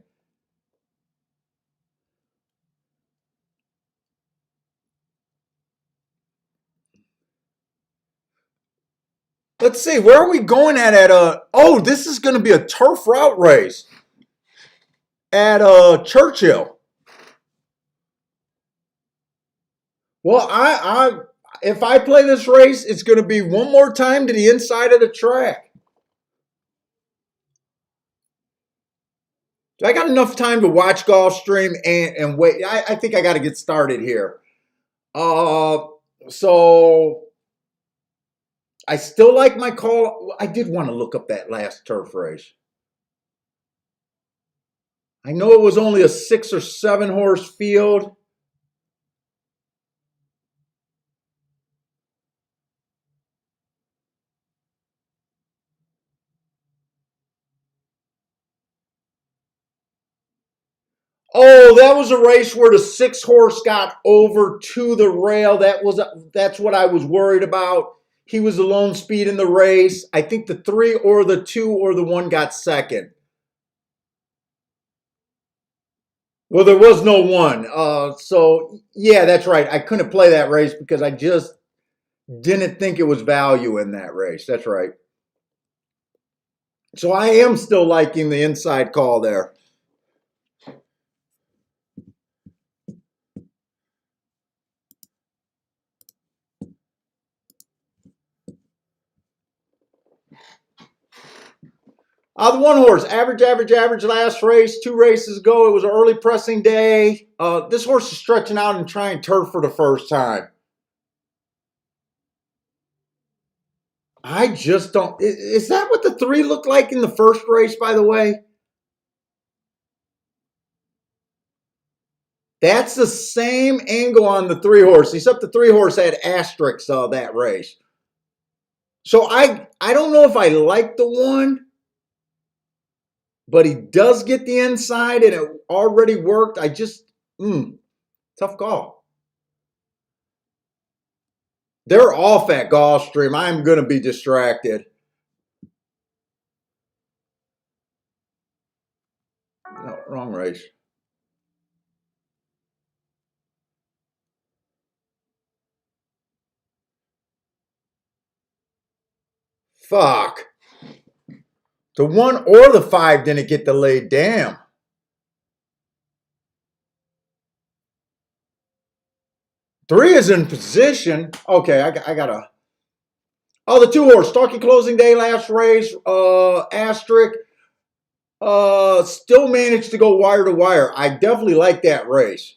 Let's see. Where are we going at oh, this is going to be a turf route race at Churchill. Well, if I play this race, it's going to be one more time to the inside of the track. I got enough time to watch Gulfstream and wait. I think I got to get started here. Uh, so I still like my call. I did want to look up that last turf race. I know it was only a 6 or 7 horse field. Oh, that was a race where the 6 horse got over to the rail. That's what I was worried about. He was the lone speed in the race. I think the 3 or the 2 or the 1 got second. Well, there was no 1. So yeah, that's right. I couldn't play that race because I just didn't think it was value in that race. That's right. So I am still liking the inside call there. The 1 horse, average last race, 2 races ago. It was an early pressing day. This horse is stretching out and trying turf for the first time. I just don't. Is that what the 3 looked like in the first race, by the way? That's the same angle on the 3 horse, except the 3 horse had asterisks that race. So I don't know if I like the 1, but he does get the inside and it already worked. I just, tough call. They're off at Gulfstream. I'm going to be distracted. No, wrong race. Fuck. The 1 or the 5 didn't get delayed. Damn. Three is in position. Okay, I gotta. Oh, the 2 horse. Stalking closing day last race. Asterisk. Still managed to go wire to wire. I definitely like that race.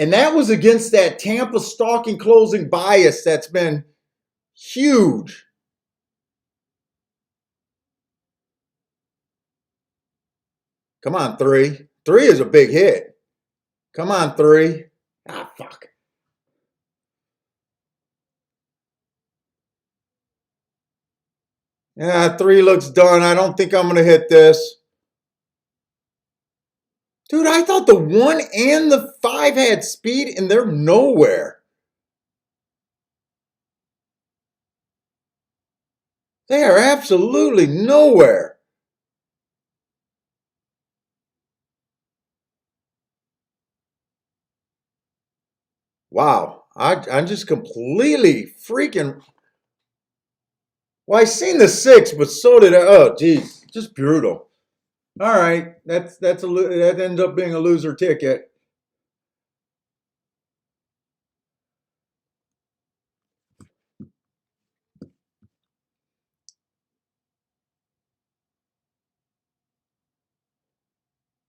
And that was against that Tampa stalking closing bias that's been huge. Come on, 3. 3 is a big hit. Come on, 3. Ah, fuck. Yeah, 3 looks done. I don't think I'm going to hit this. Dude, I thought the 1 and the 5 had speed and they're nowhere. They are absolutely nowhere. Wow. I'm just completely freaking. Well, I seen the 6, but so did I. Oh, geez. Just brutal. All right. That ends up being a loser ticket.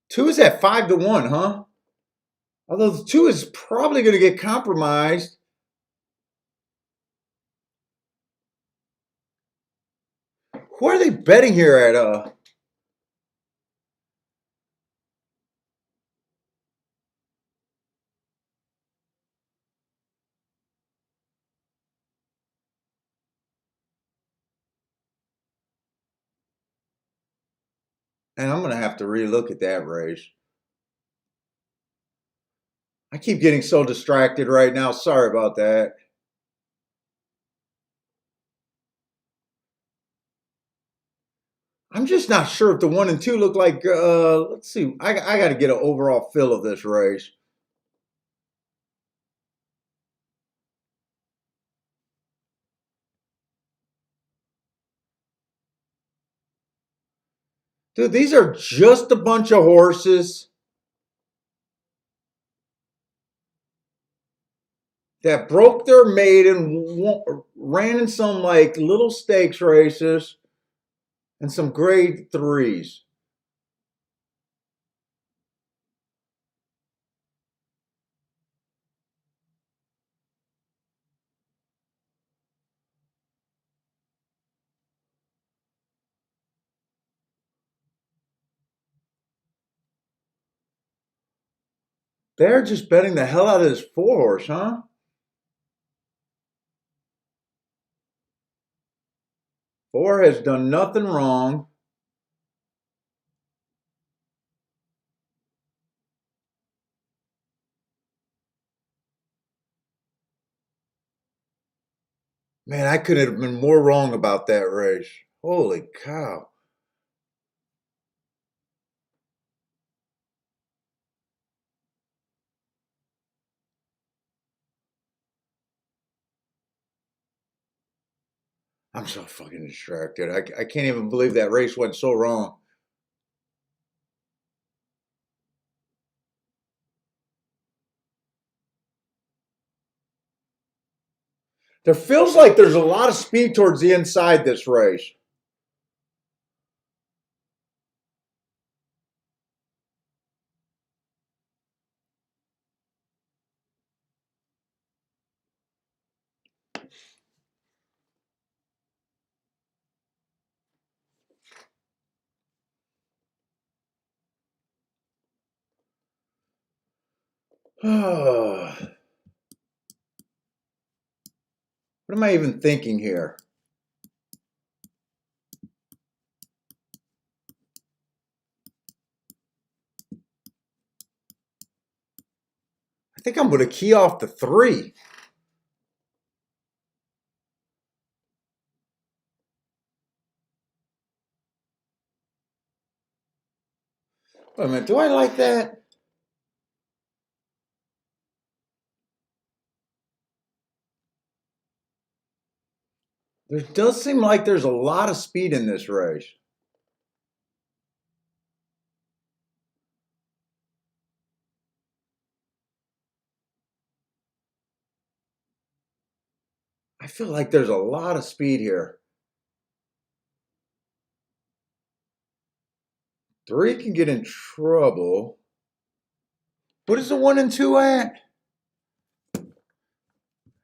Two is at 5-1, huh? Although the 2 is probably going to get compromised. Who are they betting here at? And I'm going to have to relook at that race. I keep getting so distracted right now. Sorry about that. I'm just not sure if the 1 and 2 look like. Let's see. I got to get an overall feel of this race. Dude, these are just a bunch of horses that broke their maiden, ran in some like little stakes races and some grade 3s. They're just betting the hell out of this 4-horse, huh? Four has done nothing wrong. Man, I couldn't have been more wrong about that race. Holy cow. I'm so fucking distracted. I can't even believe that race went so wrong. There feels like there's a lot of speed towards the inside this race. What am I even thinking here? I think I'm going to key off the 3. Wait a minute, do I like that? There does seem like there's a lot of speed in this race. I feel like there's a lot of speed here. 3 can get in trouble. What is the 1 and 2 at?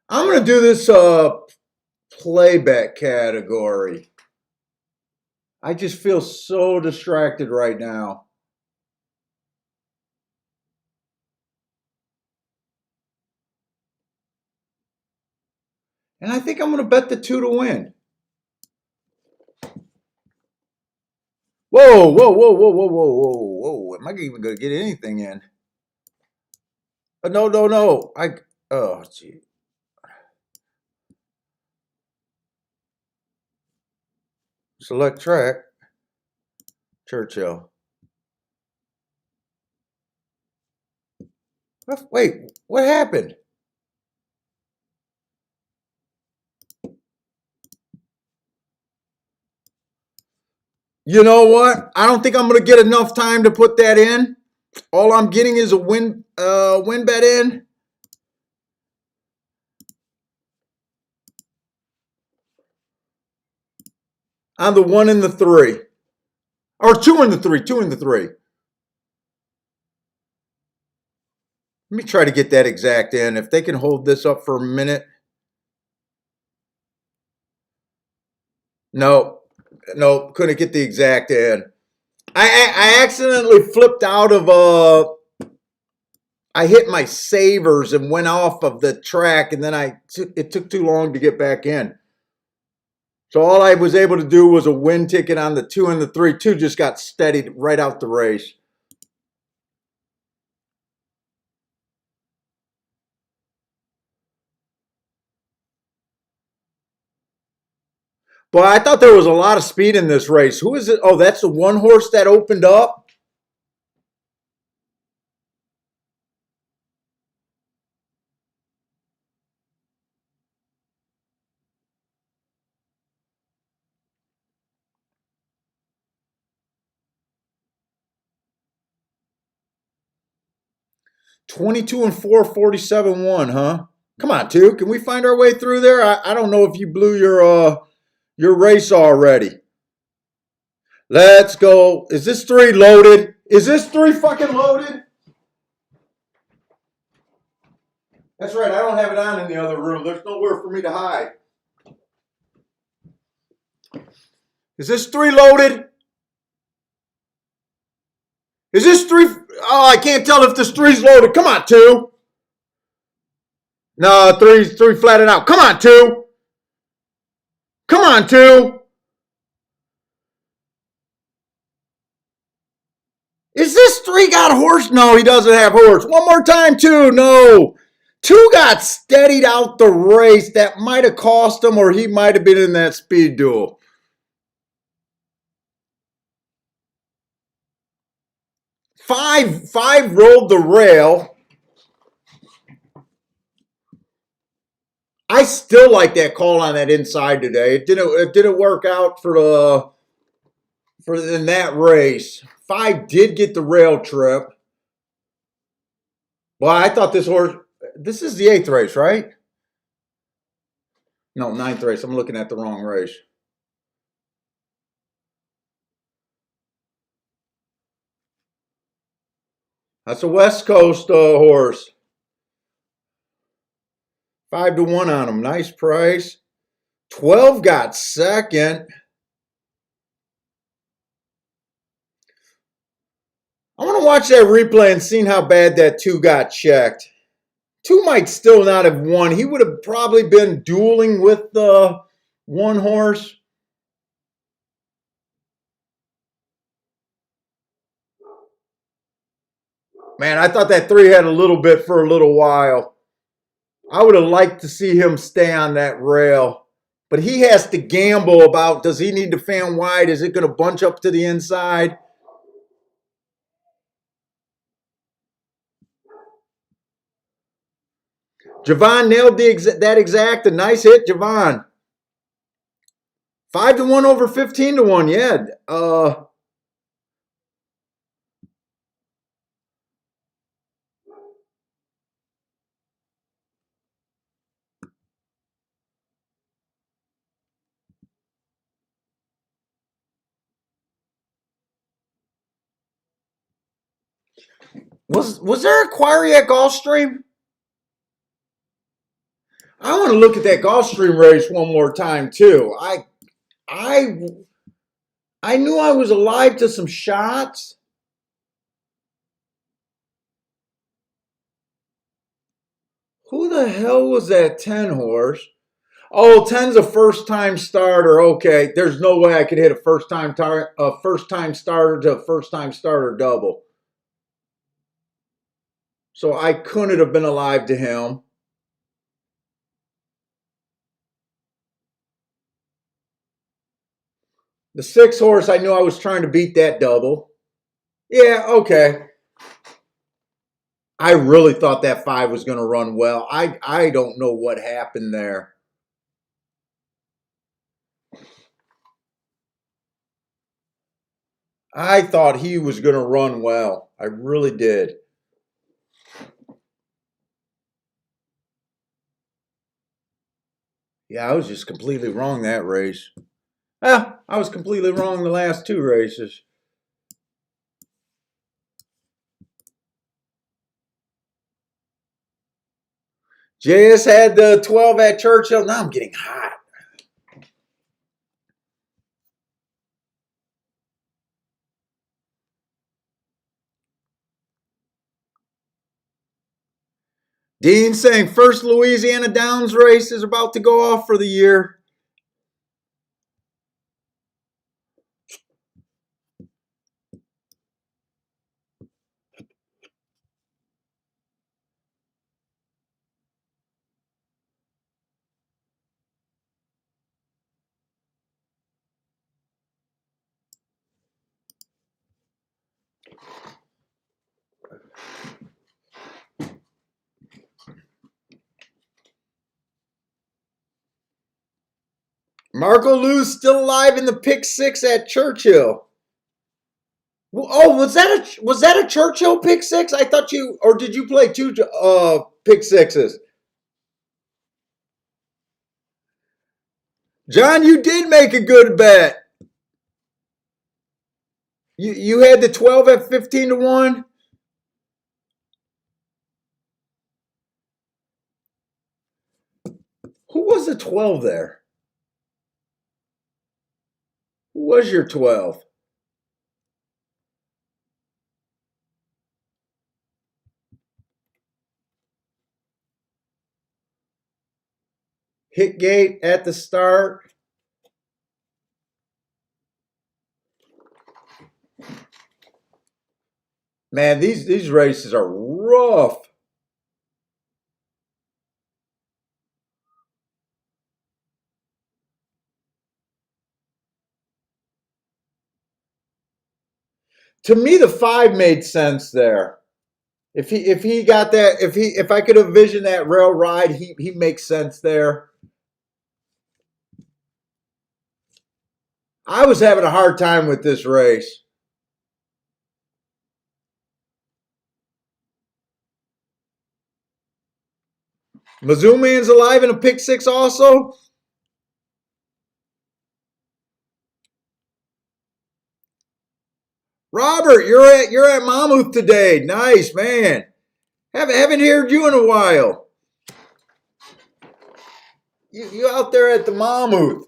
I'm going to do this playback category. I just feel so distracted right now. And I think I'm going to bet the 2 to win. Whoa, whoa, whoa, whoa, whoa, whoa, whoa, whoa. Am I even going to get anything in? No, no, no. Oh, gee. Select track. Churchill. Wait, what happened? You know what? I don't think I'm going to get enough time to put that in. All I'm getting is a win bet in. On the 1 and the 3. Or 2 and the 3. 2 and the 3. Let me try to get that exact in. If they can hold this up for a minute. No, no, couldn't get the exact in. I accidentally flipped out of I hit my savers and went off of the track, and then it took too long to get back in. So all I was able to do was a win ticket on the 2 and the 3. 2 just got steadied right out the race. But I thought there was a lot of speed in this race. Who is it? Oh, that's the 1 horse that opened up. $22 and 4, 47 1, huh? Come on, 2. Can we find our way through there? I don't know if you blew your race already. Let's go. Is this 3 loaded? Is this 3 fucking loaded? That's right. I don't have it on in the other room. There's nowhere for me to hide. Is this 3 loaded? Is this 3? Oh, I can't tell if this 3's loaded. Come on, 2. No, 3 flatted out. Come on, 2. Come on, 2. Is this 3 got horse? No, he doesn't have horse. One more time, 2. No. 2 got steadied out the race. That might have cost him, or he might have been in that speed duel. 5 rolled the rail. I still like that call on that inside today. It didn't work out for in that race. 5 did get the rail trip. Well, I thought this horse. This is the 8th race, right? No, 9th race. I'm looking at the wrong race. That's a West Coast horse. 5-1 on him. Nice price. 12 got second. I want to watch that replay and see how bad that 2 got checked. 2 might still not have won. He would have probably been dueling with the 1 horse. Man, I thought that 3 had a little bit for a little while. I would have liked to see him stay on that rail. But he has to gamble about, does he need to fan wide? Is it going to bunch up to the inside? Javon nailed that exact. A nice hit, Javon. 5-1 over 15-1. Yeah. Was there a query at Gulfstream? I want to look at that Gulfstream race one more time too. I knew I was alive to some shots. Who the hell was that 10 horse? Oh, 10's a first-time starter. Okay, there's no way I could hit a first-time starter to a first-time starter double. So I couldn't have been alive to him. The 6 horse, I knew I was trying to beat that double. Yeah, okay. I really thought that 5 was going to run well. I don't know what happened there. I thought he was going to run well. I really did. Yeah, I was just completely wrong that race. I was completely wrong the last 2 races. JS had the 12 at Churchill. Now I'm getting hot. Dean saying first Louisiana Downs race is about to go off for the year. Marco Lou's still alive in the pick 6 at Churchill. Oh, was that a Churchill pick 6? I thought or did you play 2 pick 6s? John, you did make a good bet. You had the 12 at 15-1. Who was the 12 there? Who was your 12? hit gate at the start. Man, these races are rough. To me, the 5 made sense there. If he got that, if I could envision that rail ride, he makes sense there. I was having a hard time with this race. Mizzou man's alive in a pick 6 also. Robert, you're at Monmouth today. Nice, man. Haven't heard you in a while. You out there at the Monmouth.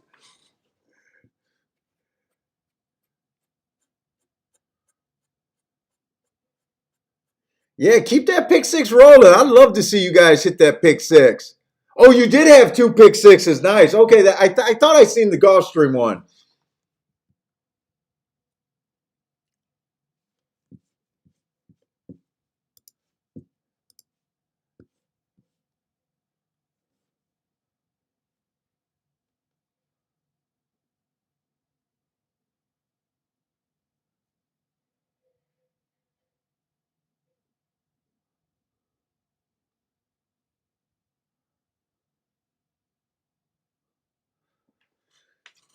Yeah, keep that pick 6 rolling. I'd love to see you guys hit that pick 6. Oh, you did have 2 pick 6s. Nice. Okay, I thought I seen the Gulfstream one.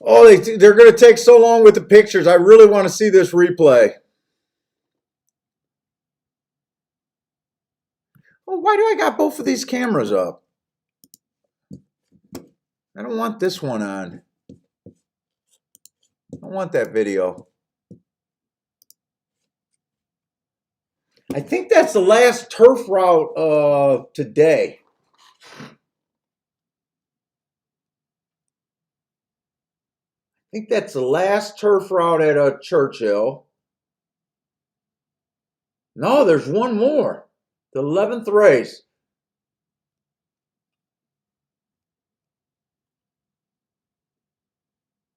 Oh, they're going to take so long with the pictures. I really want to see this replay. Oh, why do I got both of these cameras up? I don't want this one on. I want that video. I think that's the last turf route today. I think that's the last turf route at Churchill. No, there's one more. The 11th race.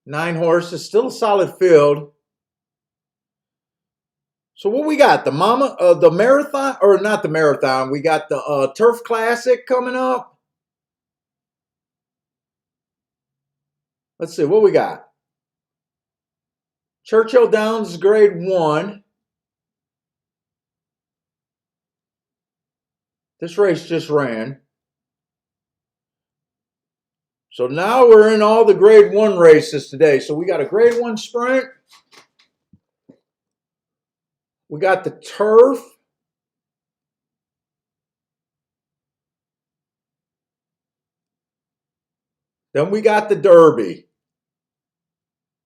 Nine horses, still a solid field. So what we got? The marathon, or not the marathon. We got the Turf Classic coming up. Let's see what we got. Churchill Downs Grade 1. This race just ran. So now we're in all the Grade 1 races today. So we got a Grade 1 sprint. We got the turf. Then we got the Derby.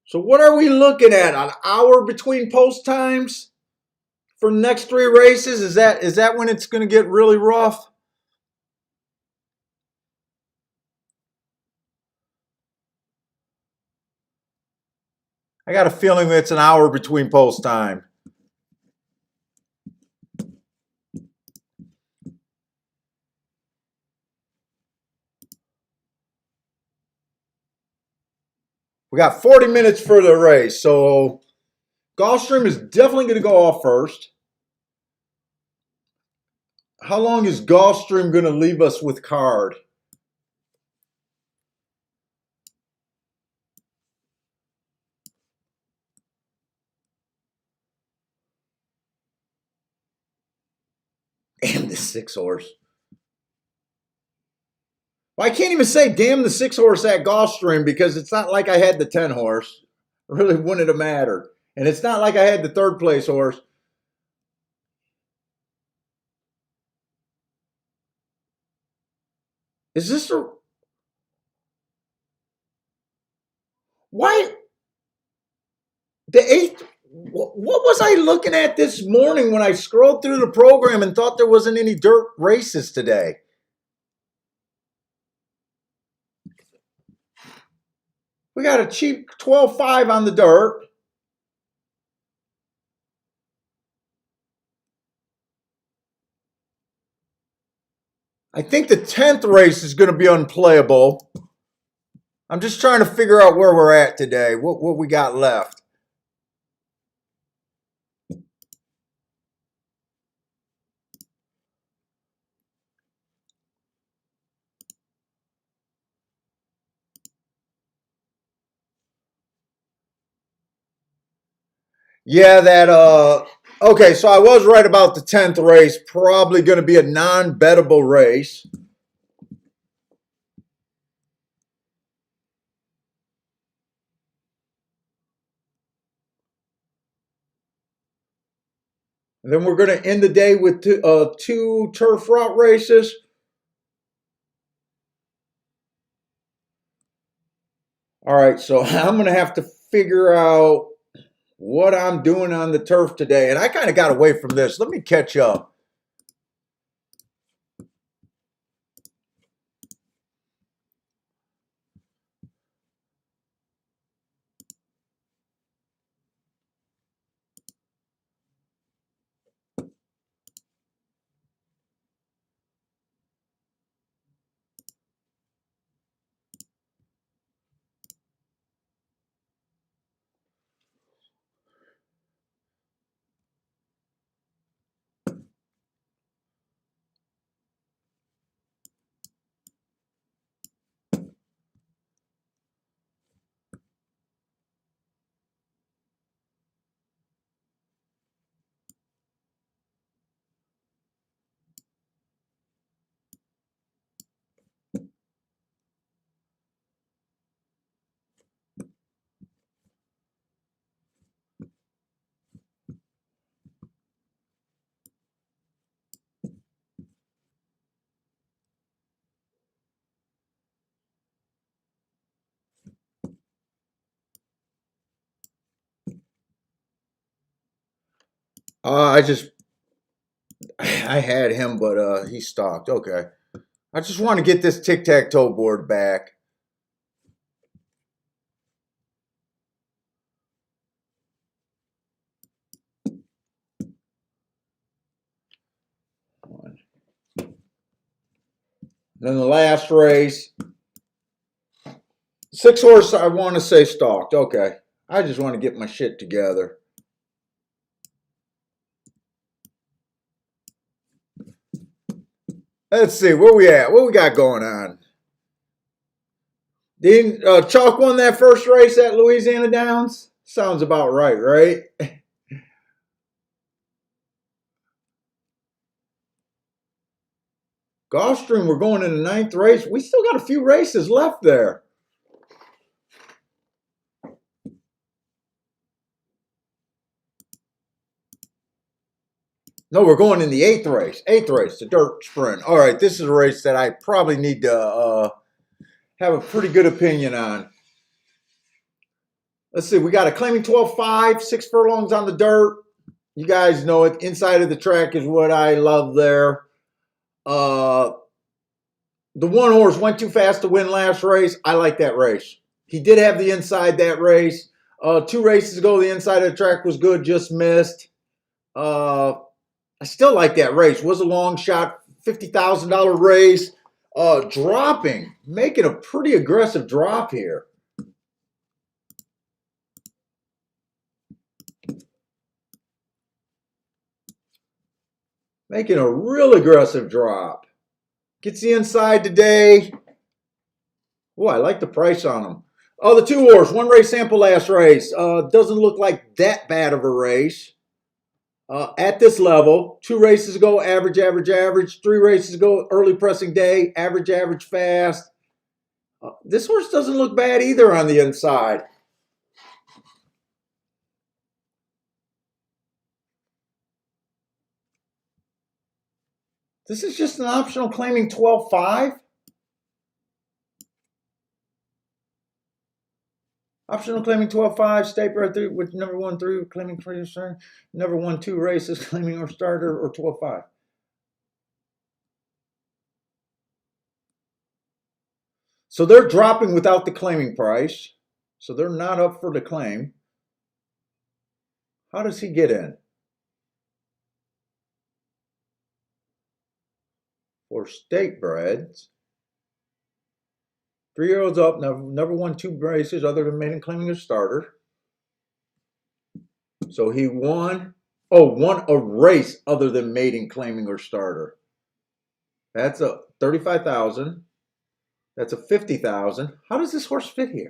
So what are we looking at? An hour between post times for the next 3 races? Is that when it's going to get really rough? I got a feeling it's an hour between post time. We got 40 minutes for the race, so Gulfstream is definitely going to go off first. How long is Gulfstream going to leave us with card? Damn the 6 horse. Well, I can't even say damn the 6 horse at Gulfstream because it's not like I had the 10 horse. It really wouldn't have mattered. And it's not like I had the 3rd place horse. Is this a... Why? The 8th... What was I looking at this morning when I scrolled through the program and thought there wasn't any dirt races today? We got a cheap 12.5 on the dirt. I think the 10th race is going to be unplayable. I'm just trying to figure out where we're at today, what we got left. Yeah, okay, so I was right about the 10th race. Probably going to be a non-bettable race. And then we're going to end the day with two turf route races. All right, so I'm going to have to figure out what I'm doing on the turf today. And I kind of got away from this. Let me catch up. I just, I had him, but he stalked. Okay. I just want to get this tic-tac-toe board back. Then the last race, 6 horse, I want to say stalked. Okay. I just want to get my shit together. Let's see, where we at? What we got going on? Didn't Chalk won that first race at Louisiana Downs? Sounds about right, right? Gulfstream, we're going in the 9th race. We still got a few races left there. No, we're going in the 8th race. 8th race, the dirt sprint. All right, this is a race that I probably need to have a pretty good opinion on. Let's see, we got a claiming 12.5, 6 furlongs on the dirt. You guys know it. Inside of the track is what I love there. The 1 horse went too fast to win last race. I like that race. He did have the inside that race. 2 races ago, the inside of the track was good, just missed. I still like that race. Was a long shot, $50,000 race. Dropping, making a pretty aggressive drop here. Making a real aggressive drop. Gets the inside today. Oh, I like the price on them. Oh, the 2 horse, 1 race sample last race. Doesn't look like that bad of a race. At this level, 2 races ago, average, average, average. 3 races ago, early pressing day, average, average, fast. This horse doesn't look bad either on the inside. This is just an optional claiming 12.5. Optional claiming 12.5, stake right through with number 1 through claiming for your turn. Never won 2 races, claiming or starter or 12.5. So they're dropping without the claiming price. So they're not up for the claim. How does he get in? For state breds. 3-year-olds up, never won 2 races other than maiden, claiming a starter. So he won. Oh, won a race other than maiden, claiming or starter. That's a 35,000. That's a 50,000. How does this horse fit here?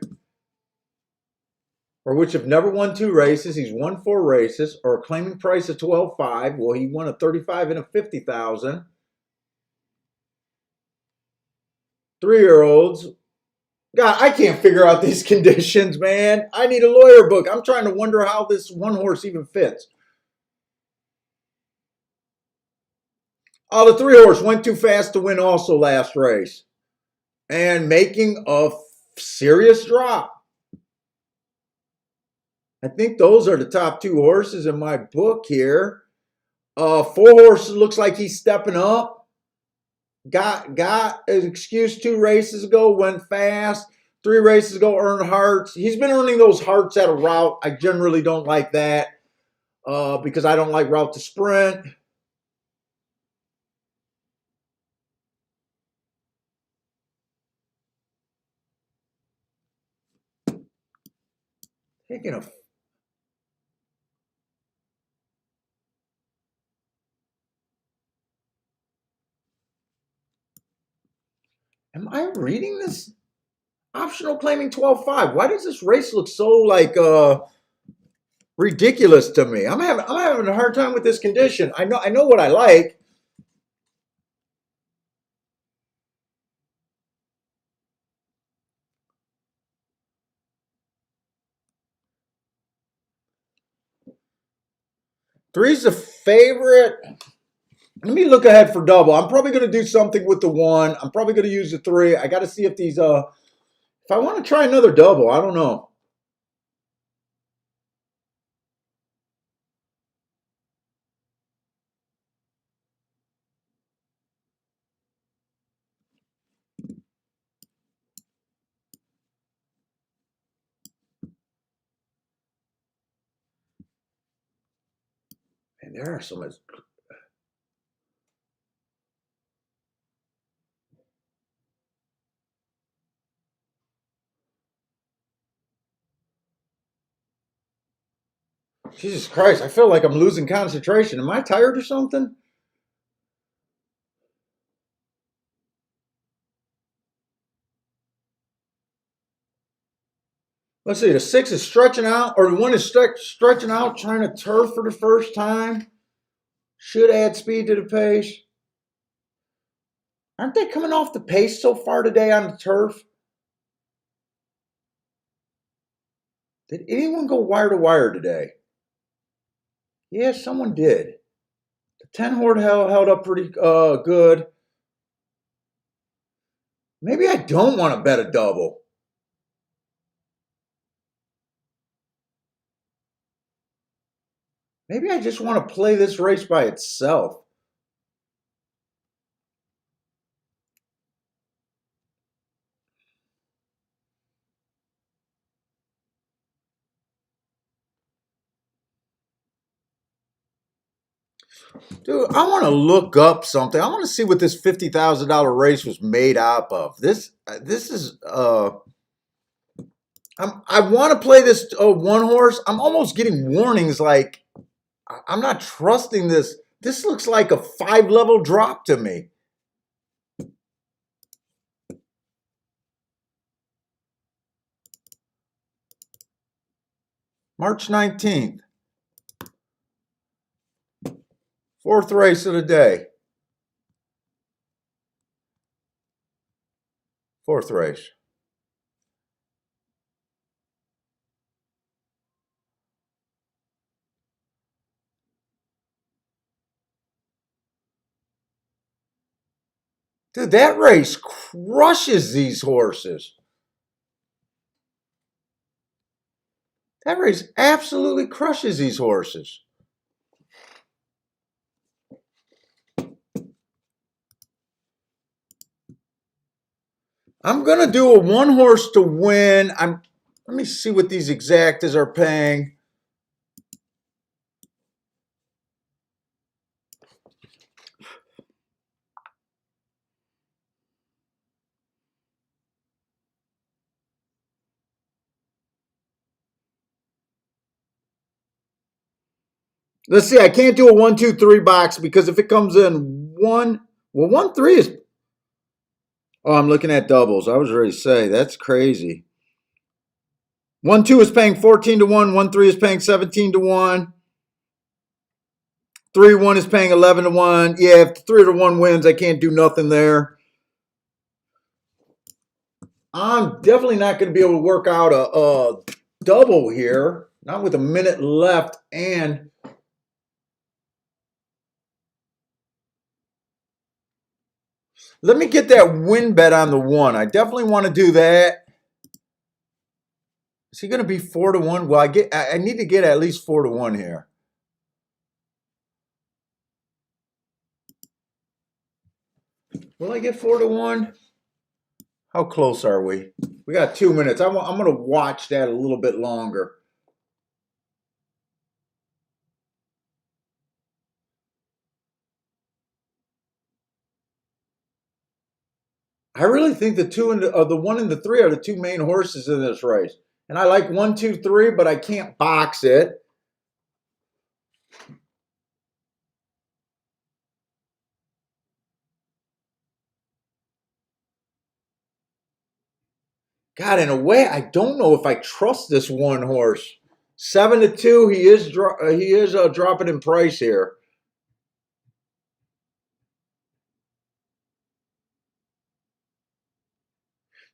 Or which have never won 2 races. He's won 4 races, or a claiming price of 12.5. Well, he won a 35 and a 50,000. 3-year-olds. God, I can't figure out these conditions, man. I need a lawyer book. I'm trying to wonder how this one horse even fits. Oh, the 3 horse went too fast to win also last race. And making a serious drop. I think those are the top 2 horses in my book here. 4 horses looks like he's stepping up. Got an excuse 2 races ago, went fast. 3 races ago, earned hearts. He's been earning those hearts at a route. I generally don't like that because I don't like route to sprint. Taking a Am I reading this? Optional claiming 12.5. Why does this race look so like ridiculous to me? I'm having a hard time with this condition. I know what I like. Three's the favorite. Let me look ahead for double. I'm probably going to do something with the 1. I'm probably going to use the 3. I got to see if these if I want to try another double. I don't know. And there are so much. Jesus Christ, I feel like I'm losing concentration. Am I tired or something? Let's see, the 6 is stretching out, or the 1 is stretching out, trying to turf for the first time. Should add speed to the pace. Aren't they coming off the pace so far today on the turf? Did anyone go wire to wire today? Yeah, someone did. The 10 horse held up pretty good. Maybe I don't want to bet a double. Maybe I just want to play this race by itself. Dude, I want to look up something. I want to see what this $50,000 race was made up of. This is I want to play this 1 horse. I'm almost getting warnings like I'm not trusting this. This looks like a 5-level drop to me. March 19th. 4th race of the day. 4th race. Dude, that race crushes these horses. That race absolutely crushes these horses. I'm going to do a 1 horse to win. Let me see what these exactas are paying. Let's see. I can't do a 1, 2, 3 box because if it comes in one, well, 1, 3 is. Oh, I'm looking at doubles. I was ready to say that's crazy. 1, 2 is paying 14 to 1. 1, 3 is paying 17 to 1. 3, 1 is paying 11 to 1. Yeah, if 3 to 1 wins, I can't do nothing there. I'm definitely not going to be able to work out a double here. Not with a minute left. And let me get that win bet on the 1. I definitely want to do that. Is he going to be 4 to 1? Well, I need to get at least 4 to 1 here. Will I get 4 to 1? How close are we? We got 2 minutes. I'm going to watch that a little bit longer. I really think the 2 and the 1 and the 3 are the 2 main horses in this race. And I like 1, 2, 3, but I can't box it. God, in a way, I don't know if I trust this 1 horse. 7 to 2, he is dropping in price here.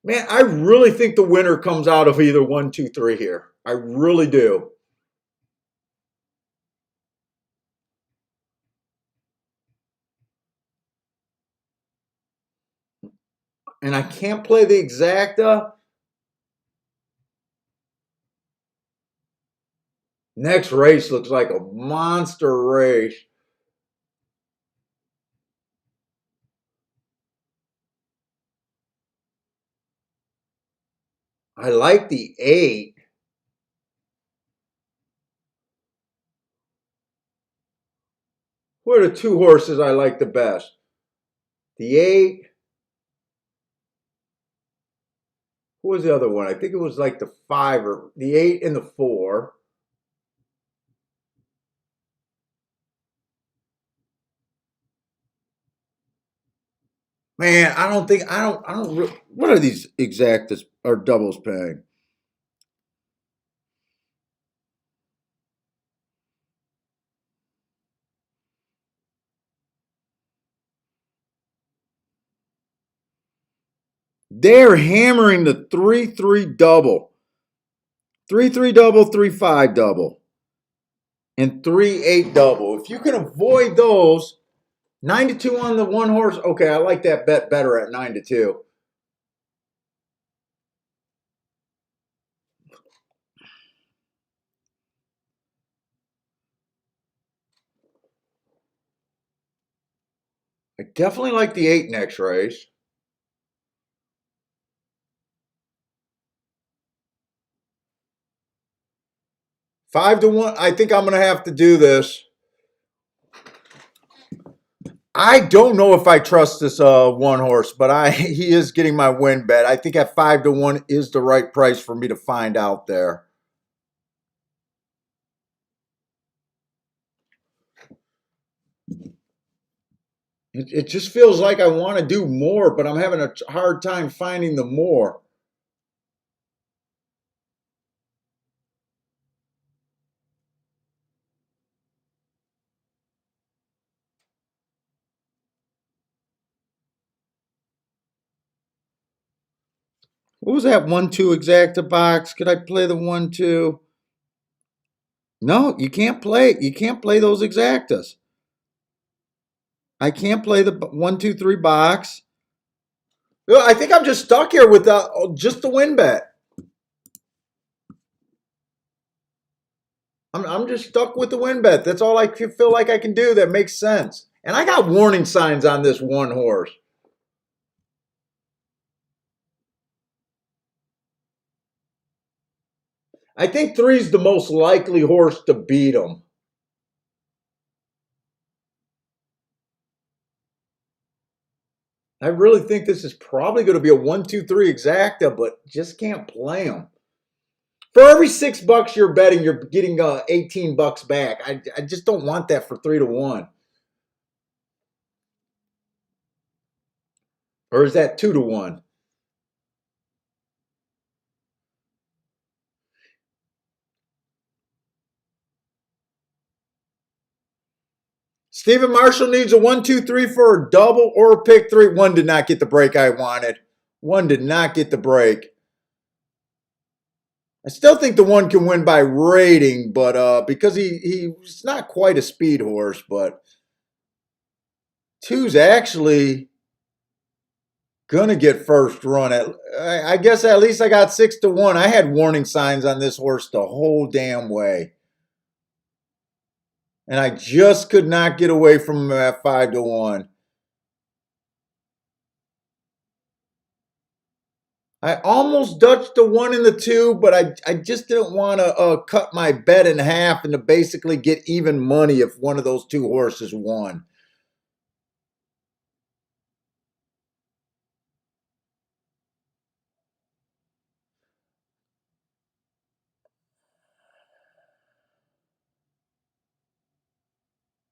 Man, I really think the winner comes out of either 1, 2, 3 here. I really do. And I can't play the exacta. Next race looks like a monster race. I like the 8. Who are the 2 horses I like the best? The 8. Who was the other one? I think it was like the 5 or the 8 and the 4. Man, I don't. What are these exactas or doubles paying? They're hammering the 3-3 double, 3-3 double, 3-5 double, and 3-8 double. If you can avoid those, 9 to 2 on the 1 horse. Okay, I like that bet better at 9 to 2. I definitely like the 8 next race. 5 to 1. I think I'm going to have to do this. I don't know if I trust this 1 horse, but he is getting my win bet. I think at 5 to 1 is the right price for me to find out there. It just feels like I want to do more, but I'm having a hard time finding the more. What was that 1-2 exacta box? Could I play the 1-2? No, you can't play. You can't play those exactas. I can't play the 1, 2, 3 box. I think I'm just stuck here with just the win bet. I'm just stuck with the win bet. That's all I feel like I can do that makes sense. And I got warning signs on this 1 horse. I think 3 is the most likely horse to beat him. I really think this is probably going to be a 1, 2, 3 exacta, but just can't play him. For every $6 you're betting, you're getting $18 back. I just don't want that for 3-1. Or is that 2-1? Stephen Marshall needs a 1-2-3 for a double or a pick three. One did not get the break I wanted. One did not get the break. I still think the one can win by rating, but because he's not quite a speed horse, but two's actually gonna get first run. I guess at least I got 6-1. I had warning signs on this horse the whole damn way. And I just could not get away from him at 5-1. I almost dutched the 1 and the 2, but I just didn't want to cut my bet in half and to basically get even money if one of those two horses won.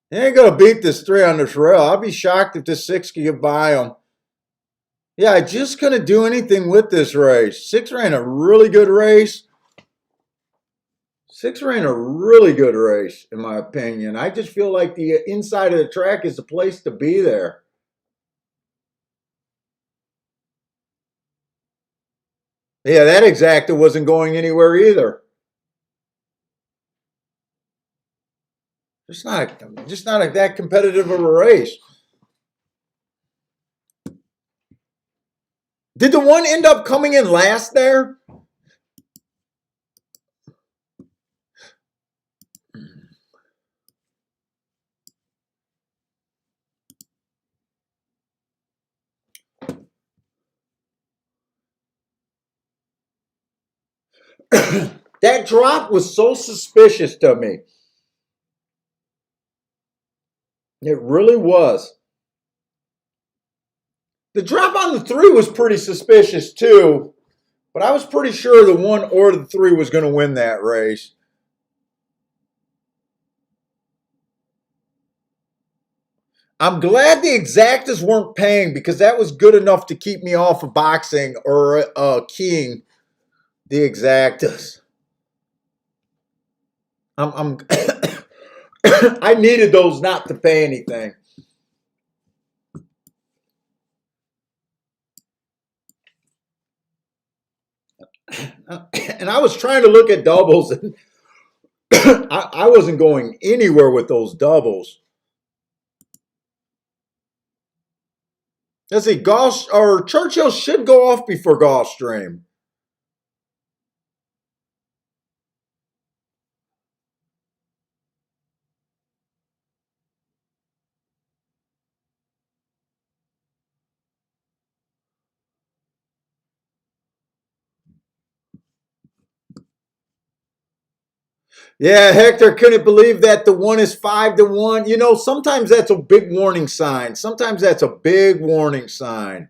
He ain't gonna beat this 3 on this rail. I'll be shocked if this 6 can get by him. Yeah, I just couldn't do anything with this race. 6 ran a really good race. 6 ran a really good race, in my opinion. I just feel like the inside of the track is the place to be there. Yeah, that exacta wasn't going anywhere either. Just not that competitive of a race. Did the one end up coming in last there? That drop was so suspicious to me. It really was. The drop on the 3 was pretty suspicious too, but I was pretty sure the 1 or the 3 was going to win that race. I'm glad the exactas weren't paying because that was good enough to keep me off of boxing or keying the exactas. I'm I needed those not to pay anything. And I was trying to look at doubles, and I wasn't going anywhere with those doubles. Let's see, Churchill should go off before Gulfstream. Yeah, Hector couldn't believe that the 1 is 5-1. You know, sometimes that's a big warning sign. Sometimes that's a big warning sign.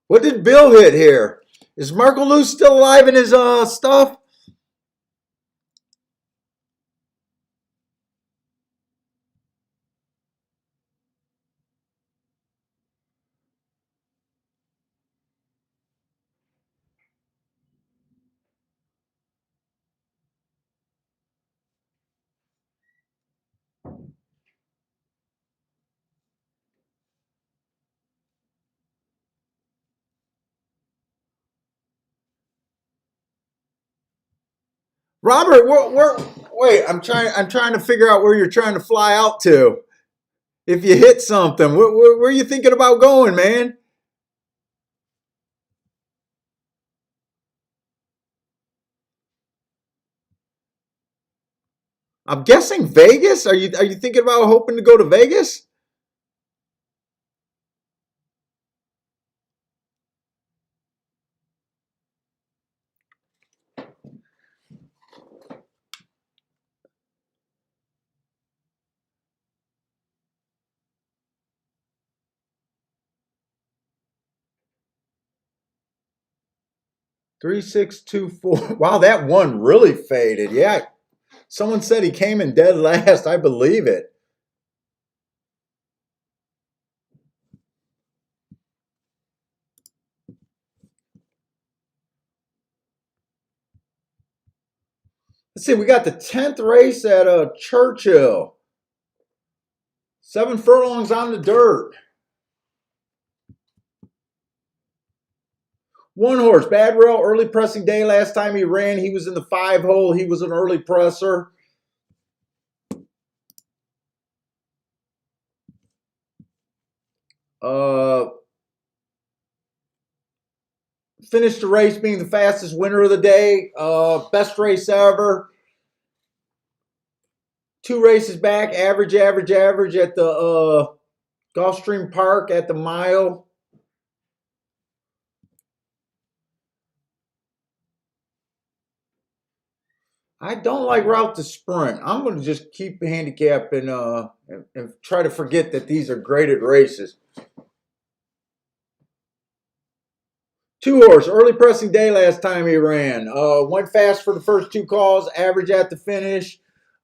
What did Bill hit here? Is Marco Lou still alive in his stuff? Robert, wait, I'm trying to figure out where you're trying to fly out to. If you hit something, where are you thinking about going, man? I'm guessing Vegas. Are you thinking about hoping to go to Vegas? 3624. Wow, that one really faded. Yeah. Someone said he came in dead last. I believe it. Let's see, we got the 10th race at Churchill. 7 furlongs on the dirt. One horse, Bad Rail, early pressing day. Last time he ran, he was in the 5 hole. He was an early presser. Finished the race being the fastest winner of the day. Best race ever. 2 races back, average at the Gulfstream Park at the mile. I don't like route to sprint. I'm going to just keep handicapping and try to forget that these are graded races. 2 horse, early pressing day last time he ran. Went fast for the first 2 calls, average at the finish.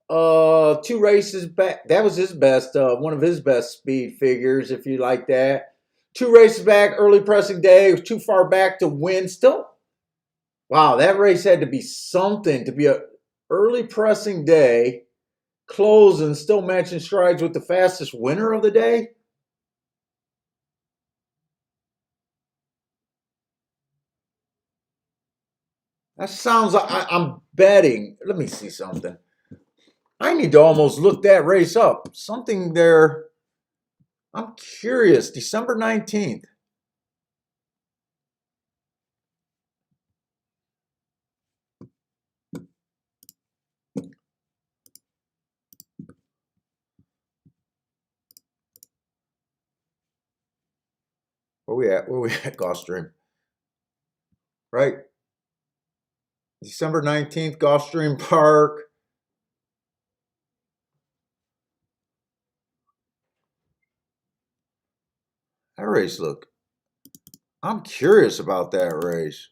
2 races back. That was his best, one of his best speed figures, if you like that. 2 races back, early pressing day. It was too far back to win. Still, wow, that race had to be something to be a early pressing day, close and still matching strides with the fastest winner of the day. That sounds like I'm betting. Let me see something. I need to almost look that race up. Something there. I'm curious. December 19th. Where we at? Where we at, Gulfstream? Right? December 19th, Gulfstream Park. That race look. I'm curious about that race.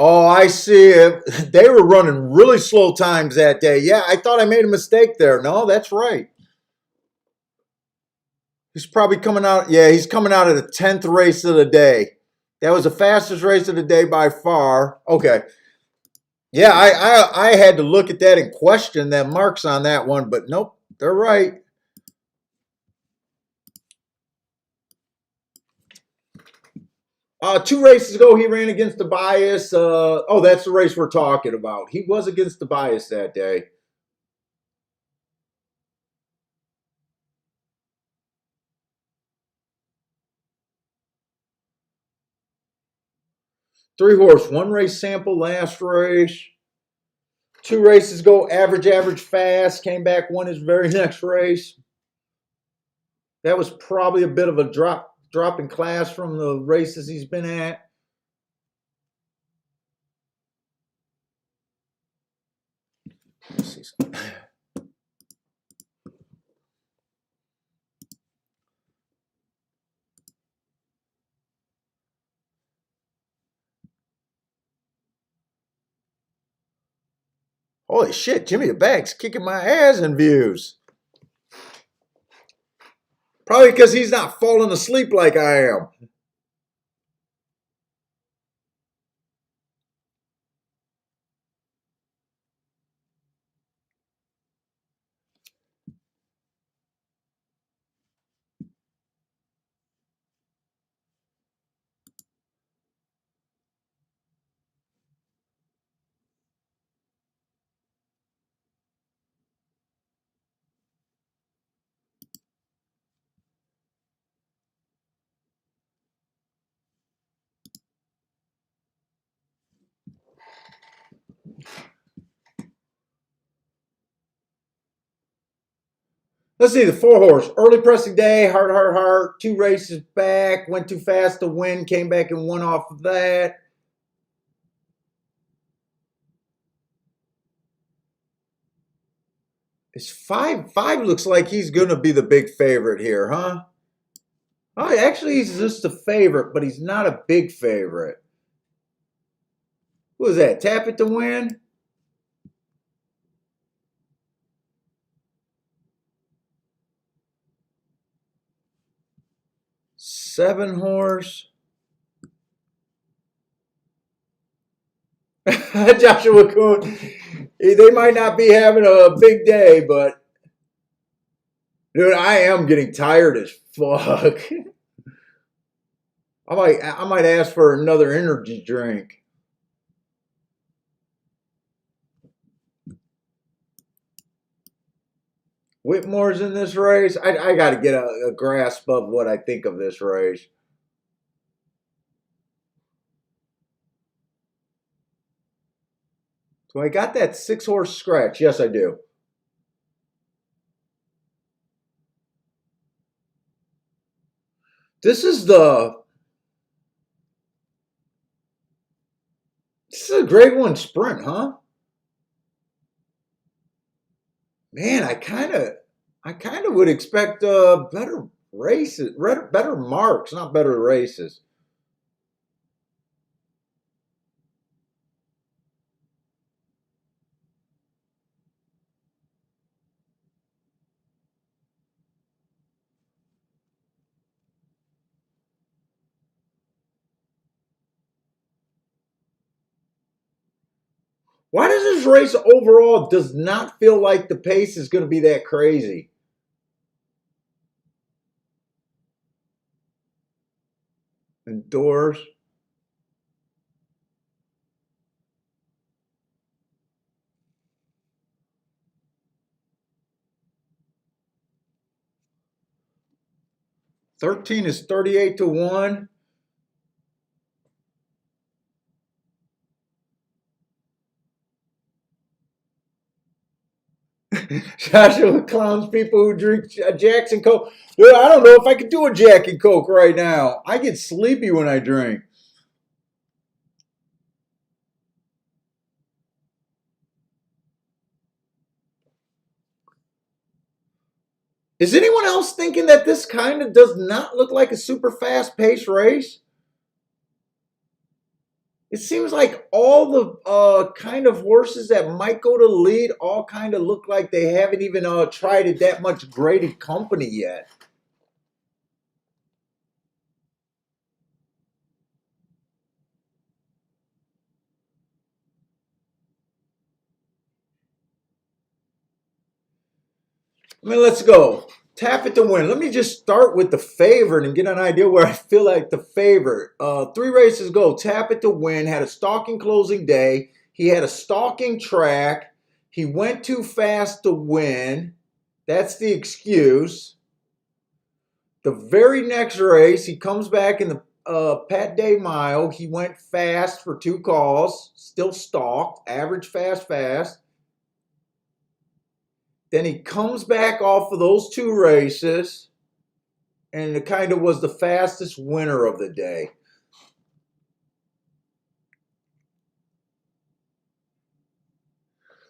Oh, I see it. They were running really slow times that day. Yeah, I thought I made a mistake there. No, that's right. He's probably coming out. Yeah, he's coming out of the 10th race of the day. That was the fastest race of the day by far. Okay. Yeah, I had to look at that and question the marks on that one, but nope, they're right. Two races ago, he ran against the bias. Oh, that's the race we're talking about. He was against the bias that day. Three horse, 1 race sample last race. 2 races ago, average fast. Came back, won his very next race. That was probably a bit of a drop in class from the races he's been at. Let's see something. Holy shit, Jimmy the Bag's kicking my ass in views. Probably because he's not falling asleep like I am. Let's see, the 4 horse. Early pressing day, heart. 2 races back, went too fast to win, came back and won off of that. It's five looks like he's going to be the big favorite here, huh? Oh, actually, he's just a favorite, but he's not a big favorite. Who was that? Tap it to win? Seven horse. Joshua Coon. They might not be having a big day, but dude, I am getting tired as fuck. I might ask for another energy drink. Whitmore's in this race. I got to get a grasp of what I think of this race. So I got that 6-horse scratch. Yes, I do. This is a grade 1 sprint, huh? Man, I kind of would expect better races, better marks, not better races. Why does this race overall does not feel like the pace is going to be that crazy? Indoors. $13 is 38 to 1. Joshua clowns people who drink Jackson Coke. Dude, I don't know if I could do a Jack and Coke right now. I get sleepy when I drink. Is anyone else thinking that this kind of does not look like a super fast paced race? It seems like all the kind of horses that might go to lead all kind of look like they haven't even tried it that much graded company yet. I mean, let's go. Tap it to win. Let me just start with the favorite and get an idea where I feel like the favorite. 3 races go. Tap it to win. Had a stalking closing day. He had a stalking track. He went too fast to win. That's the excuse. The very next race, he comes back in the Pat Day Mile. He went fast for 2 calls. Still stalked. Average fast. Then he comes back off of those 2 races, and it kind of was the fastest winner of the day.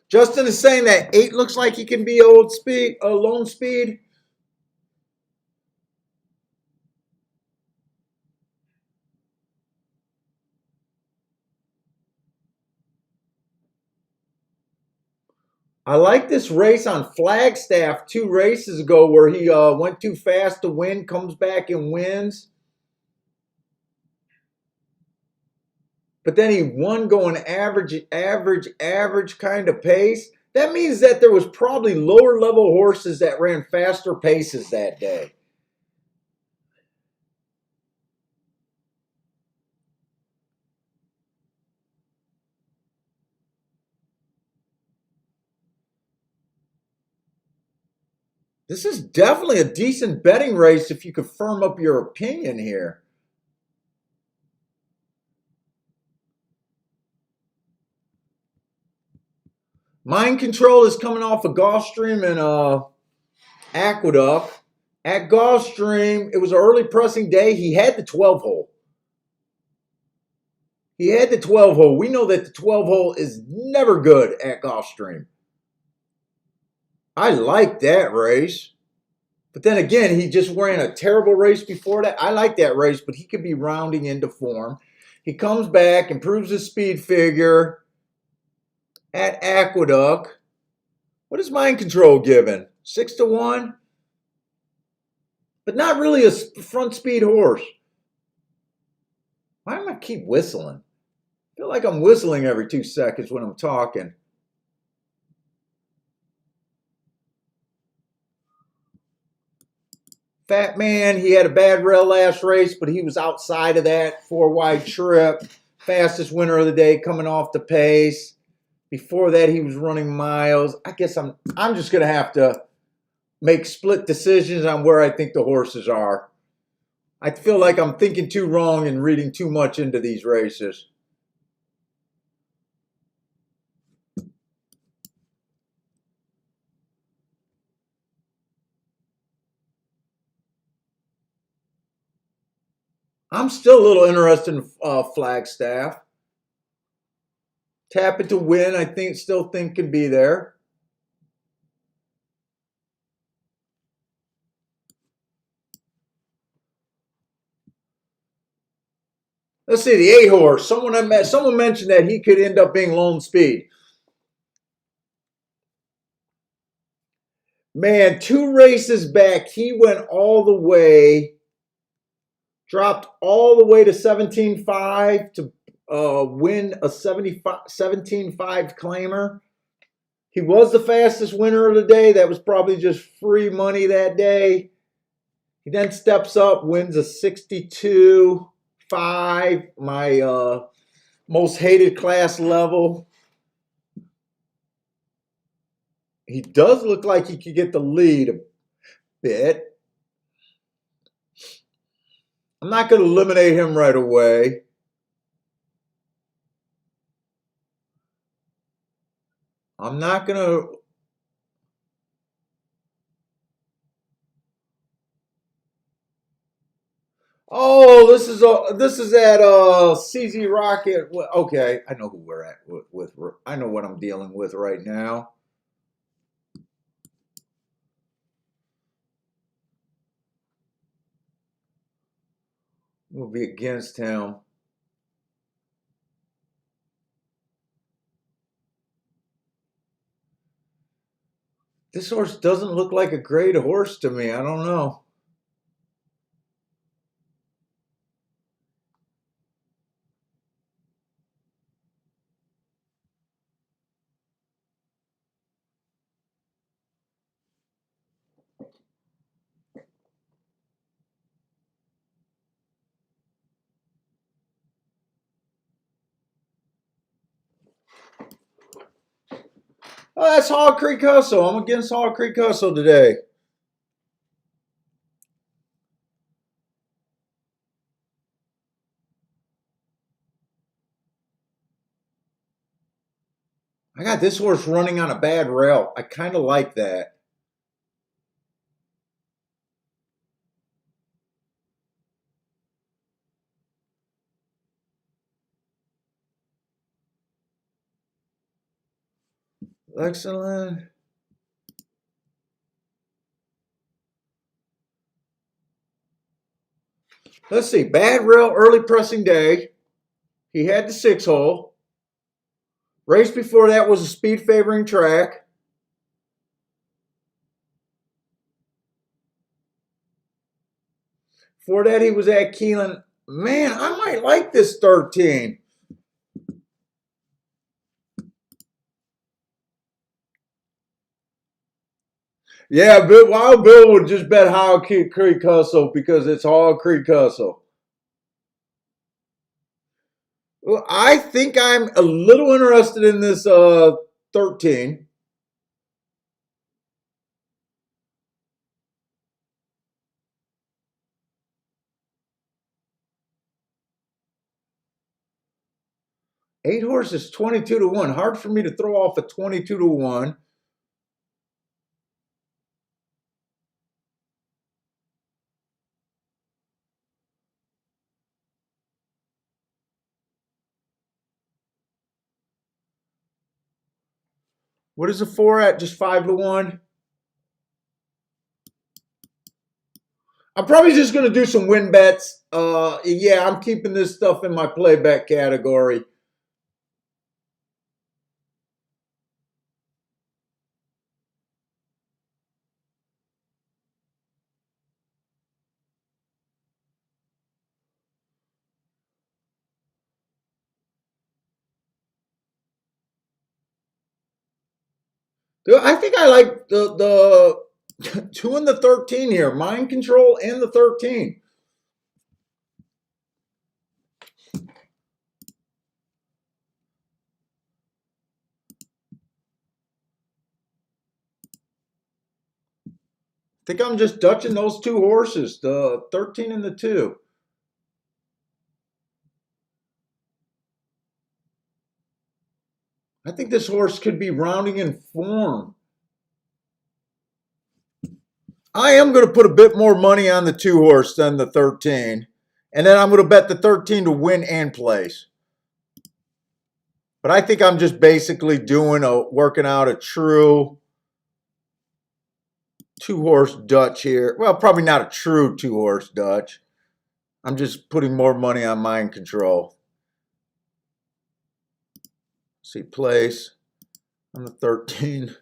Justin is saying that 8 looks like he can be lone speed. I like this race on Flagstaff 2 races ago where he went too fast to win, comes back and wins. But then he won going average kind of pace. That means that there was probably lower level horses that ran faster paces that day. This is definitely a decent betting race if you could firm up your opinion here. Mind Control is coming off of Gulfstream and Aqueduct. At Gulfstream, it was an early pressing day. He had the 12 hole. He had the 12 hole. We know that the 12 hole is never good at Gulfstream. I like that race. But then again, he just ran a terrible race before that. I like that race, but he could be rounding into form. He comes back, improves his speed figure at Aqueduct. What is mind control given? 6-1? But not really a front speed horse. Why am I keep whistling? I feel like I'm whistling every 2 seconds when I'm talking. Fat Man, he had a bad rail last race, but he was outside of that 4-wide trip. Fastest winner of the day coming off the pace. Before that, he was running miles. I guess I'm just going to have to make split decisions on where I think the horses are. I feel like I'm thinking too wrong and reading too much into these races. I'm still a little interested in Flagstaff. Tap it to win, I still think can be there. Let's see, the 8-horse. Someone mentioned that he could end up being Lone Speed. Man, 2 races back, he went all the way, dropped all the way to 17.5 to win a 17.5 claimer. He was the fastest winner of the day. That was probably just free money that day. He then steps up, wins a 62.5, my most hated class level. He does look like he could get the lead a bit. I'm not going to eliminate him right away. I'm not going to. Oh, this is at CZ Rocket. Okay, I know who we're at with. I know what I'm dealing with right now. We'll be against him. This horse doesn't look like a great horse to me. I don't know. Oh, that's Hall Creek Hustle. I'm against Hall Creek Hustle today. I got this horse running on a bad rail. I kind of like that. Excellent. Let's see. Bad rail, early pressing day. He had the 6-hole. Race before that was a speed favoring track. Before that, he was at Keelan. Man, I might like this 13. Yeah, Wild Bill would just bet Hall Creek Hustle because it's Hall Creek Hustle. Well, I think I'm a little interested in this 13. Eight horses, 22-1. Hard for me to throw off a 22-1. What is the 4 at? Just 5-1? I'm probably just going to do some win bets. Yeah, I'm keeping this stuff in my play bet category. I think I like the 2 and the 13 here. Mind control and the 13. I think I'm just dutching those 2 horses, the 13 and the 2. I think this horse could be rounding in form. I am going to put a bit more money on the 2 horse than the 13. And then I'm going to bet the 13 to win and place. But I think I'm just basically working out a true 2 horse Dutch here. Well, probably not a true 2 horse Dutch. I'm just putting more money on mind control. See, place on the 13.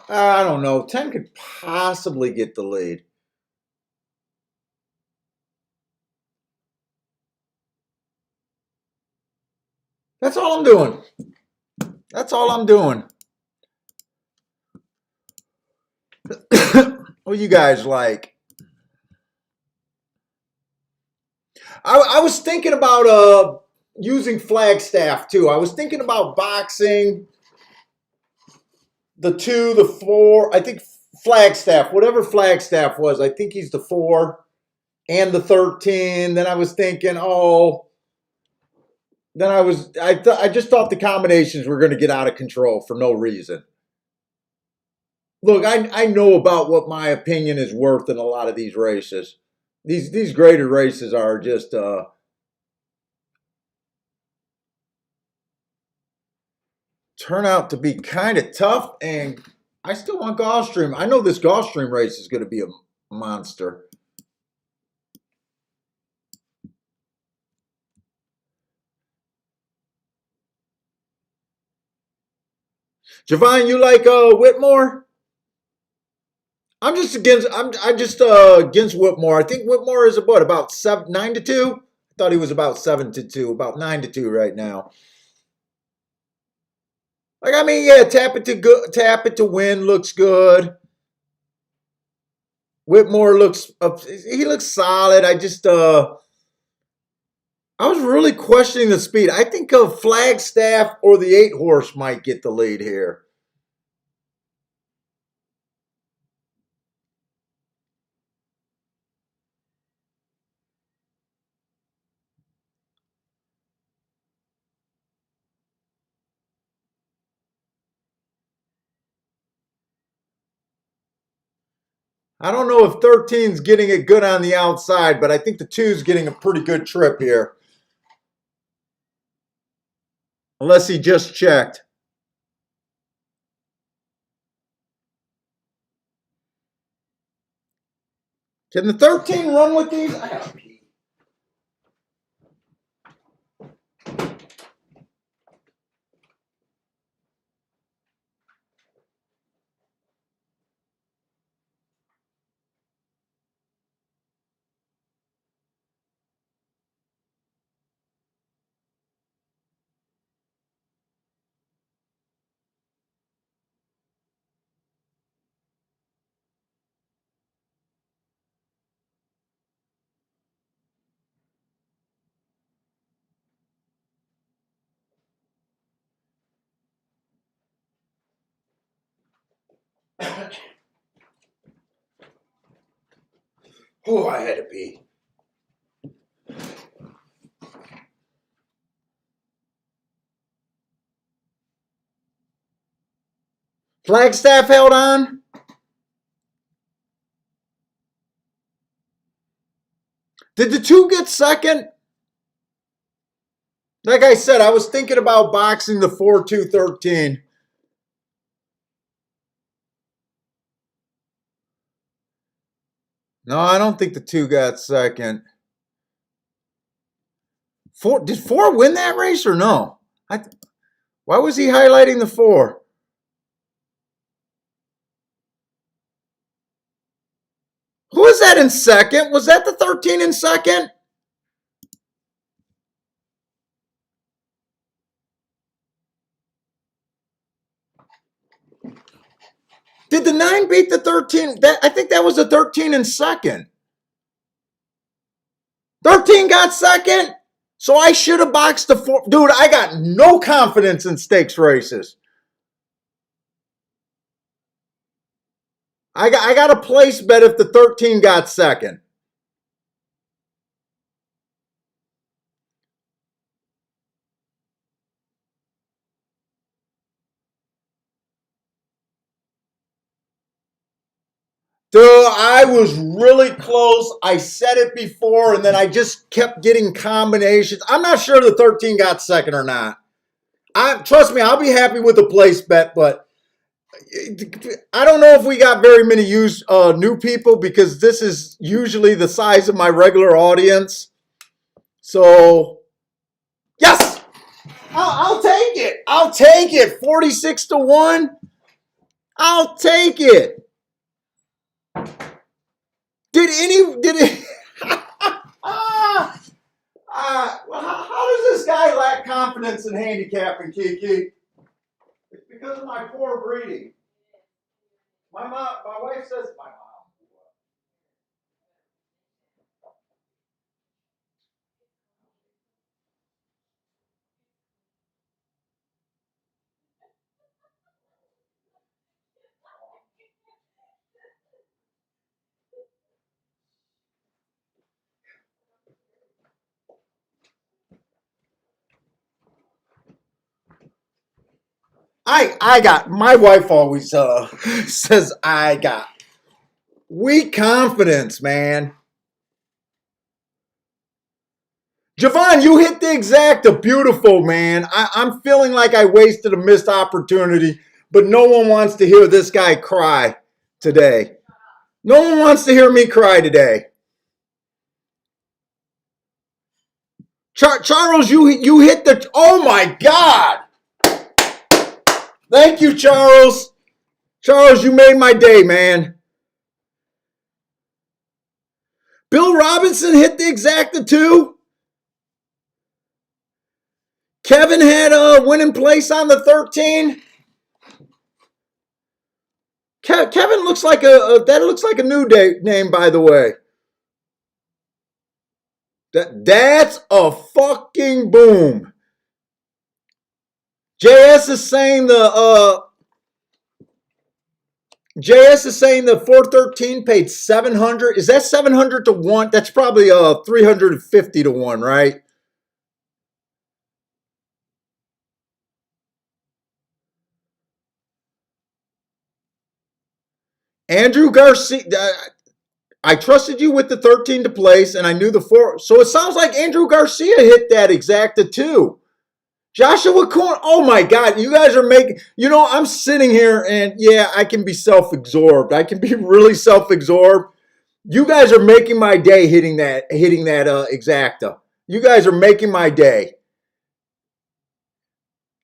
I don't know, 10 could possibly get the lead. That's all I'm doing. That's all I'm doing. What you guys like? I was thinking about using Flagstaff too. I was thinking about boxing the 2, the 4. I think Flagstaff, whatever Flagstaff was, I think he's the 4 and the 13. Then I was thinking, I just thought the combinations were going to get out of control for no reason. Look, I know about what my opinion is worth in a lot of these races. These graded races are just turn out to be kind of tough, and I still want Gulfstream. I know this Gulfstream race is going to be a monster. Javon, you like Whitmore? I'm just against Whitmore. I think Whitmore is about 9-2. I thought he was about 7-2, about 9-2 right now. Like, I mean, yeah, tap it to win looks good. Whitmore he looks solid. I was really questioning the speed. I think Flagstaff or the 8 horse might get the lead here. I don't know if 13's getting it good on the outside, but I think the 2's getting a pretty good trip here. Unless he just checked. Can the 13 run with these? I gotta pee. Oh, I had to pee. Flagstaff held on. Did the 2 get second? Like I said, I was thinking about boxing the 4-2-13. No, I don't think the 2 got second. 4 did 4 win that race or no? Why was he highlighting the 4? Who was that in second? Was that the 13 in second? Did the 9 beat the 13? I think that was the 13 in second. 13 got second? So I should have boxed the 4. Dude, I got no confidence in stakes races. I got a place bet if the 13 got second. Dude, I was really close. I said it before, and then I just kept getting combinations. I'm not sure the 13 got second or not. Trust me, I'll be happy with the place bet, but I don't know if we got very many new people because this is usually the size of my regular audience. So, yes, I'll take it. I'll take it. 46-1. I'll take it. Did it? Well, how does this guy lack confidence in handicapping, Kiki? It's because of my poor breeding. My wife says my mom. I got, my wife always says I got weak confidence, man. Javon, you hit the exacta. Beautiful, man. I'm feeling like I wasted a missed opportunity, but no one wants to hear this guy cry today. No one wants to hear me cry today. Charles, you hit the, oh my God. Thank you, Charles. Charles, you made my day, man. Bill Robinson hit the exacta too. Kevin had a winning place on the 13. Kevin looks like that looks like a new name, by the way. That's a fucking boom. JS is saying the 413 paid 700. Is that 700 to 1? That's probably 350 to 1, right? Andrew Garcia, I trusted you with the 13 to place, and I knew the 4. So it sounds like Andrew Garcia hit that exacta too. Joshua Cohen, oh my God, you guys are making, I'm sitting here and yeah, I can be self-absorbed. I can be really self-absorbed. You guys are making my day hitting that exacta. You guys are making my day.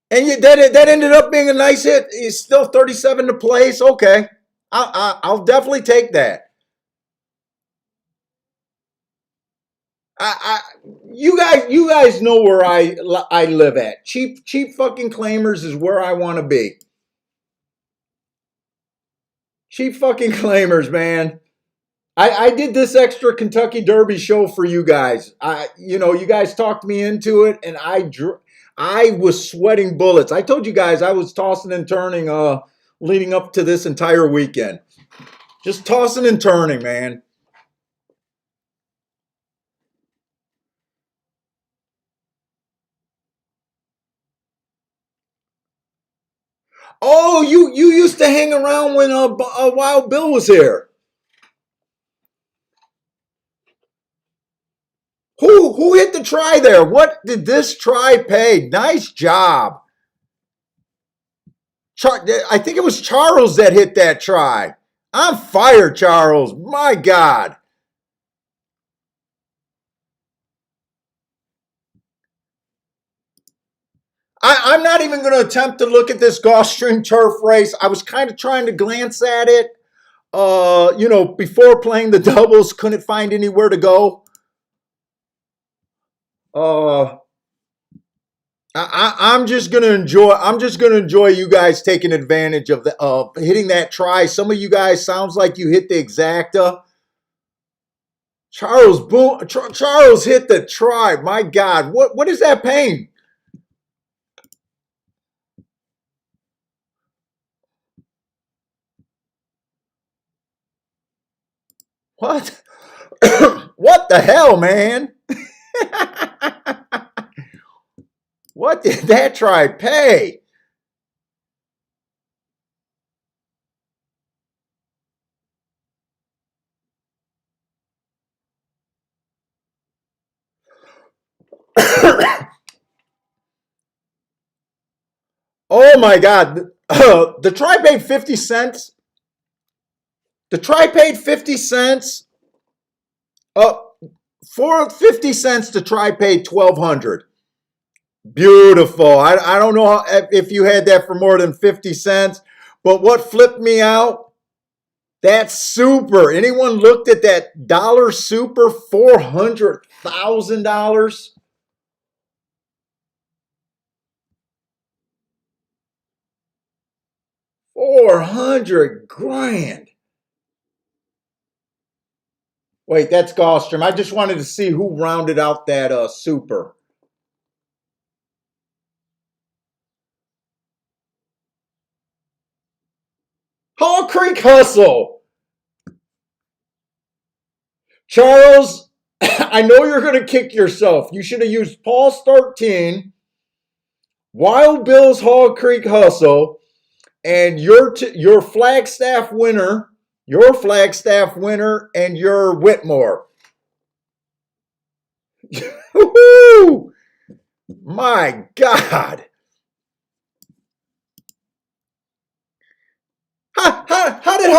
And that ended up being a nice hit. It's still 37 to place. Okay. I'll definitely take that. You guys know where I live at. Cheap fucking claimers is where I want to be. Cheap fucking claimers, man. I did this extra Kentucky Derby show for you guys. You guys talked me into it, and I was sweating bullets. I told you guys I was tossing and turning leading up to this entire weekend. Just tossing and turning, man. Oh, you used to hang around when Wild Bill was here. Who hit the try there? What did this try pay? Nice job. I think it was Charles that hit that try. I'm fired, Charles. My God. I'm not even going to attempt to look at this Gulfstream turf race. I was kind of trying to glance at it. Before playing the doubles, couldn't find anywhere to go. Uh, I'm just gonna enjoy. I'm just gonna enjoy you guys taking advantage of the hitting that try. Some of you guys sounds like you hit the exacta. Charles hit the try. My God, what is that pain? What? What the hell, man? What did that try pay? Oh my God. The try paid 50 cents. The try paid 50 cents. Uh, for 50 cents, the try paid 1,200. Beautiful. I don't know if you had that for more than 50 cents, but what flipped me out? That's super. Anyone looked at that dollar super? $400,000. 400 grand. Wait, that's Gulfstream. I just wanted to see who rounded out that super. Hall Creek Hustle. Charles, I know you're going to kick yourself. You should have used Pulse 13, Wild Bill's Hall Creek Hustle, and your Flagstaff winner, and your Whitmore. My God. How did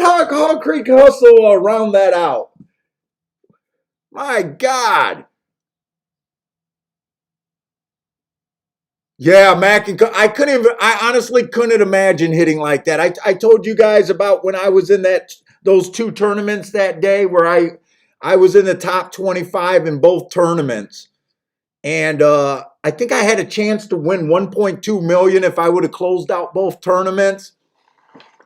Hog Creek Hustle round that out? My God. Yeah, Mac and I honestly couldn't imagine hitting like that. I told you guys about when I was in those two tournaments that day where I was in the top 25 in both tournaments. And I think I had a chance to win 1.2 million if I would have closed out both tournaments.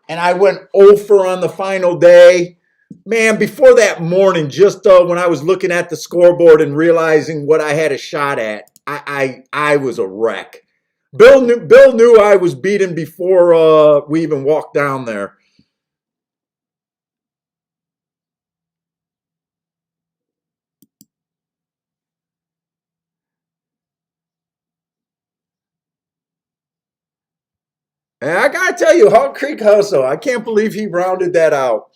And I went over on the final day. Man, before that morning, just when I was looking at the scoreboard and realizing what I had a shot at, I was a wreck. Bill knew I was beaten before we even walked down there. And I gotta tell you, Hog Creek Hustle, I can't believe he rounded that out.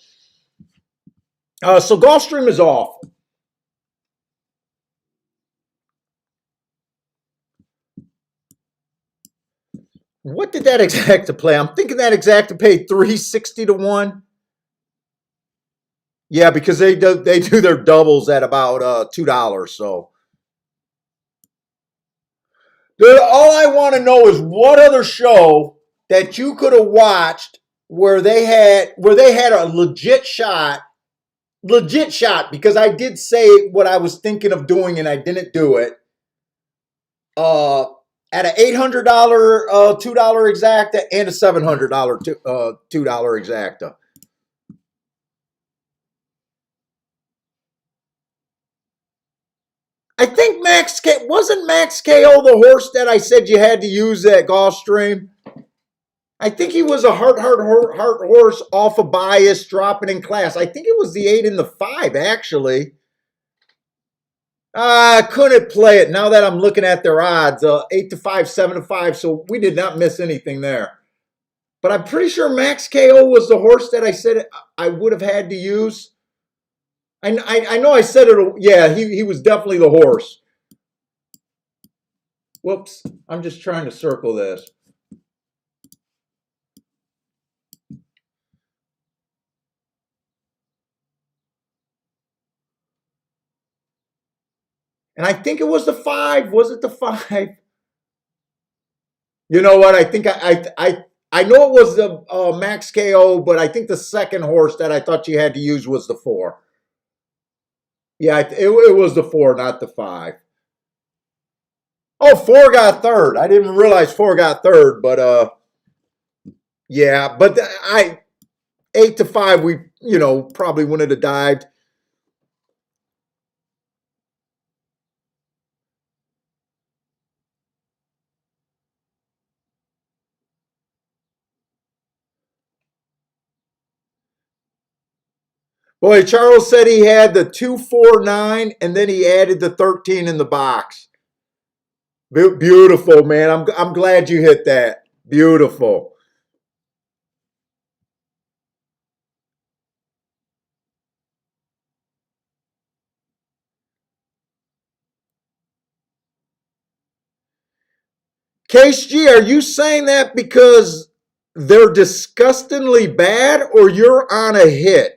So Gulfstream is off. What did that exacta play? I'm thinking that exacta paid 360 to 1. Yeah, because they do their doubles at about $2. So dude, all I want to know is what other show that you could have watched where they had a legit shot, because I did say what I was thinking of doing and I didn't do it. At an $800 $2 exacta and a $700 $2 exacta. I think wasn't Max KO the horse that I said you had to use at Gulfstream? I think he was a heart horse off a bias, dropping in class. I think it was the 8 and the 5, actually. I couldn't play it now that I'm looking at their odds. 8 to 5, 7 to 5. So we did not miss anything there. But I'm pretty sure Max KO was the horse that I said I would have had to use. I know I said it. Yeah, he was definitely the horse. Whoops. I'm just trying to circle this. And I think it was the 5. Was it the 5? You know what? I think I know it was the Max KO, but I think the second horse that I thought you had to use was the 4. Yeah, it was the 4, not the 5. Oh, 4 got third. I didn't realize 4 got third, but yeah, but I 8 to 5, we probably wouldn't have dived. Boy, Charles said he had the 249, and then he added the 13 in the box. Beautiful, man. I'm glad you hit that. Beautiful. Case G, are you saying that because they're disgustingly bad or you're on a hit?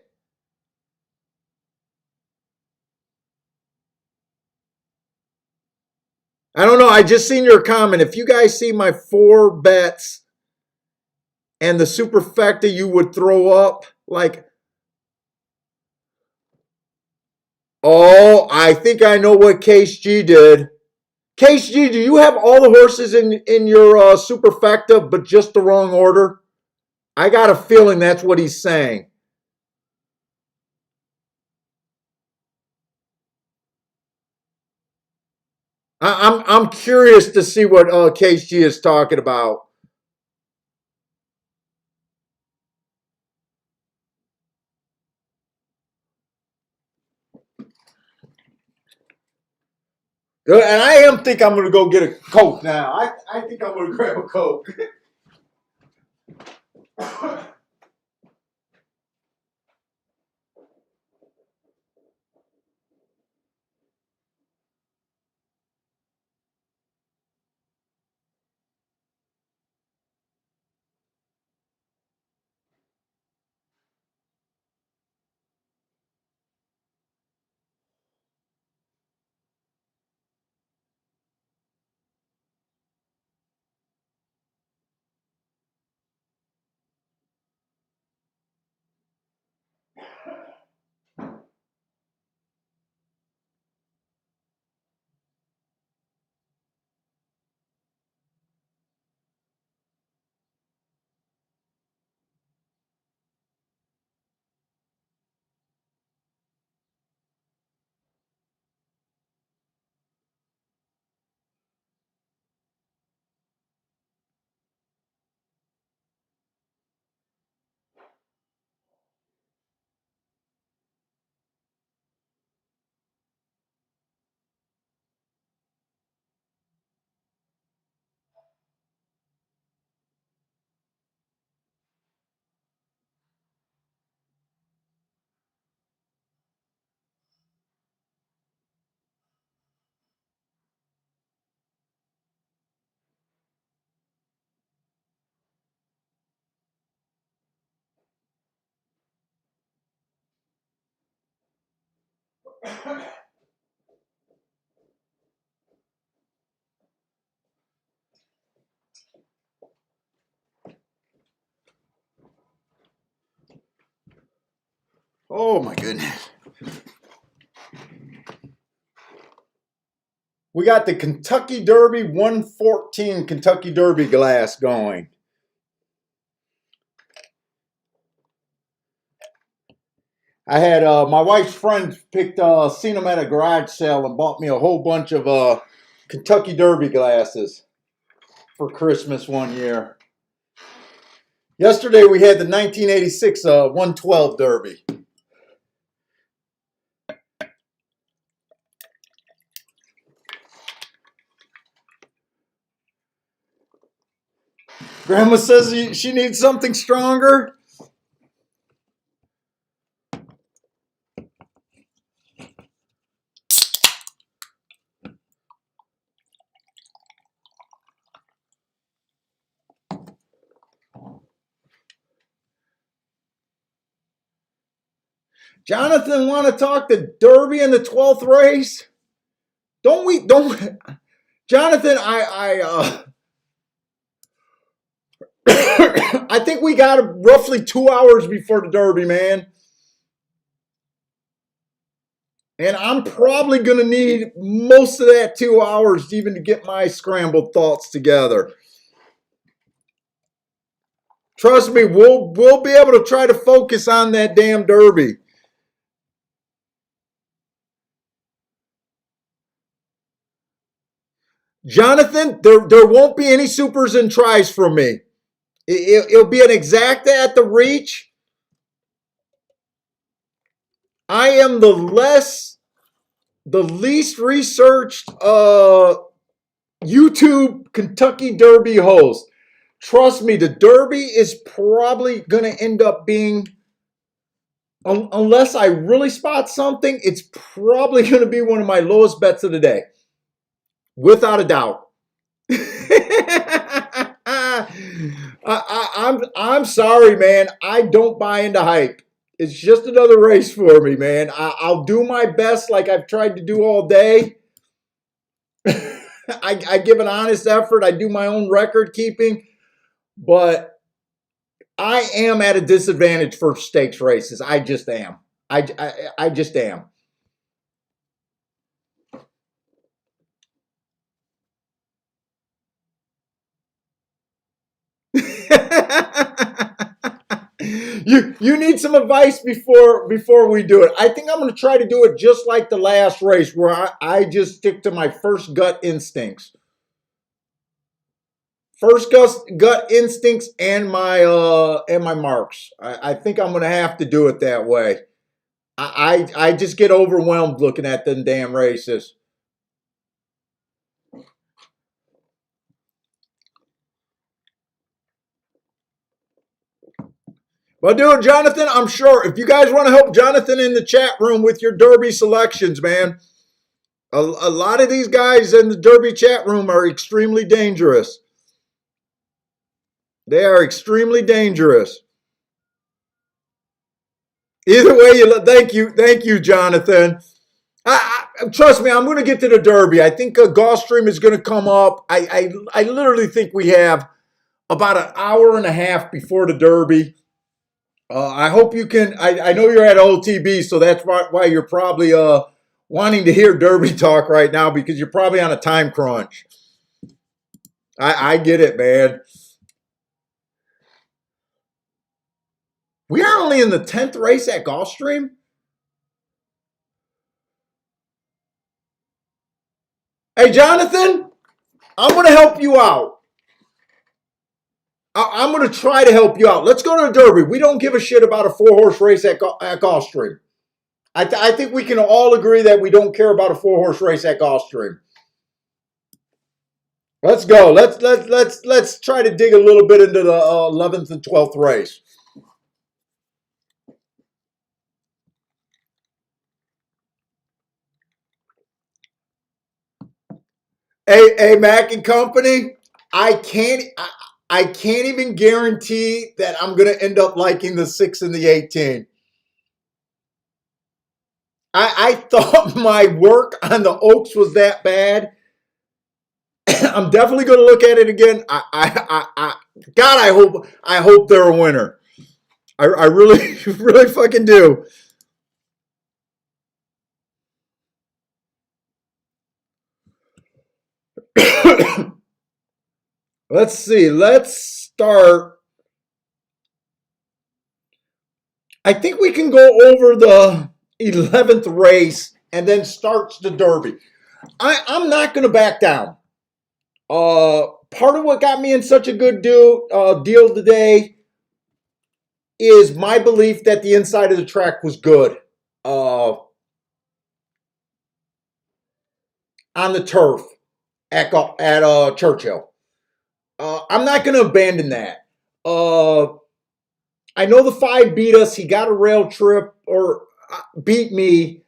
I don't know. I just seen your comment. If you guys see my 4 bets and the superfecta, you would throw up like, oh, I think I know what Case G did. Case G, do you have all the horses in your superfecta, but just the wrong order? I got a feeling that's what he's saying. I'm curious to see what Case G is talking about. And I think I'm going to go get a Coke now. I think I'm going to grab a Coke. Oh my goodness. We got the Kentucky Derby 114 Kentucky Derby glass going. I had my wife's friend picked seen them at a garage sale and bought me a whole bunch of Kentucky Derby glasses for Christmas one year. Yesterday we had the 1986 112 Derby. Grandma says she needs something stronger. Jonathan, want to talk the Derby in the 12th race? Don't we? Jonathan, I think we got roughly 2 hours before the Derby, man. And I'm probably going to need most of that 2 hours even to get my scrambled thoughts together. Trust me, we'll be able to try to focus on that damn Derby. Jonathan, there won't be any supers and tries from me. It'll be an exacta at the reach. I am the least researched YouTube Kentucky Derby host. Trust me, the Derby is probably going to end up being, unless I really spot something, it's probably going to be one of my lowest bets of the day. Without a doubt. I'm sorry, man. I don't buy into hype. It's just another race for me, man. I'll do my best like I've tried to do all day. I give an honest effort. I do my own record keeping. But I am at a disadvantage for stakes races. I just am. I just am. You need some advice before we do it. I think I'm going to try to do it just like the last race, where I just stick to my first gut instincts. First gut instincts and my marks. I think I'm going to have to do it that way. I just get overwhelmed looking at them damn races. Well, dude, Jonathan, I'm sure if you guys want to help Jonathan in the chat room with your Derby selections, man, a lot of these guys in the Derby chat room are extremely dangerous. They are extremely dangerous. Either way, thank you, Jonathan. Trust me, I'm going to get to the Derby. I think Gulfstream is going to come up. I literally think we have about an hour and a half before the Derby. I hope you can. I know you're at OTB, so that's why you're probably wanting to hear Derby talk right now, because you're probably on a time crunch. I get it, man. We are only in the 10th race at Gulfstream. Hey, Jonathan, I'm going to help you out. I'm going to try to help you out. Let's go to the Derby. We don't give a shit about a 4-horse race at Gulfstream. I think we can all agree that we don't care about a 4-horse race at Gulfstream. Let's go. Let's try to dig a little bit into the 11th and 12th race. Hey, Mac and Company, I can't even guarantee that I'm going to end up liking the 6 and the 18. I thought my work on the Oaks was that bad. I'm definitely going to look at it again. God, I hope they're a winner. I really, really fucking do. Let's see. Let's start. I think we can go over the 11th race and then starts the Derby. I'm not going to back down. Part of what got me in such a good deal today is my belief that the inside of the track was good on the turf at Churchill. I'm not going to abandon that. I know the 5 beat us. He got a rail trip, or beat me.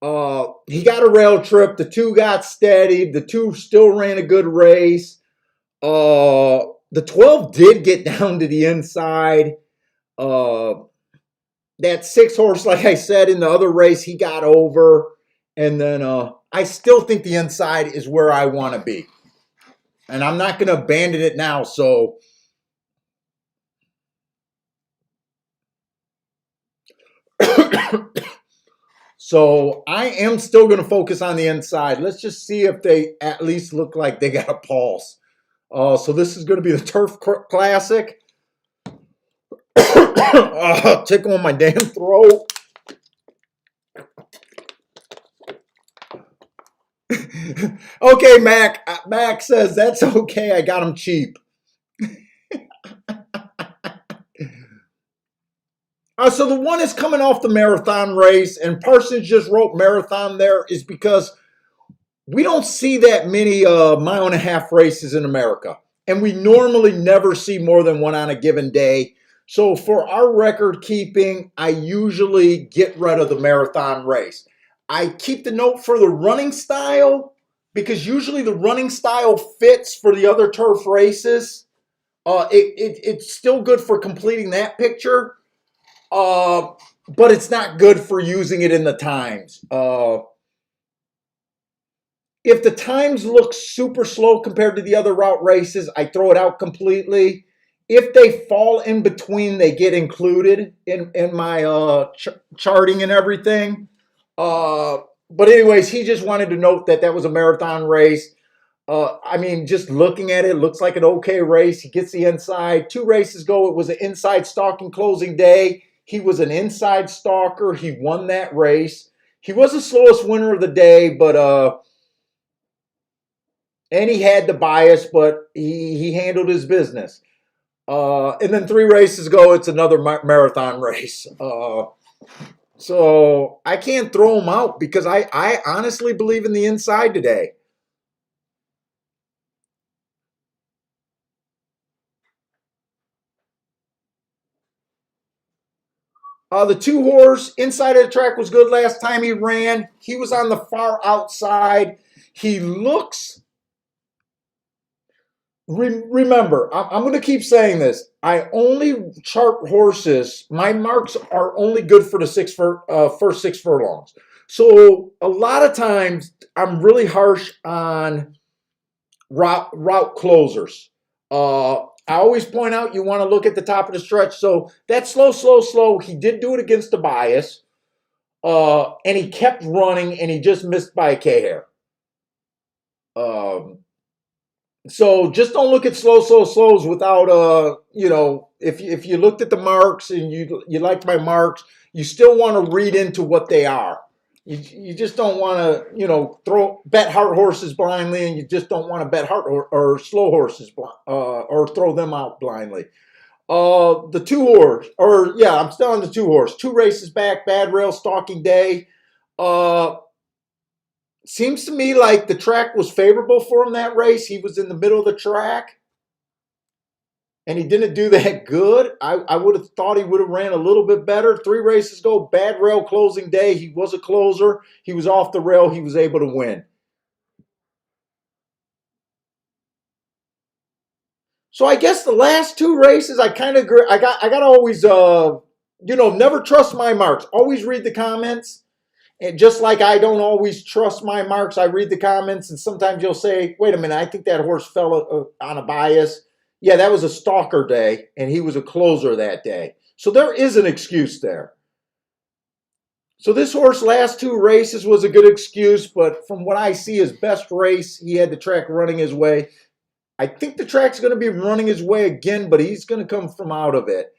He got a rail trip. The 2 got steadied. The 2 still ran a good race. The 12 did get down to the inside. That 6 horse, like I said in the other race, he got over. And then I still think the inside is where I want to be. And I'm not going to abandon it now. So so I am still going to focus on the inside. Let's just see if they at least look like they got a pulse. So this is going to be the Turf Classic. Tickle on my damn throat. Okay, Mac. Mac says that's okay. I got him cheap. So the one is coming off the marathon race, and Parsons just wrote marathon there is because we don't see that many 1.5 mile races in America. And we normally never see more than one on a given day. So for our record keeping, I usually get rid of the marathon race. I keep the note for the running style because usually the running style fits for the other turf races. It's still good for completing that picture. But it's not good for using it in the times. If the times look super slow compared to the other route races, I throw it out completely. If they fall in between, they get included in my charting and everything. But anyways, he just wanted to note that that was a marathon race. I mean, just looking at it, looks like an okay race. He gets the inside. 2 races ago, it was an inside stalking closing day. He was an inside stalker. He won that race. He was the slowest winner of the day, but and he had the bias, but he handled his business. And then 3 races ago, it's another marathon race. So I can't throw him out because I honestly believe in the inside today. The 2 horse inside of the track was good last time he ran. He was on the far outside. He looks. Remember, I'm going to keep saying this. I only chart horses. My marks are only good for the first 6 furlongs. So a lot of times I'm really harsh on route closers. I always point out you want to look at the top of the stretch. So that slow. He did do it against the bias. And he kept running and he just missed by a K-hair. So just don't look at slows without if you looked at the marks and you liked my marks, you still want to read into what they are. You just don't want to bet hard horses blindly, and you just don't want to bet hard or slow horses or throw them out blindly. The 2 horse, I'm still on the 2 horse. 2 races back, bad rail stalking day. Seems to me like the track was favorable for him that race. He was in the middle of the track, and he didn't do that good. I would have thought he would have ran a little bit better. 3 races ago, bad rail closing day. He was a closer. He was off the rail. He was able to win. So I guess the last 2 races, I kind of agree. I got to always, never trust my marks. Always read the comments. And just like I don't always trust my marks, I read the comments, and sometimes you'll say, wait a minute, I think that horse fell on a bias. Yeah, that was a stalker day, and he was a closer that day. So there is an excuse there. So this horse last 2 races was a good excuse, but from what I see, his best race, he had the track running his way. I think the track's going to be running his way again, but he's going to come from out of it.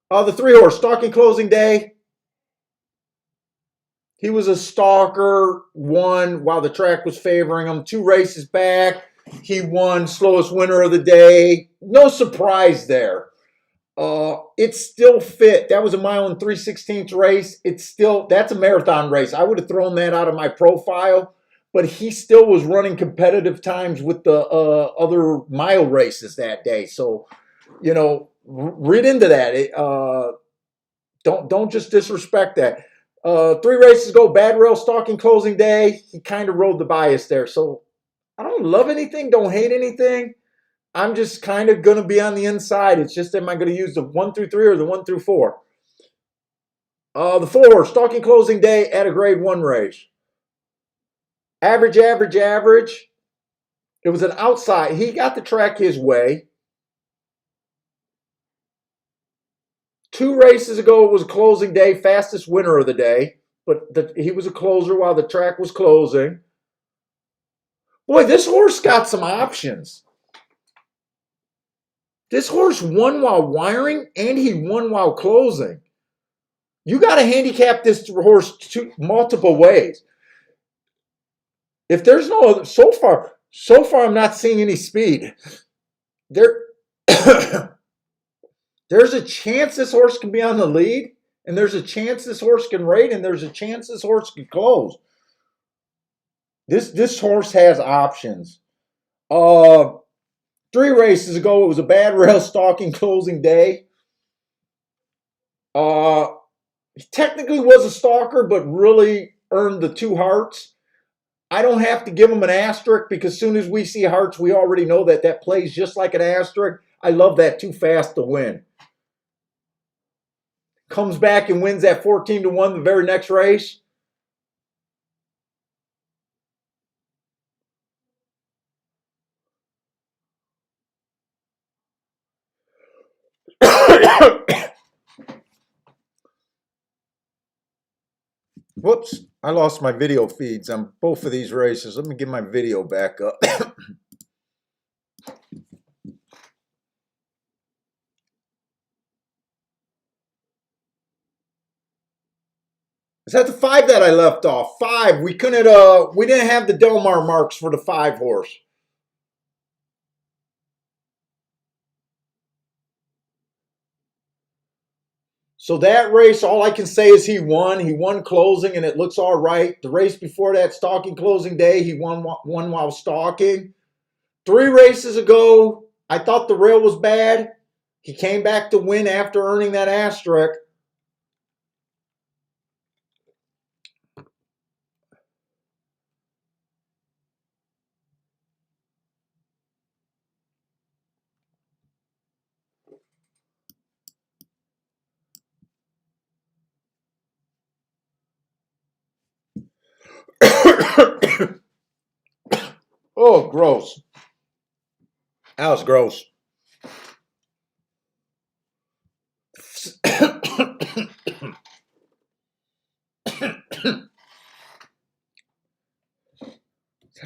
The 3 horse, stalking closing day. He was a stalker, won while the track was favoring him. 2 races back. He won slowest winner of the day. No surprise there. It's still fit. That was a mile and 3/16 race. That's a marathon race. I would have thrown that out of my profile, but he still was running competitive times with the other mile races that day. So, read into that. Don't just disrespect that. 3 races ago, bad rail stalking closing day. He kind of rode the bias there. So I don't love anything, don't hate anything. I'm just kind of going to be on the inside. It's just, am I going to use the 1 through 3 or the 1 through 4? The 4, stalking closing day at a grade 1 race. Average, average, average. It was an outside. He got the track his way. 2 races ago, it was a closing day, fastest winner of the day. But he was a closer while the track was closing. Boy, this horse got some options. This horse won while wiring, and he won while closing. You got to handicap this horse multiple ways. If there's no other, so far I'm not seeing any speed. There's a chance this horse can be on the lead, and there's a chance this horse can rate, and there's a chance this horse can close. This horse has options. 3 races ago, it was a bad rail stalking closing day. He technically was a stalker, but really earned the 2 hearts. I don't have to give him an asterisk because as soon as we see hearts, we already know that plays just like an asterisk. I love that too fast to win. Comes back and wins at 14-1 the very next race. Whoops, I lost my video feeds on both of these races. Let me get my video back up. Is that the 5 that I left off? 5. We didn't have the Delmar marks for the 5 horse. So that race, all I can say is he won. He won closing, and it looks all right. The race before that, stalking closing day, he won while stalking. 3 races ago, I thought the rail was bad. He came back to win after earning that asterisk. Oh, gross. That was gross. Is that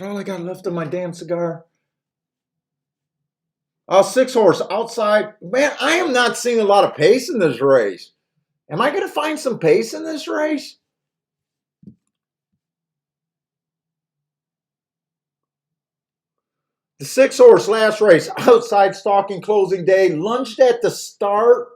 all I got left of my damn cigar? 6 horse outside. Man, I am not seeing a lot of pace in this race. Am I going to find some pace in this race? The 6 horse last race, outside stalking closing day, lunged at the start.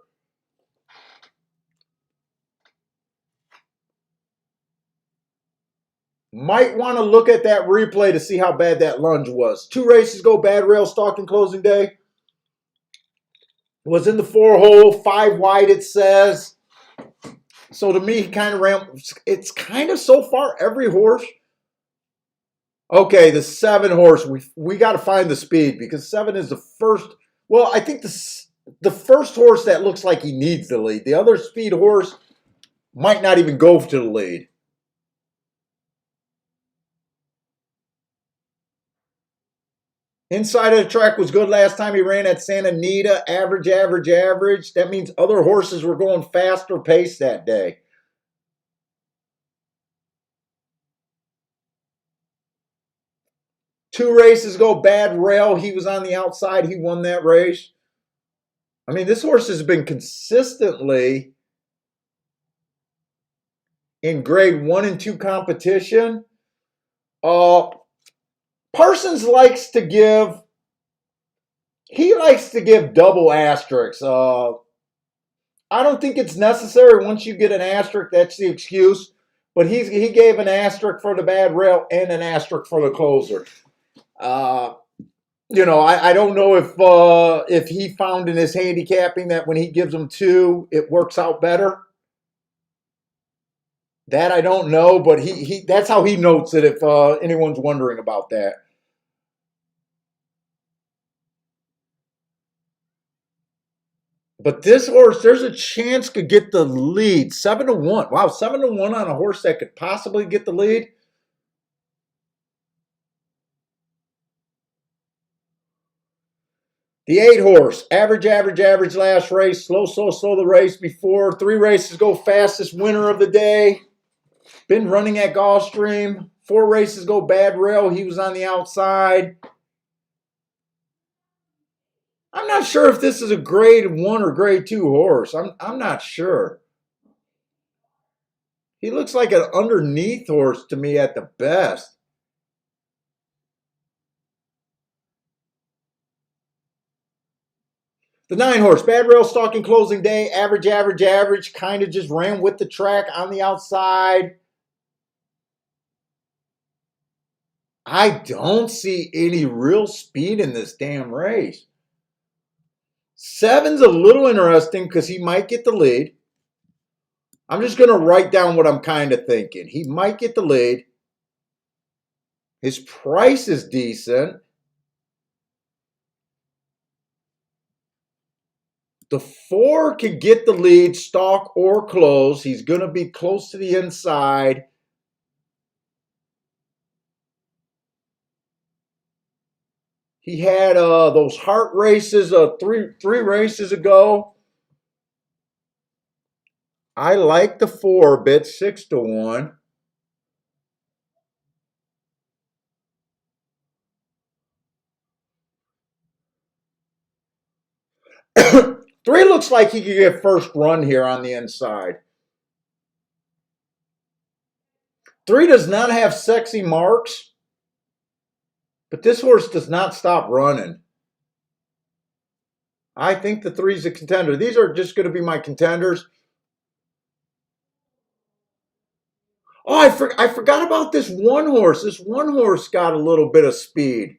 Might want to look at that replay to see how bad that lunge was. 2 races ago, bad rail stalking closing day. Was in the 4 hole, 5 wide it says. So to me, he kind of ran. It's kind of so far every horse. Okay, the 7 horse. We got to find the speed because 7 is the first. Well, I think the first horse that looks like he needs the lead. The other speed horse might not even go to the lead. Inside of the track was good last time he ran at Santa Anita. Average, average, average. That means other horses were going faster pace that day. Two races ago, bad rail. He was on the outside. He won that race. I mean, this horse has been consistently in grade 1 and 2 competition. Parsons likes to give, he likes to give double asterisks. I don't think it's necessary. Once you get an asterisk, that's the excuse. But he gave an asterisk for the bad rail and an asterisk for the closer. You know, I don't know if he found in his handicapping that when he gives them two, it works out better. That I don't know, but he that's how he notes it. If anyone's wondering about that. But this horse, there's a chance could get the lead. 7-1. Wow, 7-1 on a horse that could possibly get the lead. The 8 horse, average last race, slow the race before. 3 races go fastest winner of the day. Been running at Gulfstream. 4 races go bad rail. He was on the outside. I'm not sure if this is a grade 1 or grade 2 horse. I'm not sure. He looks like an underneath horse to me at the best. The 9 horse, bad rail stalking closing day, average, kind of just ran with the track on the outside. I don't see any real speed in this damn race. 7's a little interesting because he might get the lead. I'm just going to write down what I'm kind of thinking. He might get the lead. His price is decent. The 4 could get the lead, stalk or close. He's going to be close to the inside. He had those heart races three races ago. I like the 4 a bit, 6-1. Three looks like he could get first run here on the inside. 3 does not have sexy marks, but this horse does not stop running. I think the 3's a contender. These are just going to be my contenders. Oh, I forgot about this 1 horse. This 1 horse got a little bit of speed.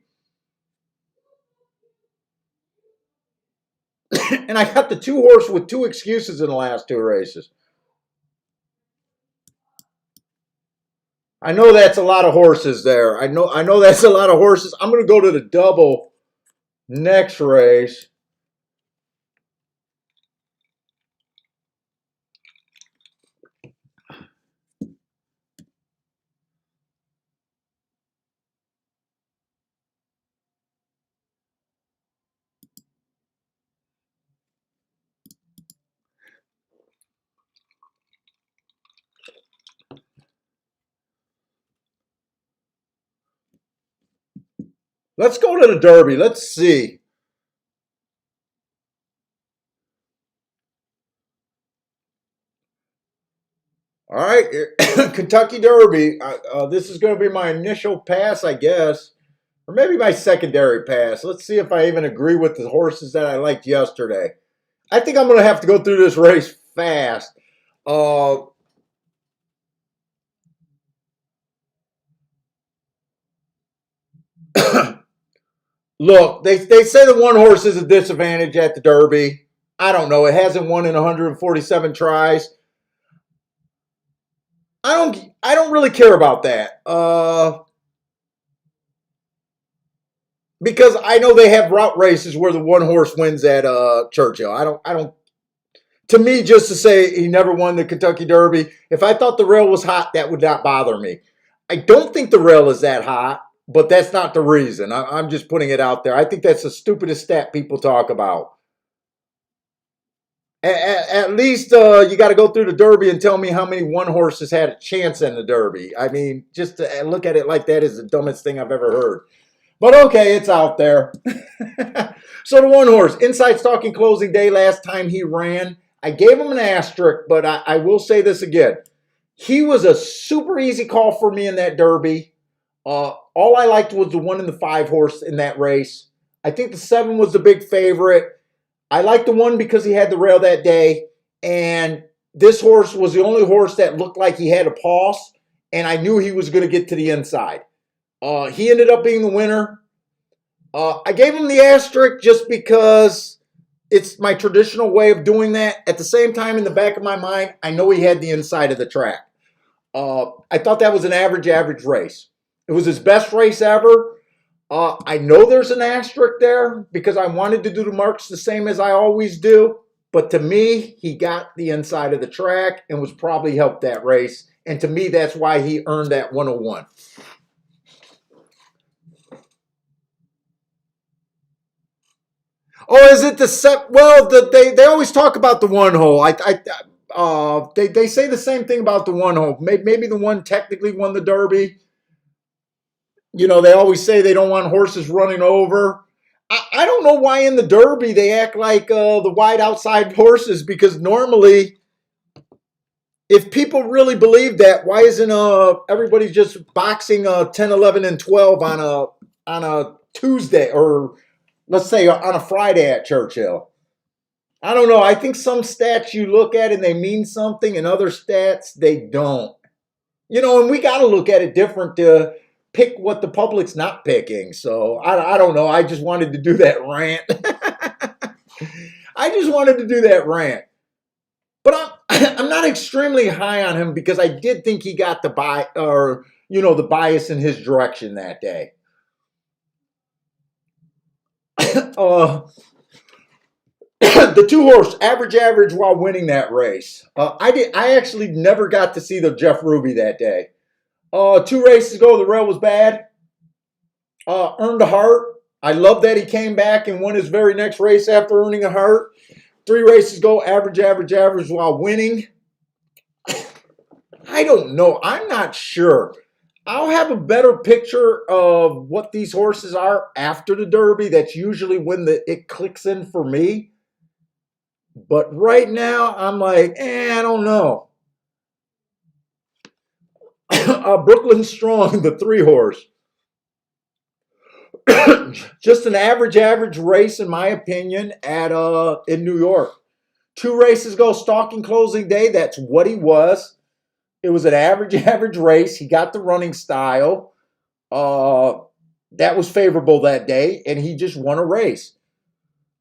And I got the 2 horse with 2 excuses in the last 2 races. I know that's a lot of horses there. I know that's a lot of horses. I'm going to go to the double next race. Let's go to the Derby. Let's see. All right, Kentucky Derby. This is going to be my initial pass, I guess, or maybe my secondary pass. Let's see if I even agree with the horses that I liked yesterday. I think I'm going to have to go through this race fast. Look, they say the 1 horse is a disadvantage at the Derby. I don't know. It hasn't won in 147 tries. I don't really care about that. Because I know they have route races where the 1 horse wins at Churchill. I don't. To me, just to say he never won the Kentucky Derby, if I thought the rail was hot, that would not bother me. I don't think the rail is that hot, but that's not the reason. I'm just putting it out there. I think that's the stupidest stat people talk about. At least you got to go through the Derby and tell me how many 1 horses had a chance in the Derby. I mean, just to look at it like that is the dumbest thing I've ever heard. But okay, it's out there. So the 1 horse, inside stalking closing day last time he ran. I gave him an asterisk, but I will say this again. He was a super easy call for me in that Derby. All I liked was the 1 and the 5 horse in that race. I think the 7 was the big favorite. I liked the 1 because he had the rail that day, and this horse was the only horse that looked like he had a pulse, and I knew he was going to get to the inside. He ended up being the winner. I gave him the asterisk just because it's my traditional way of doing that. At the same time, in the back of my mind, I know he had the inside of the track. I thought that was an average race. It was his best race ever. I know there's an asterisk there because I wanted to do the marks the same as I always do. But to me, he got the inside of the track and was probably helped that race. And to me, that's why he earned that 101. Oh, is it the set? Well, they always talk about the 1 hole. They say the same thing about the 1 hole. Maybe the 1 technically won the Derby. You know, they always say they don't want horses running over. I don't know why in the Derby they act like the wide outside horses, because normally, if people really believe that, why isn't everybody just boxing 10, 11, and 12 on a Tuesday, or let's say on a Friday at Churchill? I don't know. I think some stats you look at and they mean something, and other stats they don't. You know, and we got to look at it different to pick what the public's not picking. So I don't know. I just wanted to do that rant. I just wanted to do that rant. But I'm not extremely high on him because I did think he got the the bias in his direction that day. The 2 horse average while winning that race. I actually never got to see the Jeff Ruby that day. 2 races ago, the rail was bad. Earned a heart. I love that he came back and won his very next race after earning a heart. 3 races ago, average while winning. I don't know. I'm not sure. I'll have a better picture of what these horses are after the Derby. That's usually when it clicks in for me. But right now, I'm like, I don't know. Brooklyn Strong, the 3 horse. Just an average race, in my opinion, at in New York. 2 races ago, stalking closing day. That's what he was. It was an average race. He got the running style. That was favorable that day, and he just won a race.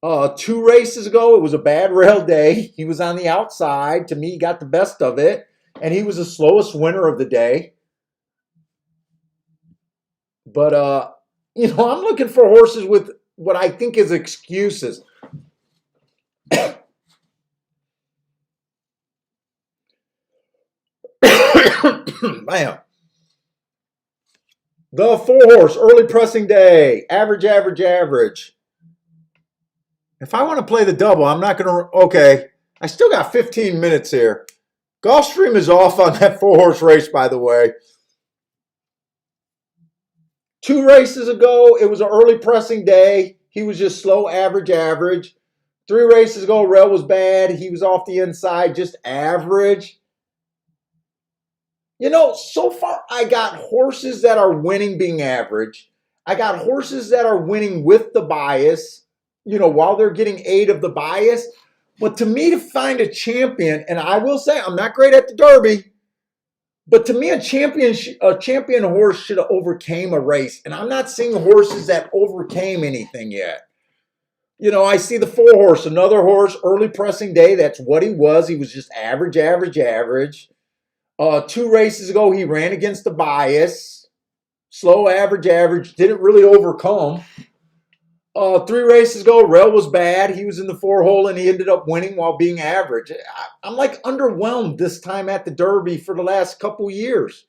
2 races ago, it was a bad rail day. He was on the outside. To me, he got the best of it, and he was the slowest winner of the day. But I'm looking for horses with what I think is excuses. Man. The 4 horse, early pressing day, average. If I want to play the double, I'm not going to. Okay, I still got 15 minutes here. Gulfstream is off on that 4 horse race, by the way. 2 races ago, it was an early pressing day. He was just slow, average. 3 races ago, rail was bad. He was off the inside, just average. You know, so far I got horses that are winning being average. I got horses that are winning with the bias, while they're getting aid of the bias. But to me, to find a champion, and I will say I'm not great at the Derby, but to me, a champion horse should have overcame a race. And I'm not seeing horses that overcame anything yet. I see the 4 horse, another horse, early pressing day. That's what he was. He was just average. 2 races ago, he ran against the bias. Slow, average. Didn't really overcome. 3 races ago, rail was bad. He was in the 4 hole and he ended up winning while being average. I'm like underwhelmed this time at the Derby for the last couple years.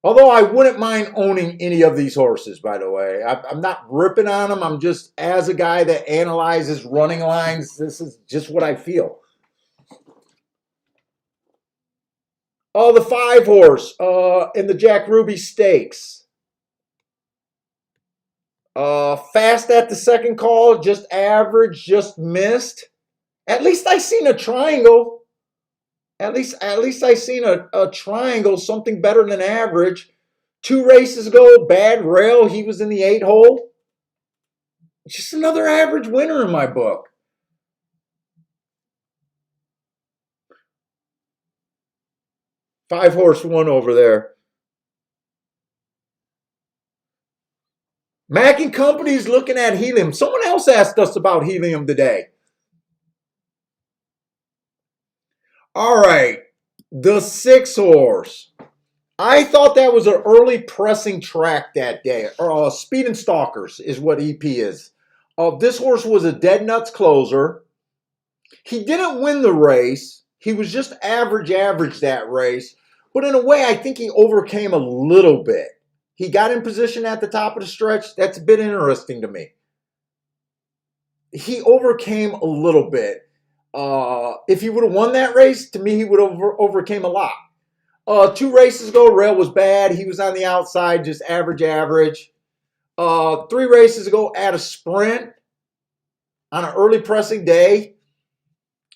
Although I wouldn't mind owning any of these horses, by the way. I'm not ripping on them. I'm just, as a guy that analyzes running lines, this is just what I feel. Oh, the 5 horse in the Jack Ruby Stakes. Fast at the second call, just average, just missed. At least I seen a triangle. At least I seen a triangle, something better than average. 2 races ago, bad rail. He was in the 8 hole. Just another average winner in my book. Five horse one over there. Mac and Company's looking at helium. Someone else asked us about helium today. All right, the 6 horse. I thought that was an early pressing track that day. Speed and Stalkers is what EP is. This horse was a dead nuts closer. He didn't win the race. He was just average that race. But in a way, I think he overcame a little bit. He got in position at the top of the stretch. That's a bit interesting to me. He overcame a little bit. If he would have won that race, to me, he would have overcame a lot. 2 races ago, rail was bad. He was on the outside, just average. 3 races ago, at a sprint on an early pressing day.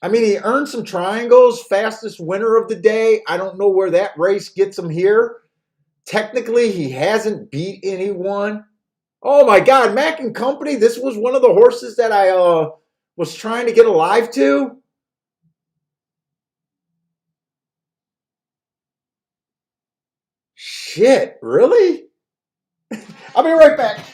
I mean, he earned some triangles, fastest winner of the day. I don't know where that race gets him here. Technically, he hasn't beat anyone. Oh my God, Mac and Company, this was one of the horses that I was trying to get alive to. Shit, really? I'll be right back.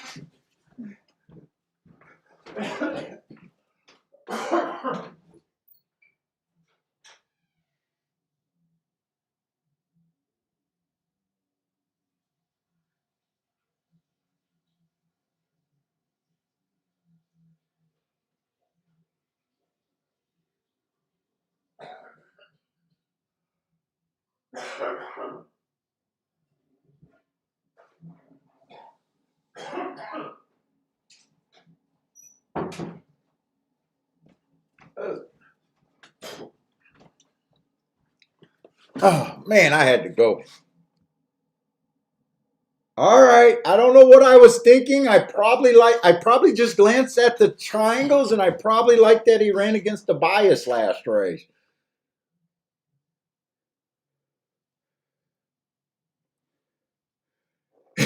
Oh man, I had to go. All right, I don't know what I was thinking. I probably just glanced at the triangles, and I probably liked that he ran against the bias last race.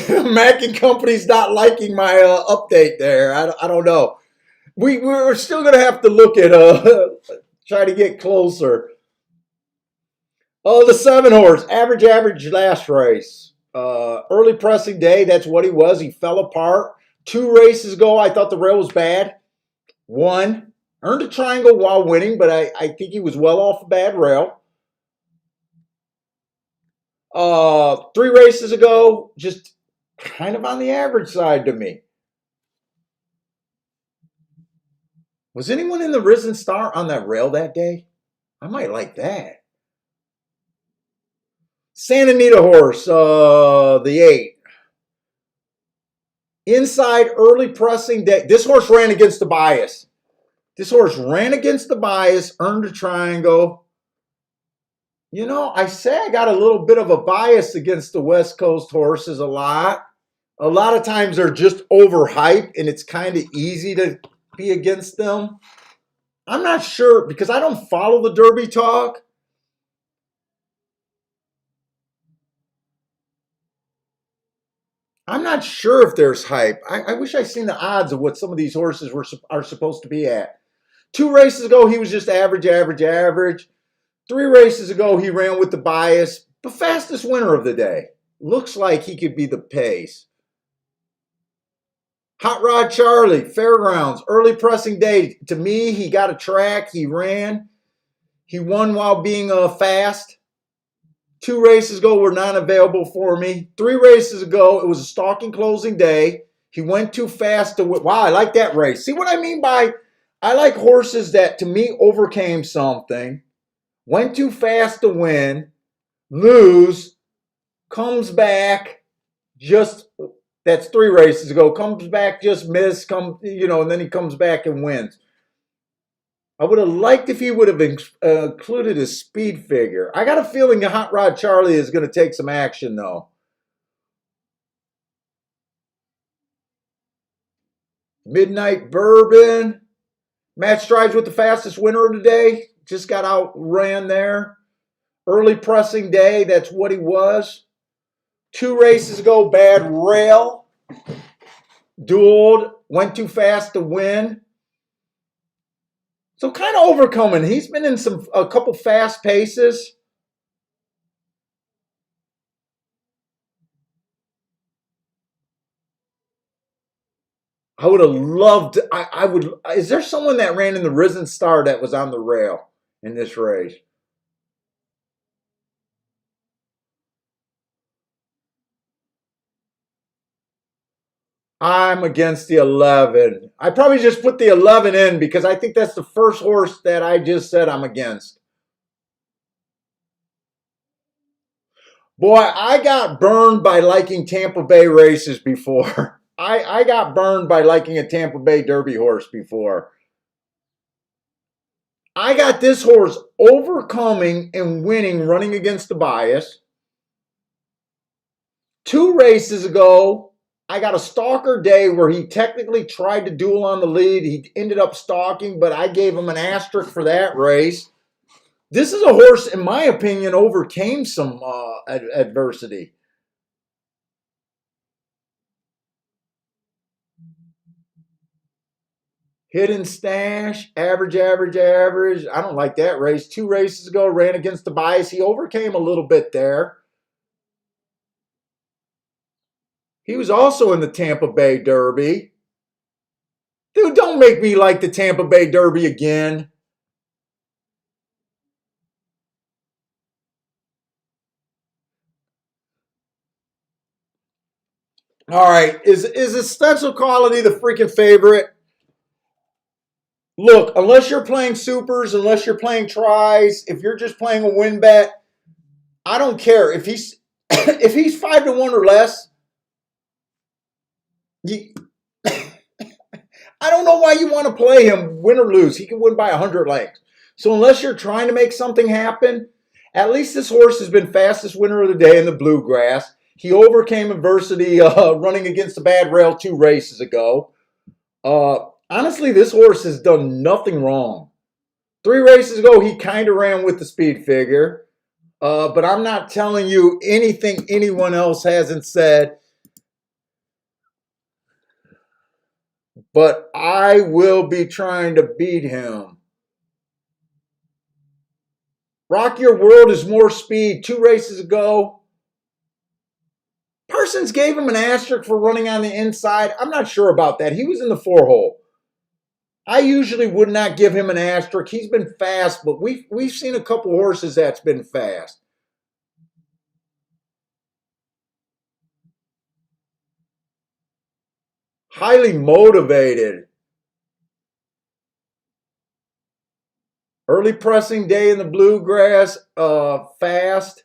Mac and Company's not liking my update there. I don't know. We're still gonna have to look at try to get closer. Oh, the 7 horse, average last race. Early pressing day, that's what he was. He fell apart. 2 races ago, I thought the rail was bad. Won. Earned a triangle while winning, but I think he was well off a bad rail. 3 races ago, just kind of on the average side to me. Was anyone in the Risen Star on that rail that day? I might like that. Santa Anita horse, the 8. Inside early pressing day. This horse ran against the bias. Earned a triangle. You know, I say I got a little bit of a bias against the West Coast horses a lot. A lot of times they're just overhyped and it's kind of easy to be against them. I'm not sure because I don't follow the Derby talk. I'm not sure if there's hype. I wish I seen the odds of what some of these horses are supposed to be at. 2 races ago, he was just average. 3 races ago, he ran with the bias. The fastest winner of the day. Looks like he could be the pace. Hot Rod Charlie, Fairgrounds, early pressing day. To me, he got a track. He ran. He won while being fast. 2 races ago were not available for me. 3 races ago, it was a stalking closing day. He went too fast to win. Wow, I like that race. See what I mean by I like horses that to me overcame something, went too fast to win, lose, comes back, just that's 3 races ago, comes back, just miss, and then he comes back and wins. I would have liked if he would have included his speed figure. I got a feeling Hot Rod Charlie is going to take some action, though. Midnight Bourbon. Matt Strides with the fastest winner of the day. Just got outran there. Early pressing day, that's what he was. 2 races ago, bad rail. Dueled, went too fast to win. So kind of overcoming. He's been in a couple fast paces. I would have loved. I would. Is there someone that ran in the Risen Star that was on the rail in this race? I'm against the 11. I probably just put the 11 in because I think that's the first horse that I just said I'm against. Boy, I got burned by liking Tampa Bay races before. I got burned by liking a Tampa Bay Derby horse before. I got this horse overcoming and winning, running against the bias. 2 races ago, I got a stalker day where he technically tried to duel on the lead. He ended up stalking, but I gave him an asterisk for that race. This is a horse, in my opinion, overcame some adversity. Hidden Stash, average, average, average. I don't like that race. 2 races ago, ran against the bias. He overcame a little bit there. He was also in the Tampa Bay Derby. Dude, don't make me like the Tampa Bay Derby again. All right, is Essential Quality the freaking favorite? Look, unless you're playing supers, unless you're playing tries, if you're just playing a win bet, I don't care if he's if he's 5-1 or less. You, I don't know why you want to play him win or lose. He can win by 100 lengths. So unless you're trying to make something happen, at least this horse has been fastest winner of the day in the Bluegrass. He overcame adversity running against a bad rail 2 races ago. Honestly, this horse has done nothing wrong. 3 races ago, he kind of ran with the speed figure. But I'm not telling you anything anyone else hasn't said. But I will be trying to beat him. Rock Your World is more speed. 2 races ago. Parsons gave him an asterisk for running on the inside. I'm not sure about that. He was in the 4-hole. I usually would not give him an asterisk. He's been fast, but we've seen a couple horses that's been fast. Highly motivated. Early pressing day in the Bluegrass, fast.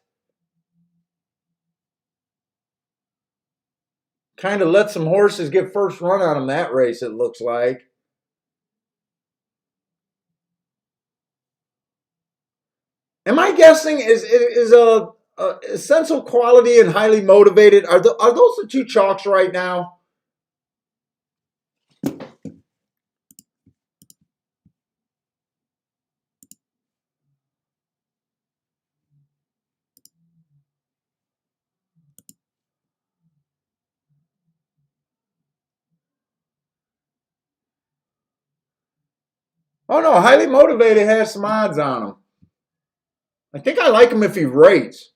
Kind of let some horses get first run on him that race, it looks like. Am I guessing is a Essential Quality and Highly Motivated? Are those the 2 chalks right now? Oh no, Highly Motivated has some odds on him. I think I like him if he rates.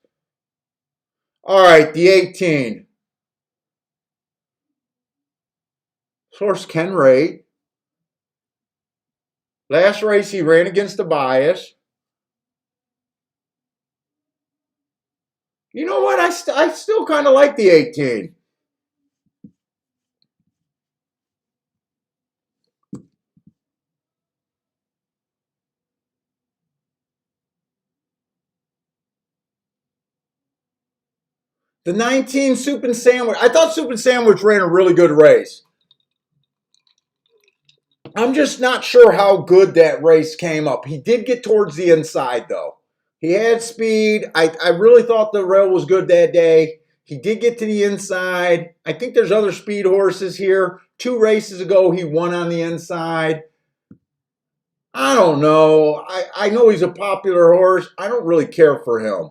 All right, the 18. Horse can rate. Last race he ran against the bias. You know what? I still kind of like the 18. The 19 Soup and Sandwich. I thought Soup and Sandwich ran a really good race. I'm just not sure how good that race came up. He did get towards the inside, though. He had speed. I really thought the rail was good that day. He did get to the inside. I think there's other speed horses here. 2 races ago, he won on the inside. I don't know. I know he's a popular horse. I don't really care for him.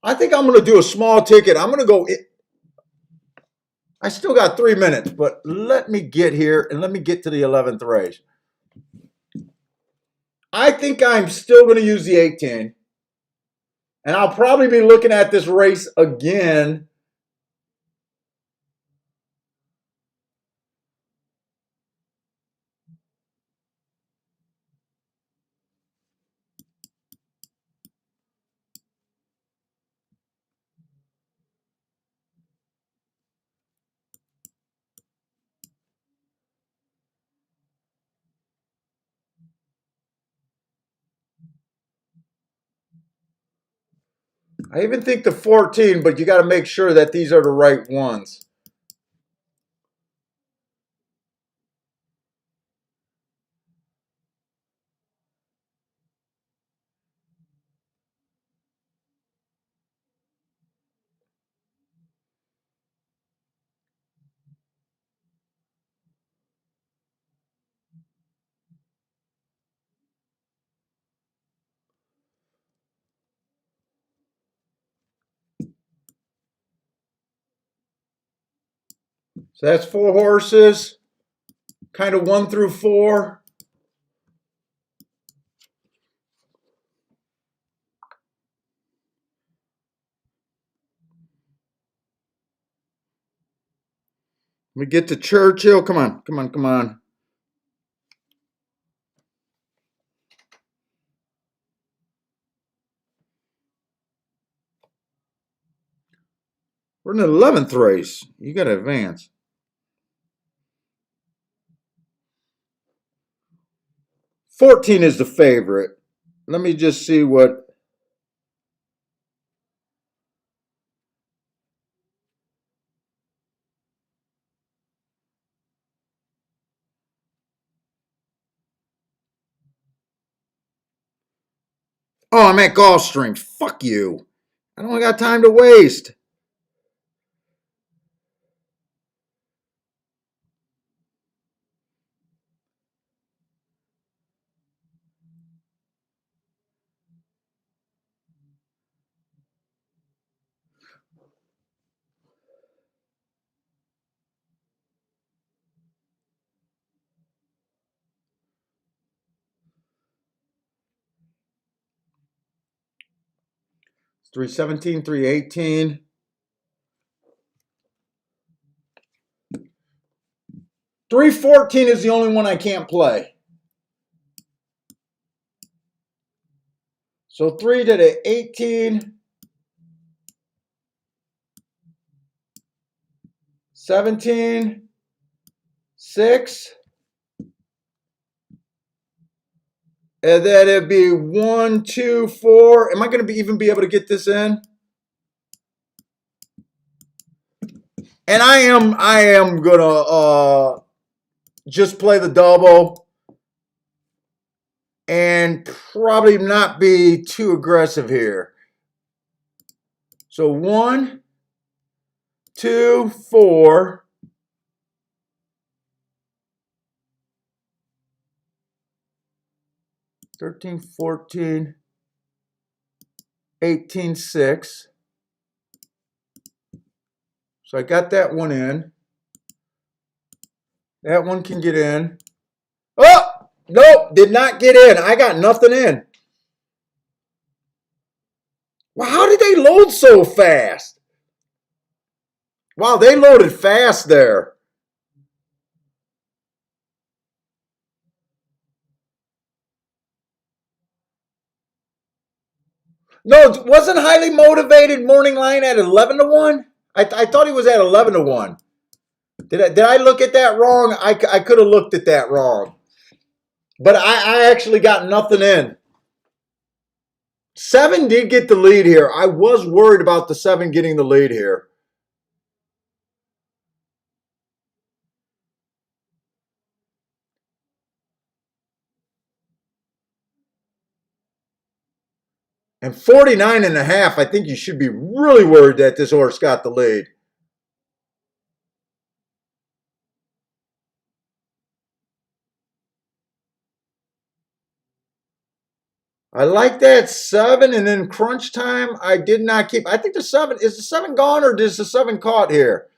I think I'm going to do a small ticket. I'm going to go. I still got 3 minutes, but let me get here and let me get to the 11th race. I think I'm still going to use the 18. And I'll probably be looking at this race again. I even think the 14, but you got to make sure that these are the right ones. So that's 4 horses, kind of 1 through 4. Let me get to Churchill. Come on, come on, come on. We're in the 11th race. You got to advance. 14 is the favorite. Let me just see what. Oh, I'm at Gulfstream. Fuck you. I don't got time to waste. It's 317, 318. 314 is the only one I can't play. So 3 to the 18, 17, 6, and then it'd be 1, 2, 4. Am I going to even be able to get this in? And I am gonna just play the double and probably not be too aggressive here. So 1, 2, 4. 13, 14, 18, 6. So I got that one in. That one can get in. Oh, nope, did not get in. I got nothing in. Wow, how did they load so fast? Wow, they loaded fast there. No, wasn't highly motivated morning line at 11 to 1? I thought he was at 11 to 1. Did I look at that wrong? I could have looked at that wrong. But I actually got nothing in. 7 did get the lead here. I was worried about the 7 getting the lead here. And 49 and a half, I think you should be really worried that this horse got the lead. I like that 7, and then crunch time, I did not keep. I think the 7, is the 7 gone or is the 7 caught here?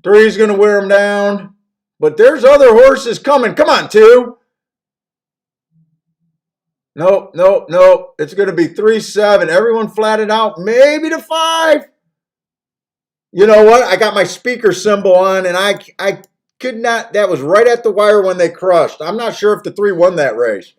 Three's going to wear him down. But there's other horses coming. Come on, 2. Nope, nope, nope. It's going to be 3-7. Everyone flatted out. Maybe the 5. You know what? I got my speaker symbol on, and I could not. That was right at the wire when they crushed. I'm not sure if the 3 won that race.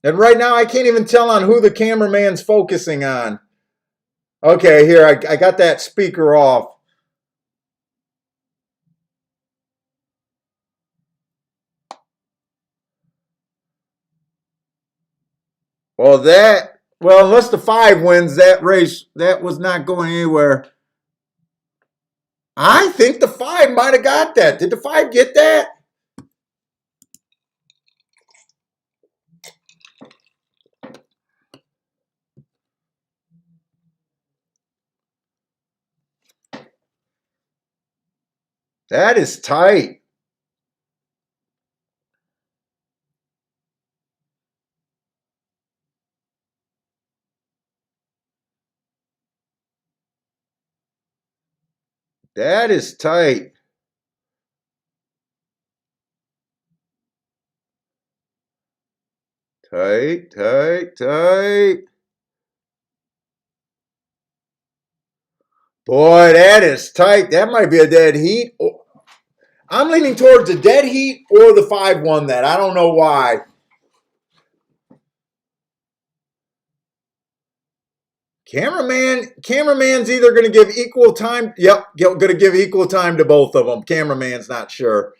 And right now, I can't even tell on who the cameraman's focusing on. Okay, here, I got that speaker off. Well, unless the 5 wins that race, that was not going anywhere. I think the 5 might have got that. Did the 5 get that? That is tight. That is tight. Tight, tight, tight. Boy, that is tight. That might be a dead heat. I'm leaning towards a dead heat or the 5 won that. I don't know why. Cameraman's either going to give equal time. Yep, going to give equal time to both of them. Cameraman's not sure.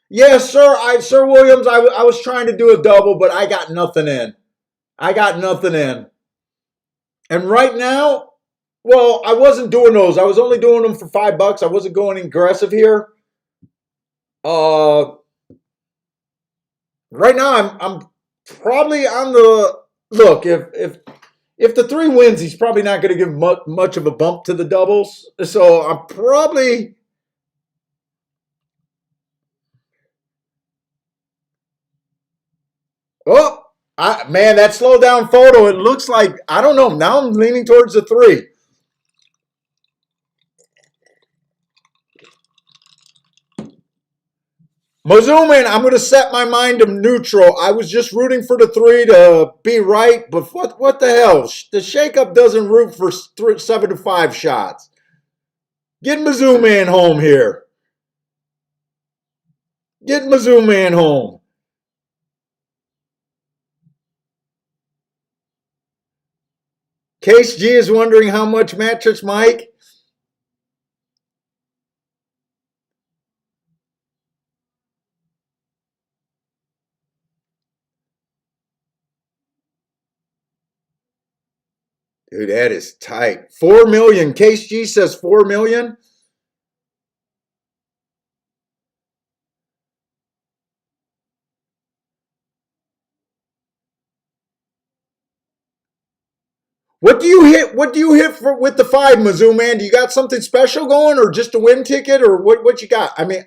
Yes, sir. Sir Williams, I was trying to do a double, but I got nothing in. I got nothing in. And right now, well, I wasn't doing those. I was only doing them for $5. I wasn't going aggressive here. Right now, I'm probably on the look. If the 3 wins, he's probably not going to give much of a bump to the doubles. So I'm probably. Oh, man, that slow down photo. It looks like I don't know. Now I'm leaning towards the 3. Mazuman, I'm going to set my mind to neutral. I was just rooting for the 3 to be right, but what the hell? The shakeup doesn't root for 7 to 5 shots. Get Mazuman home here. Get Mazuman home. Case G is wondering how much mattress Mike. Dude, that is tight. 4 million. Case G says 4 million. What do you hit? What do you hit for with the 5, Mizzou man? Do you got something special going, or just a win ticket, or what you got? I mean,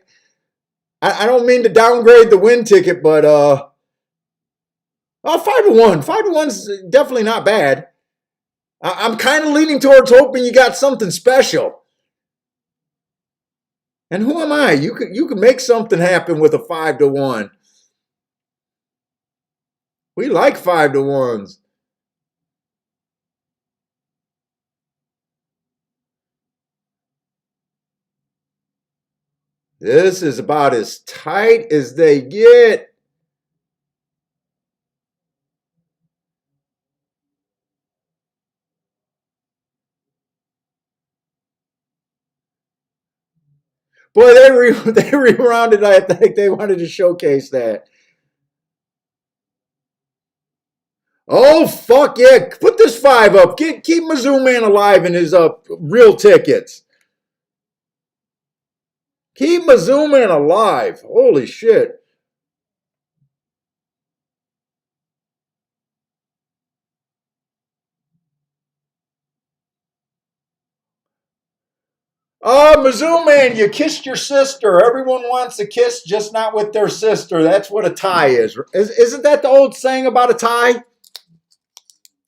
I don't mean to downgrade the win ticket, but 5-1. 5-1's definitely not bad. I'm kind of leaning towards hoping you got something special. And who am I? You could make something happen with a 5-1. We like 5-1s. This is about as tight as they get. Boy, they rerounded. I think they wanted to showcase that. Oh fuck yeah! Put this 5 up. Keep Mizzou man alive in his real tickets. Keep my Zoom man alive. Holy shit. Oh, Mizzou man, you kissed your sister. Everyone wants a kiss, just not with their sister. That's what a tie is. Isn't that the old saying about a tie?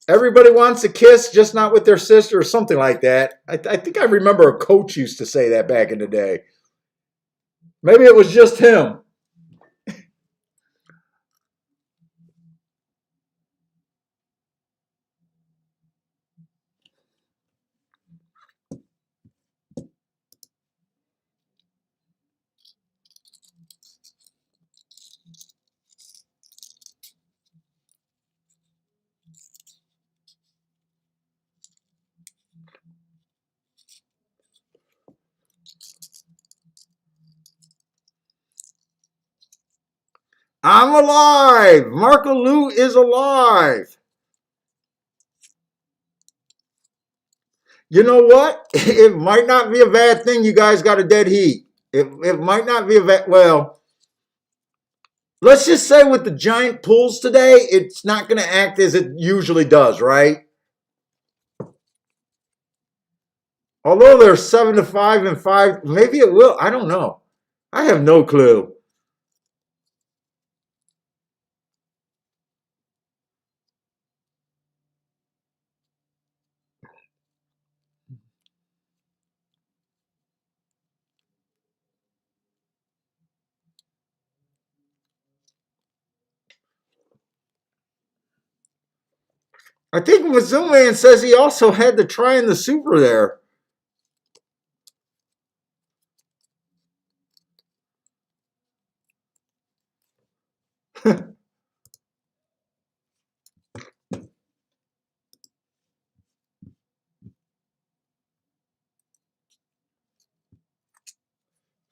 Everybody wants a kiss, just not with their sister, or something like that. I think I remember a coach used to say that back in the day. Maybe it was just him. I'm alive. Marco Lou is alive. You know what? It might not be a bad thing you guys got a dead heat. It might not be a bad, well, let's just say with the giant pools today, it's not going to act as it usually does, right? Although they're 7-5 and 5, maybe it will. I don't know. I have no clue. I think Mizzouman says he also had to try in the super there.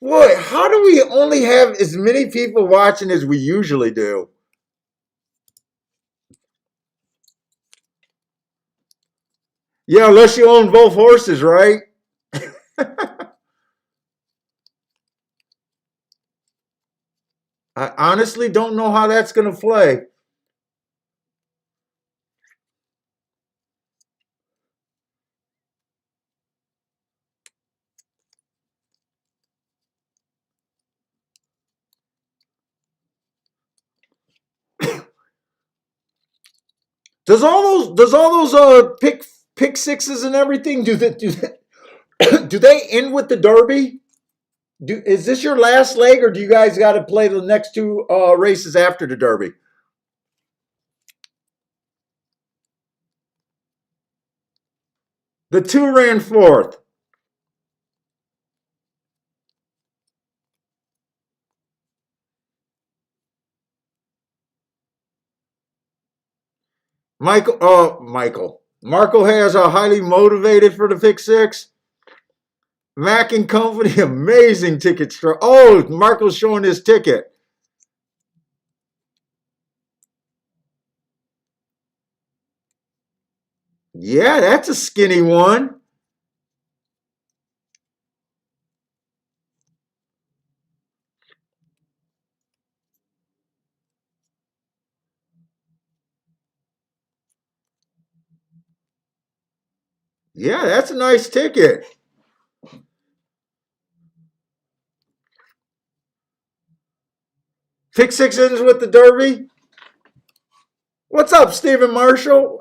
Boy, how do we only have as many people watching as we usually do? Yeah, unless you own both horses, right? I honestly don't know how that's going to play. Does all those pick sixes and everything do they end with the Derby? Is this your last leg, or do you guys got to play the next two races after the Derby? The two ran fourth. Marco has a highly motivated for the pick six. Mac and Company, amazing ticket structure. Oh, Marco's showing his ticket. Yeah, that's a skinny one. Yeah, that's a nice ticket. Pick six ends with the Derby. What's up, Stephen Marshall?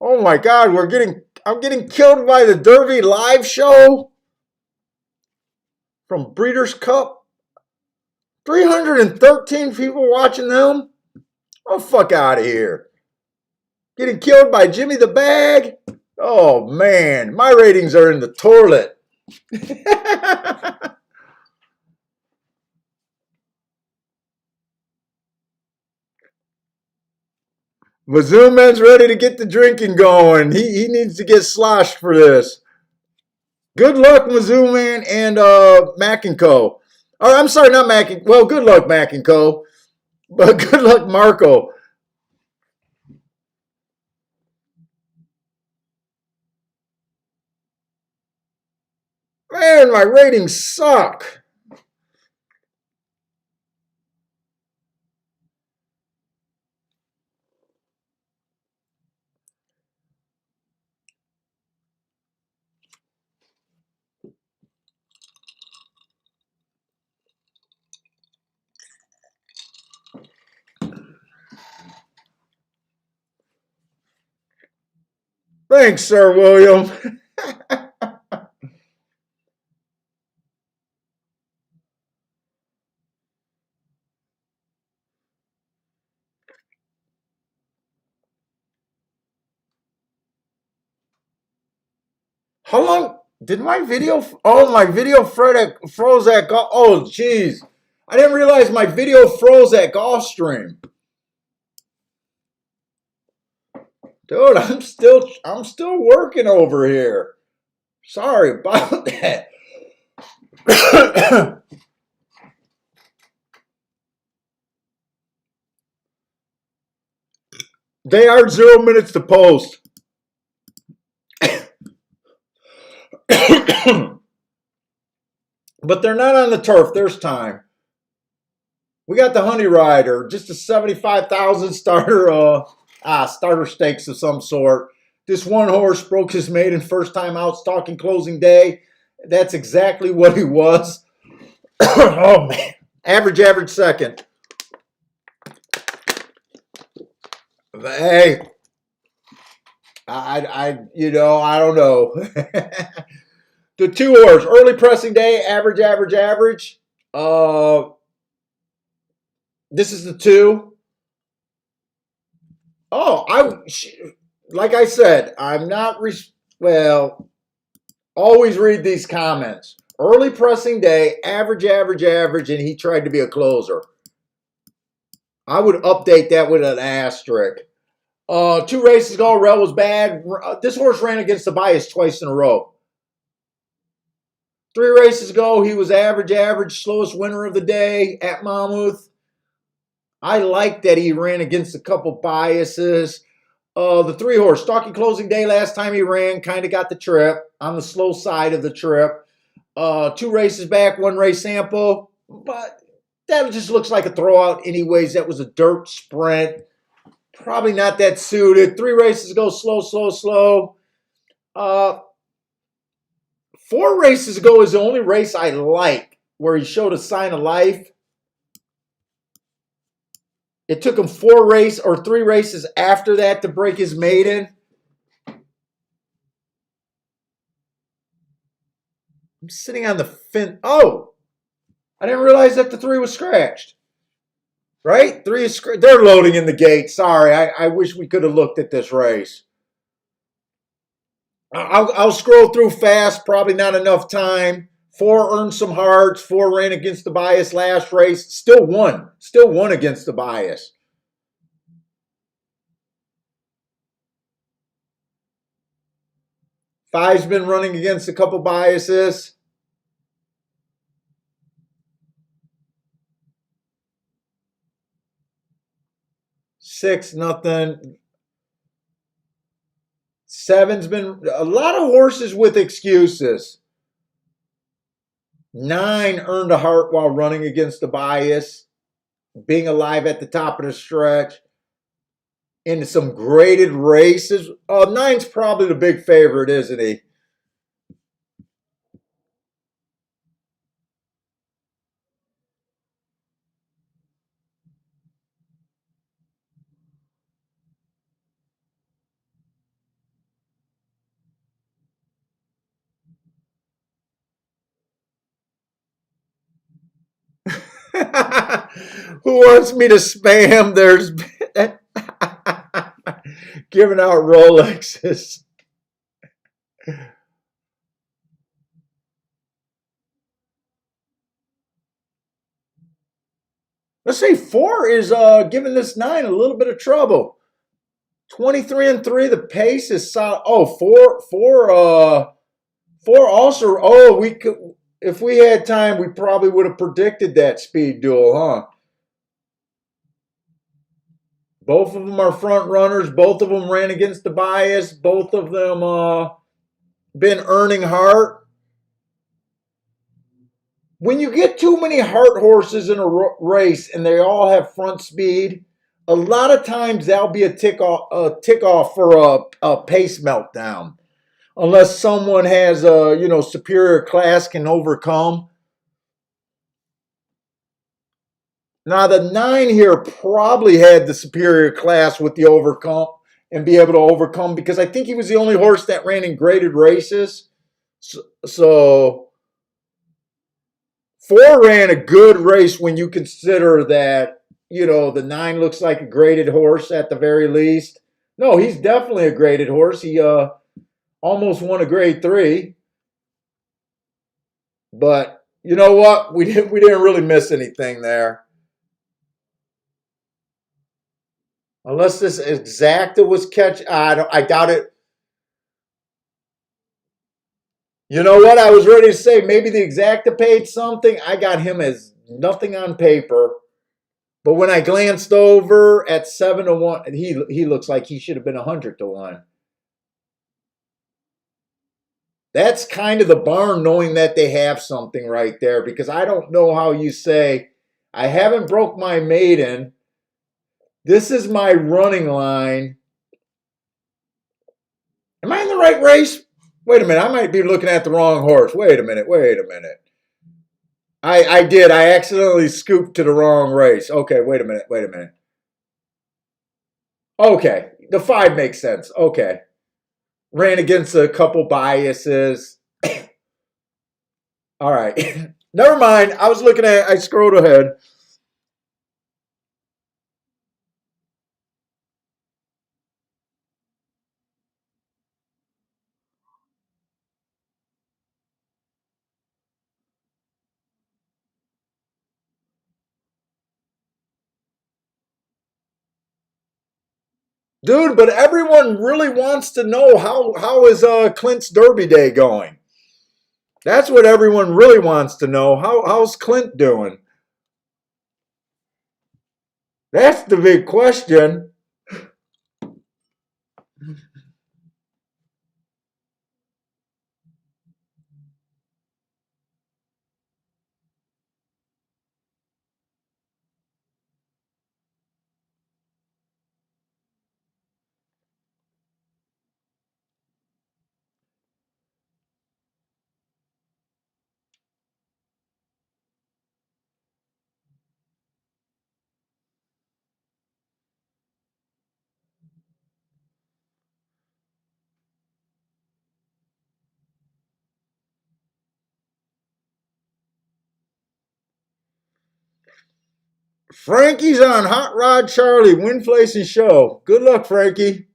Oh my God, we're getting I'm getting killed by the Derby live show from Breeders' Cup. 313 people watching them. Oh, fuck out of here. Getting killed by Jimmy the Bag. Oh, man. My ratings are in the toilet. Mizzou man's ready to get the drinking going. He needs to get sloshed for this. Good luck, Mizzou man and Mac and Co. Or I'm sorry, not Mac and well, good luck, Mac and Co. But good luck, Marco. Man, my ratings suck. Thanks, Sir William. How long did my video? Oh, my video froze at golf. Oh, jeez. I didn't realize my video froze at Gulfstream. Dude, I'm still working over here. Sorry about that. They are 0 minutes to post. But they're not on the turf. There's time. We got the Honey Rider, just a 75,000 starter stakes of some sort. This one horse broke his maiden first time out stalking closing day. That's exactly what he was. Oh man. Average second. Hey, I don't know. The 2 horse, early pressing day, average. This is the 2. Oh, like I said, I'm not, always read these comments. Early pressing day, average, and he tried to be a closer. I would update that with an asterisk. 2 races ago, Rel was bad. This horse ran against the bias twice in a row. 3 races ago, he was average, slowest winner of the day at Monmouth. I like that he ran against a couple biases. The 3 horse, stalking closing day last time he ran, kind of got the trip on the slow side of the trip. 2 races back, 1 race sample, but that just looks like a throwout anyways. That was a dirt sprint. Probably not that suited. 3 races ago, slow. 4 races ago is the only race I like where he showed a sign of life. It took him 3 races after that to break his maiden. I'm sitting on the fin. Oh, I didn't realize that the 3 was scratched. Right? 3 is they're loading in the gate. Sorry, I wish we could have looked at this race. I'll scroll through fast. Probably not enough time. 4 earned some hearts. 4 ran against the bias last race. Still won. Still won against the bias. 5's been running against a couple biases. 6, nothing. 7's been a lot of horses with excuses. 9 earned a heart while running against the bias, being alive at the top of the stretch. Into some graded races. 9's probably the big favorite, isn't he? Who wants me to spam? There's giving out Rolexes. Let's see, four is giving this nine a little bit of trouble. 23 and 3, the pace is solid. Oh, four also. Oh, we could, if we had time, we probably would have predicted that speed duel, huh? Both of them are front runners. Both of them ran against the bias. Both of them been earning heart. When you get too many heart horses in a race and they all have front speed, a lot of times that'll be tick off for a pace meltdown. Unless someone has a superior class can overcome. Now the nine here probably had the superior class with the overcome and be able to overcome because I think he was the only horse that ran in graded races. So four ran a good race when you consider that the nine looks like a graded horse at the very least. No, he's definitely a graded horse. He almost won a grade 3, but you know what? We didn't really miss anything there. Unless this exacta was catch, I doubt it. You know what? I was ready to say maybe the exacta paid something. I got him as nothing on paper, but when I glanced over at 7-1, he looks like he should have been 100-1. That's kind of the barn knowing that they have something right there because I don't know how you say I haven't broke my maiden. This is my running line. Am I in the right race? Wait a minute. I might be looking at the wrong horse. Wait a minute. Wait a minute. I did. I accidentally scooped to the wrong race. Okay, wait a minute. Wait a minute. Okay, the 5 makes sense. Okay. Ran against a couple biases. All right. Never mind. I scrolled ahead. Dude, but everyone really wants to know how is Clint's Derby Day going? That's what everyone really wants to know. How's Clint doing? That's the big question. Frankie's on Hot Rod Charlie, win, place, and show. Good luck, Frankie.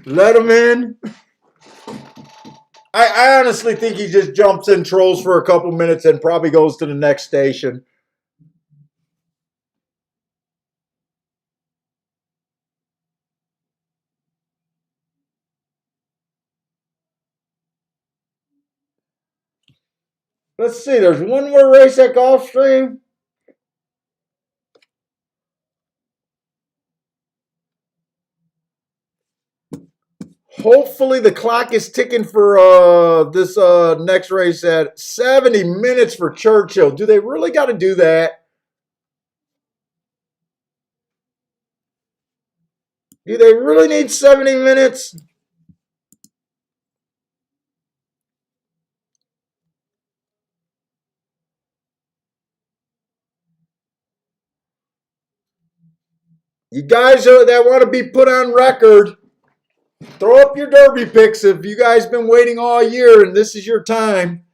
Let him in. I honestly think he just jumps in, trolls for a couple minutes, and probably goes to the next station. Let's see. There's one more race at Gulfstream. Hopefully the clock is ticking for this next race at 70 minutes for Churchill. Do they really got to do that? Do they really need 70 minutes? You guys that want to be put on record, throw up your Derby picks. If you guys been waiting all year and this is your time,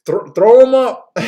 throw them up.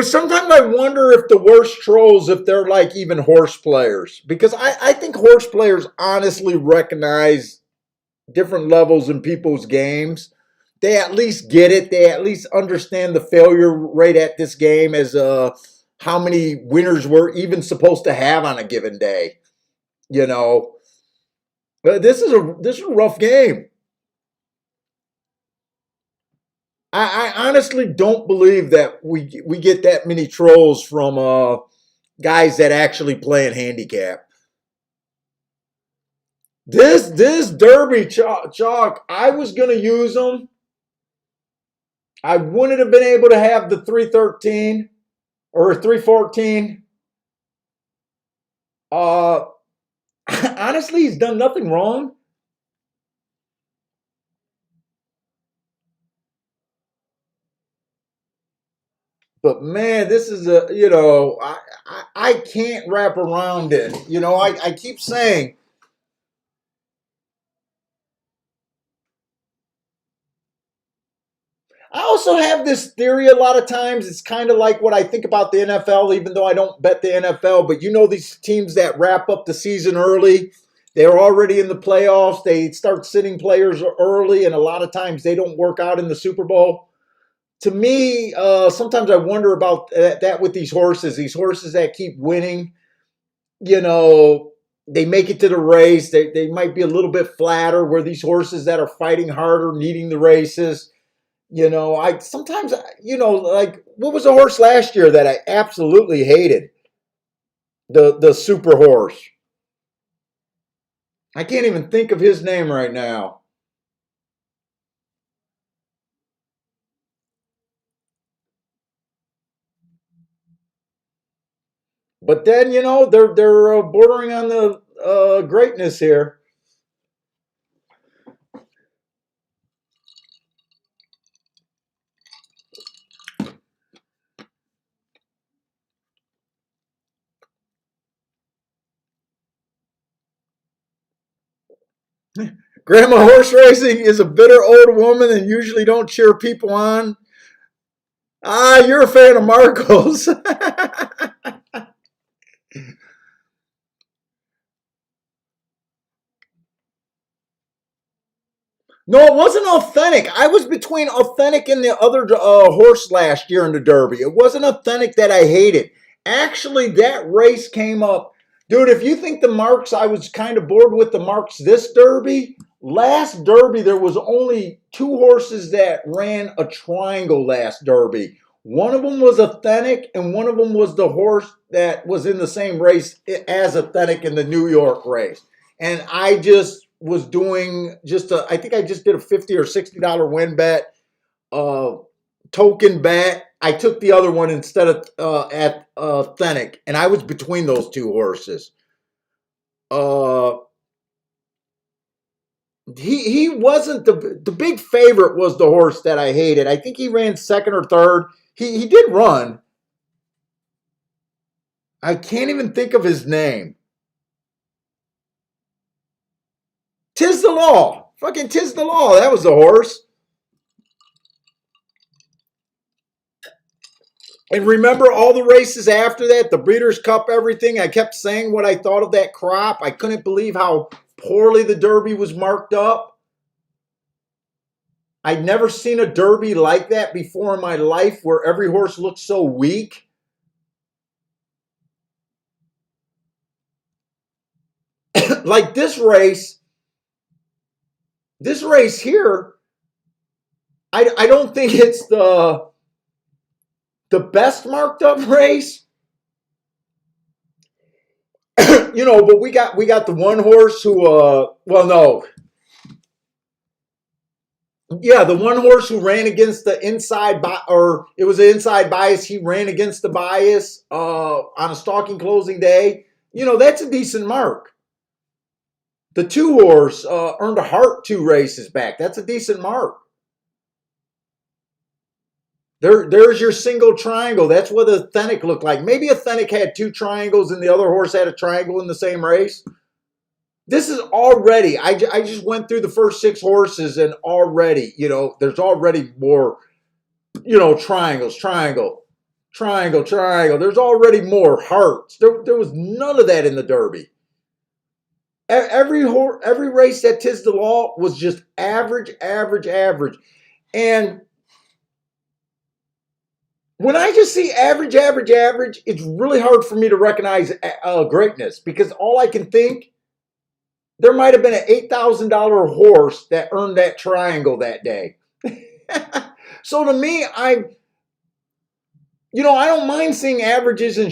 Sometimes I wonder if the worst trolls, if they're like even horse players, because I think horse players honestly recognize different levels in people's games. They at least get it. They at least understand the failure rate at this game as how many winners we're even supposed to have on a given day. You know, but this is a rough game. I honestly don't believe that we get that many trolls from guys that actually play in handicap. This Derby chalk, I was gonna use them. I wouldn't have been able to have the 313 or 314. Uh, honestly, he's done nothing wrong. But man, this is I can't wrap around it. I keep saying I also have this theory a lot of times. It's kind of like what I think about the NFL, even though I don't bet the NFL. But these teams that wrap up the season early, they're already in the playoffs. They start sitting players early, and a lot of times they don't work out in the Super Bowl. To me, sometimes I wonder about that with these horses. These horses that keep winning, you know, they make it to the race. They might be a little bit flatter, where these horses that are fighting harder, needing the races. I sometimes, like what was the horse last year that I absolutely hated? The super horse. I can't even think of his name right now. But then they're bordering on the greatness here. Grandma horse racing is a bitter old woman and usually don't cheer people on. Ah, you're a fan of Marcos. No, it wasn't authentic. I was between authentic and the other horse last year in the Derby. It wasn't authentic that I hated. Actually, that race came up. Dude, if you think the marks, I was kind of bored with the marks this Derby. Last Derby, there was only two horses that ran a triangle last Derby. One of them was authentic, and one of them was the horse that was in the same race as authentic in the New York race. And I just was doing I think I just did a $50 or $60 win bet, uh, token bet. I took the other one instead of at authentic, and I was between those two horses. Uh, he wasn't the big favorite was the horse that I hated. I think he ran second or third. He did run. I can't even think of his name. Tis the Law. Fucking Tis the Law. That was the horse. And remember all the races after that, the Breeders' Cup, everything. I kept saying what I thought of that crop. I couldn't believe how poorly the Derby was marked up. I'd never seen a Derby like that before in my life where every horse looked so weak. Like this race here, I don't think it's the best marked up race. But we got the one horse who well, no, yeah, the one horse who ran against the inside or it was an inside bias. He ran against the bias on a stalking closing day. That's a decent mark. The two horse earned a heart 2 races back. That's a decent mark. There's your single triangle. That's what Authentic looked like. Maybe Authentic had 2 triangles and the other horse had a triangle in the same race. This is already, I just went through the first 6 horses and already, there's already more, triangles, triangle. There's already more hearts. There was none of that in the Derby. Every race at Tisdale Law was just average. And when I just see average, it's really hard for me to recognize greatness because all I can think, there might have been an $8,000 horse that earned that triangle that day. So to me, I don't mind seeing averages in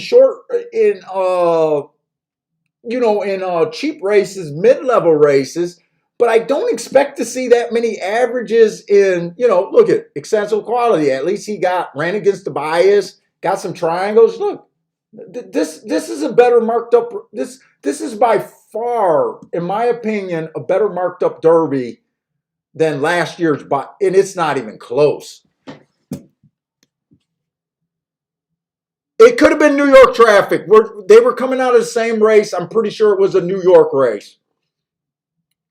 cheap races, mid-level races, but I don't expect to see that many averages in, look at extensive quality. At least he ran against the bias, got some triangles. Look, this is a better marked up. This is by far, in my opinion, a better marked up Derby than last year's, and it's not even close. It could have been New York traffic. They were coming out of the same race. I'm pretty sure it was a New York race.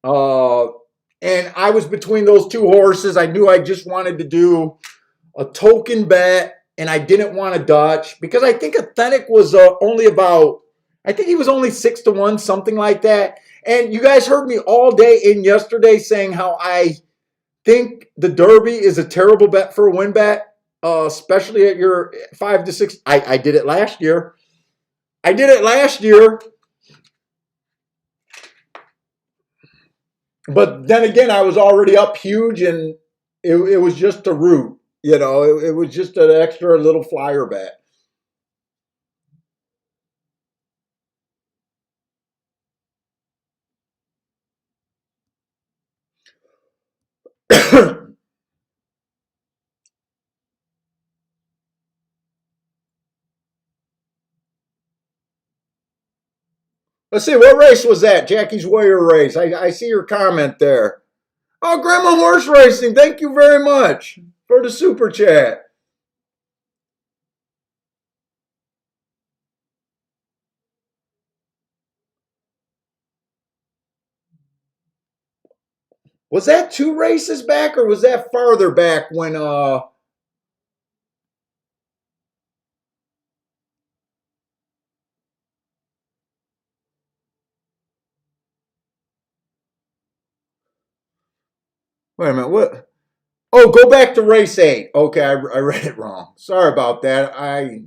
And I was between those 2 horses. I knew I just wanted to do a token bet, and I didn't want a Dutch because I think Authentic was I think he was only 6-1, something like that. And you guys heard me all day in yesterday saying how I think the Derby is a terrible bet for a win bet, especially at your 5 to 6. I did it last year. But then again, I was already up huge, and it was just a root. It was just an extra little flyer bet. Let's see, what race was that? Jackie's Warrior race. I see your comment there. Oh, Grandma Horse Racing, thank you very much for the super chat. Was that 2 races back, or was that farther back when wait a minute, what? Oh, go back to race 8. Okay, I read it wrong. Sorry about that. I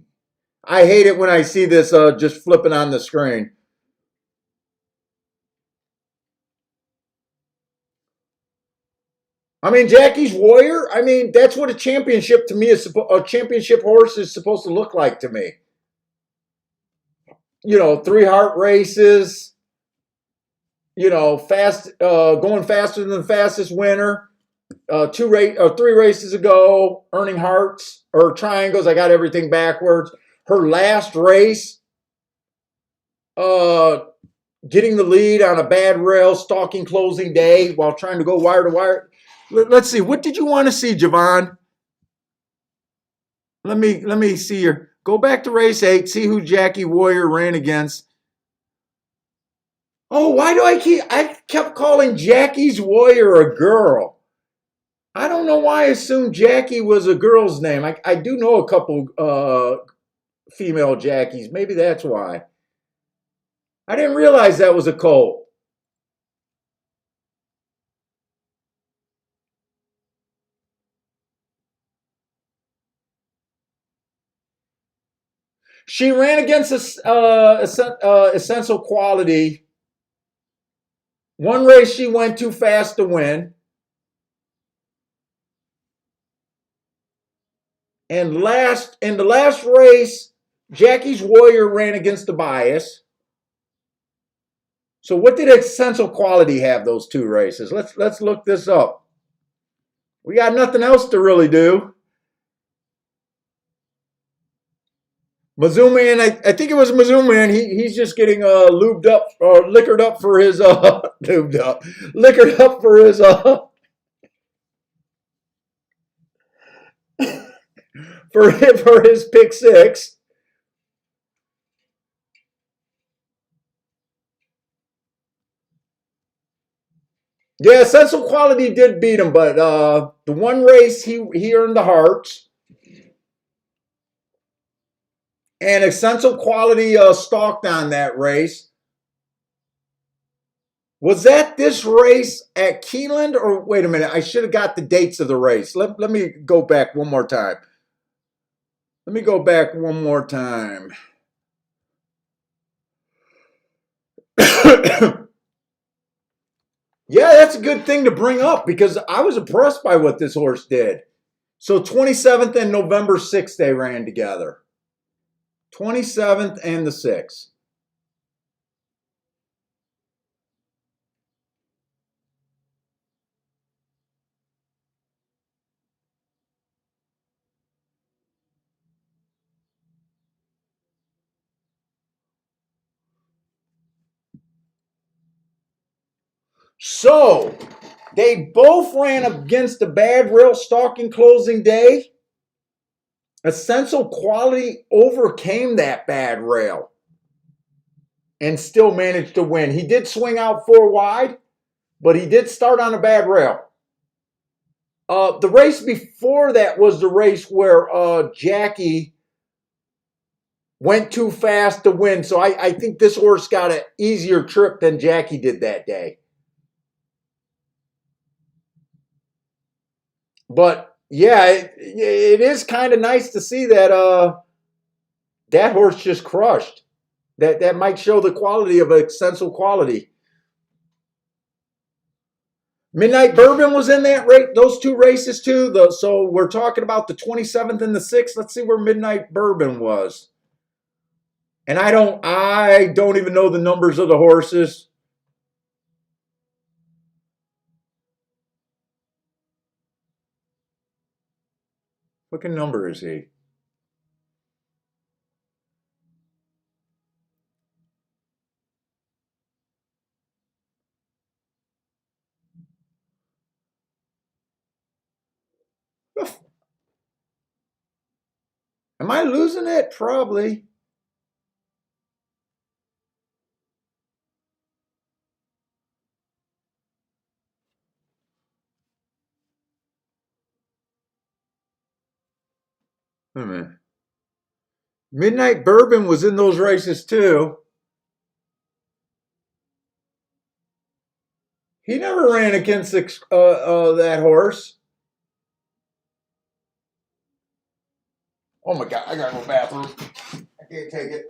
hate it when I see this just flipping on the screen. I mean, Jackie's Warrior. I mean, that's what a championship to me is. A championship horse is supposed to look like to me. 3 heart races. Fast, going faster than the fastest winner. 3 races ago, earning hearts or triangles. I got everything backwards. Her last race, getting the lead on a bad rail, stalking closing day while trying to go wire to wire. Let's see. What did you want to see, Javon? Let me see your. Go back to race 8. See who Jackie Warrior ran against. Oh, why do I kept calling Jackie's Warrior a girl? I don't know why I assumed Jackie was a girl's name. I do know a couple female Jackies. Maybe that's why. I didn't realize that was a cult. She ran against essential quality. One race she went too fast to win. And last in the last race, Jackie's Warrior ran against the bias. So what did essential quality have those two races? Let's look this up. We got nothing else to really do. Mizzou Man, I think it was Mizzou Man. He's just getting lubed up or liquored up for his lubed up, liquored up for his pick six. Yeah, Essential Quality did beat him, but the one race he earned the hearts, and Essential Quality stalked on that race. Was that this race at Keeneland, or wait a minute? I should have got the dates of the race. Let me go back one more time. Let me go back one more time. Yeah, that's a good thing to bring up because I was impressed by what this horse did. So 27th and November 6th, they ran together. 27th and the 6th. So they both ran against the bad rail stalking closing day. Essential Quality overcame that bad rail and still managed to win. He did swing out four wide, but he did start on a bad rail. The race before that was the race where Jackie went too fast to win. So I think this horse got an easier trip than Jackie did that day. But yeah, it is kind of nice to see that that horse just crushed. That might show the quality of Essential Quality. Midnight Bourbon was in that race, those two races too. So we're talking about the 27th and the 6th. Let's see where Midnight Bourbon was. And I don't even know the numbers of the horses. What kind of number is he? Am I losing it? Probably. Wait a minute. Midnight Bourbon was in those races too. He never ran against that horse. Oh my God, I gotta go to the bathroom. I can't take it.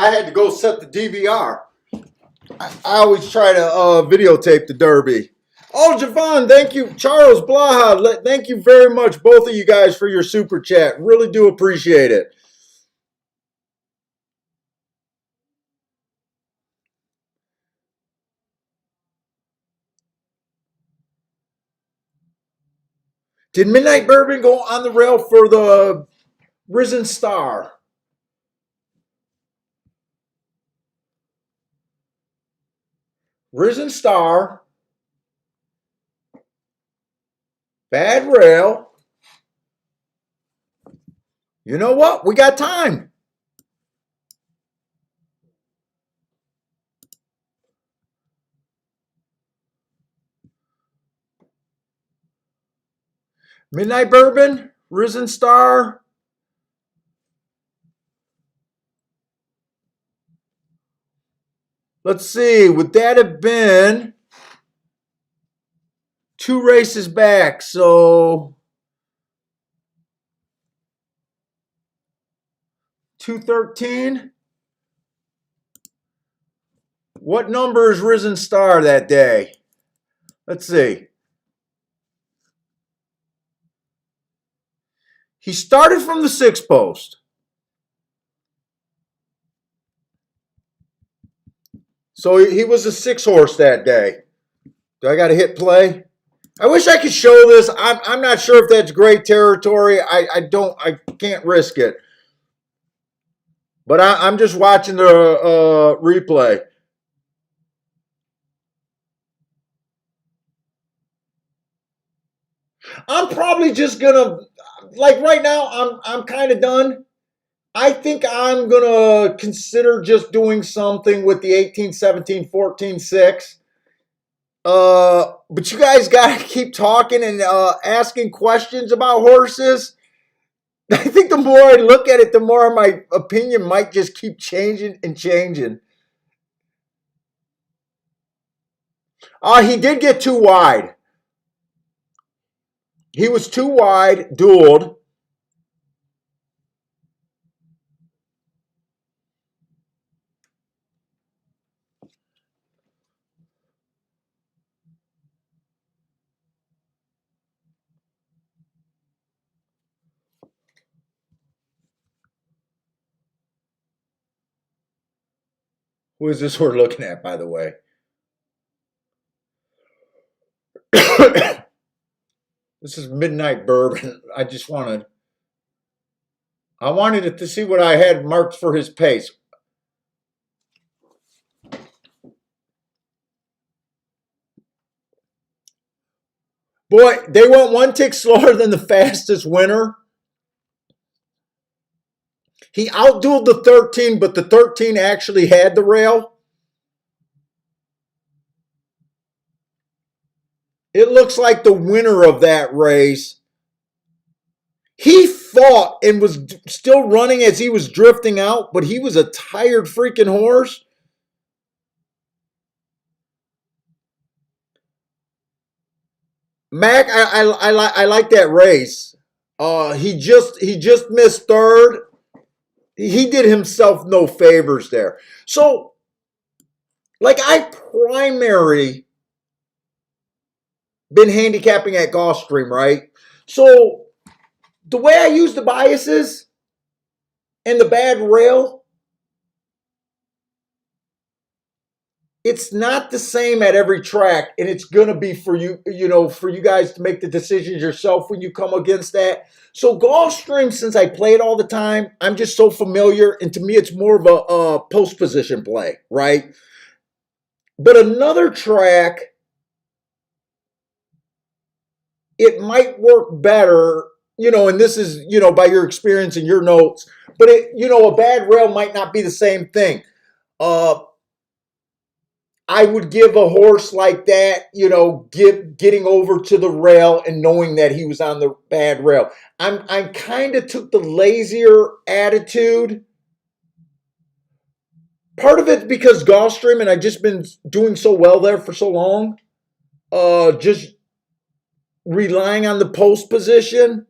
I had to go set the DVR. I always try to videotape the Derby. Oh, Javon, thank you. Charles Blaha, thank you very much, both of you guys, for your super chat. Really do appreciate it. Did Midnight Bourbon go on the rail for the Risen Star? Risen Star. Bad rail. You know what? We got time. Midnight Bourbon, Risen Star. Let's see. Would that have been 2 races back? So 213. What number is Risen Star that day? Let's see. He started from the 6th post. So he was a 6 horse that day. Do I got to hit play? I wish I could show this. I'm not sure if that's great territory. I can't risk it. But I'm just watching the replay. I'm probably just gonna, like right now, I'm kind of done. I think I'm gonna consider just doing something with the 18, 17, 14, 6. But you guys gotta keep talking and asking questions about horses. I think the more I look at it, the more my opinion might just keep changing and changing. He did get too wide. He was too wide, dueled. Who is this we're looking at, by the way? This is Midnight Bourbon. I wanted it to see what I had marked for his pace. Boy, they went 1 tick slower than the fastest winner. He outdueled the 13, but the 13 actually had the rail. It looks like the winner of that race, he fought and was still running as he was drifting out, but he was a tired freaking horse. Mac, I like that race. He just missed 3rd. He did himself no favors there. So, like, I primary been handicapping at Gulfstream, right? So the way I use the biases and the bad rail, it's not the same at every track, and it's gonna be for you, for you guys to make the decisions yourself when you come against that. So Gulfstream, since I play it all the time, I'm just so familiar, and to me, it's more of a post position play, right? But another track, it might work better, and this is, by your experience and your notes, but a bad rail might not be the same thing. I would give a horse like that, getting over to the rail and knowing that he was on the bad rail. I kind of took the lazier attitude. Part of it's because Gulfstream, and I've just been doing so well there for so long, just relying on the post position.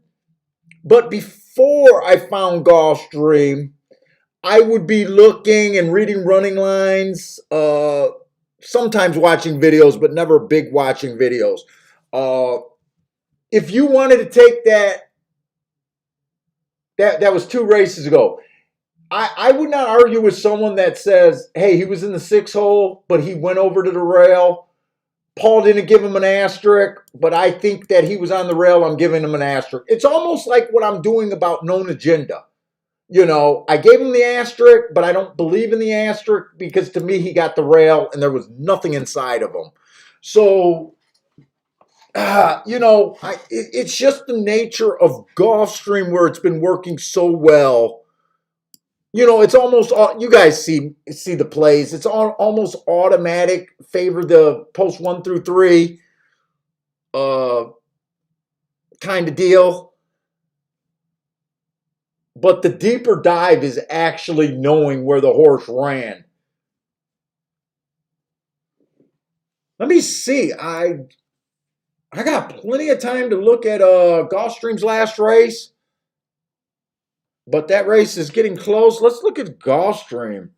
But before I found Gulfstream, I would be looking and reading running lines, sometimes watching videos, but never big watching videos. Uh, if you wanted to take that was 2 races ago. I would not argue with someone that says, hey, he was in the 6 hole, but he went over to the rail. Paul didn't give him an asterisk, but I think that he was on the rail. I'm giving him an asterisk. It's almost like what I'm doing about known agenda. You know, I gave him the asterisk, but I don't believe in the asterisk because to me, he got the rail and there was nothing inside of him. So, it's just the nature of Gulfstream where it's been working so well. It's almost you guys see the plays. It's almost automatic. Favor the post 1 through 3 uh, kind of deal. But the deeper dive is actually knowing where the horse ran. Let me see. I got plenty of time to look at Gulfstream's last race, but that race is getting close. Let's look at Gulfstream.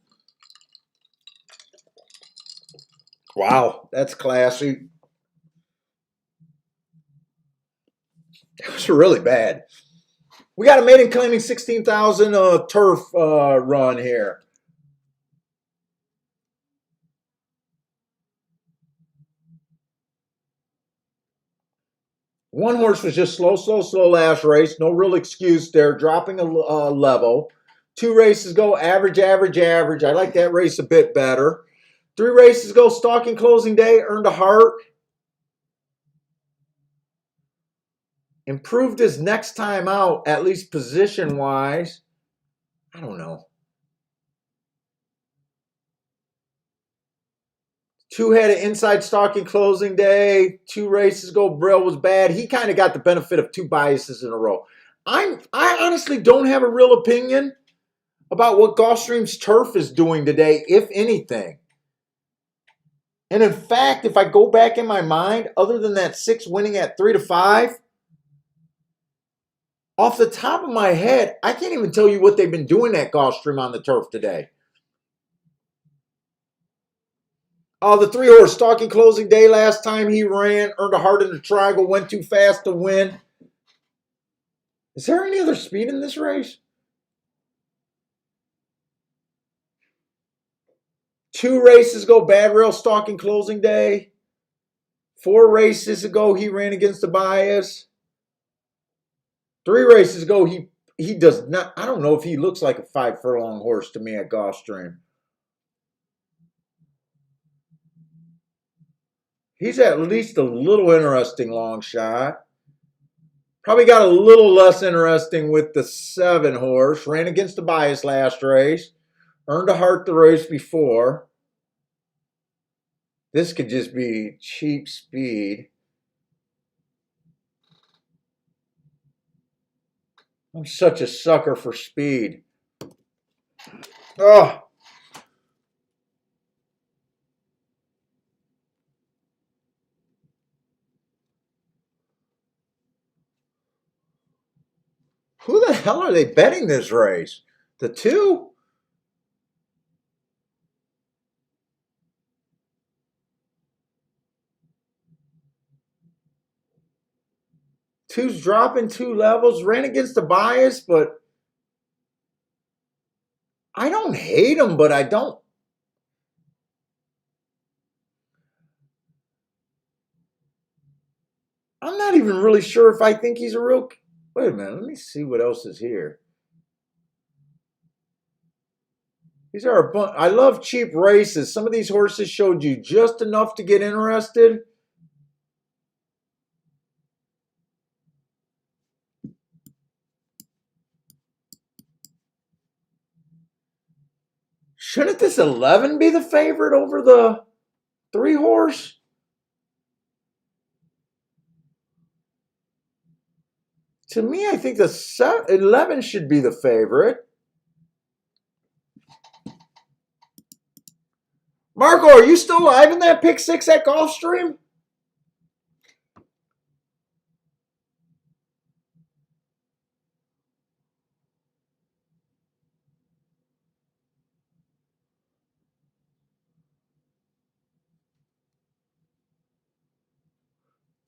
Wow, that's classy. That was really bad. We got a maiden claiming 16,000 turf run here. One horse was just slow last race. No real excuse there. Dropping a level. 2 races go, average. I like that race a bit better. 3 races go, stalking closing day, earned a heart. Improved his next time out, at least position-wise. I don't know. 2 had an inside stalking closing day. 2 races ago, Brill was bad. He kind of got the benefit of 2 biases in a row. I honestly don't have a real opinion about what Gulfstream's turf is doing today, if anything. And in fact, if I go back in my mind, other than that 6 winning at 3-5, off the top of my head, I can't even tell you what they've been doing at Gulfstream on the turf today. The 3-horse stalking closing day last time he ran, earned a heart in the triangle, went too fast to win. Is there any other speed in this race? 2 races ago, bad rail stalking closing day. 4 races ago, he ran against the bias. 3 races ago, he does not. I don't know if he looks like a 5 furlong horse to me at Gulfstream. He's at least a little interesting long shot. Probably got a little less interesting with the 7 horse. Ran against the bias last race. Earned a heart the race before. This could just be cheap speed. I'm such a sucker for speed. Oh. Who the hell are they betting this race? The 2? Two's dropping 2 levels. Ran against the bias, but I don't hate him, but I don't. I'm not even really sure if I think he's a real. Wait a minute. Let me see what else is here. These are a bunch. I love cheap races. Some of these horses showed you just enough to get interested. Shouldn't this 11 be the favorite over the 3-horse? To me, I think the 11 should be the favorite. Marco, are you still live in that pick 6 at Gulfstream?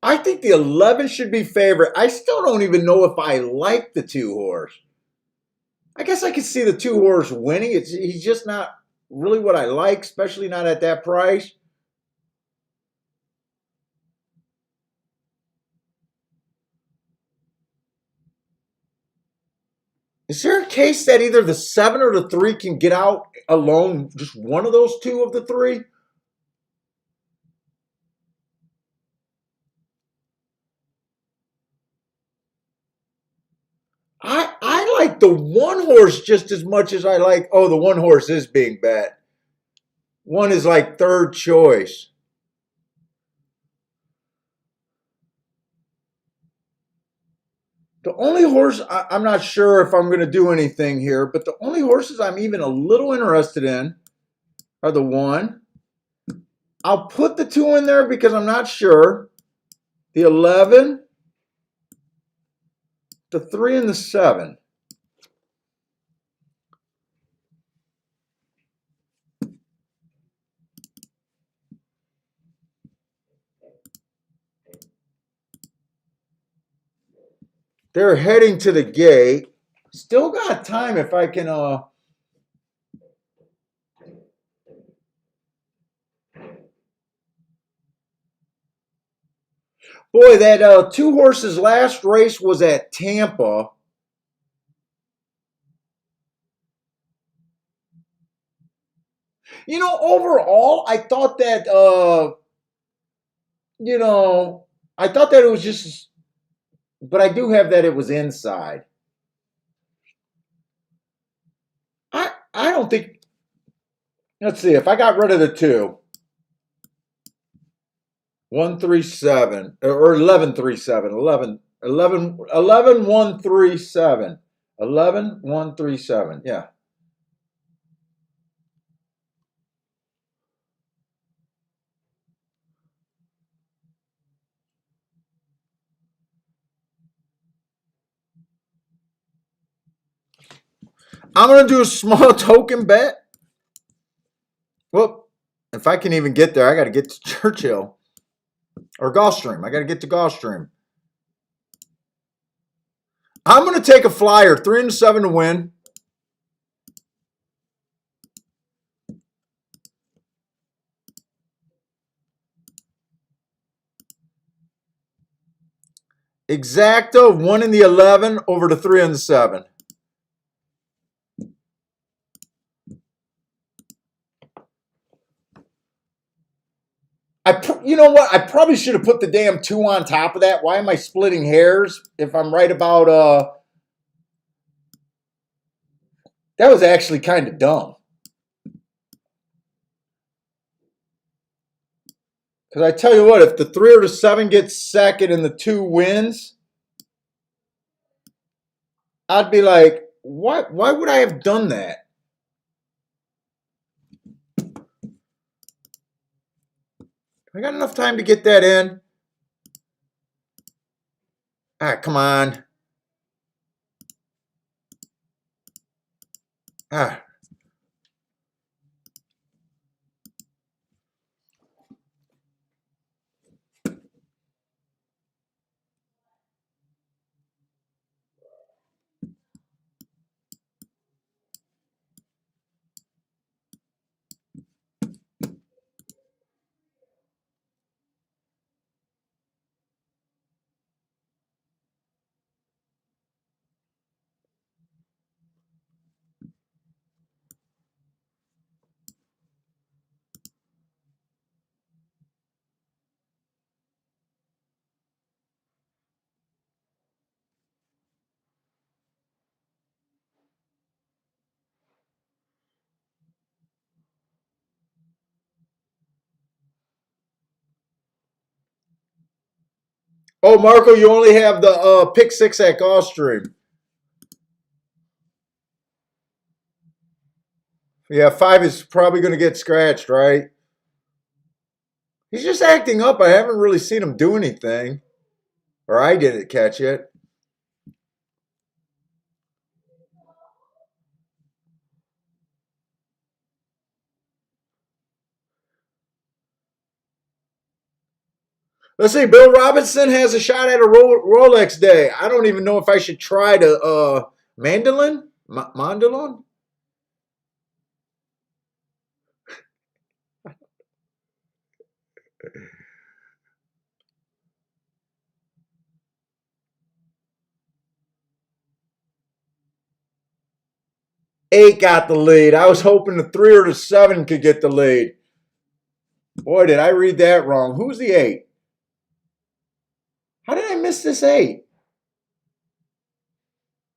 I think the 11 should be favorite. I still don't even know if I like the 2 horse. I guess I could see the 2 horse winning. He's just not really what I like, especially not at that price. Is there a case that either the 7 or the 3 can get out alone, just one of those two of the 3? I like the 1 horse just as much as I like. Oh, the 1 horse is being bet. 1 is like third choice. The only horse I'm not sure if I'm going to do anything here, but the only horses I'm even a little interested in are the 1. I'll put the 2 in there because I'm not sure. The 11, the 3, and the 7. They're heading to the gate. Still got time if I can. Boy, that 2 horses last race was at Tampa. Overall, I thought that I thought that it was just, but I do have that it was inside. I don't think. Let's see if I got rid of the 2. 137 or 1137 11 137 11 137. Yeah. I'm gonna do a small token bet. Well, if I can even get there, I got to get to Churchill or Gulfstream. I got to get to Gulfstream. I'm going to take a flyer, 3 and 7 to win. Exacta, 1 in the 11 over to 3 and the 7. You know what? I probably should have put the damn 2 on top of that. Why am I splitting hairs if I'm right about that was actually kind of dumb. Because I tell you what, if the 3 or the 7 gets second and the 2 wins, I'd be like, why would I have done that? I got enough time to get that in. Ah, come on. Ah. Oh, Marco, you only have the pick 6 at Gulfstream. Yeah, 5 is probably going to get scratched, right? He's just acting up. I haven't really seen him do anything. Or I didn't catch it. Let's see. Bill Robinson has a shot at a Rolex day. I don't even know if I should try to mandolin. Mandolin. 8 got the lead. I was hoping the 3 or the 7 could get the lead. Boy, did I read that wrong. Who's the 8? How did I miss this 8?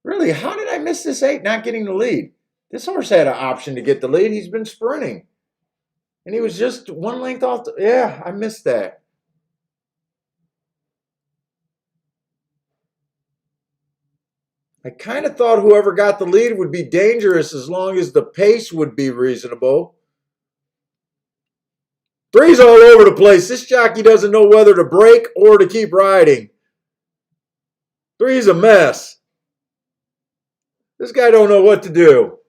Really, how did I miss this 8 not getting the lead? This horse had an option to get the lead. He's been sprinting. And he was just 1 length off. Yeah, I missed that. I kind of thought whoever got the lead would be dangerous as long as the pace would be reasonable. 3's all over the place. This jockey doesn't know whether to break or to keep riding. 3's a mess. This guy don't know what to do.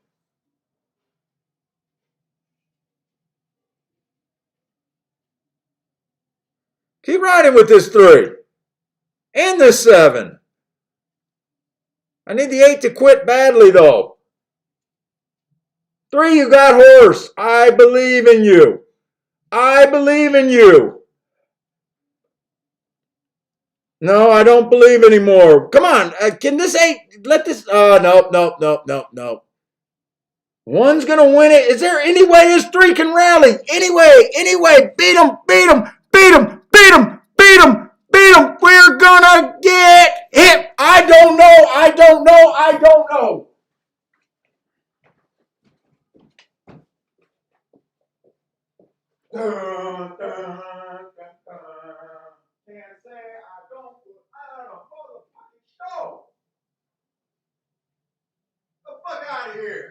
Keep riding with this 3. And this 7. I need the 8 to quit badly, though. 3, you got horse. I believe in you. I believe in you. No, I don't believe anymore. Come on. Can this 8, let this, nope. 1's going to win it. Is there any way his 3 can rally? Anyway. Beat him. We're going to get hit. I don't know. Can't say I don't put on a motherfucking show. Get the fuck out of here.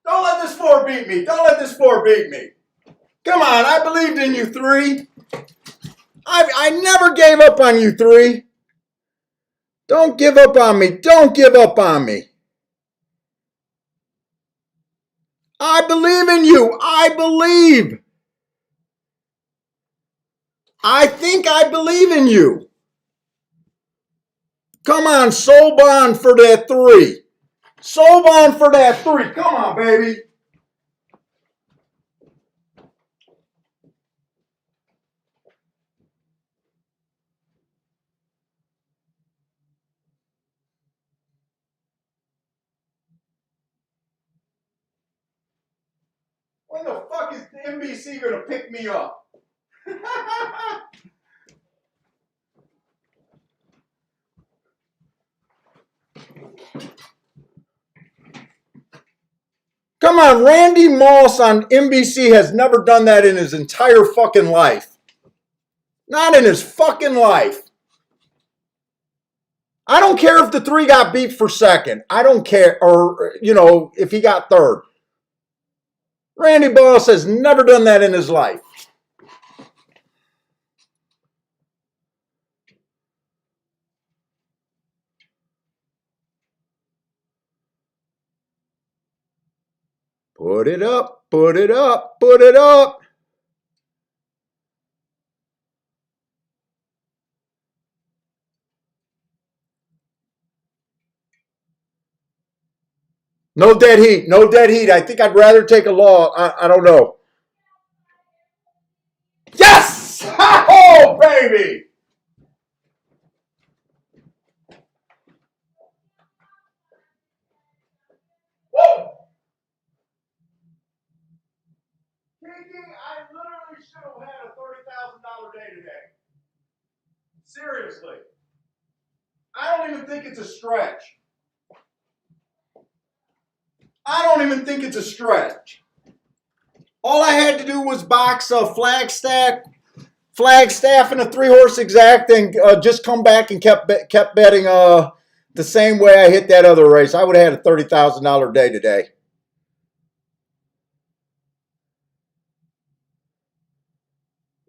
Don't let this 4 beat me. Come on, I believed in you, 3. I never gave up on you, 3. Don't give up on me. I believe in you. I think I believe in you. Come on, soul bond for that 3. Come on, baby. When the fuck is the NBC going to pick me up? Come on, Randy Moss on NBC has never done that in his entire fucking life. Not in his fucking life. I don't care if the 3 got beat for second. I don't care, or, if he got third. Randy Moss has never done that in his life. Put it up. No dead heat. I think I'd rather take a law. I don't know. Yes! Oh, baby! Woo! Kiki, I literally should have had a $30,000 day today. Seriously. I don't even think it's a stretch. All I had to do was box a Flagstaff and a 3-horse exact, and just come back and kept betting the same way I hit that other race. I would have had a $30,000 day today.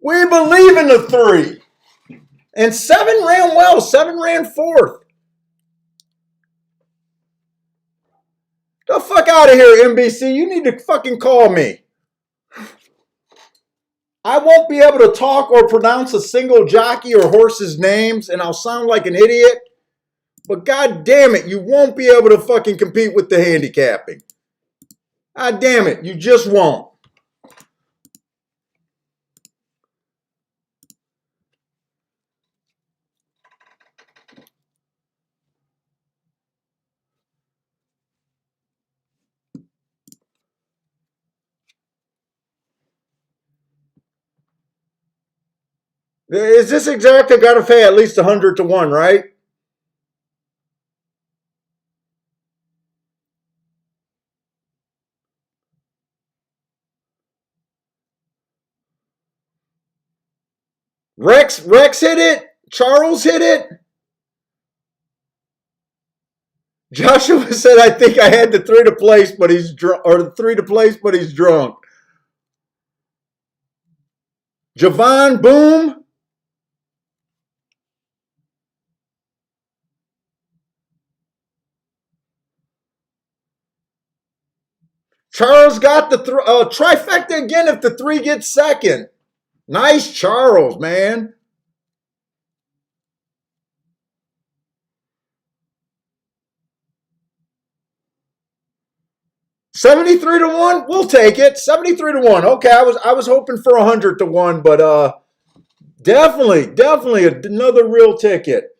We believe in the 3. And 7 ran well. 7 ran 4th. The fuck out of here, NBC. You need to fucking call me. I won't be able to talk or pronounce a single jockey or horse's names, and I'll sound like an idiot. But god damn it, you won't be able to fucking compete with the handicapping. God damn it, you just won't. Is this exact? I gotta pay at least 100 to 1, right? Rex hit it. Charles hit it. Joshua said, "I think I had the 3 to place, but he's drunk, or the 3 to place, but he's drunk." Javon, boom. Charles got the trifecta again if the 3 gets second. Nice, Charles, man. $73 to 1, we'll take it. $73 to 1. Okay, I was hoping for 100 to 1, but definitely another real ticket.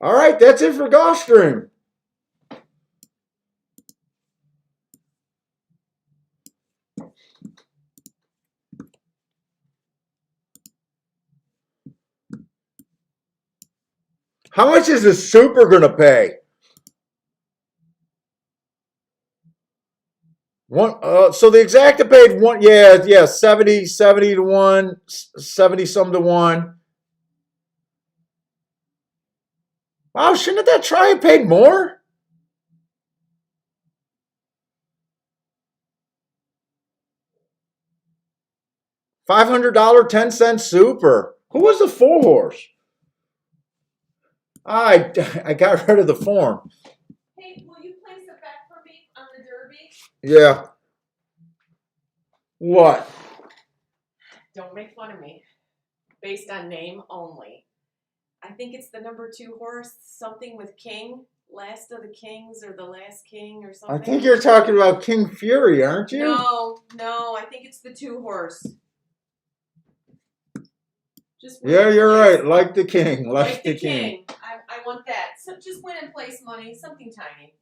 All right, that's it for Gulfstream. How much is the super gonna pay? One. So the exacta paid one. Yeah, 70 to 1, 70 some to 1. Wow, shouldn't that try have paid more? $500 10-cent super. Who was the 4 horse? I got rid of the form. Hey, will you place a bet for me on the Derby? Yeah. What? Don't make fun of me. Based on name only. I think it's the number 2 horse, something with King. Last of the Kings or the Last King or something. I think you're talking about King Fury, aren't you? No, I think it's the 2 horse. Just yeah, you're right. Like the King. Like the king. I want that. So just win and place money, something tiny.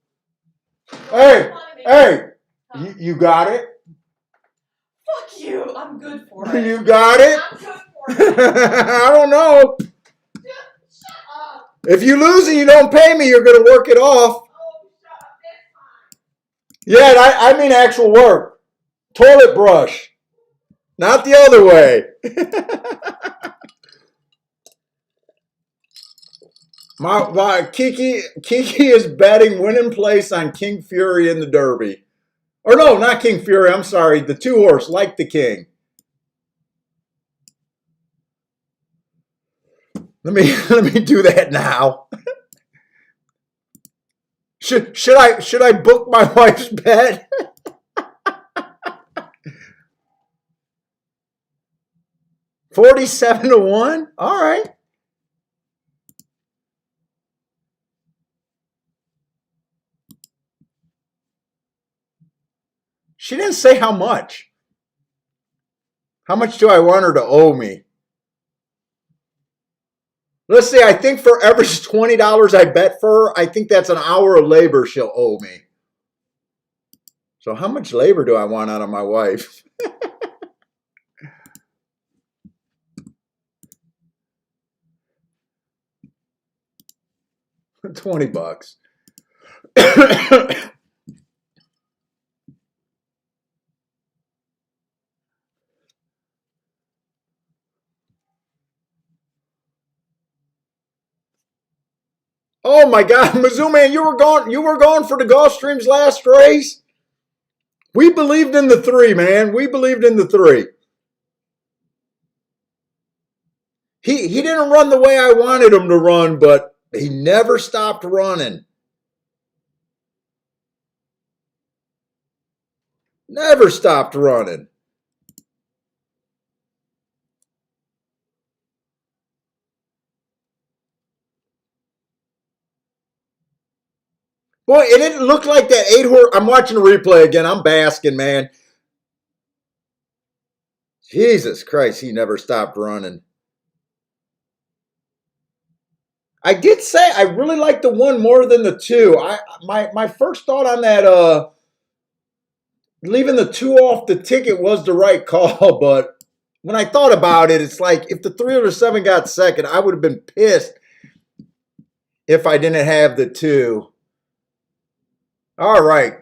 Hey, you got it? Fuck you. I'm good for it. You got it? I'm good for it. I don't know. Shut up. If you lose and you don't pay me, you're going to work it off. Oh, shut up. That's fine. Yeah, I mean actual work. Toilet brush. Not the other way. my Kiki is betting win in place on King Fury in the Derby. Or no, not King Fury. I'm sorry. The 2 horse, Like the King. Let me do that now. Should I book my wife's bet? $47 to 1? All right. She didn't say how much. How much do I want her to owe me? Let's see, I think for every $20 I bet for her, I think that's an hour of labor she'll owe me. So how much labor do I want out of my wife? $20. Oh my God, Mizzou man, you were gone for the Gulfstream's last race. We believed in the 3, man. We believed in the 3. He didn't run the way I wanted him to run, but He never stopped running. Never stopped running. Boy, it didn't look like that 8 horse. I'm watching the replay again. I'm basking, man. Jesus Christ, he never stopped running. I did say I really like the 1 more than the 2. My first thought on that leaving the 2 off the ticket was the right call, but when I thought about it, it's like if the 3 or the 7 got second, I would have been pissed if I didn't have the 2. All right.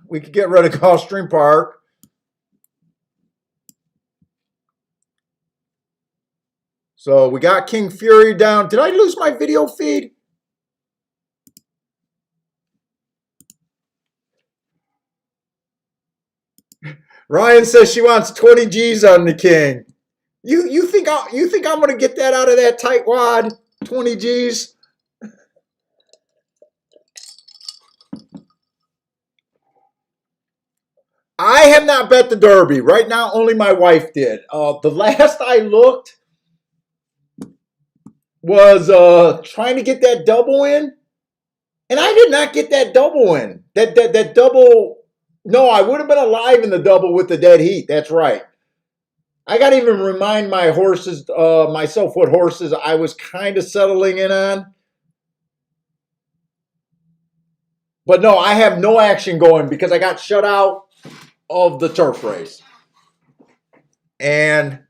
We could get rid of Gulfstream Park. So we got King Fury down. Did I lose my video feed? Ryan says she wants 20 G's on the King. You think I'm gonna get that out of that tight wad? 20 G's? I have not bet the Derby. Right now, only my wife did. The last I looked was trying to get that double in, and I did not get that double in. That double. No, I would have been alive in the double with the dead heat. That's right. I got to even remind my horses, myself, what horses I was kind of settling in on. But no, I have no action going because I got shut out of the turf race. And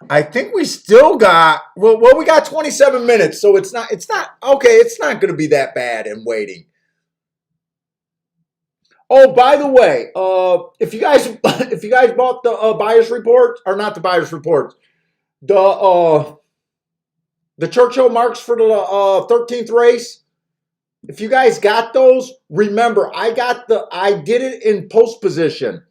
I think we still got we got 27 minutes, so it's not okay, it's not going to be that bad in waiting. Oh, by the way, if you guys bought the buyer's report, or not the buyer's report, the Churchill marks for the 13th race, if you guys got those, remember I did it in post position.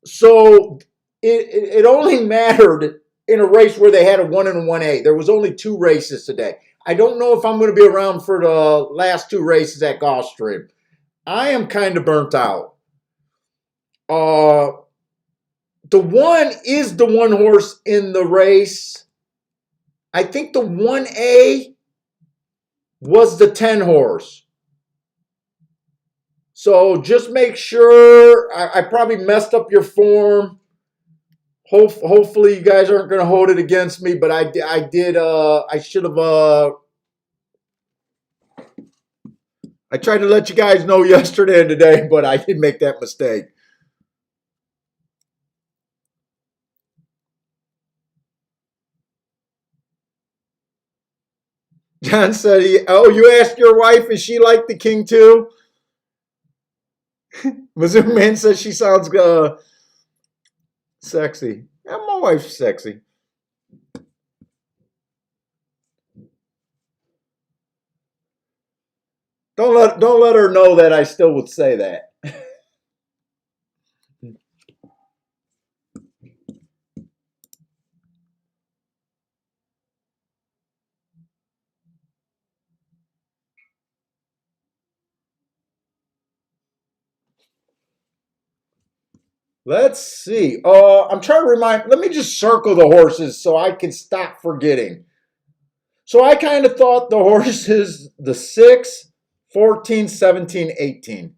So it only mattered in a race where they had a 1 and a 1A. There was only 2 races today. I don't know if I'm going to be around for the last 2 races at Gulfstream. I am kind of burnt out. The 1 is the 1 horse in the race. I think the 1A was the 10 horse. So just make sure. I probably messed up your form. Hopefully you guys aren't going to hold it against me, but I should have, I tried to let you guys know yesterday and today, but I did make that mistake. John said, you asked your wife, is she like the King too? Mizzou Man says she sounds sexy. Yeah, my wife's sexy. Don't let her know that I still would say that. Let's see. I'm trying to remind. Let me just circle the horses so I can stop forgetting. So I kind of thought the horses, the 6, 14, 17, 18.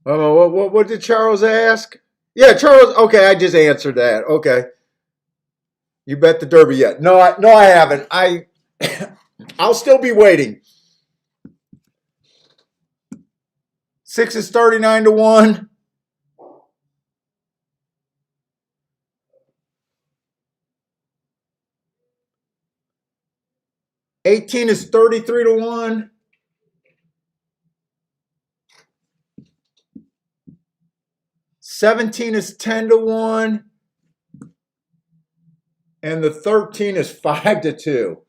What did Charles ask? Yeah, Charles. Okay, I just answered that. Okay, you bet the Derby yet? No, I haven't. I'll still be waiting. 6 is 39 to 1. 18 is 33 to 1. 17 is 10 to 1. And the 13 is 5 to 2.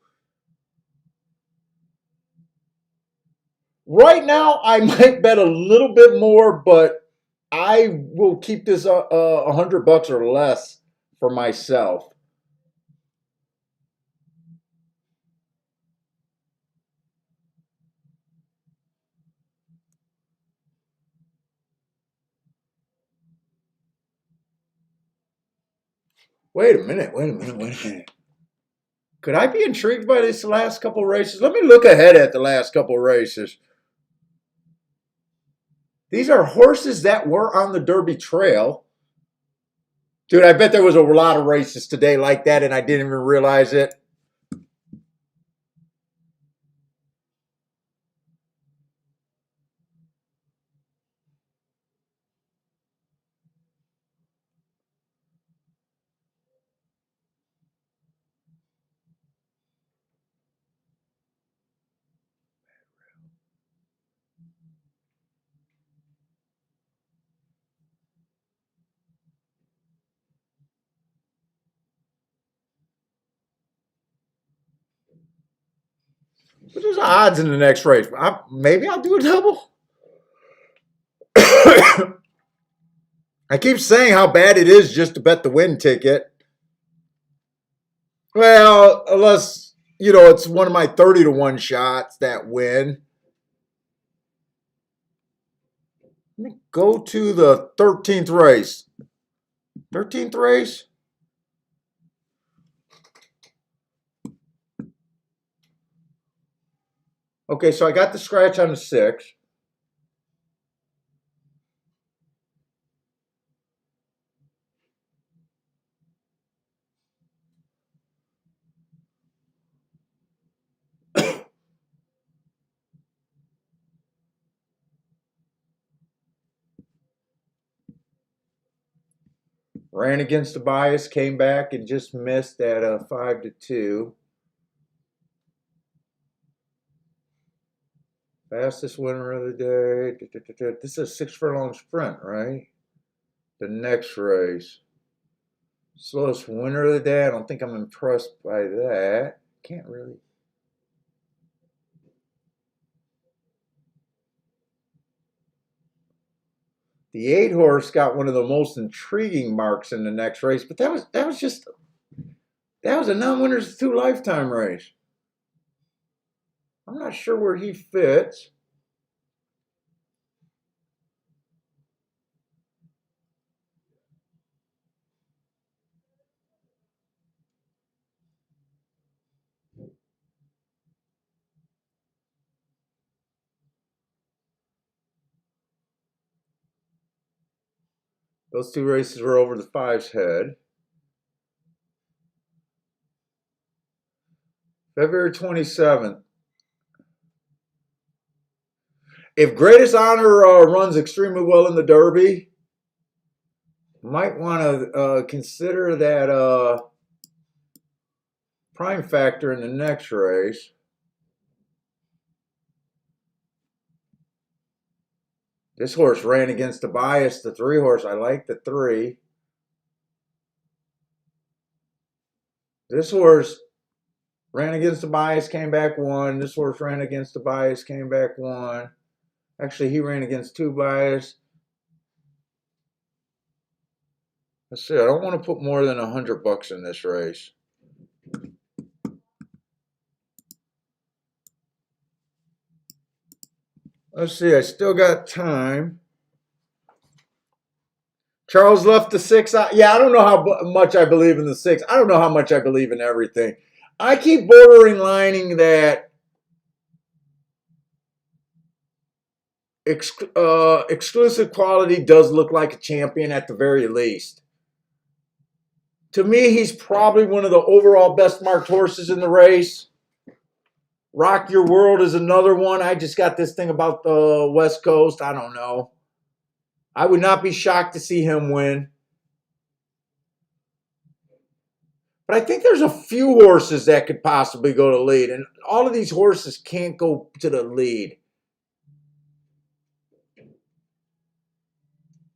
Right now, I might bet a little bit more, but I will keep this $100 or less for myself. Wait a minute. Wait a minute. Could I be intrigued by this last couple races? Let me look ahead at the last couple races. These are horses that were on the Derby Trail. Dude, I bet there was a lot of races today like that and I didn't even realize it. But there's odds in the next race. Maybe I'll do a double. I keep saying how bad it is just to bet the win ticket. Well, unless, it's one of my 30 to 1 shots that win. Let me go to the 13th race. 13th race? Okay, so I got the scratch on the 6. Ran against the bias, came back and just missed at a 5 to 2. Fastest winner of the day. This is a 6 furlong sprint, right? The next race. Slowest winner of the day. I don't think I'm impressed by that. Can't really. The 8 horse got one of the most intriguing marks in the next race, but that was a non-winners 2 lifetime race. I'm not sure where he fits. Those 2 races were over the 5's head. February 27th. If Greatest Honor runs extremely well in the Derby, might want to consider that prime factor in the next race. This horse ran against the bias, the 3 horse. I like the 3. This horse ran against the bias, came back 1. This horse ran against the bias, came back 1. Actually, he ran against 2 bias. Let's see. I don't want to put more than $100 in this race. Let's see. I still got time. Charles left the 6. Yeah, I don't know how much I believe in the 6. I don't know how much I believe in everything. I keep bordering lining that exclusive quality does look like a champion at the very least. To me, he's probably one of the overall best marked horses in the race. Rock Your World is another one. I just got this thing about the West Coast. I don't know. I would not be shocked to see him win. But I think there's a few horses that could possibly go to lead. And all of these horses can't go to the lead.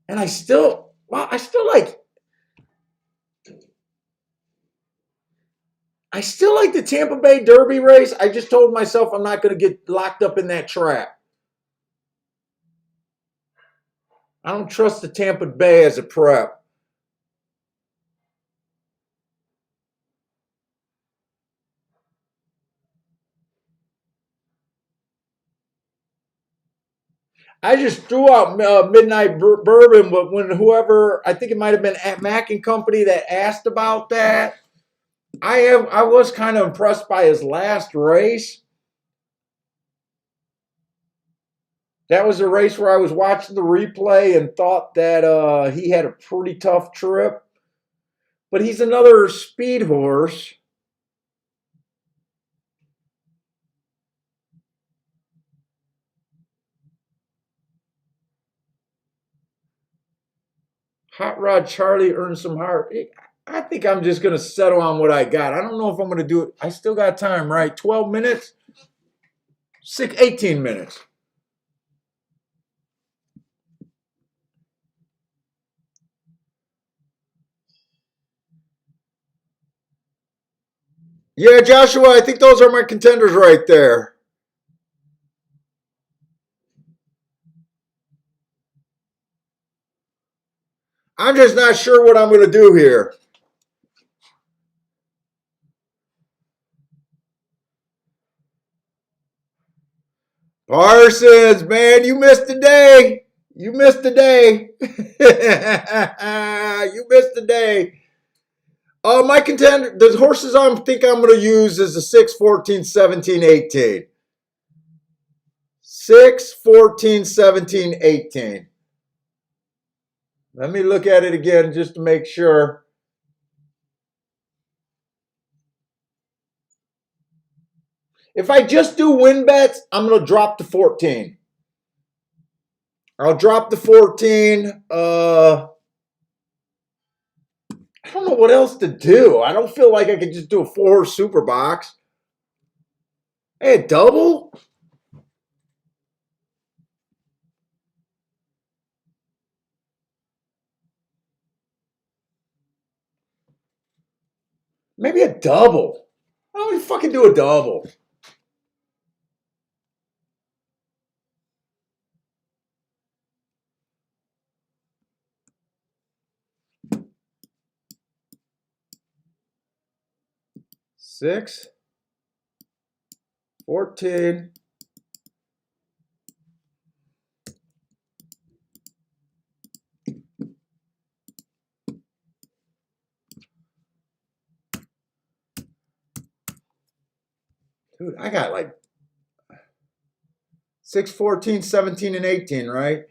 And I still like the Tampa Bay Derby race. I just told myself I'm not going to get locked up in that trap. I don't trust the Tampa Bay as a prep. I just threw out Midnight Bourbon, but when whoever, I think it might have been at Mack and Company that asked about that, I was kind of impressed by his last race. That was a race where I was watching the replay and thought that he had a pretty tough trip. But he's another speed horse. Hot Rod Charlie earned some heart. I think I'm just going to settle on what I got. I don't know if I'm going to do it. I still got time, right? 12 minutes? 18 minutes. Yeah, Joshua, I think those are my contenders right there. I'm just not sure what I'm going to do here. Parsons, man, you missed the day. You missed the day. You missed the day. My contender, the horses I think I'm going to use is the 6, 14, 17, 18. 6, 14, 17, 18. Let me look at it again just to make sure. If I just do win bets, I'm going to drop to 14. I'll drop to 14. I don't know what else to do. I don't feel like I could just do a 4-horse super box. Hey, a double? Maybe a double. Why don't we fucking do a double? Six, 14. Dude, I got like 6, 14, 17, and 18, right?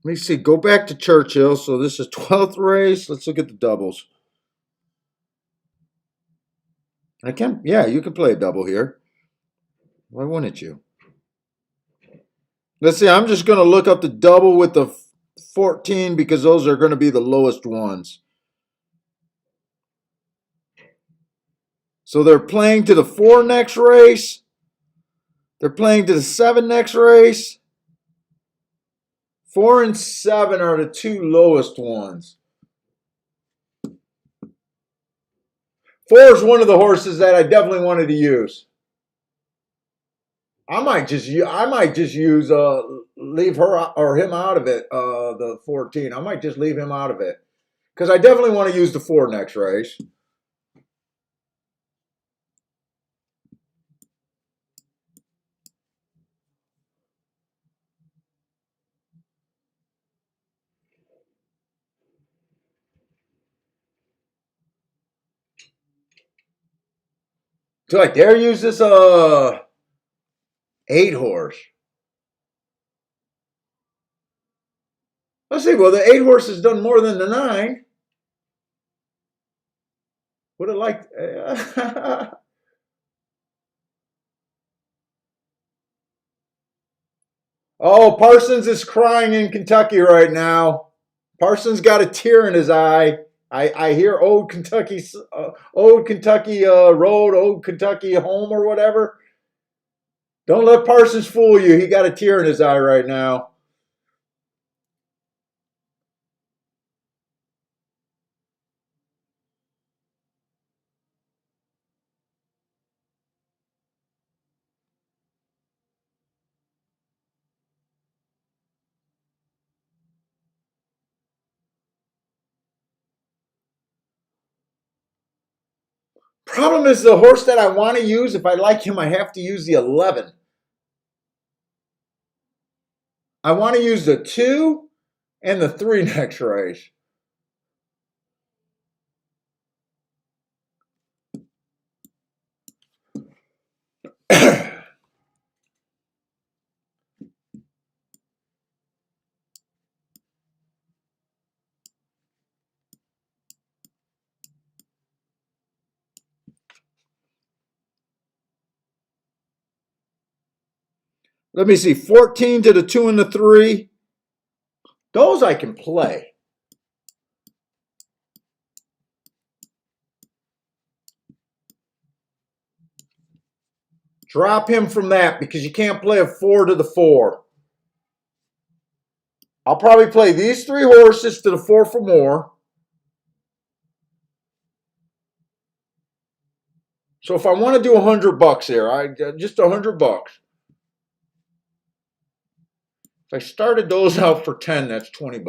Let me see. Go back to Churchill. So this is 12th race. Let's look at the doubles. I can, yeah, you can play a double here. Why wouldn't you? Let's see. I'm just going to look up the double with the 14 because those are going to be the lowest ones. So they're playing to the 4 next race. They're playing to the 7 next race. 4 and 7 are the 2 lowest ones. 4 is one of the horses that I definitely wanted to use. I might just use leave her or him out of it. The 14. I might just leave him out of it because I definitely want to use the 4 next race. Do I dare use this 8-horse? Let's see. Well, the 8-horse has done more than the 9. Would it like? Oh, Parsons is crying in Kentucky right now. Parsons got a tear in his eye. I hear old Kentucky road, old Kentucky home, or whatever. Don't let Parsons fool you. He got a tear in his eye right now. Problem is the horse that I want to use, if I like him, I have to use the 11. I want to use the 2 and the 3 next race. Let me see, 14 to the 2 and the 3. Those I can play. Drop him from that because you can't play a 4 to the 4. I'll probably play these 3 horses to the 4 for more. So if I want to do $100 here, just $100. If I started those out for 10, that's $20.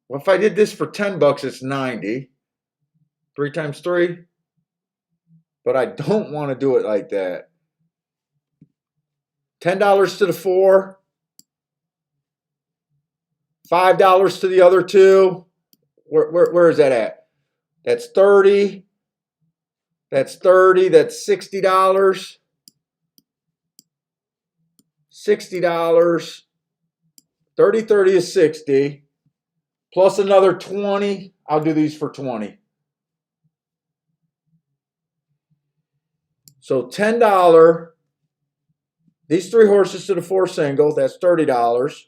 Well, if I did this for $10, it's 90. 3 times 3. But I don't want to do it like that. $10 to the 4. $5 to the other 2. Where is that at? That's 30. That's 30. That's $60. $60. 30, 30 is 60. Plus another 20. I'll do these for 20. So $10. These 3 horses to the 4 single. That's $30.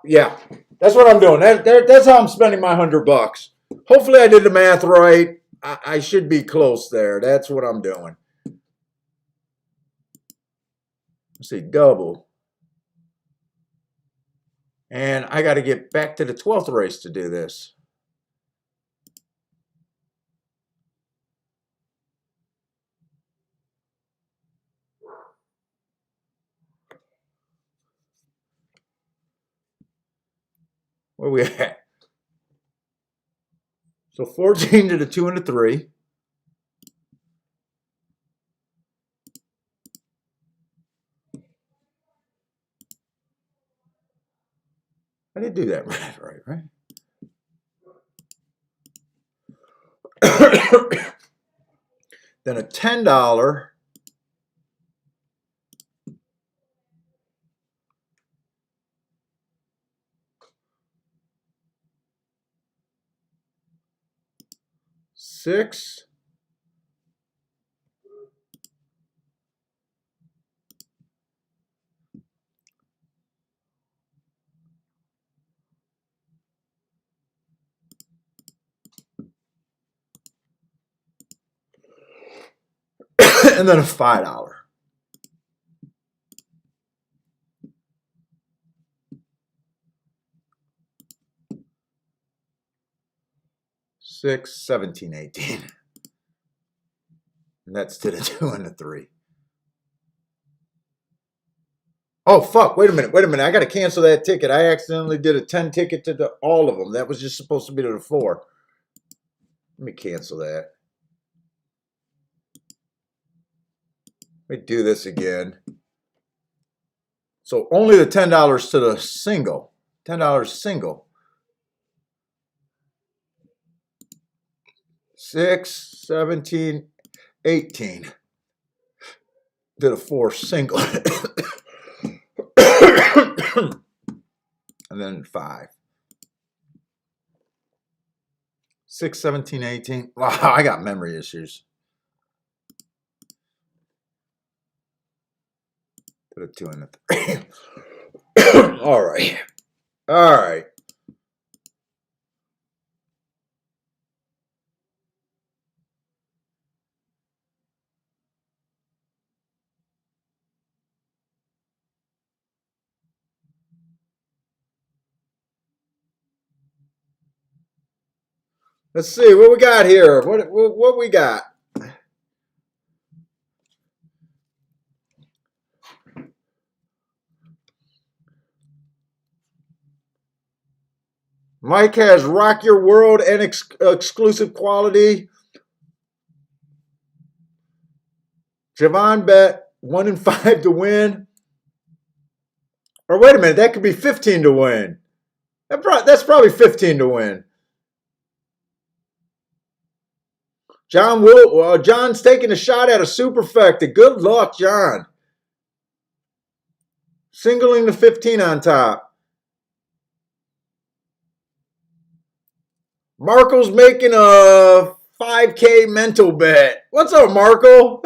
Yeah, that's what I'm doing. That's how I'm spending my $100. Hopefully I did the math right. I should be close there. That's what I'm doing. Let's see, double. And I got to get back to the 12th race to do this. Where we at? So 14 to the 2 and the 3. I did do that right? Then a $10. $6. And then a $5. $6, $17, $18. And that's to the 2 and the 3. Oh, fuck. Wait a minute. I got to cancel that ticket. I accidentally did a 10 ticket to all of them. That was just supposed to be to the 4. Let me cancel that. Let me do this again. So only the $10 to the single. $10 single. 6, 17, 18. Did a 4 single. And then 5. 6, 17, 18. Wow, I got memory issues. Did a 2 and a 3. All right. All right. Let's see what we got here. What we got? Mike has Rock Your World and exclusive quality. Javon bet 1 and 5 to win. Or wait a minute, that could be 15 to win. That's probably 15 to win. John's taking a shot at a superfecta. Good luck, John. Singling the 15 on top. Marco's making a 5K mental bet. What's up, Marco?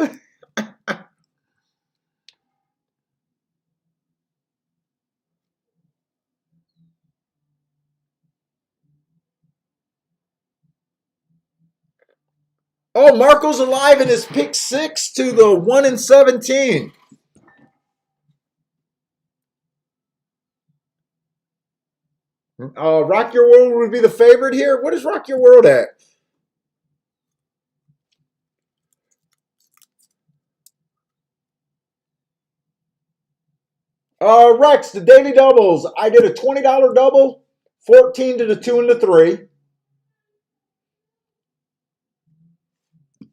Oh, Marco's alive in his pick 6 to the 1 and 17. Rock Your World would be the favorite here. What is Rock Your World at? Rex, the daily doubles. I did a $20 double, 14 to the 2 and the 3.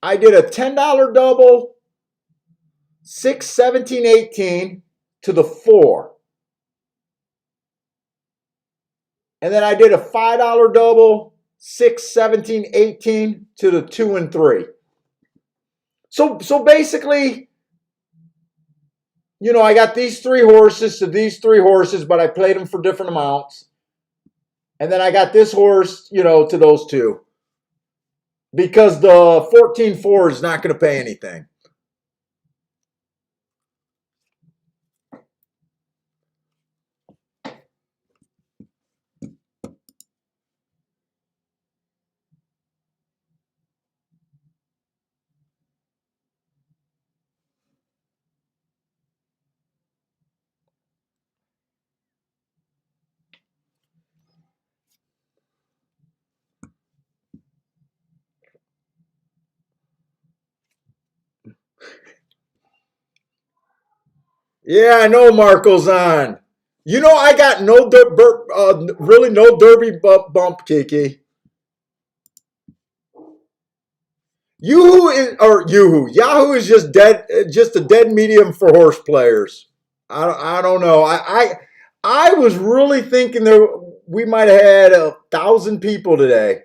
I did a $10 double, 6, 17, 18 to the 4. And then I did a $5 double, 6, 17, 18 to the 2 and 3. So basically, I got these 3 horses to these 3 horses, but I played them for different amounts. And then I got this horse, to those 2. Because the 14-4 is not going to pay anything. Yeah, I know Marco's on. I got really no derby bump, Kiki. Yahoo is just dead, just a dead medium for horse players. I don't know. I was really thinking we might have had 1,000 people today.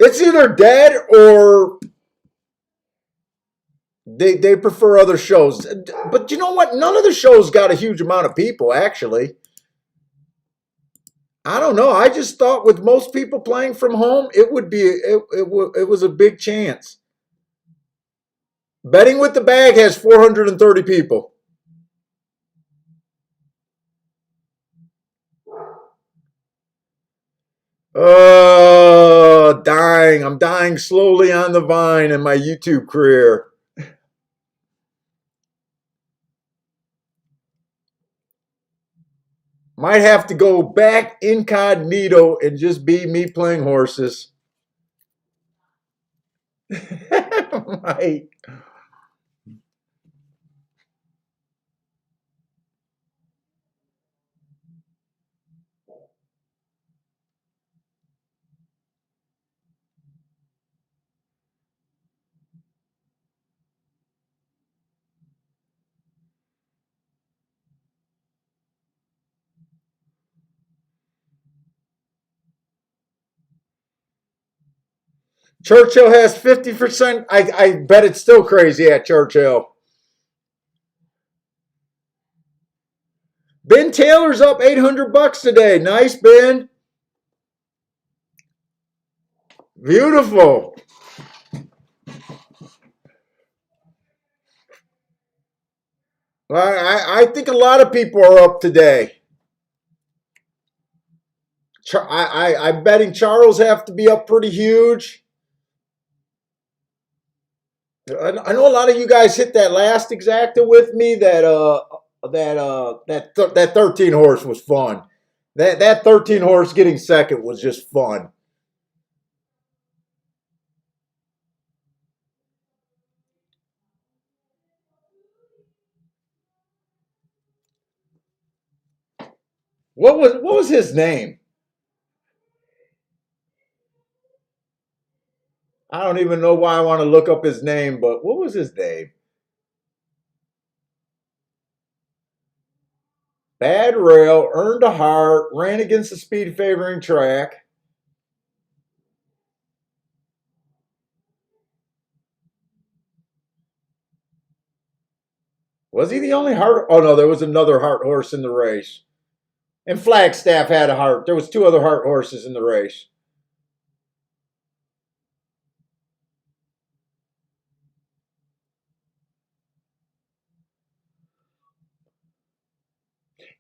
It's either dead or they prefer other shows. But you know what? None of the shows got a huge amount of people, actually. I don't know. I just thought with most people playing from home, it was a big chance. Betting with the Bag has 430 people. Dying. I'm dying slowly on the vine in my YouTube career. Might have to go back incognito and just be me playing horses. Right. Churchill has 50%. I bet it's still crazy at Churchill. Ben Taylor's up $800 today. Nice, Ben. Beautiful. I think a lot of people are up today. I'm betting Charles have to be up pretty huge. I know a lot of you guys hit that last exacta with me. That 13 horse was fun. That 13 horse getting second was just fun. What was his name? I don't even know why I want to look up his name, but what was his name? Bad rail, earned a heart, ran against the speed favoring track. Was he the only heart? Oh no, there was another heart horse in the race. And Flagstaff had a heart. There was two other heart horses in the race.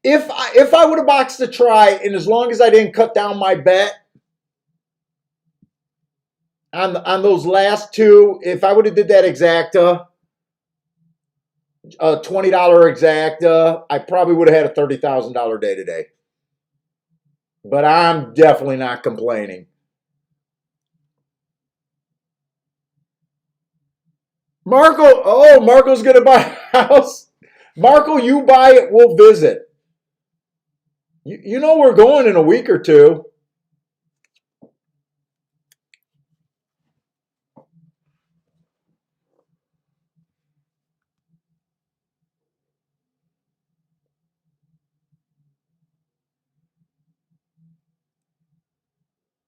If I would have boxed a try, and as long as I didn't cut down my bet on those last two, if I would have did that exacta, a $20 exacta, I probably would have had a $30,000 day today. But I'm definitely not complaining. Marco's gonna buy a house. Marco, you buy it, we'll visit. You know we're going in a week or two.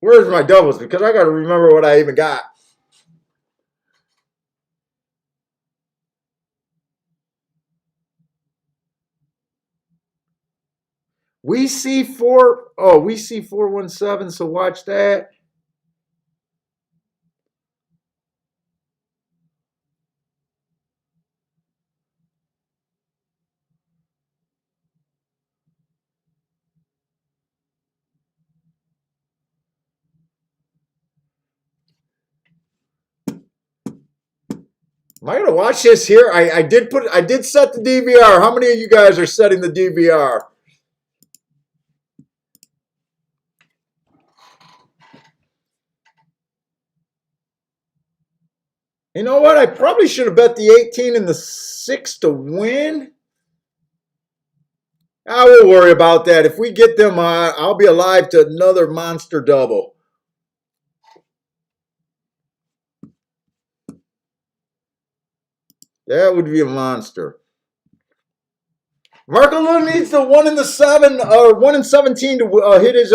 Where's my doubles? Because I got to remember what I even got. We see four. Oh, we see 417. So watch that. Am I gonna watch this here? I did set the DVR. How many of you guys are setting the DVR? You know what? I probably should have bet the 18 and the 6 to win. I will worry about that. If we get them, I'll be alive to another monster double. That would be a monster. Marco Lou needs the 1 in the 7 or 1 in 17 to hit his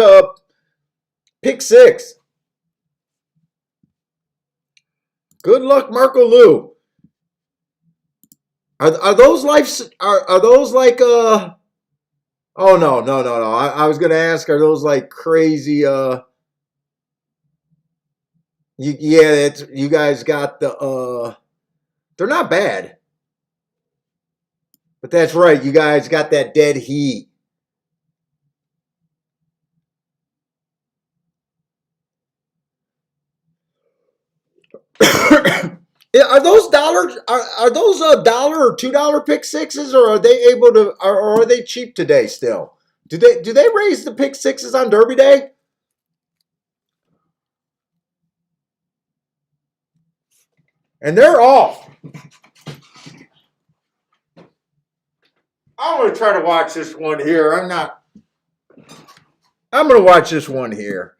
pick 6. Good luck, Marco Lou. Are those life? Are those like Oh no. I was gonna ask, are those like crazy? Yeah, you guys got the. They're not bad, but that's right. You guys got that dead heat. Yeah, are those dollars? Are those a dollar or $2 pick sixes, or are they able to? Or are they cheap today still? Do they raise the pick sixes on Derby Day? And they're off. I'm gonna try to watch this one here. I'm not. I'm gonna watch this one here.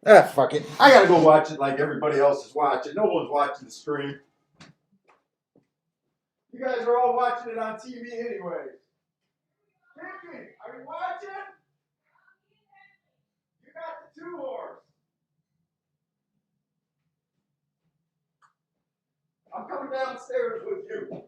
Ah, fuck it. I gotta go watch it like everybody else is watching. No one's watching the stream. You guys are all watching it on TV anyway. Kippy, are you watching? You got the 2 horse. I'm coming downstairs with you.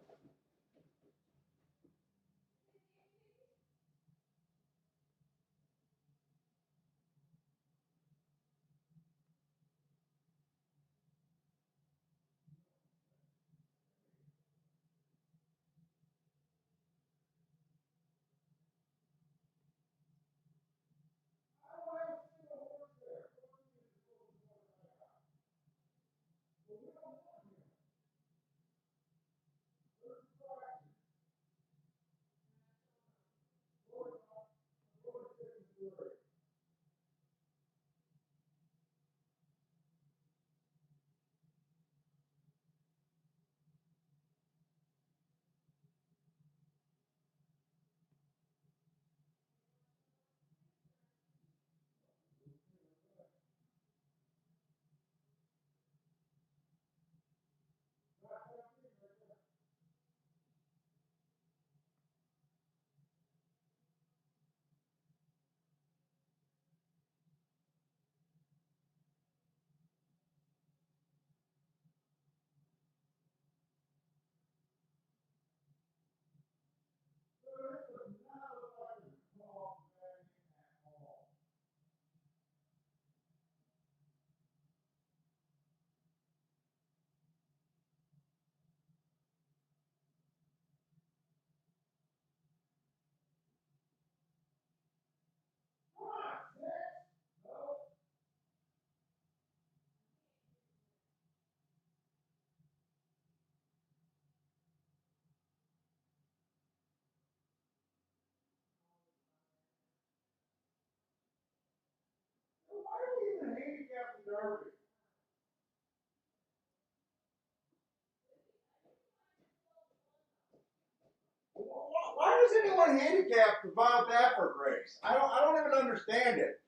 Why are we even handicapping Derby? Why does anyone handicap the Bob Baffert race? I don't even understand it.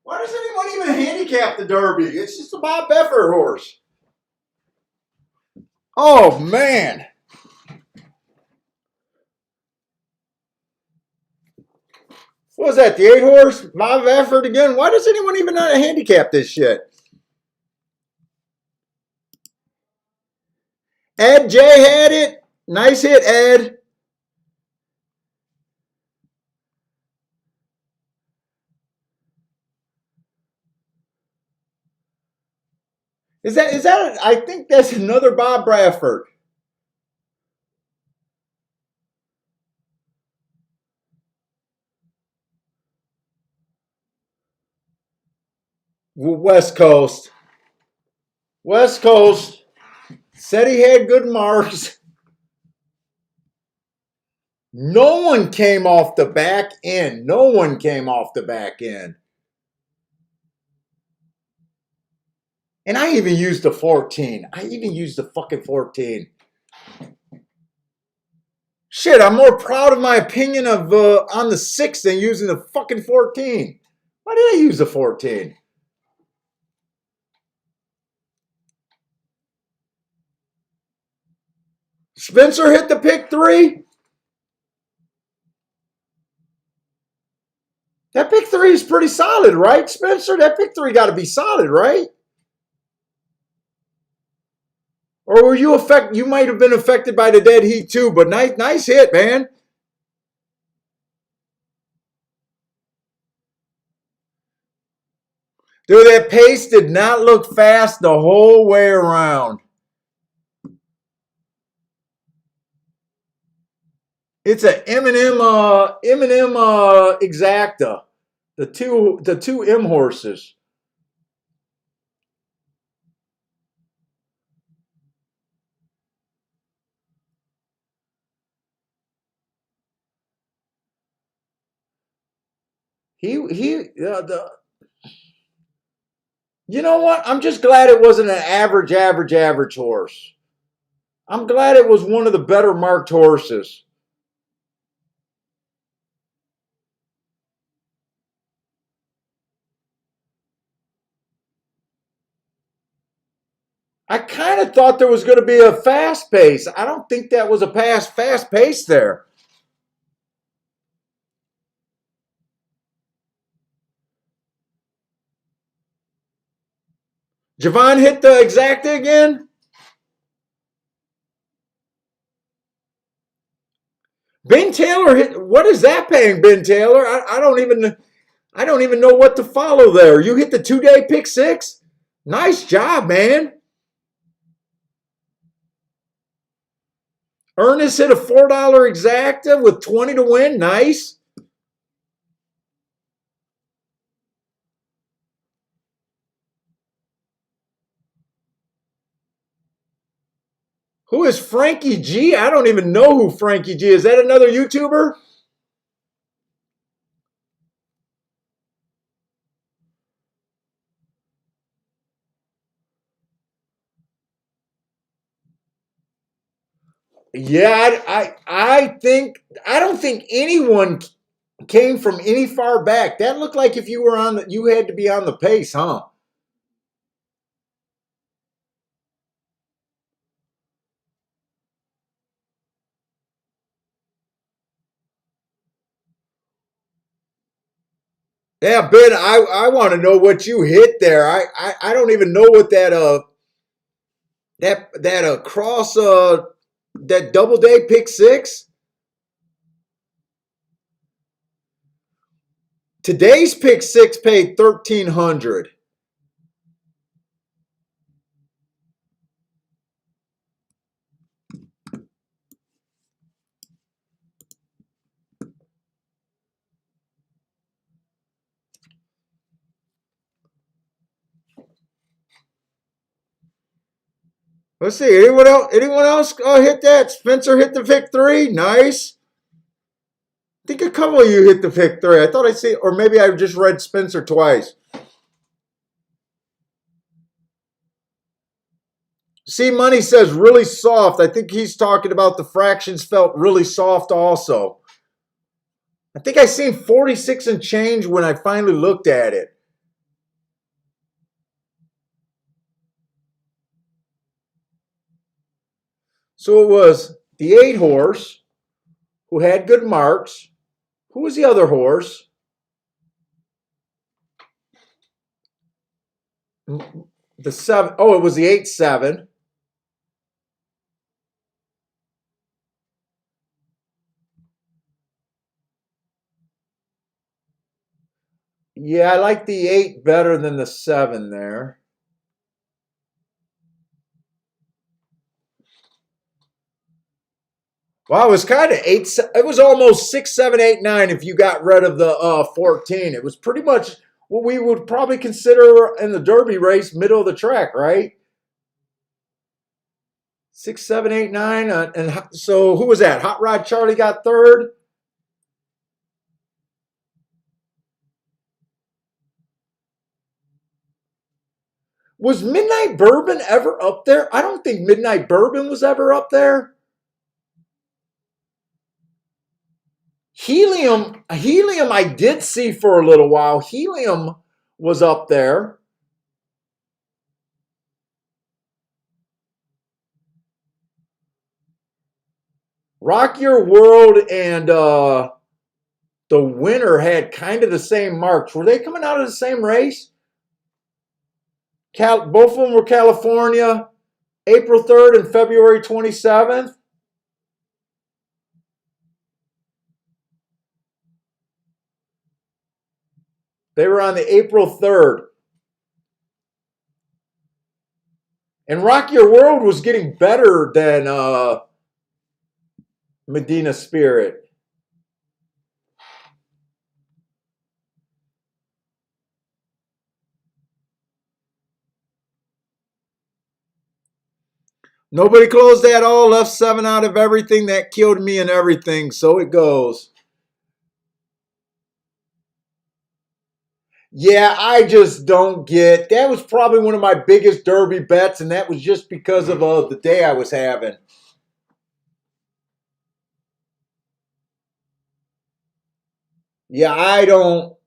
Why does anyone even handicap the Derby? It's just a Bob Baffert horse. Oh man. What was that? The 8 horse? Bob Baffert again? Why does anyone even know how to handicap this shit? Ed J had it. Nice hit, Ed. I think that's another Bob Baffert. West Coast. West Coast. Said he had good marks. No one came off the back end. No one came off the back end. And I even used the 14. I even used the fucking 14. Shit, I'm more proud of my opinion of on the 6 than using the fucking 14. Why did I use the 14? Spencer hit the pick 3. That pick 3 is pretty solid, right, Spencer? That pick 3 got to be solid, right? Or were you affected? You might have been affected by the dead heat too, but nice hit, man. Dude, that pace did not look fast the whole way around. It's a M&M exacta. The two M horses. The You know what? I'm just glad it wasn't an average horse. I'm glad it was one of the better marked horses. I kind of thought there was going to be a fast pace. I don't think that was a fast pace there. Javon hit the exacta again. Ben Taylor hit. What is that paying, Ben Taylor? I don't even. I don't even know what to follow there. You hit the 2-day pick six. Nice job, man. Ernest hit a $4 exacta with 20 to win. Nice. Who is Frankie G? I don't even know who Frankie G is. Is that another YouTuber? Yeah, I don't think anyone came from any far back. That looked like if you were on the, you had to be on the pace, huh? Yeah, Ben, I want to know what you hit there. I don't even know what that cross that double day pick six. Today's pick six paid 1,300. Let's see. Anyone else? Anyone else hit that? Spencer hit the pick three. Nice. I think a couple of you hit the pick three. I thought I see, or maybe I just read Spencer twice. See, Money says really soft. I think he's talking about the fractions felt really soft also. I think I seen 46 and change when I finally looked at it. So it was the 8 horse who had good marks. Who was the other horse? The 7. Oh, it was the 8-7. Yeah, I like the 8 better than the 7 there. Well, it was kind of 8. It was almost 6, 7, 8, 9 if you got rid of the 14. It was pretty much what we would probably consider in the Derby race, middle of the track, right? 6, 7, 8, 9. And so who was that? Hot Rod Charlie got third. Was Midnight Bourbon ever up there? I don't think Midnight Bourbon was ever up there. Helium, I did see for a little while. Helium was up there. Rock Your World and the winner had kind of the same marks. Were they coming out of the same race? Both of them were California, April 3rd and February 27th. They were on the April 3rd. And Rock Your World was getting better than Medina Spirit. Nobody closed at all, left 7 out of everything. That killed me and everything. So it goes. Yeah, I just don't get. That was probably one of my biggest Derby bets, and that was just because of the day I was having. Yeah, I don't.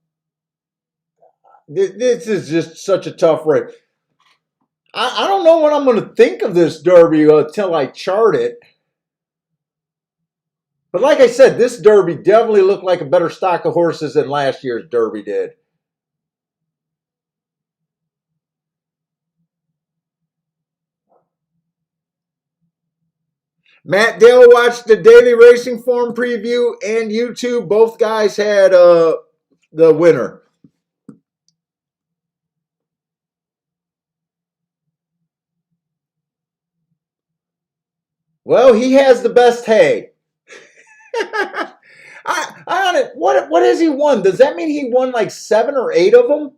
This is just such a tough race. I don't know what I'm going to think of this Derby until I chart it. But like I said, this Derby definitely looked like a better stock of horses than last year's Derby did. Matt Dale watched the Daily Racing Form preview and YouTube. Both guys had the winner. Well, he has the best hay. I on it. What has he won? Does that mean he won like 7 or 8 of them?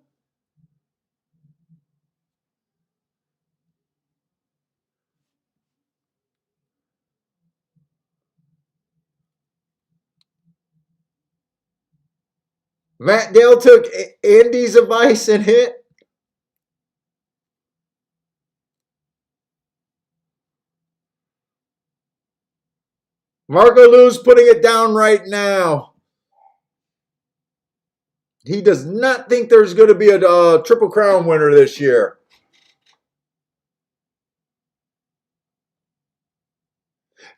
Matt Dale took Andy's advice and hit. Marco Lou's putting it down right now. He does not think there's going to be a Triple Crown winner this year.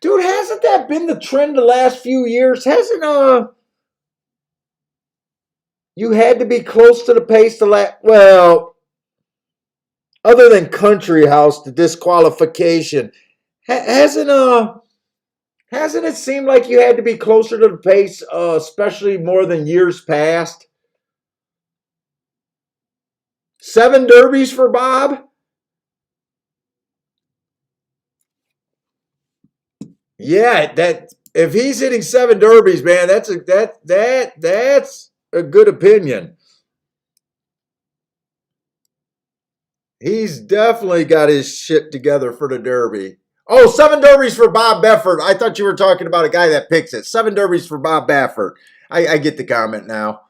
Dude, hasn't that been the trend the last few years? Hasn't you had to be close to the pace to well, other than Country House, the disqualification, hasn't it seemed like you had to be closer to the pace, especially more than years past? 7 derbies for Bob? Yeah, that if he's hitting 7 derbies, man, that's a good opinion. He's definitely got his shit together for the Derby. Oh, 7 derbies for Bob Baffert. I thought you were talking about a guy that picks it. 7 derbies for Bob Baffert. I get the comment now.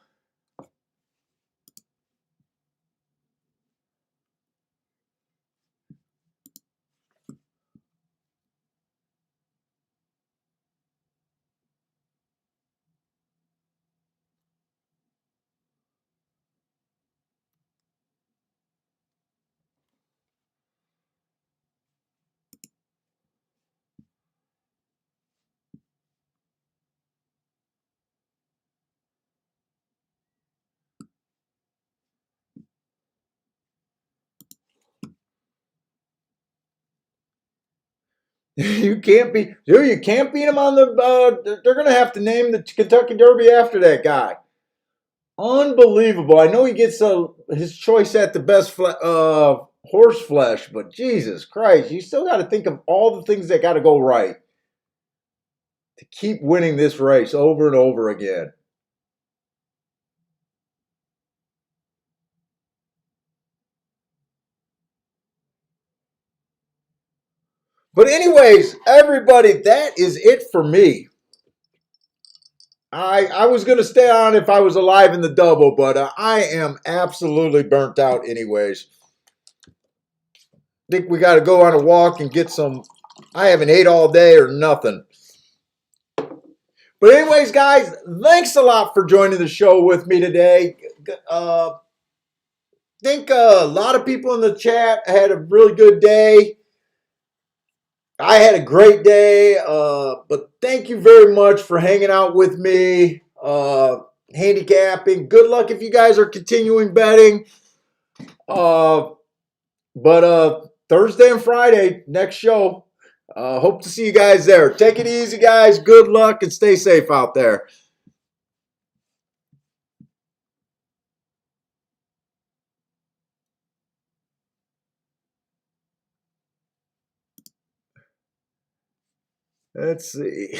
You can't be, dude. You can't beat him on the. They're gonna have to name the Kentucky Derby after that guy. Unbelievable. I know he gets his choice at the best horse flesh, but Jesus Christ, you still got to think of all the things that got to go right to keep winning this race over and over again. But anyways, everybody, that is it for me. I was going to stay on if I was alive in the double, but I am absolutely burnt out anyways. I think we got to go on a walk and get some. I haven't ate all day or nothing. But anyways, guys, thanks a lot for joining the show with me today. I think a lot of people in the chat had a really good day. I had a great day, but thank you very much for hanging out with me. Handicapping. Good luck if you guys are continuing betting. But Thursday and Friday, next show. Hope to see you guys there. Take it easy, guys. Good luck and stay safe out there. Let's see.